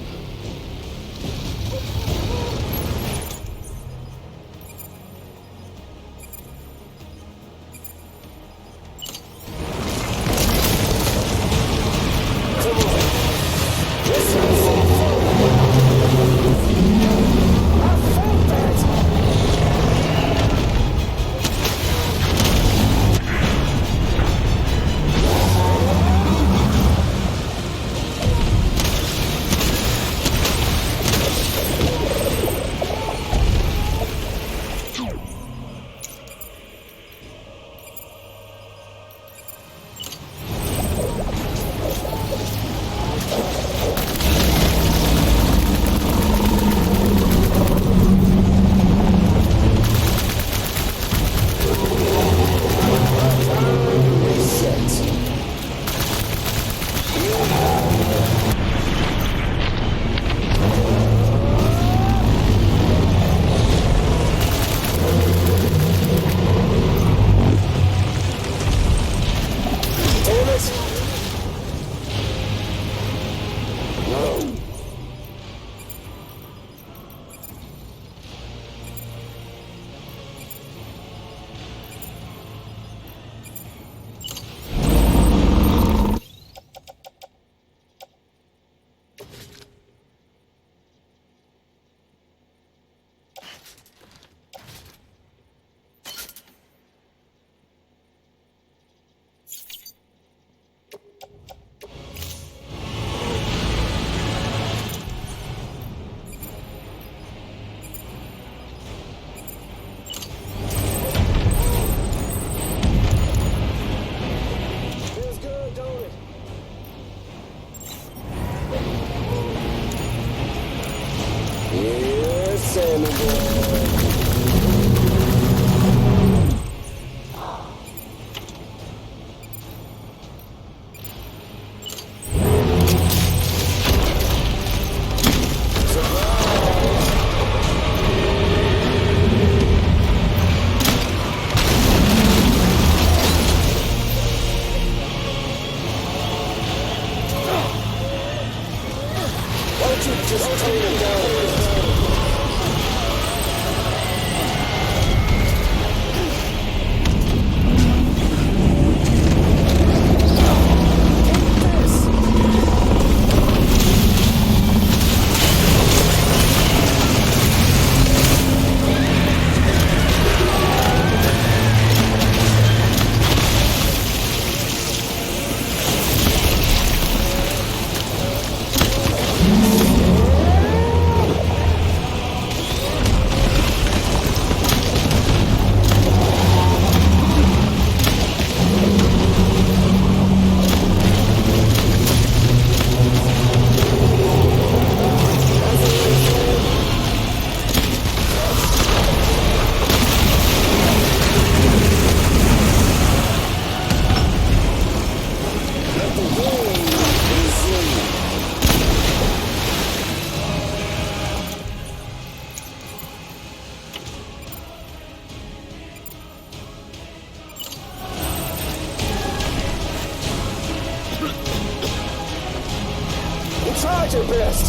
S17: Tried your best.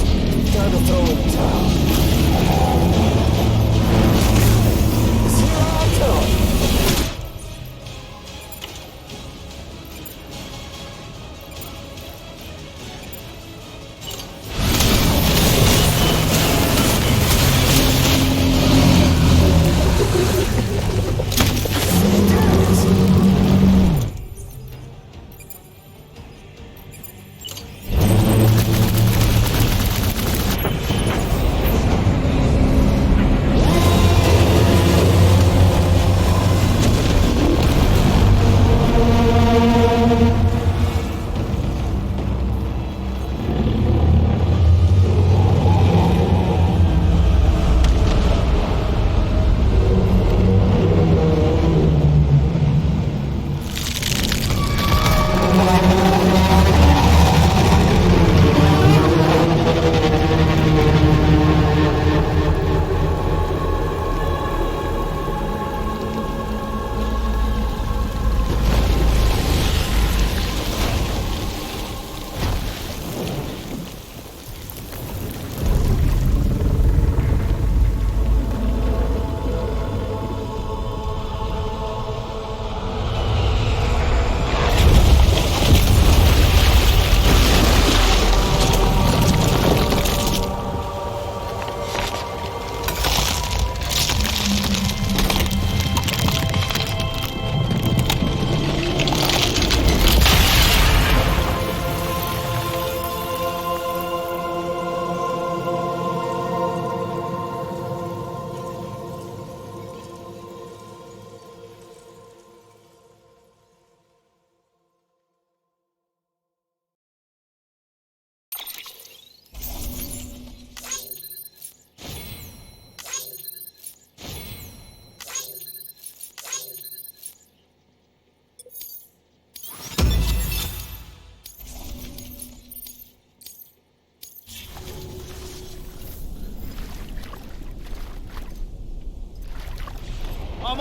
S17: Time to throw in the towel. Here I come.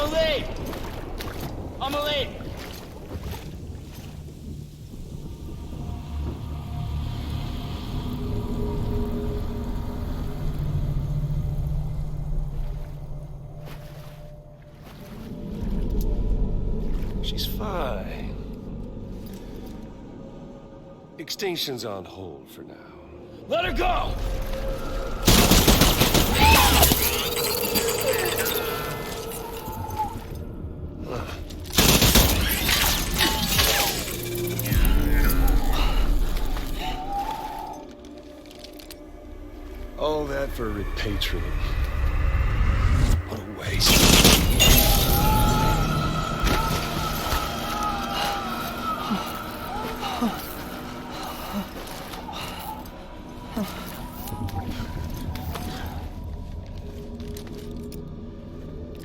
S17: Amelie! Amelie!
S16: She's fine. Extinction's on hold for now.
S17: Let her go!
S16: All that for repatriate. What a waste.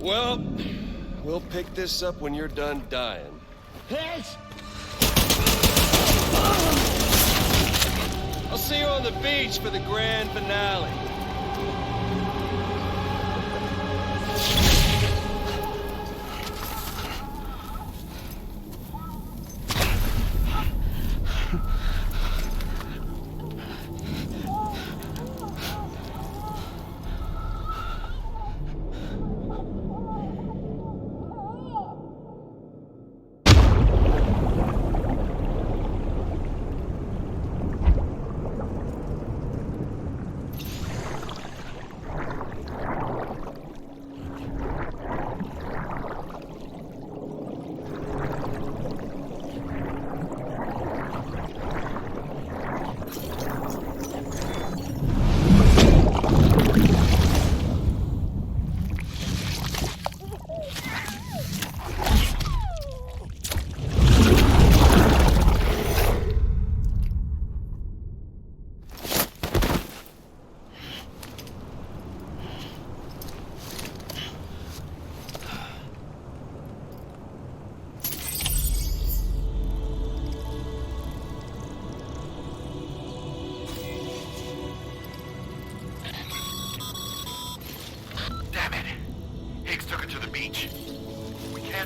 S16: Well, we'll pick this up when you're done dying.
S17: Hit!
S16: I'll see you on the beach for the grand finale.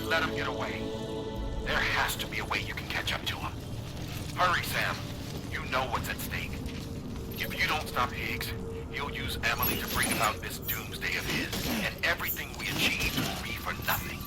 S13: Let him get away. There has to be a way you can catch up to him. Hurry, Sam. You know what's at stake. If you don't stop Higgs, he'll use Emily to bring about this doomsday of his, and everything we achieve will be for nothing.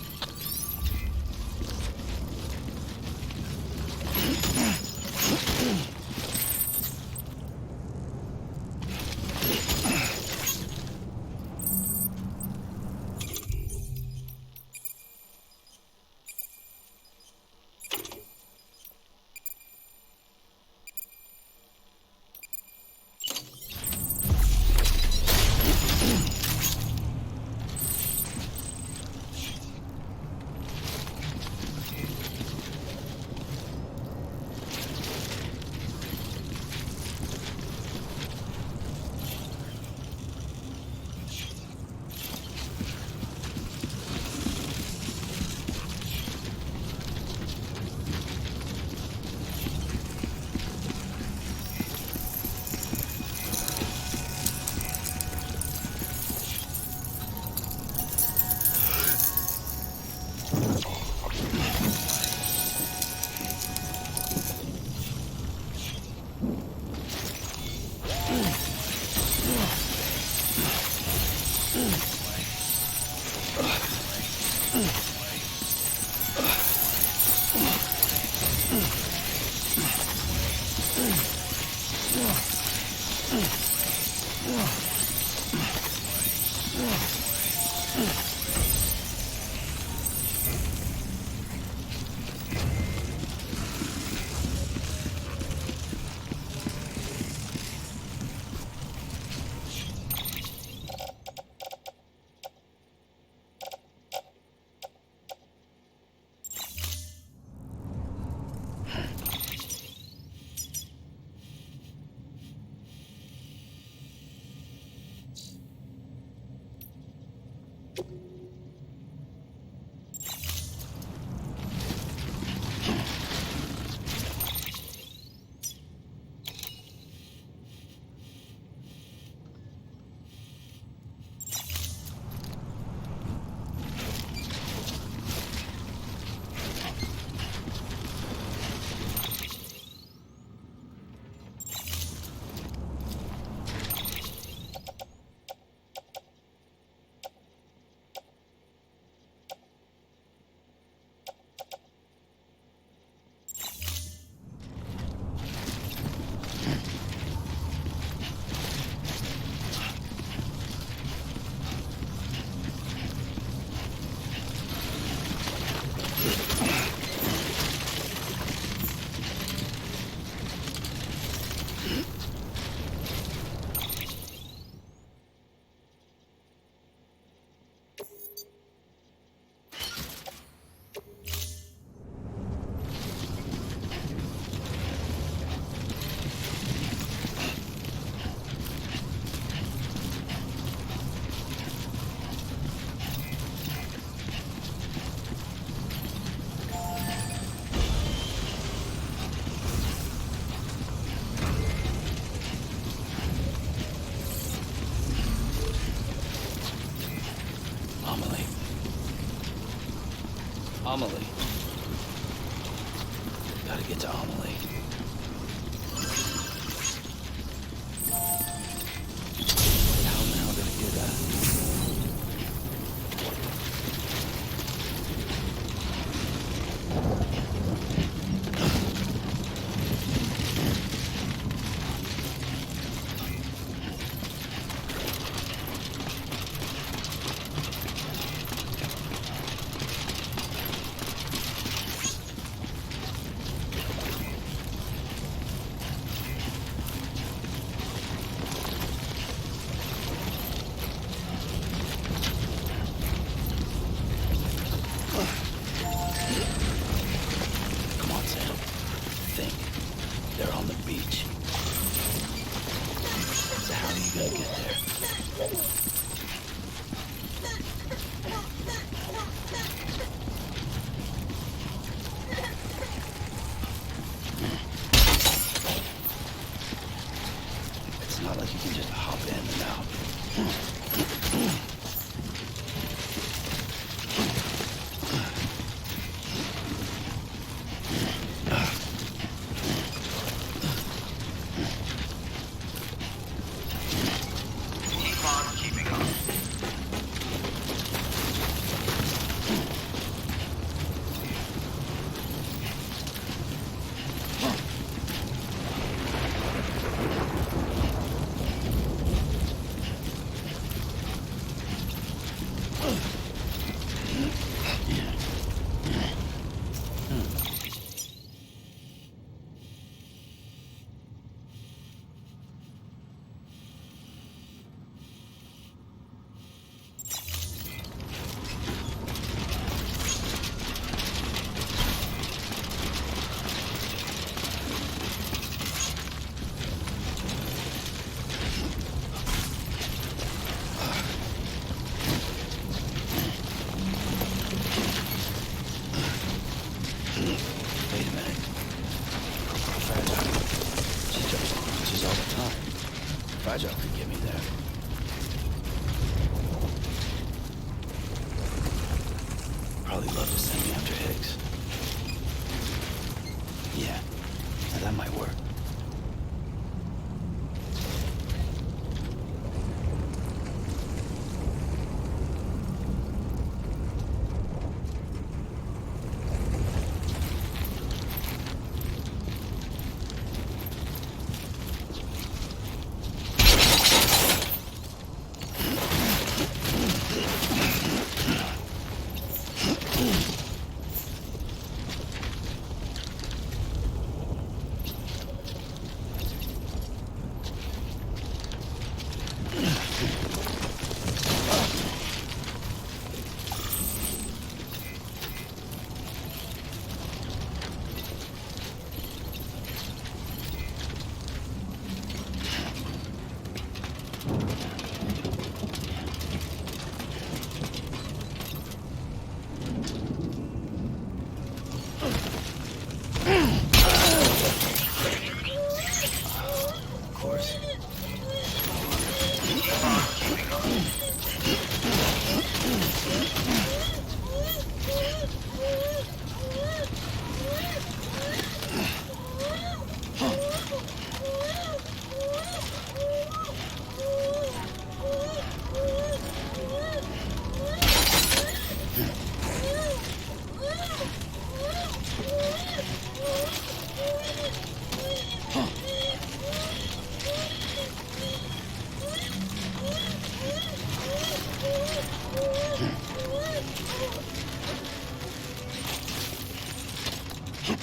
S28: Amelie. Gotta get to Amelie. How in the hell did I do that? Come on, Sam. Think. They're on the beach. So how are you gonna get there? It's not like you can just hop in and out.
S3: Keep on keeping on.
S28: Wait a minute. Fragile. She jumps on crunches all the time. Fragile could get me there. Probably love to send me after Higgs. Yeah, now that might work.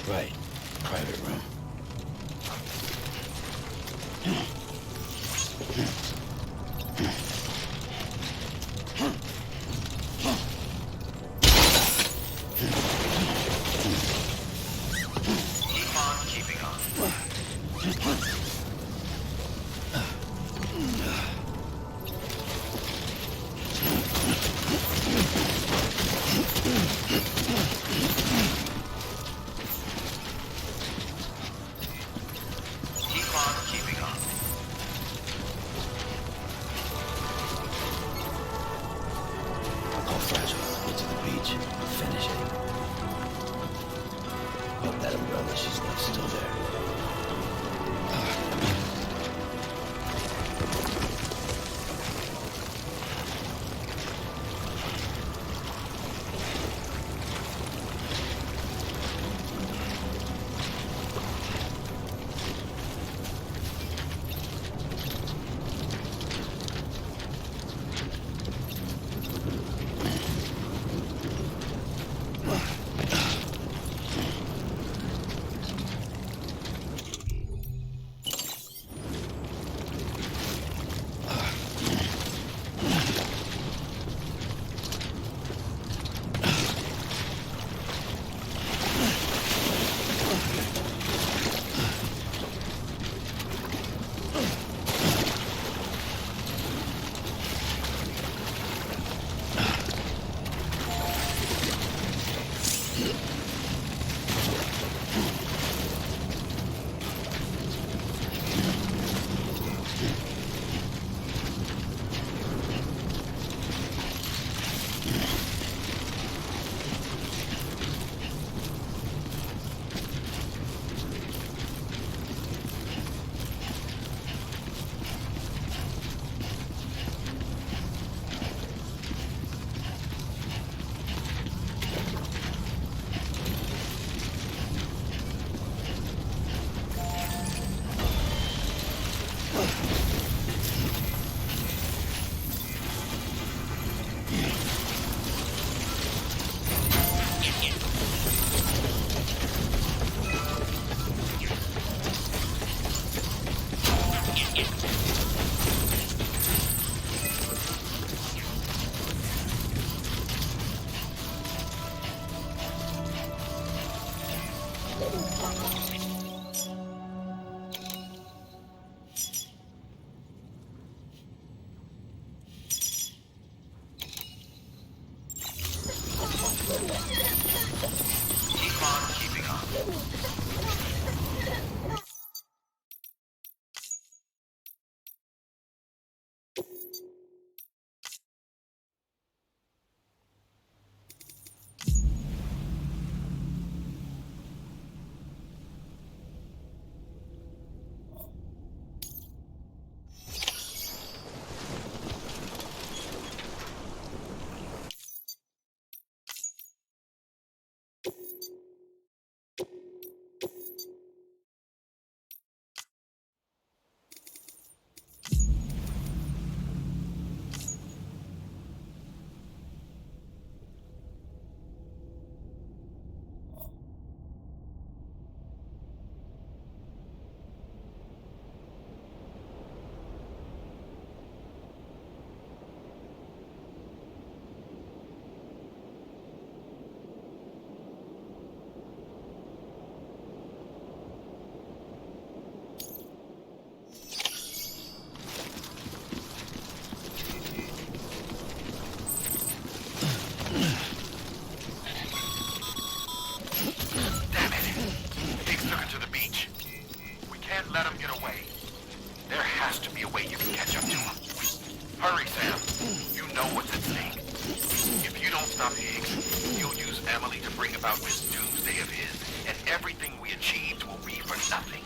S28: Right. Private room.
S3: Keep on keeping on. Keep on keeping on.
S28: I'll call Fragile. Get to the beach. Finish it.
S13: about this doomsday of his, and everything we achieved will be for nothing.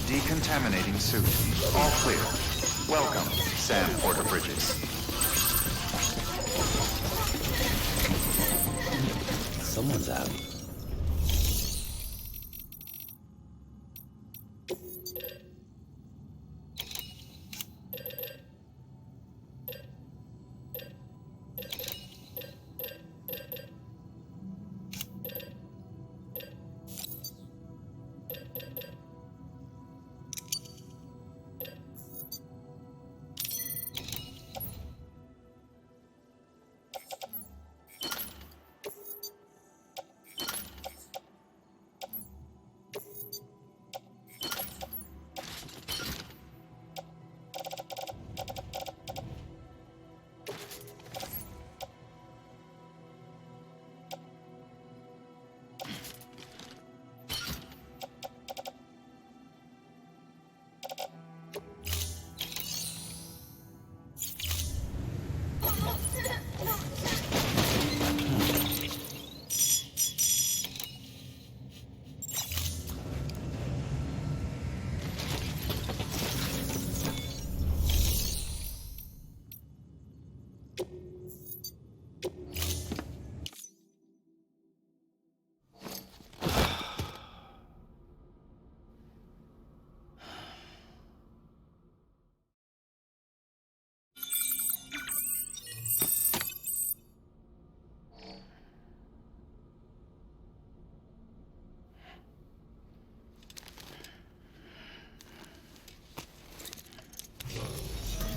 S10: Decontaminating suit. All clear. Welcome, Sam Porter-Bridges.
S28: Someone's out.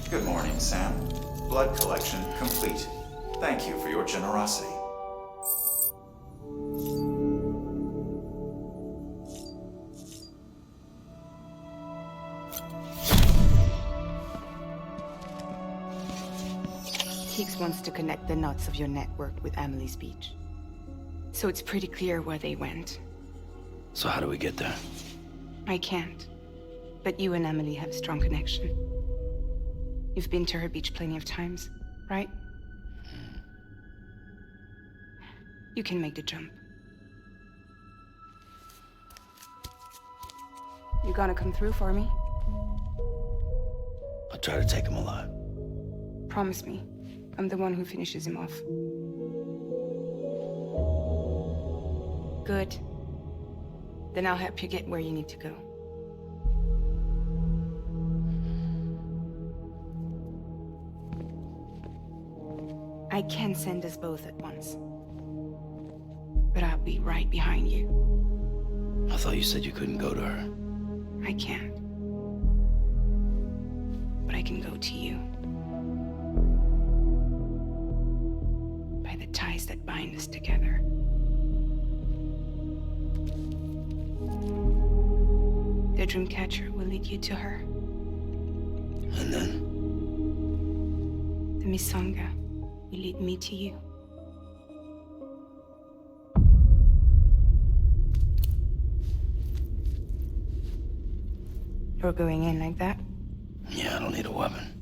S10: Good morning, Sam. Blood collection complete. Thank you for your generosity.
S7: Higgs wants to connect the knots of your network with Emily's beach. So it's pretty clear where they went.
S28: So how do we get there?
S7: I can't. But you and Emily have a strong connection. You've been to her beach plenty of times, right? You can make the jump. You gonna come through for me?
S28: I'll try to take him alive.
S7: Promise me. I'm the one who finishes him off. Good. Then I'll help you get where you need to go. I can send us both at once. But I'll be right behind you.
S28: I thought you said you couldn't go to her.
S7: I can't. But I can go to you. By the ties that bind us together. The Dreamcatcher will lead you to her.
S28: And then?
S7: The Misanga will lead me to you. You're going in like that?
S28: Yeah, I don't need a weapon.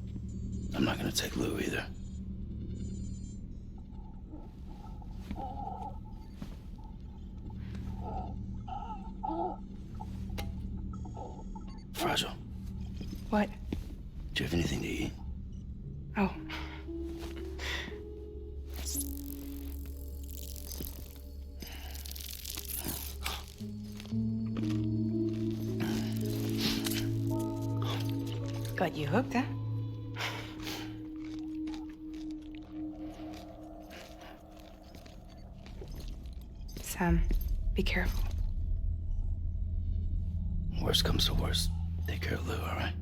S28: I'm not gonna take Lou either. Fragile.
S7: What?
S28: Do you have anything to eat?
S7: Oh. Got you hooked, huh? Sam, be careful.
S28: Worst comes to worst. Take care of Lou, all right?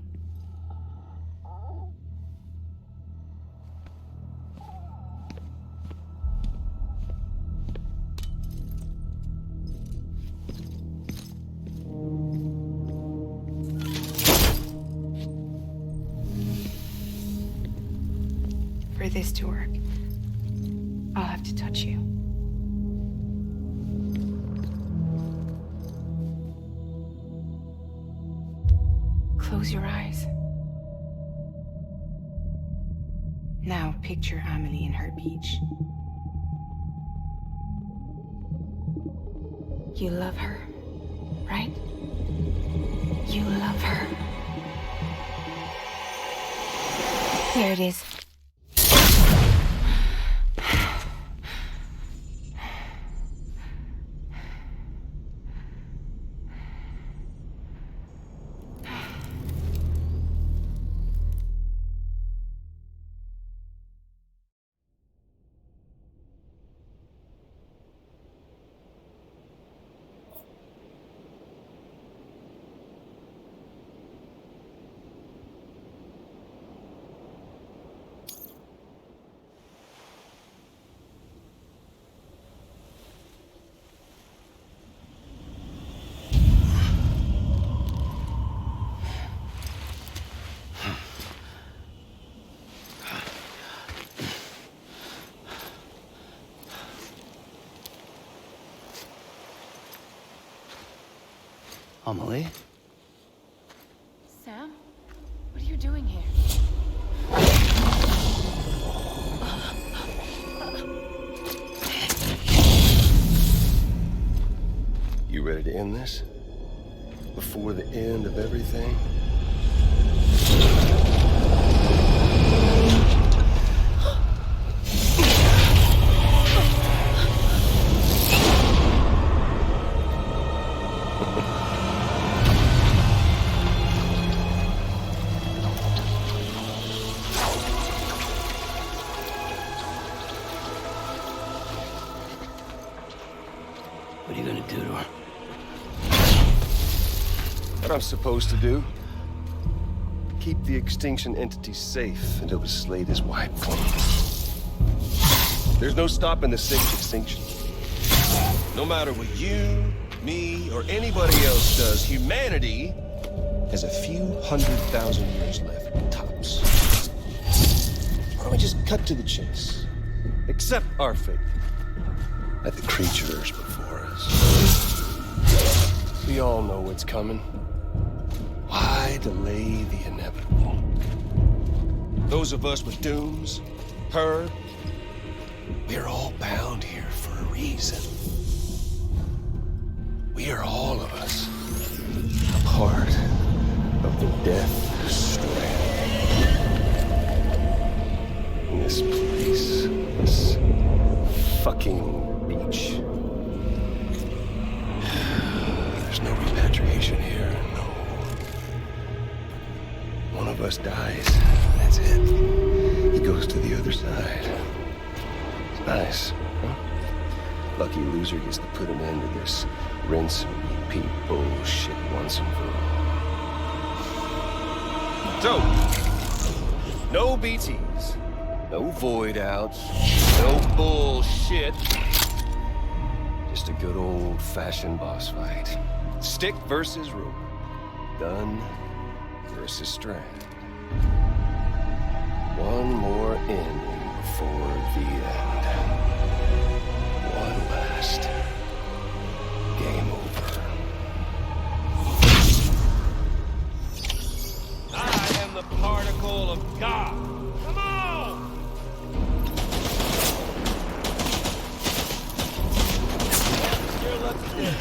S7: For this to work, I'll have to touch you. Close your eyes. Now picture Amelie in her beach. You love her, right? You love her. There it is.
S28: Amelie?
S1: Sam? What are you doing here?
S11: You ready to end this? Before the end of everything?
S28: What are you gonna do to her?
S11: What I'm supposed to do? Keep the extinction entity safe until the slate is wiped clean. There's no stopping the sixth extinction. No matter what you, me, or anybody else does, humanity has a few 100,000 years left, tops. Why don't we just cut to the chase? Accept our fate. At the creatures before us. We all know what's coming. Why delay the inevitable? Those of us with dooms, her, we're all bound here for a reason. We are all of us part of the Death Strand. This place, this fucking beach. There's no repatriation here, no. One of us dies, that's it. He goes to the other side. It's nice, huh? Lucky loser gets to put an end to this rinse and repeat bullshit once and for all. So, no BTs, no void outs, no bullshit. Just a good old-fashioned boss fight. Stick versus rope. Gun versus strand. One more inning before the end. One last game over.
S17: I am the particle of God. Come on! You're lucky.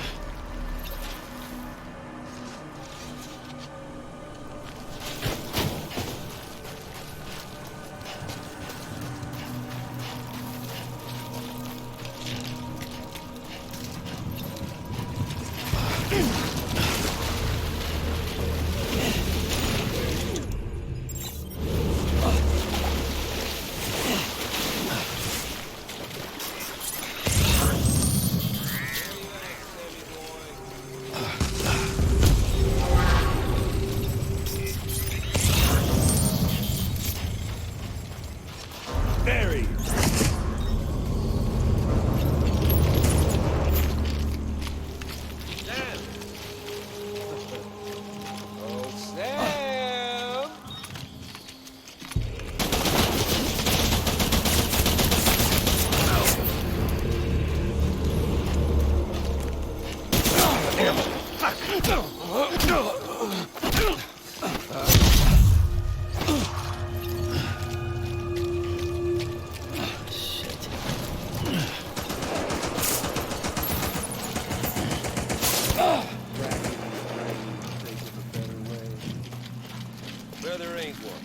S17: There ain't one.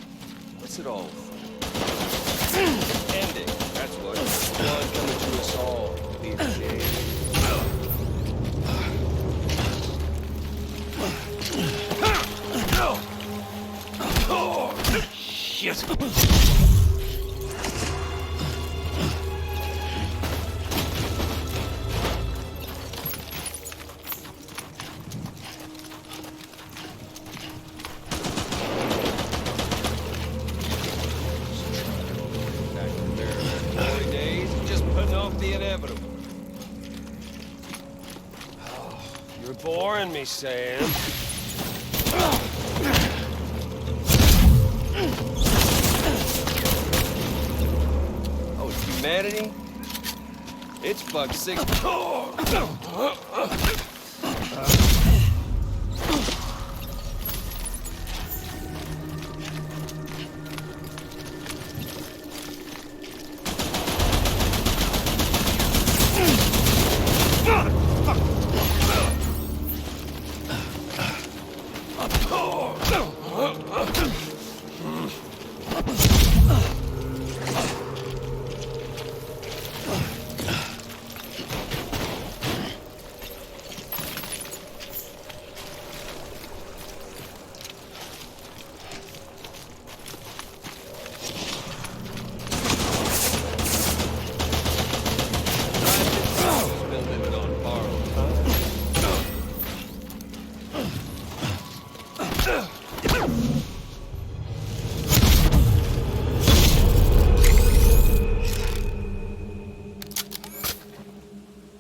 S17: What's it all for? Ending, that's what. One coming to us all. Be dead. Shit. You're boring me, Sam. Oh, humanity? It's bug sick.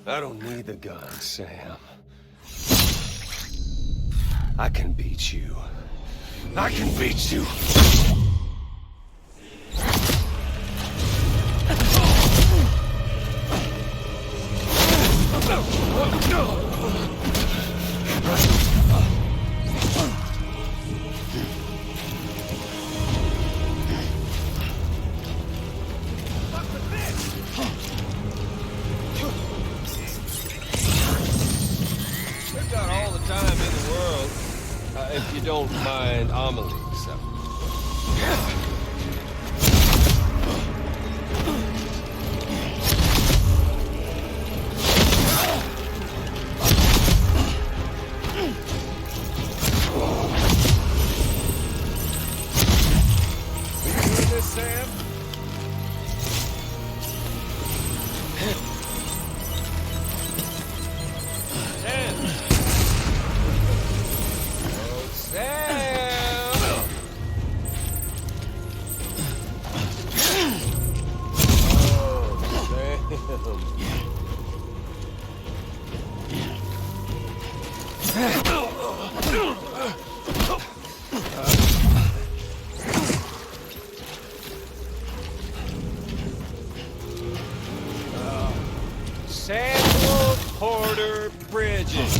S17: I don't need the gun, Sam. I can beat you. I can beat you. They've got all the time in the world. don't mind Amelie, so. Sam? Sam! Oh, Sam! Samuel Porter Bridges.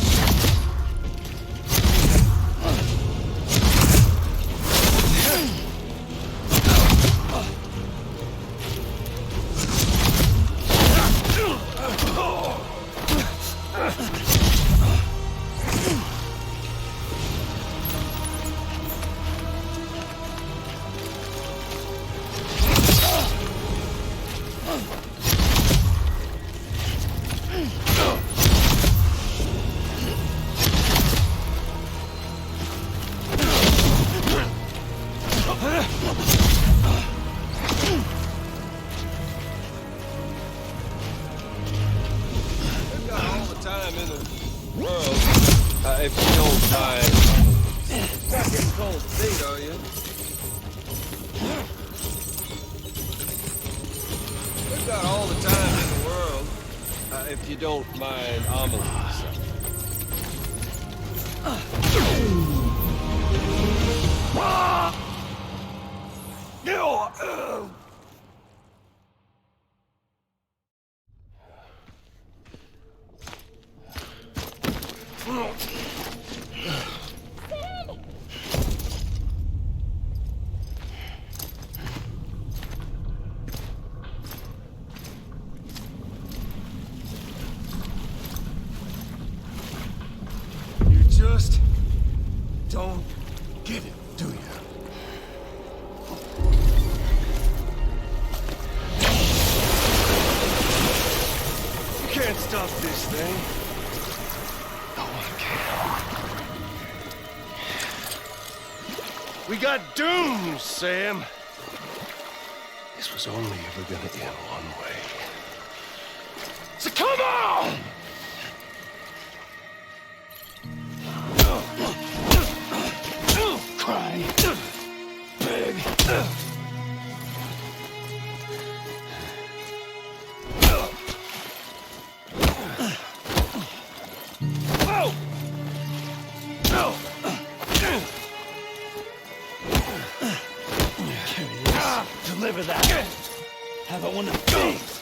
S17: Time in the world, if you don't mind. Not getting cold feet, are you? We've got all the time in the world, if you don't mind Amelie. You just don't get it, do you? You can't stop this thing. No one can. We got doomed, Sam. This was only ever gonna end one way. So come on! Cry, beg. Deliver that. Have it one of these.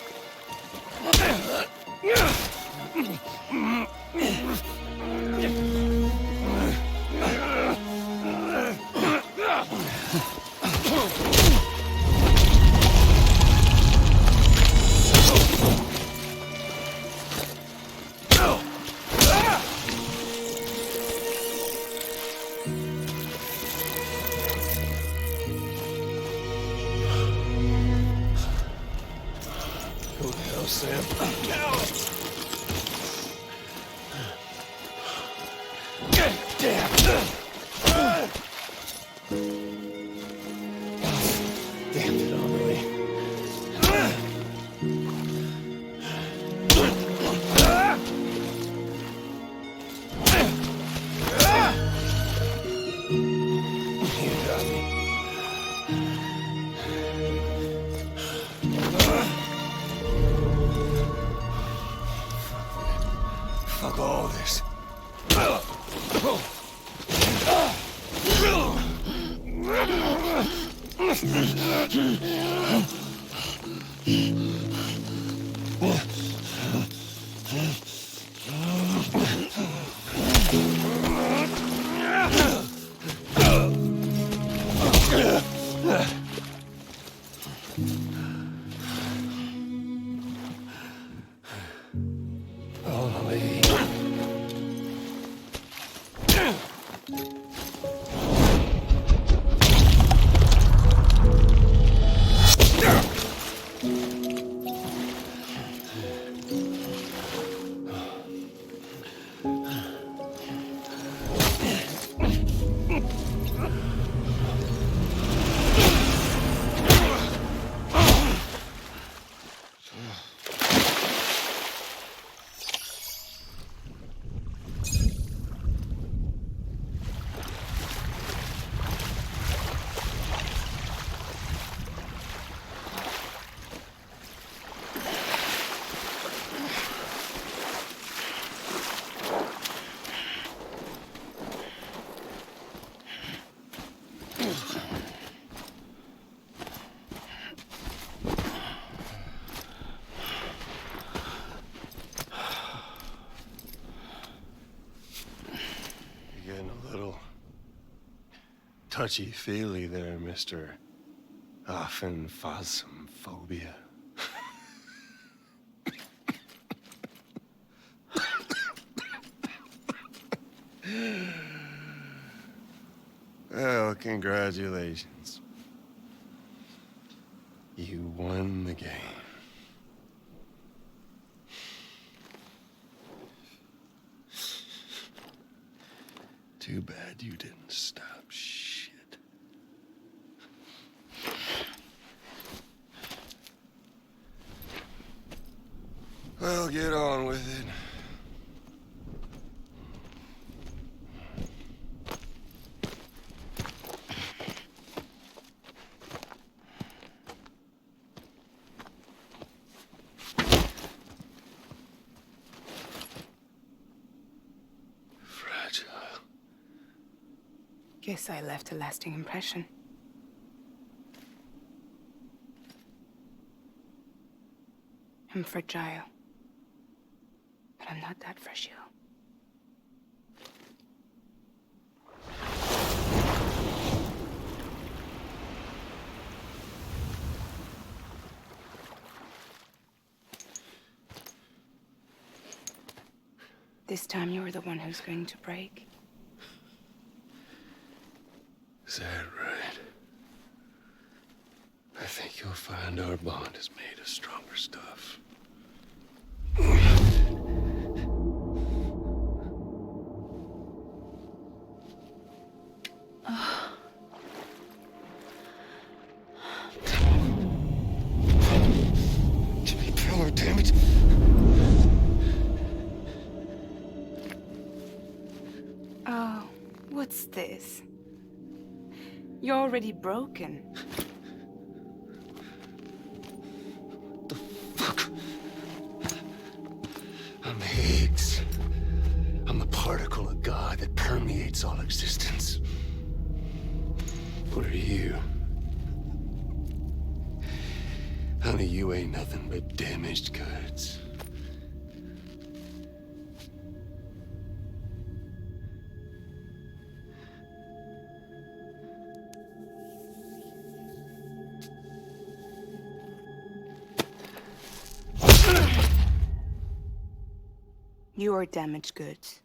S17: Who the hell, Sam? God damn! Damn it, Amelie. You got me. Fuck all this. Amelie.
S11: Touchy-feely there, Mr. Phasmophobia. Well, congratulations. You won the game. Too bad you didn't stop shit. Well, get on with it. Fragile.
S7: Guess I left a lasting impression. I'm fragile. But I'm not that fragile. This time you're the one who's going to break.
S11: Is that right? I think you'll find our bond is made of stronger stuff. Jimmy Pillar, damn it!
S7: Oh, what's this? You're already broken.
S11: I'm Higgs. I'm the particle of God that permeates all existence. What are you? Honey, you ain't nothing but damaged goods.
S7: You are damaged goods.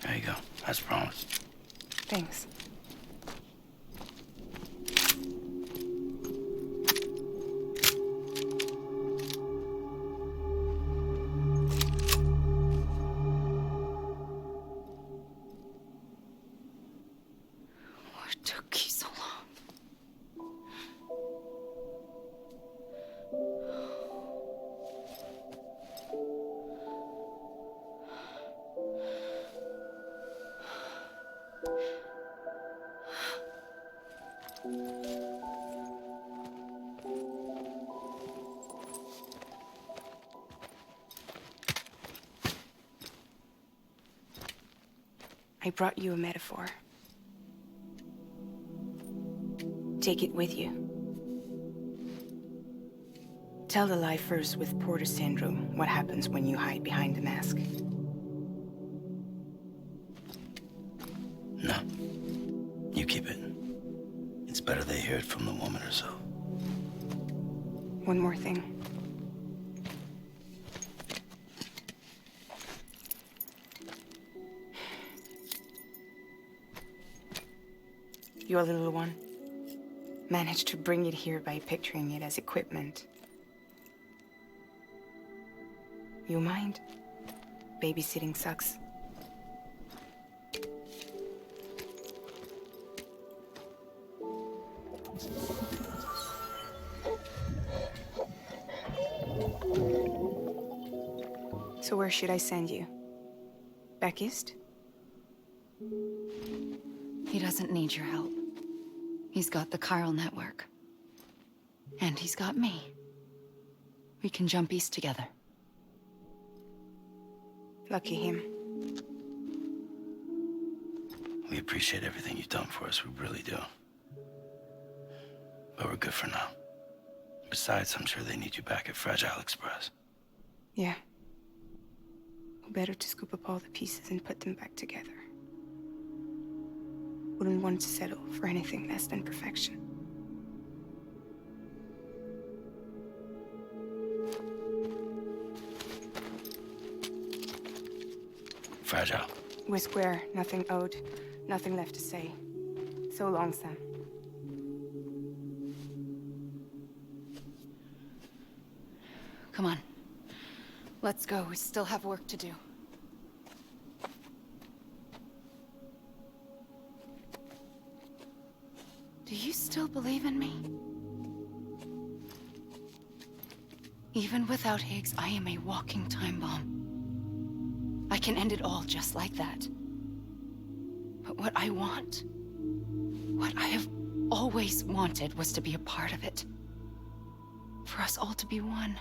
S28: There you go, as promised.
S7: Thanks.
S1: What took you so long?
S7: I brought you a metaphor. Take it with you. Tell the lifers with Porter syndrome what happens when you hide behind the mask.
S28: No. You keep it. It's better they hear it from the woman herself.
S7: One more thing. Your little one managed to bring it here by picturing it as equipment. You mind? Babysitting sucks. So where should I send you? Back east?
S1: He doesn't need your help. He's got the chiral network. And he's got me. We can jump east together.
S7: Lucky him.
S28: We appreciate everything you've done for us, we really do. But we're good for now. Besides, I'm sure they need you back at Fragile Express.
S7: Yeah. Better to scoop up all the pieces and put them back together. Wouldn't want to settle for anything less than perfection.
S28: Fragile.
S7: We're square, nothing owed, nothing left to say. So long, Sam.
S1: Come on. Let's go. We still have work to do. Do you still believe in me? Even without Higgs, I am a walking time bomb. I can end it all just like that. But what I want, what I have always wanted, was to be a part of it. For us all to be one.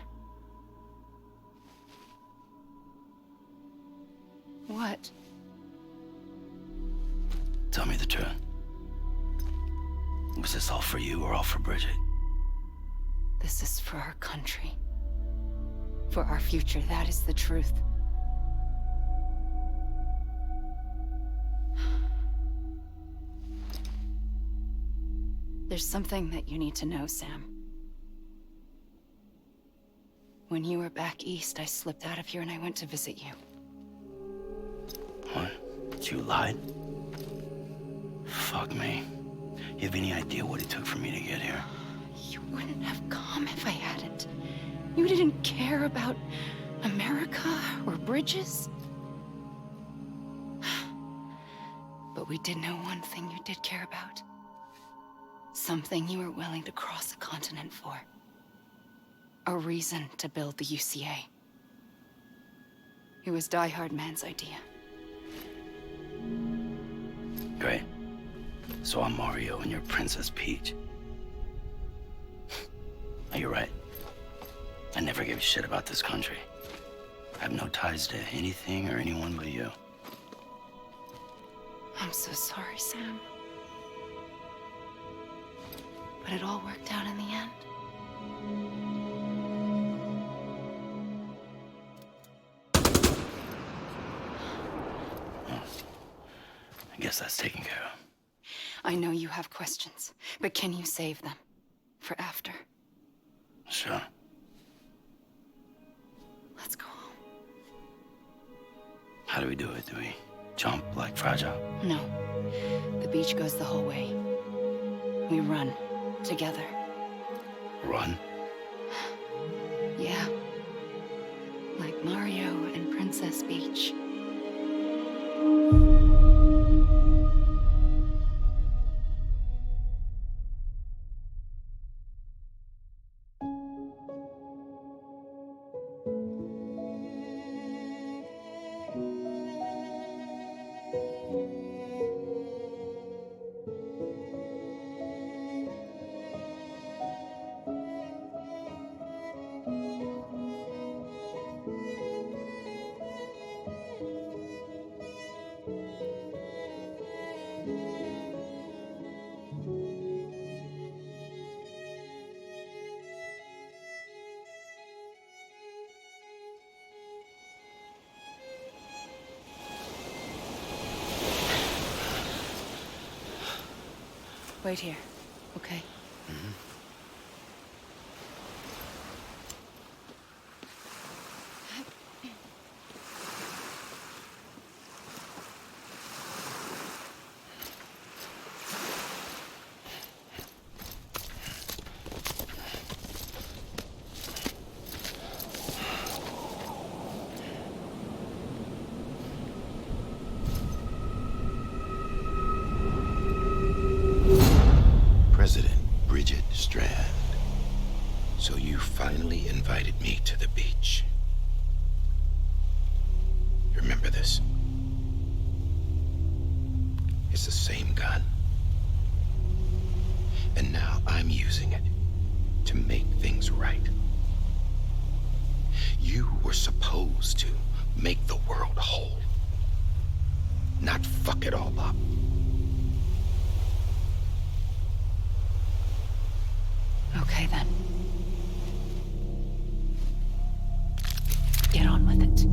S1: What?
S28: Tell me the truth. Was this all for you or all for Bridget?
S1: This is for our country. For our future, that is the truth. There's something that you need to know, Sam. When you were back east, I slipped out of here and I went to visit you.
S28: What? You lied? Fuck me. You have any idea what it took for me to get here?
S1: You wouldn't have come if I hadn't. You didn't care about America or bridges. But we did know one thing you did care about. Something you were willing to cross a continent for. A reason to build the UCA. It was Die Hard Man's idea.
S28: Great. So I'm Mario and you're Princess Peach. You're right. I never gave a shit about this country. I have no ties to anything or anyone but you.
S1: I'm so sorry, Sam. But it all worked out in the end.
S28: I guess that's taken care of.
S1: I know you have questions, but can you save them? For after?
S28: Sure.
S1: Let's go home.
S28: How do we do it? Do we jump like Fragile?
S1: No. The beach goes the whole way. We run. Together.
S28: Run?
S1: Yeah. Like Mario and Princess Peach. wait here, okay?
S6: President Bridget Strand. So you finally invited me to the beach. You remember this? It's the same gun. And now I'm using it to make things right. You were supposed to make the world whole, not fuck it all up.
S1: Okay, then. Get on with it.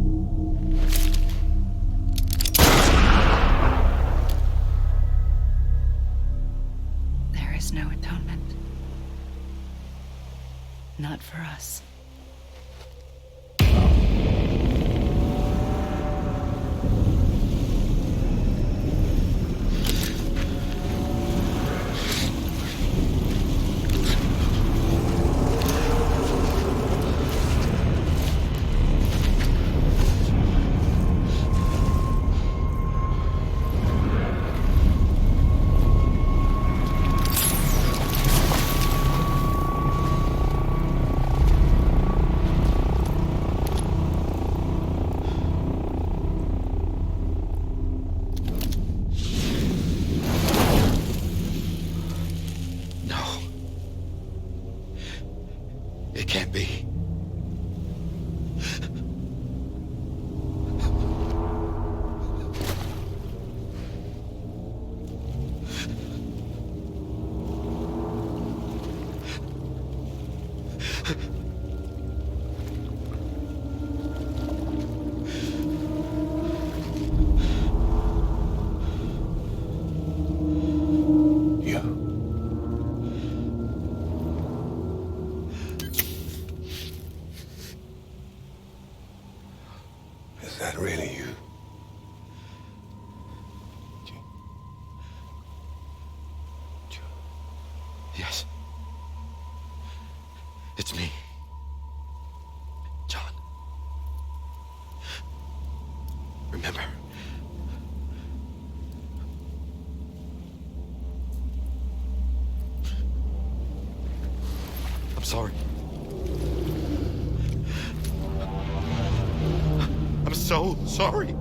S1: There is no atonement. Not for us.
S6: It can't be.
S14: Is that really you?
S6: Yes. It's me. John. Remember? I'm sorry. I'm so sorry.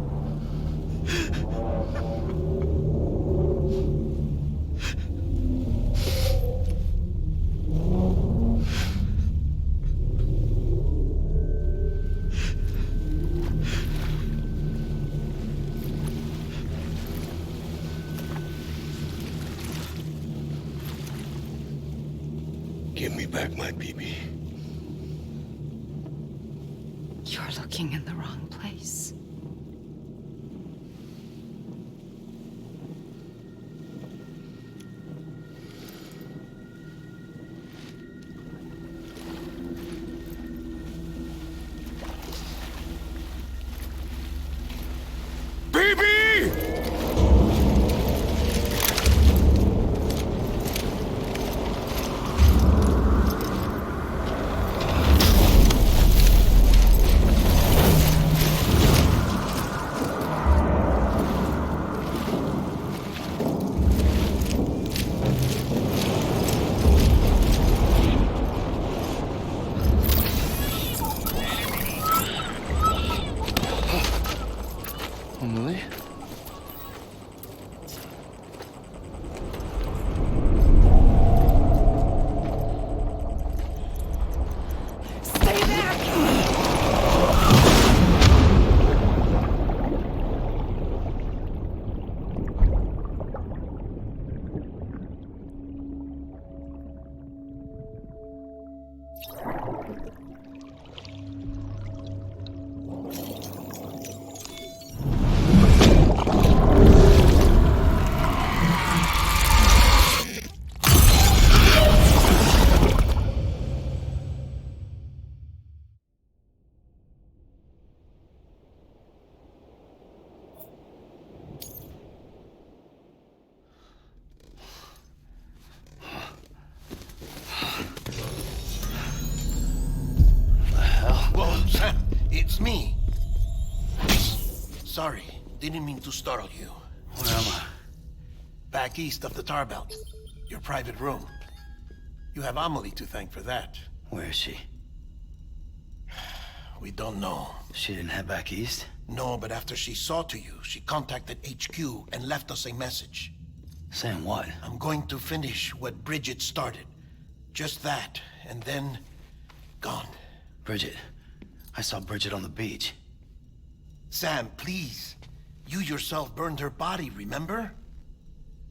S14: Give me back my BB.
S1: You're looking in the wrong place.
S11: Emily?
S13: It's me. Sorry, didn't mean to startle you.
S28: Where am I?
S13: Back east of the tar belt. Your private room. You have Amelie to thank for that.
S28: Where is she?
S13: We don't know.
S28: She didn't head back east?
S13: No, but after she saw to you, she contacted HQ and left us a message.
S28: Saying what?
S13: I'm going to finish what Bridget started. Just that, and then... gone.
S28: Bridget. I saw Bridget on the beach.
S13: Sam, please. You yourself burned her body, remember?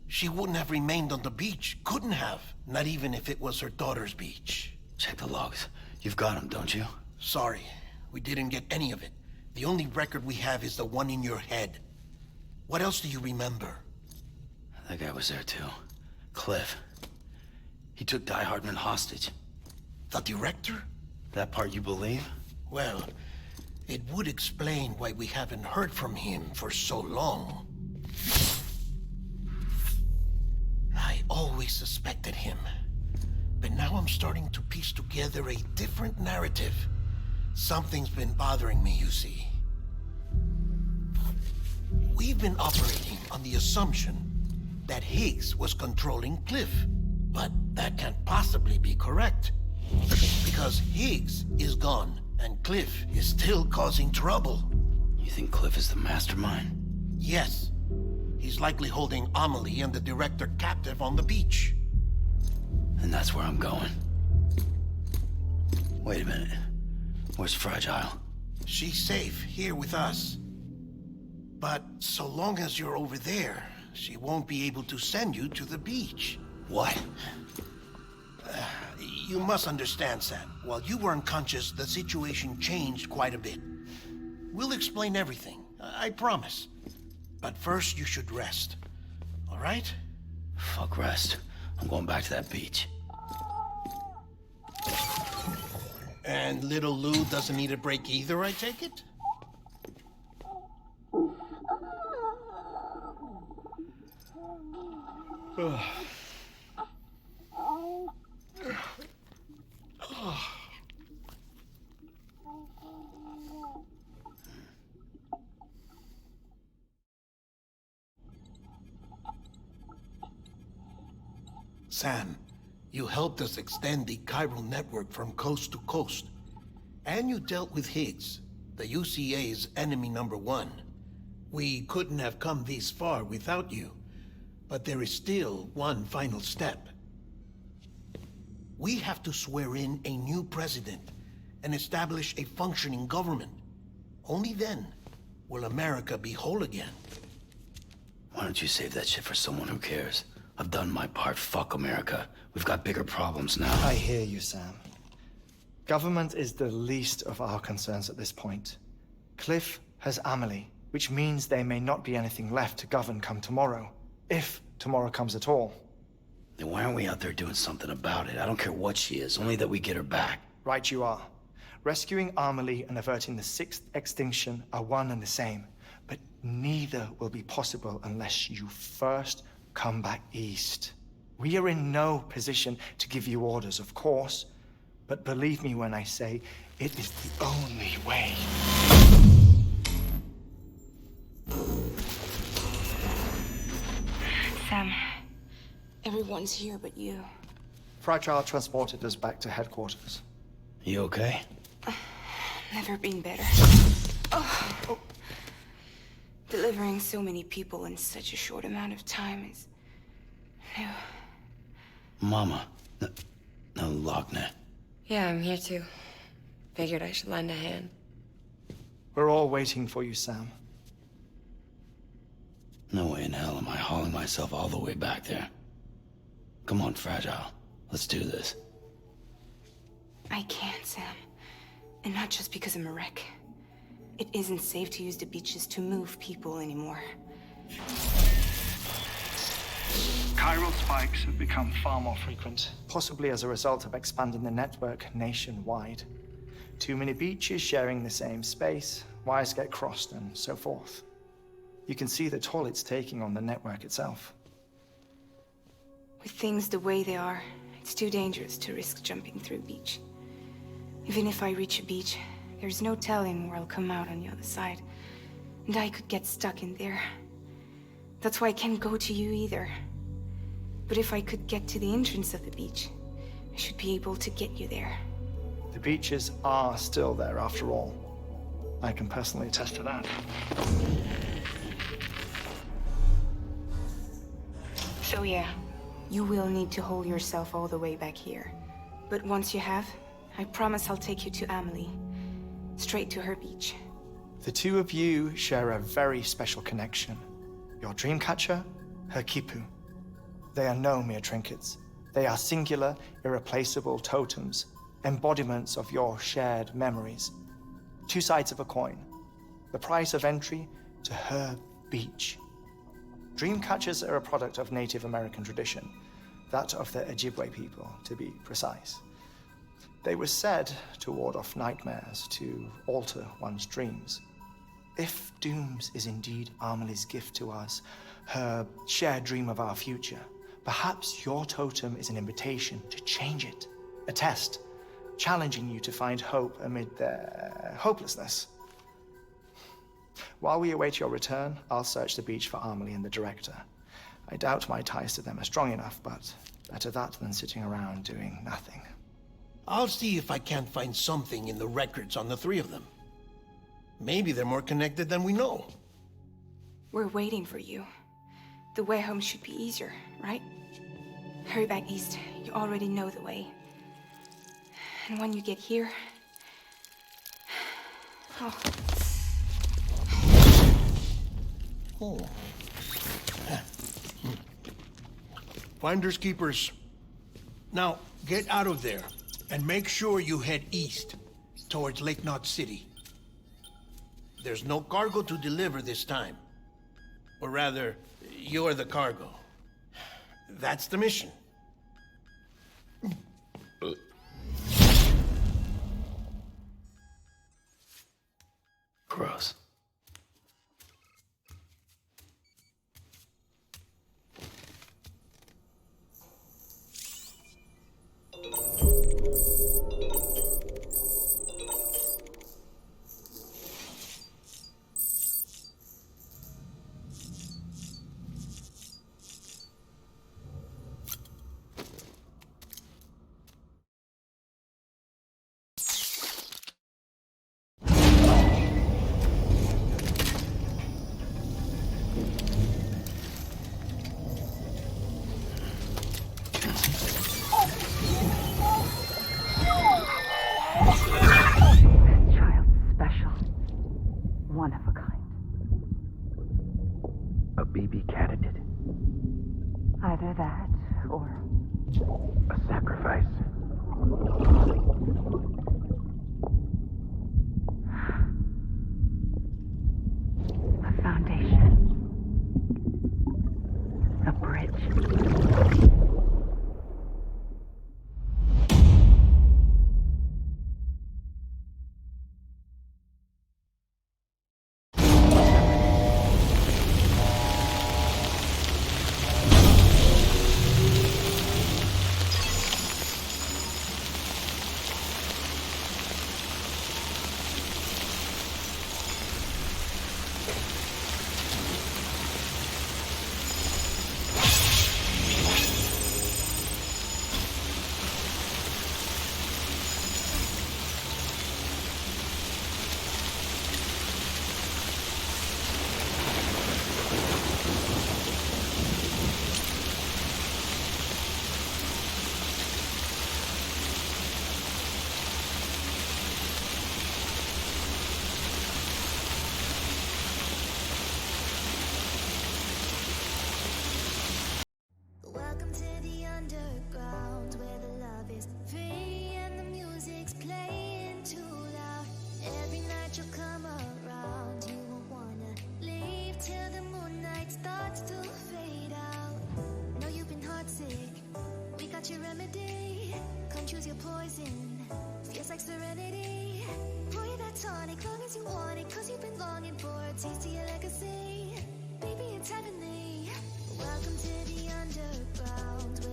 S13: She wouldn't have remained on the beach. Couldn't have. Not even if it was her daughter's beach.
S28: Check the logs. You've got them, don't you?
S13: Sorry. We didn't get any of it. The only record we have is the one in your head. What else do you remember?
S28: That guy was there too. Cliff. He took Die Hardman hostage.
S13: The director?
S28: That part you believe?
S13: Well, it would explain why we haven't heard from him for so long. I always suspected him. But now I'm starting to piece together a different narrative. Something's been bothering me, you see. We've been operating on the assumption that Higgs was controlling Cliff. But that can't possibly be correct. Because Higgs is gone, and Cliff is still causing trouble.
S28: You think Cliff is the mastermind?
S13: Yes. He's likely holding Amelie and the director captive on the beach.
S28: And that's where I'm going. Wait a minute. Where's Fragile?
S13: She's safe here with us. But so long as you're over there, she won't be able to send you to the beach.
S28: What?
S13: You must understand, Sam. While you were unconscious, the situation changed quite a bit. We'll explain everything, I promise. But first, you should rest. All right?
S28: Fuck rest. I'm going back to that beach.
S13: And little Lou doesn't need a break either, I take it? Sam, you helped us extend the chiral network from coast to coast. And you dealt with Higgs, the UCA's enemy #1. We couldn't have come this far without you. But there is still one final step. We have to swear in a new president and establish a functioning government. Only then will America be whole again.
S28: Why don't you save that shit for someone who cares? I've done my part. Fuck America. We've got bigger problems now.
S12: I hear you, Sam. Government is the least of our concerns at this point. Cliff has Amelie, which means there may not be anything left to govern come tomorrow. If tomorrow comes at all.
S28: Then why aren't we out there doing something about it? I don't care what she is, only that we get her back.
S12: Right you are. Rescuing Amelie and averting the 6th extinction are one and the same. But neither will be possible unless you first come back east. We are in no position to give you orders, of course. But believe me when I say, it is the only way.
S7: Sam, everyone's here but you.
S12: Fragile transported us back to headquarters.
S28: You okay?
S7: Never been better. Oh. Delivering so many people in such a short amount of time is new.
S28: Mama. No, Lochner.
S20: Yeah, I'm here too. Figured I should lend a hand.
S12: We're all waiting for you, Sam.
S28: No way in hell am I hauling myself all the way back there. Come on, Fragile. Let's do this.
S7: I can't, Sam. And not just because I'm a wreck. It isn't safe to use the beaches to move people anymore.
S22: Chiral spikes have become far more frequent.
S12: Possibly as a result of expanding the network nationwide. Too many beaches sharing the same space, wires get crossed, and so forth. You can see the toll it's taking on the network itself.
S7: With things the way they are, it's too dangerous to risk jumping through a beach. Even if I reach a beach, There's no telling where I'll come out on the other side. And I could get stuck in there. That's why I can't go to you either. But if I could get to the entrance of the beach, I should be able to get you there.
S12: The beaches are still there after all. I can personally attest to that.
S7: So yeah, you will need to hold yourself all the way back here. But once you have, I promise I'll take you to Amelie. Straight to her beach.
S12: The two of you share a very special connection. Your dreamcatcher, her quipu. They are no mere trinkets. They are singular, irreplaceable totems, embodiments of your shared memories. Two sides of a coin. The price of entry to her beach. Dreamcatchers are a product of Native American tradition, that of the Ojibwe people, to be precise. They were said to ward off nightmares, to alter one's dreams. If Dooms is indeed Amelie's gift to us, her shared dream of our future, perhaps your totem is an invitation to change it. A test, challenging you to find hope amid their hopelessness. While we await your return, I'll search the beach for Amelie and the director. I doubt my ties to them are strong enough, but better that than sitting around doing nothing.
S4: I'll see if I can't find something in the records on the three of them. Maybe they're more connected than we know.
S7: We're waiting for you. The way home should be easier, right? Hurry back east. You already know the way. And when you get here... Oh.
S4: Oh. Finders keepers. Now, get out of there, and make sure you head east, towards Lake Knot City. There's no cargo to deliver this time. Or rather, you're the cargo. That's the mission.
S28: Gross.
S5: One of a kind.
S8: A BB candidate.
S5: Either that, or...
S8: a sacrifice.
S5: A foundation. A bridge.
S9: Welcome to the underground, where the love is free and the music's playing too loud. Every night you'll come around, you won't wanna leave till the moonlight starts to fade out. Know you've been heartsick, we got your remedy. Come choose your poison, feels like serenity. Pour you that tonic, long as you want it, cause you've been longing for a taste of your legacy. Baby, it's heavenly. Welcome to the underground.